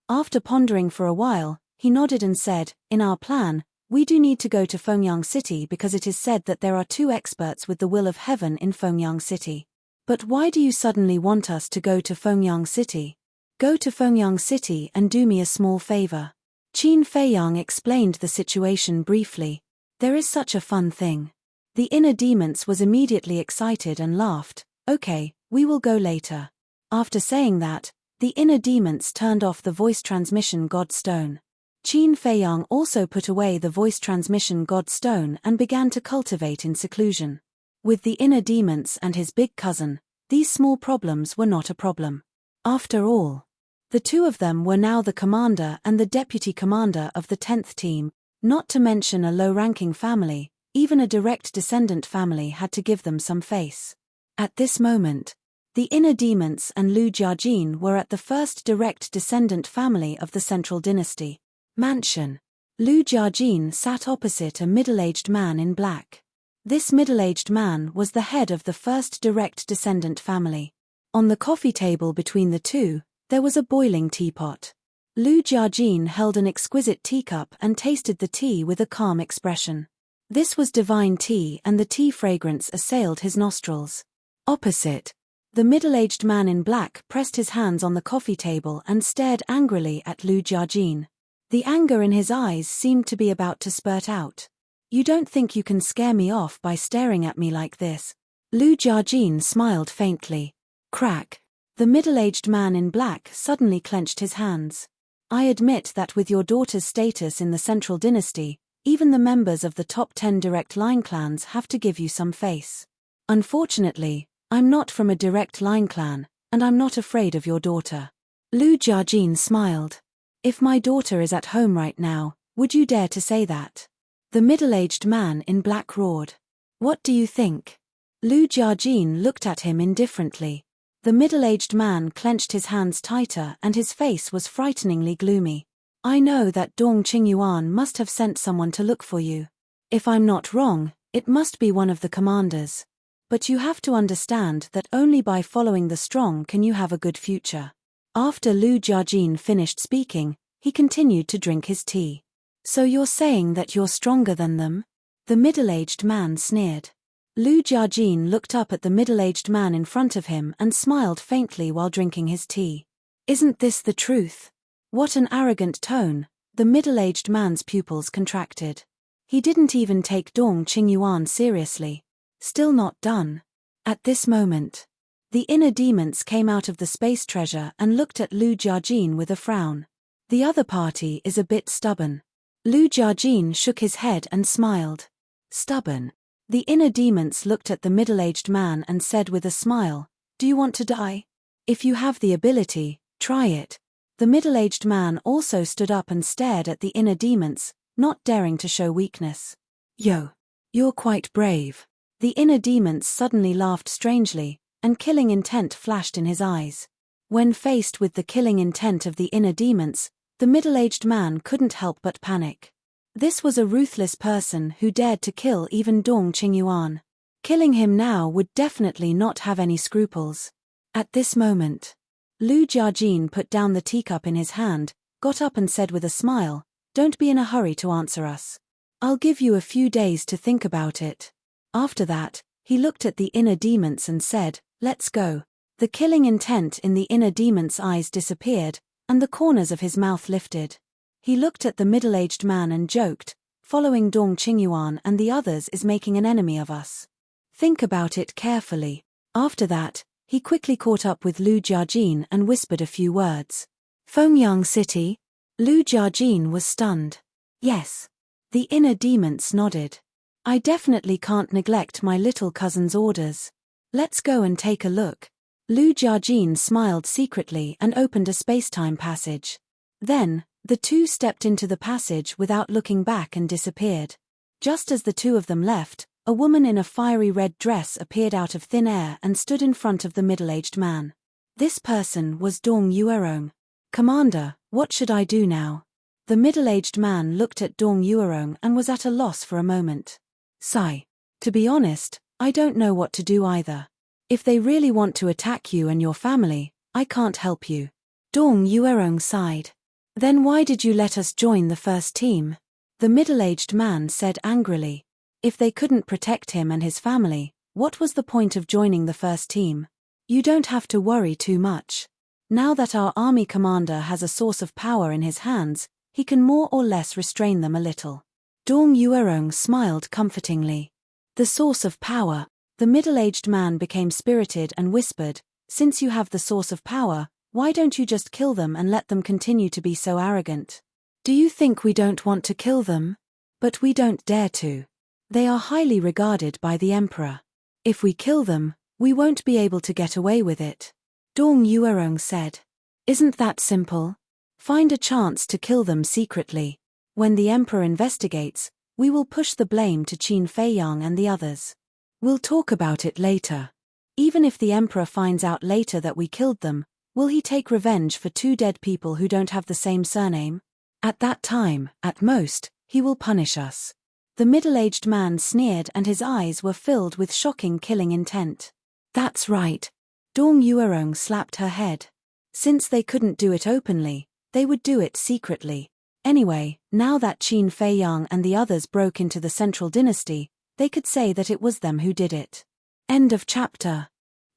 After pondering for a while, he nodded and said, in our plan, we do need to go to Fengyang City because it is said that there are 2 experts with the will of heaven in Fengyang City. But why do you suddenly want us to go to Fengyang City? Go to Fengyang City and do me a small favor. Qin Feiyang explained the situation briefly. There is such a fun thing. The inner demons was immediately excited and laughed. Okay, we will go later. After saying that, the inner demons turned off the voice transmission God Stone. Qin Feiyang also put away the voice transmission God Stone and began to cultivate in seclusion. With the inner demons and his big cousin, these small problems were not a problem. After all, the 2 of them were now the commander and the deputy commander of the 10th team, not to mention a low-ranking family. Even a direct descendant family had to give them some face. At this moment, the inner demons and Lu Jiajin were at the first direct descendant family of the Central Dynasty mansion. Lu Jiajin sat opposite a middle-aged man in black. This middle-aged man was the head of the first direct descendant family. On the coffee table between the 2, there was a boiling teapot. Lu Jiajin held an exquisite teacup and tasted the tea with a calm expression. This was divine tea and the tea fragrance assailed his nostrils. Opposite, the middle-aged man in black pressed his hands on the coffee table and stared angrily at Lu Jiajin. The anger in his eyes seemed to be about to spurt out. You don't think you can scare me off by staring at me like this? Lu Jiajin smiled faintly. Crack. The middle-aged man in black suddenly clenched his hands. I admit that with your daughter's status in the Central Dynasty, even the members of the top 10 direct line clans have to give you some face. Unfortunately, I'm not from a direct line clan, and I'm not afraid of your daughter. Lu Jiajin smiled. If my daughter is at home right now, would you dare to say that? The middle-aged man in black roared. What do you think? Lu Jiajin looked at him indifferently. The middle-aged man clenched his hands tighter and his face was frighteningly gloomy. I know that Dong Qingyuan must have sent someone to look for you. If I'm not wrong, it must be one of the commanders. But you have to understand that only by following the strong can you have a good future. After Lu Jiajin finished speaking, he continued to drink his tea. So you're saying that you're stronger than them? The middle-aged man sneered. Lu Jiajin looked up at the middle-aged man in front of him and smiled faintly while drinking his tea. Isn't this the truth? What an arrogant tone. The middle-aged man's pupils contracted. He didn't even take Dong Qingyuan seriously. Still not done. At this moment, the inner demons came out of the space treasure and looked at Lu Jiajin with a frown. The other party is a bit stubborn. Lu Jiajin shook his head and smiled. Stubborn. The inner demons looked at the middle-aged man and said with a smile, do you want to die? If you have the ability, try it. The middle-aged man also stood up and stared at the inner demons, not daring to show weakness. Yo. You're quite brave. The inner demons suddenly laughed strangely, and killing intent flashed in his eyes. When faced with the killing intent of the inner demons, the middle-aged man couldn't help but panic. This was a ruthless person who dared to kill even Dong Qingyuan. Killing him now would definitely not have any scruples. At this moment, Lu Jiajin put down the teacup in his hand, got up and said with a smile, don't be in a hurry to answer us. I'll give you a few days to think about it. After that, he looked at the inner demons and said, let's go. The killing intent in the inner demon's eyes disappeared, and the corners of his mouth lifted. He looked at the middle-aged man and joked, following Dong Qingyuan and the others is making an enemy of us. Think about it carefully. After that, he quickly caught up with Lu Jiajin and whispered a few words. Fengyang City? Lu Jiajin was stunned. Yes. The inner demons nodded. I definitely can't neglect my little cousin's orders. Let's go and take a look. Lu Jiajin smiled secretly and opened a space-time passage. Then, the 2 stepped into the passage without looking back and disappeared. Just as the 2 of them left, a woman in a fiery red dress appeared out of thin air and stood in front of the middle-aged man. This person was Dong Yuerong. Commander, what should I do now? The middle-aged man looked at Dong Yuerong and was at a loss for a moment. Sigh. To be honest, I don't know what to do either. If they really want to attack you and your family, I can't help you. Dong Yuerong sighed. Then why did you let us join the first team? The middle-aged man said angrily. If they couldn't protect him and his family, what was the point of joining the first team? You don't have to worry too much. Now that our army commander has a source of power in his hands, he can more or less restrain them a little. Dong Yuerong smiled comfortingly. The source of power. The middle-aged man became spirited and whispered, since you have the source of power, why don't you just kill them and let them continue to be so arrogant? Do you think we don't want to kill them? But we don't dare to. They are highly regarded by the emperor. If we kill them, we won't be able to get away with it. Dong Yuerong said. Isn't that simple? Find a chance to kill them secretly. When the emperor investigates, we will push the blame to Qin Feiyang and the others. We'll talk about it later. Even if the emperor finds out later that we killed them, will he take revenge for 2 dead people who don't have the same surname? At that time, at most, he will punish us. The middle-aged man sneered and his eyes were filled with shocking killing intent. That's right. Dong Yuerong slapped her head. Since they couldn't do it openly, they would do it secretly. Anyway, now that Qin Feiyang and the others broke into the central dynasty, they could say that it was them who did it. End of chapter.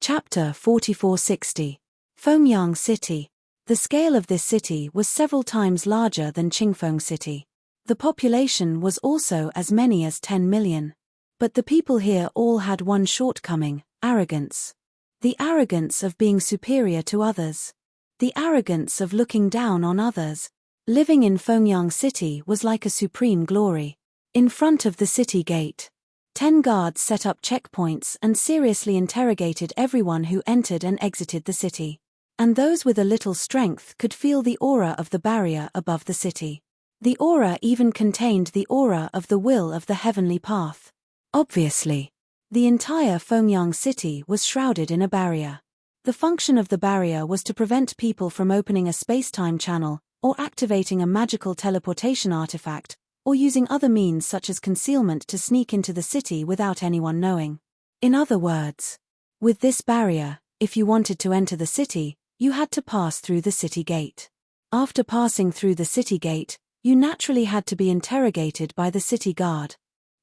Chapter 4460. Fengyang City. The scale of this city was several times larger than Qingfeng City. The population was also as many as 10 million. But the people here all had one shortcoming: arrogance. The arrogance of being superior to others. The arrogance of looking down on others. Living in Fengyang City was like a supreme glory. In front of the city gate, 10 guards set up checkpoints and seriously interrogated everyone who entered and exited the city. And those with a little strength could feel the aura of the barrier above the city. The aura even contained the aura of the will of the heavenly path. Obviously, the entire Fengyang City was shrouded in a barrier. The function of the barrier was to prevent people from opening a space-time channel, or activating a magical teleportation artifact, or using other means such as concealment to sneak into the city without anyone knowing. In other words, with this barrier, if you wanted to enter the city, you had to pass through the city gate. After passing through the city gate, you naturally had to be interrogated by the city guard.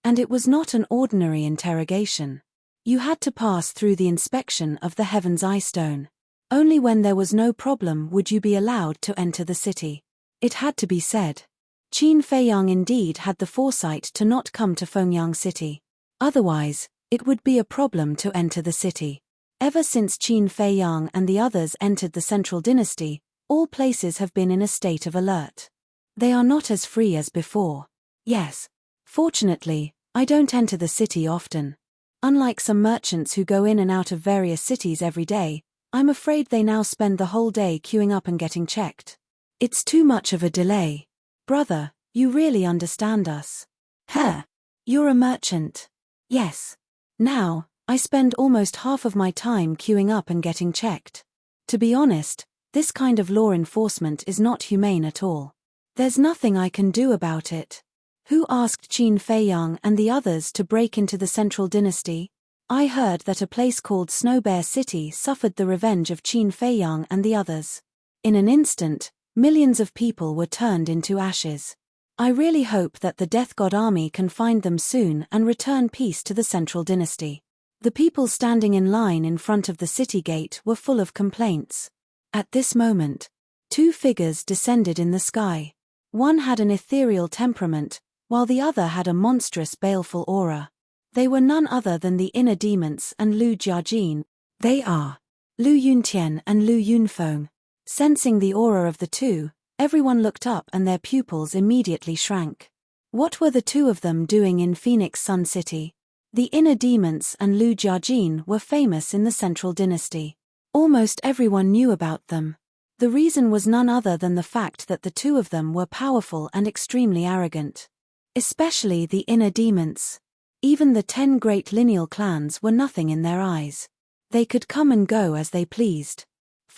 And it was not an ordinary interrogation. You had to pass through the inspection of the Heaven's Eye Stone. Only when there was no problem would you be allowed to enter the city. It had to be said. Qin Feiyang indeed had the foresight to not come to Fengyang City. Otherwise, it would be a problem to enter the city. Ever since Qin Feiyang and the others entered the central dynasty, all places have been in a state of alert. They are not as free as before. Yes. Fortunately, I don't enter the city often. Unlike some merchants who go in and out of various cities every day, I'm afraid they now spend the whole day queuing up and getting checked. It's too much of a delay. Brother, you really understand us. Huh? You're a merchant. Yes. Now, I spend almost half of my time queuing up and getting checked. To be honest, this kind of law enforcement is not humane at all. There's nothing I can do about it. Who asked Qin Feiyang and the others to break into the central dynasty? I heard that a place called Snow Bear City suffered the revenge of Qin Feiyang and the others. In an instant, millions of people were turned into ashes. I really hope that the Death God army can find them soon and return peace to the central dynasty. The people standing in line in front of the city gate were full of complaints. At this moment, 2 figures descended in the sky. One had an ethereal temperament, while the other had a monstrous baleful aura. They were none other than the inner demons and Lu Jiajin. They are Lu Yuntian and Lu Yunfeng. Sensing the aura of the two, everyone looked up and their pupils immediately shrank. What were the two of them doing in Phoenix Sun City? The inner demons and Lu Jiajin were famous in the central dynasty. Almost everyone knew about them. The reason was none other than the fact that the two of them were powerful and extremely arrogant. Especially the inner demons. Even the 10 great lineal clans were nothing in their eyes. They could come and go as they pleased.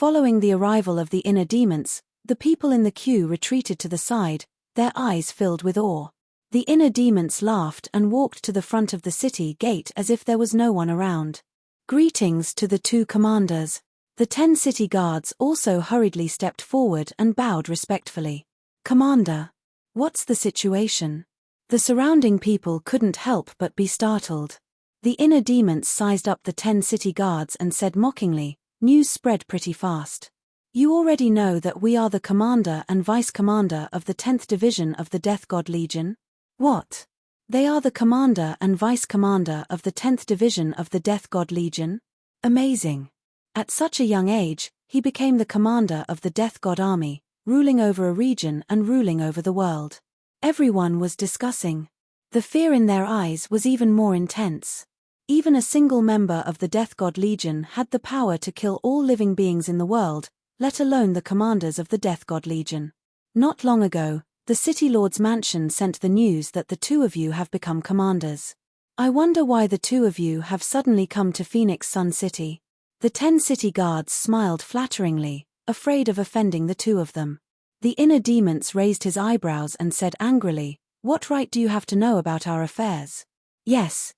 Following the arrival of the inner demons, the people in the queue retreated to the side, their eyes filled with awe. The inner demons laughed and walked to the front of the city gate as if there was no one around. Greetings to the two commanders. The 10 city guards also hurriedly stepped forward and bowed respectfully. Commander, what's the situation? The surrounding people couldn't help but be startled. The inner demons sized up the 10 city guards and said mockingly, "News spread pretty fast. You already know that we are the commander and vice-commander of the 10th Division of the Death God Legion." What? They are the commander and vice-commander of the 10th Division of the Death God Legion? Amazing. At such a young age, he became the commander of the Death God Army, ruling over a region and ruling over the world. Everyone was discussing. The fear in their eyes was even more intense. Even a single member of the Death God Legion had the power to kill all living beings in the world, let alone the commanders of the Death God Legion. Not long ago, the City Lord's mansion sent the news that the two of you have become commanders. I wonder why the two of you have suddenly come to Phoenix Sun City. The 10 city guards smiled flatteringly, afraid of offending the two of them. The inner demons raised his eyebrows and said angrily, "What right do you have to know about our affairs?" Yes.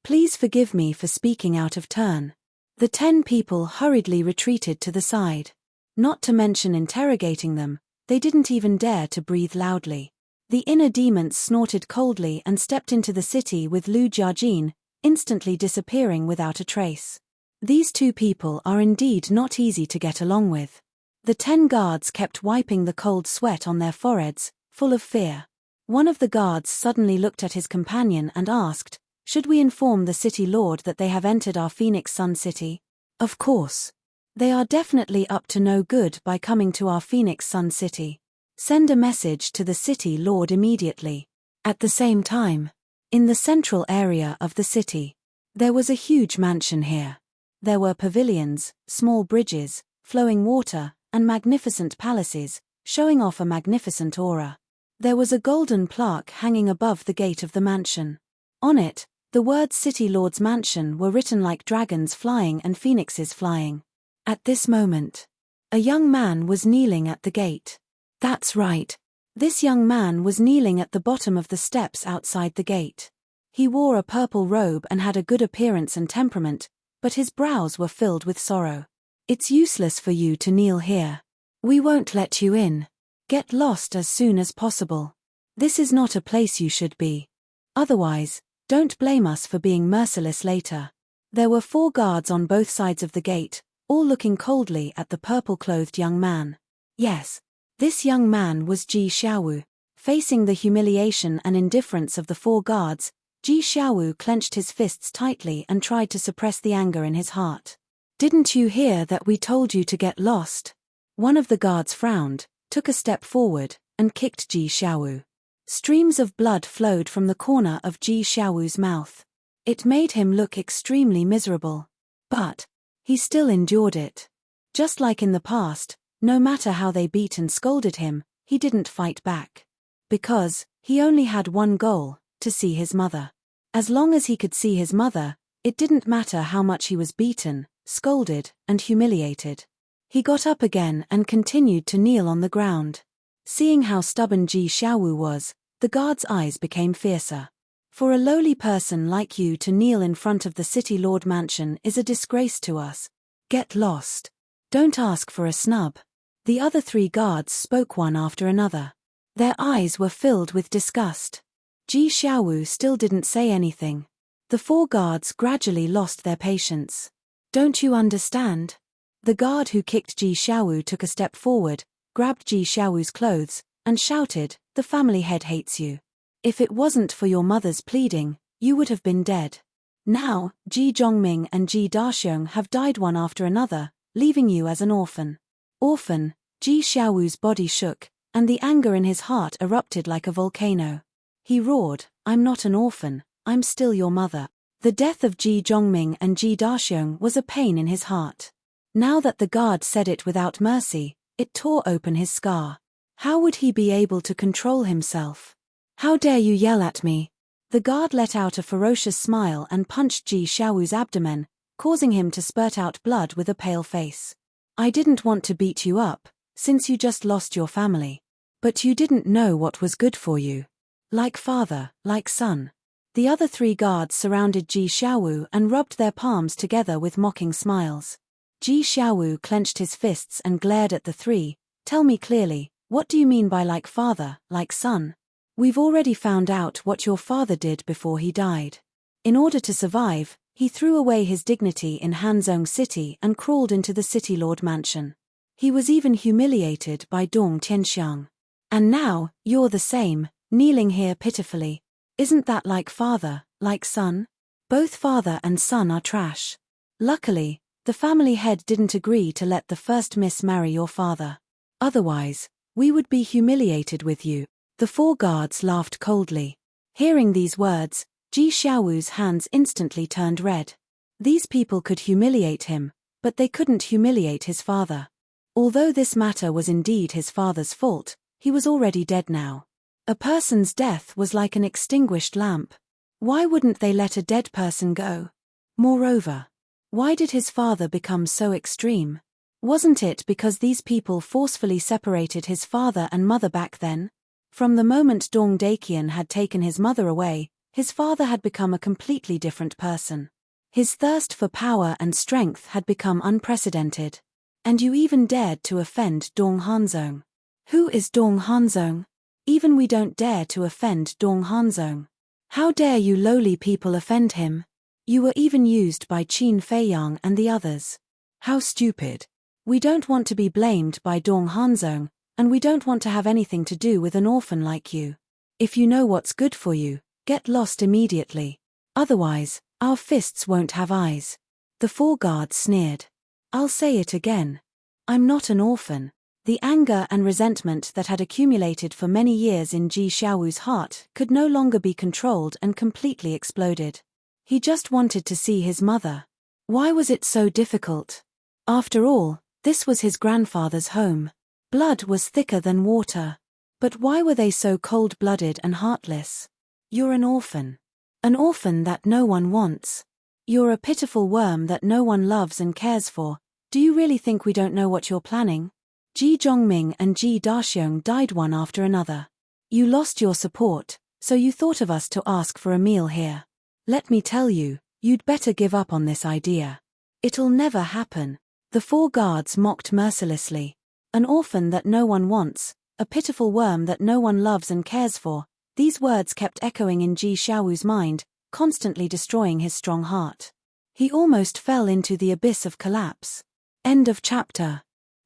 Please forgive me for speaking out of turn. The 10 people hurriedly retreated to the side. Not to mention interrogating them, they didn't even dare to breathe loudly. The inner demons snorted coldly and stepped into the city with Lu Jiajin, instantly disappearing without a trace. These two people are indeed not easy to get along with. The 10 guards kept wiping the cold sweat on their foreheads, full of fear. One of the guards suddenly looked at his companion and asked, "Should we inform the city lord that they have entered our Phoenix Sun City?" Of course. They are definitely up to no good by coming to our Phoenix Sun City. Send a message to the city lord immediately. At the same time, in the central area of the city, there was a huge mansion here. There were pavilions, small bridges, flowing water, and magnificent palaces, showing off a magnificent aura. There was a golden plaque hanging above the gate of the mansion. On it, the words City Lord's Mansion were written like dragons flying and phoenixes flying. At this moment, a young man was kneeling at the gate. That's right. This young man was kneeling at the bottom of the steps outside the gate. He wore a purple robe and had a good appearance and temperament, but his brows were filled with sorrow. "It's useless for you to kneel here. We won't let you in. Get lost as soon as possible. This is not a place you should be. Otherwise, don't blame us for being merciless later." There were 4 guards on both sides of the gate, all looking coldly at the purple-clothed young man. Yes. This young man was Ji Xiaowu. Facing the humiliation and indifference of the 4 guards, Ji Xiaowu clenched his fists tightly and tried to suppress the anger in his heart. "Didn't you hear that we told you to get lost?" One of the guards frowned, took a step forward, and kicked Ji Xiaowu. Streams of blood flowed from the corner of Ji Xiaowu's mouth. It made him look extremely miserable. But he still endured it. Just like in the past, no matter how they beat and scolded him, he didn't fight back. Because he only had one goal, to see his mother. As long as he could see his mother, it didn't matter how much he was beaten, scolded, and humiliated. He got up again and continued to kneel on the ground. Seeing how stubborn Ji Xiaowu was, the guard's eyes became fiercer. "For a lowly person like you to kneel in front of the City Lord Mansion is a disgrace to us. Get lost. Don't ask for a snub." The other 3 guards spoke one after another. Their eyes were filled with disgust. Ji Xiaowu still didn't say anything. The 4 guards gradually lost their patience. "Don't you understand?" The guard who kicked Ji Xiaowu took a step forward, grabbed Ji Xiaowu's clothes, and shouted, "The family head hates you. If it wasn't for your mother's pleading, you would have been dead. Now, Ji Zhongming and Ji Daxiong have died one after another, leaving you as an orphan." Orphan, Ji Xiaowu's body shook, and the anger in his heart erupted like a volcano. He roared, "I'm not an orphan, I'm still your mother." The death of Ji Zhongming and Ji Daxiong was a pain in his heart. Now that the guard said it without mercy, it tore open his scar. How would he be able to control himself? "How dare you yell at me?" The guard let out a ferocious smile and punched Ji Xiaowu's abdomen, causing him to spurt out blood with a pale face. I didn't want to beat you up, since you just lost your family. But you didn't know what was good for you. Like father, like son. The other 3 guards surrounded Ji Xiaowu and rubbed their palms together with mocking smiles. Ji Xiaowu clenched his fists and glared at the 3. Tell me clearly, what do you mean by like father, like son? We've already found out what your father did before he died. In order to survive, he threw away his dignity in Hanzhong City and crawled into the City Lord mansion. He was even humiliated by Dong Tianxiang. And now, you're the same, kneeling here pitifully. Isn't that like father, like son? Both father and son are trash. Luckily, the family head didn't agree to let the first miss marry your father. Otherwise, we would be humiliated with you. The 4 guards laughed coldly. Hearing these words, Ji Xiaowu's hands instantly turned red. These people could humiliate him, but they couldn't humiliate his father. Although this matter was indeed his father's fault, he was already dead now. A person's death was like an extinguished lamp. Why wouldn't they let a dead person go? Moreover, why did his father become so extreme? Wasn't it because these people forcefully separated his father and mother back then? From the moment Dong Daiqian had taken his mother away, his father had become a completely different person. His thirst for power and strength had become unprecedented. And you even dared to offend Dong Hanzong. Who is Dong Hanzong? Even we don't dare to offend Dong Hanzong. How dare you lowly people offend him? You were even used by Qin Feiyang and the others. How stupid. We don't want to be blamed by Dong Hanzong, and we don't want to have anything to do with an orphan like you. If you know what's good for you, get lost immediately. Otherwise, our fists won't have eyes. The 4 guards sneered. I'll say it again. I'm not an orphan. The anger and resentment that had accumulated for many years in Ji Xiaowu's heart could no longer be controlled and completely exploded. He just wanted to see his mother. Why was it so difficult? After all, this was his grandfather's home. Blood was thicker than water. But why were they so cold-blooded and heartless? You're an orphan. An orphan that no one wants. You're a pitiful worm that no one loves and cares for. Do you really think we don't know what you're planning? Ji Zhongming and Ji Daxiong died one after another. You lost your support, so you thought of us to ask for a meal here. Let me tell you, you'd better give up on this idea. It'll never happen. The 4 guards mocked mercilessly. An orphan that no one wants, a pitiful worm that no one loves and cares for. These words kept echoing in Ji Xiaowu's mind, constantly destroying his strong heart. He almost fell into the abyss of collapse. End of chapter.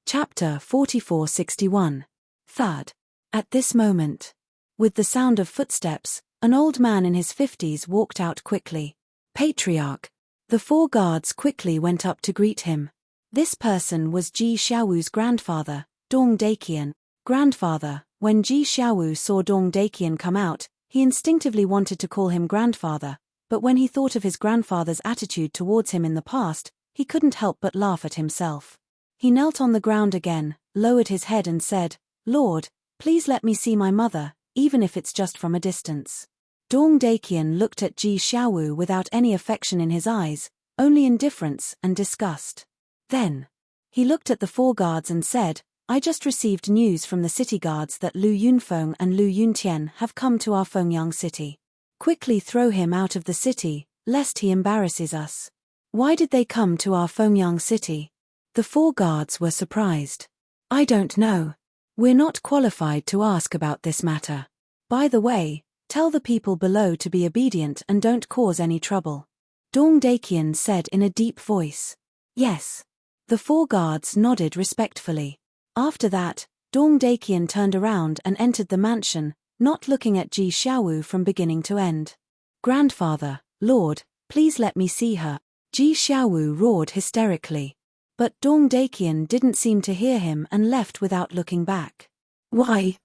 Chapter 4461. Third. At this moment. With the sound of footsteps, an old man in his 50s walked out quickly. Patriarch. The 4 guards quickly went up to greet him. This person was Ji Xiaowu's grandfather, Dong Daiqian. Grandfather. When Ji Xiaowu saw Dong Daiqian come out, he instinctively wanted to call him grandfather, but when he thought of his grandfather's attitude towards him in the past, he couldn't help but laugh at himself. He knelt on the ground again, lowered his head and said, Lord, please let me see my mother, even if it's just from a distance. Dong Daiqian looked at Ji Xiaowu without any affection in his eyes, only indifference and disgust. Then, he looked at the 4 guards and said, I just received news from the city guards that Lu Yunfeng and Lu Yuntian have come to our Fengyang city. Quickly throw him out of the city, lest he embarrasses us. Why did they come to our Fengyang city? The 4 guards were surprised. I don't know. We're not qualified to ask about this matter. By the way, tell the people below to be obedient and don't cause any trouble. Dong Daiqian said in a deep voice. Yes. The 4 guards nodded respectfully. After that, Dong Daiqian turned around and entered the mansion, not looking at Ji Xiaowu from beginning to end. Grandfather, Lord, please let me see her. Ji Xiaowu roared hysterically. But Dong Daiqian didn't seem to hear him and left without looking back. Why?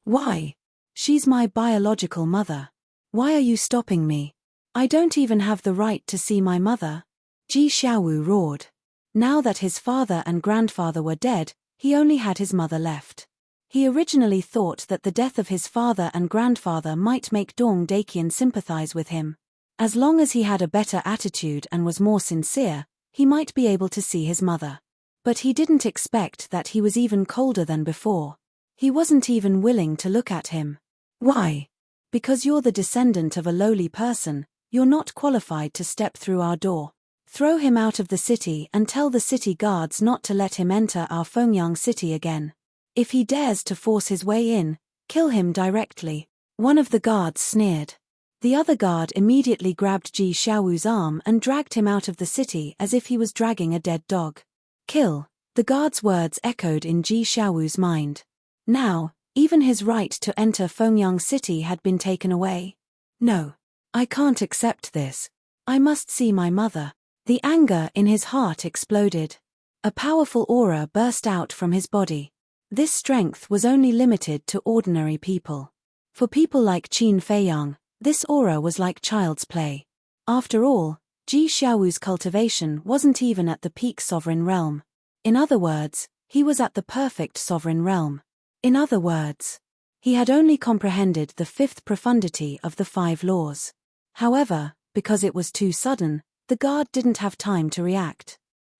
She's my biological mother. Why are you stopping me? I don't even have the right to see my mother. Ji Xiaowu roared. Now that his father and grandfather were dead, he only had his mother left. He originally thought that the death of his father and grandfather might make Dong Daiqian sympathize with him. As long as he had a better attitude and was more sincere, he might be able to see his mother. But he didn't expect that he was even colder than before. He wasn't even willing to look at him. Why? Because you're the descendant of a lowly person, you're not qualified to step through our door. Throw him out of the city and tell the city guards not to let him enter our Fengyang city again. If he dares to force his way in, kill him directly. One of the guards sneered. The other guard immediately grabbed Ji Xiaowu's arm and dragged him out of the city as if he was dragging a dead dog. Kill. The guard's words echoed in Ji Xiaowu's mind. Now, even his right to enter Fengyang city had been taken away. No. I can't accept this. I must see my mother. The anger in his heart exploded. A powerful aura burst out from his body. This strength was only limited to ordinary people. For people like Qin Feiyang, this aura was like child's play. After all, Ji Xiaowu's cultivation wasn't even at the peak sovereign realm. In other words, he was at the perfect sovereign realm. In other words, he had only comprehended the fifth profundity of the 5 laws. However, because it was too sudden, the guard didn't have time to react.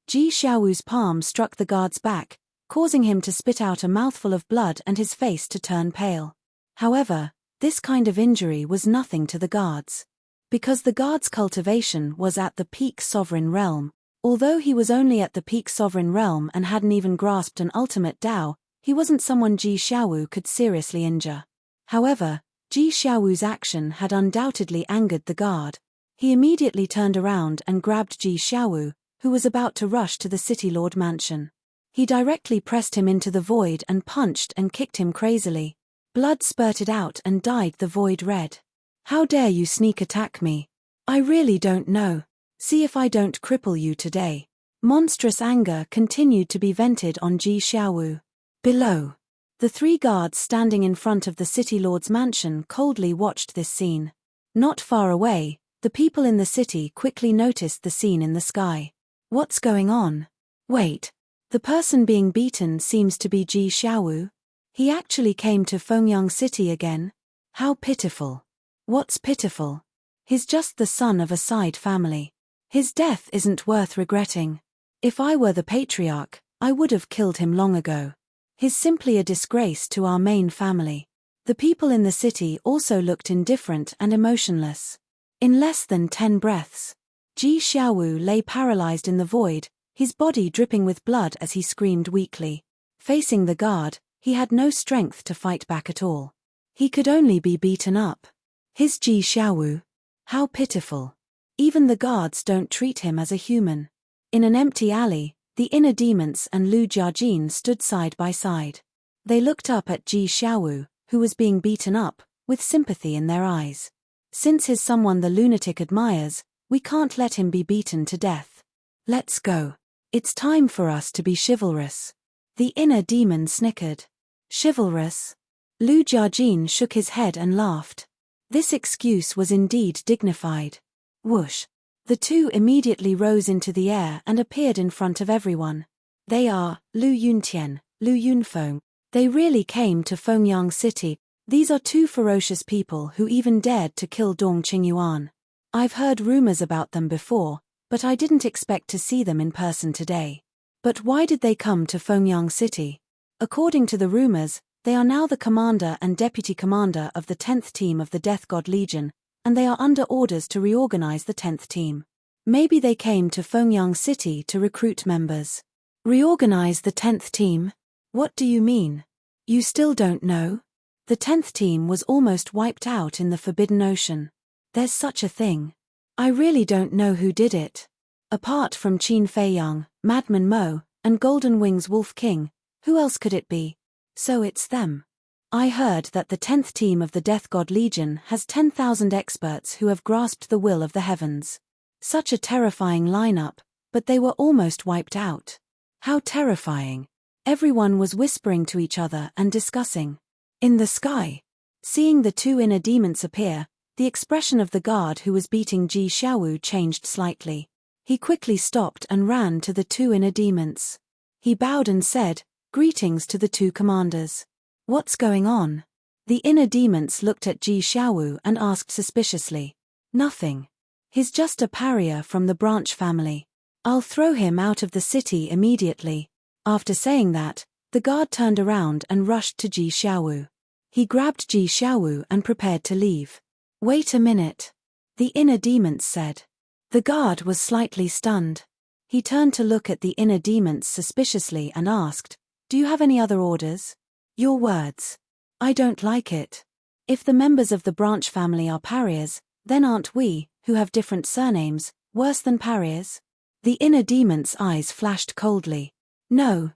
Ji Xiaowu's palm struck the guard's back, causing him to spit out a mouthful of blood and his face to turn pale. However, this kind of injury was nothing to the guards. Because the guard's cultivation was at the peak sovereign realm, although he was only at the peak sovereign realm and hadn't even grasped an ultimate Tao, he wasn't someone Ji Xiaowu could seriously injure. However, Ji Xiaowu's action had undoubtedly angered the guard. He immediately turned around and grabbed Ji Xiaowu, who was about to rush to the city lord mansion. He directly pressed him into the void and punched and kicked him crazily. Blood spurted out and dyed the void red. How dare you sneak attack me? I really don't know. See if I don't cripple you today. Monstrous anger continued to be vented on Ji Xiaowu. Below. The 3 guards standing in front of the city lord's mansion coldly watched this scene. Not far away, the people in the city quickly noticed the scene in the sky. What's going on? Wait. The person being beaten seems to be Ji Xiaowu. He actually came to Fengyang city again? How pitiful. What's pitiful? He's just the son of a side family. His death isn't worth regretting. If I were the patriarch, I would have killed him long ago. He's simply a disgrace to our main family. The people in the city also looked indifferent and emotionless. In less than 10 breaths, Ji Xiaowu lay paralyzed in the void, his body dripping with blood as he screamed weakly. Facing the guard, he had no strength to fight back at all. He could only be beaten up. His Ji Xiaowu. How pitiful. Even the guards don't treat him as a human. In an empty alley, the inner demons and Lu Jiajin stood side by side. They looked up at Ji Xiaowu, who was being beaten up, with sympathy in their eyes. Since he's someone the lunatic admires, we can't let him be beaten to death. Let's go. It's time for us to be chivalrous. The inner demon snickered. Chivalrous? Lu Jiajin shook his head and laughed. This excuse was indeed dignified. Whoosh. The 2 immediately rose into the air and appeared in front of everyone. They are Lu Yuntian, Lu Yunfeng. They really came to Fengyang city. These are 2 ferocious people who even dared to kill Dong Qingyuan. I've heard rumors about them before, but I didn't expect to see them in person today. But why did they come to Fengyang city? According to the rumors, they are now the commander and deputy commander of the 10th team of the Death God Legion, and they are under orders to reorganize the 10th team. Maybe they came to Fengyang city to recruit members. Reorganize the 10th team? What do you mean? You still don't know? The 10th team was almost wiped out in the Forbidden Ocean. There's such a thing. I really don't know who did it. Apart from Qin Feiyang, Madman Mo, and Golden Wings Wolf King, who else could it be? So it's them. I heard that the 10th team of the Death God Legion has 10,000 experts who have grasped the will of the heavens. Such a terrifying lineup, but they were almost wiped out. How terrifying. Everyone was whispering to each other and discussing. In the sky. Seeing the 2 inner demons appear, the expression of the guard who was beating Ji Xiaowu changed slightly. He quickly stopped and ran to the 2 inner demons. He bowed and said, "Greetings to the 2 commanders. What's going on?" The inner demons looked at Ji Xiaowu and asked suspiciously. Nothing. He's just a pariah from the branch family. I'll throw him out of the city immediately. After saying that, the guard turned around and rushed to Ji Xiaowu. He grabbed Ji Xiaowu and prepared to leave. Wait a minute. The inner demons said. The guard was slightly stunned. He turned to look at the inner demons suspiciously and asked, "Do you have any other orders?" "Your words. I don't like it. If the members of the branch family are pariahs, then aren't we, who have different surnames, worse than pariahs?" The inner demon's eyes flashed coldly. No,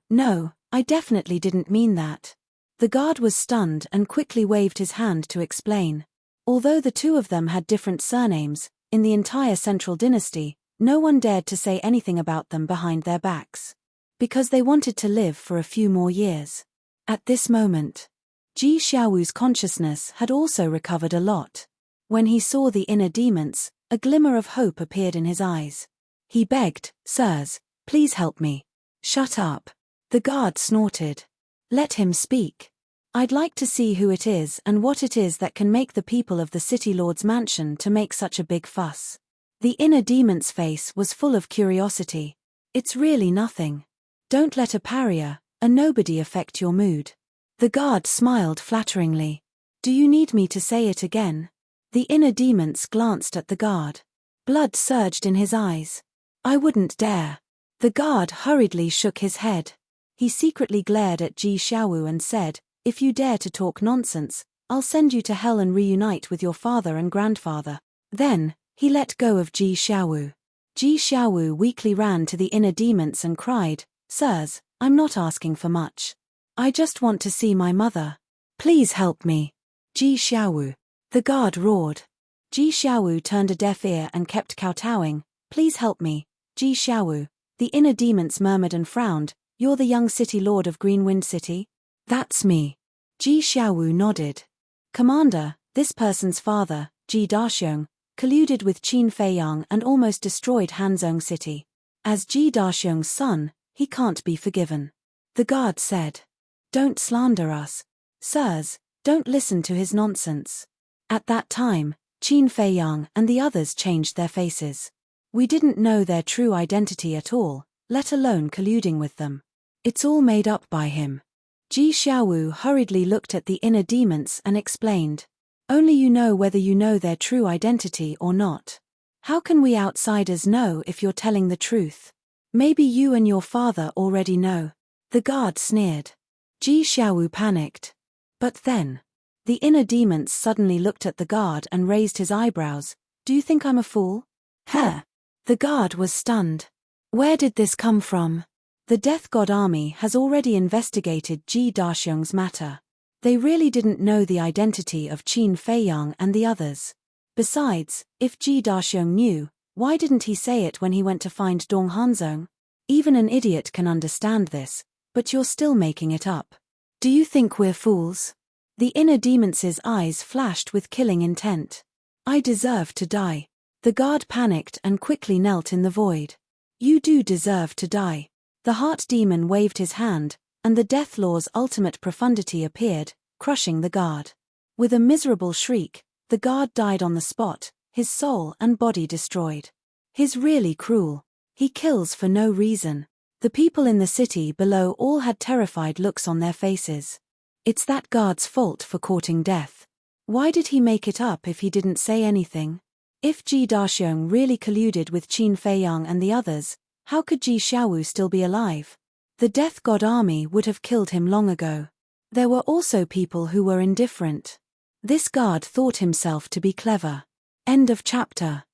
I definitely didn't mean that." The guard was stunned and quickly waved his hand to explain. Although the two of them had different surnames, in the entire Central Dynasty, no one dared to say anything about them behind their backs. Because they wanted to live for a few more years. At this moment, Ji Xiaowu's consciousness had also recovered a lot. When he saw the inner demons, a glimmer of hope appeared in his eyes. He begged, "Sirs, please help me." "Shut up." The guard snorted. "Let him speak. I'd like to see who it is and what it is that can make the people of the City Lord's mansion to make such a big fuss." The inner demon's face was full of curiosity. "It's really nothing. Don't let a pariah, a nobody affect your mood." The guard smiled flatteringly. "Do you need me to say it again?" The inner demons glanced at the guard. Blood surged in his eyes. "I wouldn't dare." The guard hurriedly shook his head. He secretly glared at Ji Xiaowu and said, "If you dare to talk nonsense, I'll send you to hell and reunite with your father and grandfather." Then, he let go of Ji Xiaowu. Ji Xiaowu weakly ran to the inner demons and cried, "Sirs, I'm not asking for much. I just want to see my mother. Please help me." Ji Xiaowu. The guard roared. Ji Xiaowu turned a deaf ear and kept kowtowing. "Please help me, Ji Xiaowu." The inner demons murmured and frowned. "You're the young city lord of Greenwind City?" "That's me." Ji Xiaowu nodded. "Commander, this person's father, Ji Daxiong, colluded with Qin Feiyang and almost destroyed Hanzhong City. As Ji Daxiong's son, he can't be forgiven." The guard said. "Don't slander us. Sirs, don't listen to his nonsense." At that time, Qin Feiyang and the others changed their faces. "We didn't know their true identity at all, let alone colluding with them. It's all made up by him." Ji Xiaowu hurriedly looked at the inner demons and explained. "Only you know whether you know their true identity or not. How can we outsiders know if you're telling the truth? Maybe you and your father already know." The guard sneered. Ji Xiaowu panicked. But then, the inner demons suddenly looked at the guard and raised his eyebrows. "Do you think I'm a fool?" "Huh." The guard was stunned. Where did this come from? The Death God Army has already investigated Ji Daxiong's matter. They really didn't know the identity of Qin Feiyang and the others. Besides, if Ji Daxiong knew, why didn't he say it when he went to find Dong Hanzhong? Even an idiot can understand this, but you're still making it up. Do you think we're fools? The inner demons' eyes flashed with killing intent. "I deserve to die." The guard panicked and quickly knelt in the void. "You do deserve to die." The heart demon waved his hand, and the Death Law's ultimate profundity appeared, crushing the guard. With a miserable shriek, the guard died on the spot, his soul and body destroyed. He's really cruel. He kills for no reason. The people in the city below all had terrified looks on their faces. It's that guard's fault for courting death. Why did he make it up if he didn't say anything? If Ji Daxiong really colluded with Qin Feiyang and the others, how could Ji Xiaowu still be alive? The Death God Army would have killed him long ago. There were also people who were indifferent. This guard thought himself to be clever. End of chapter.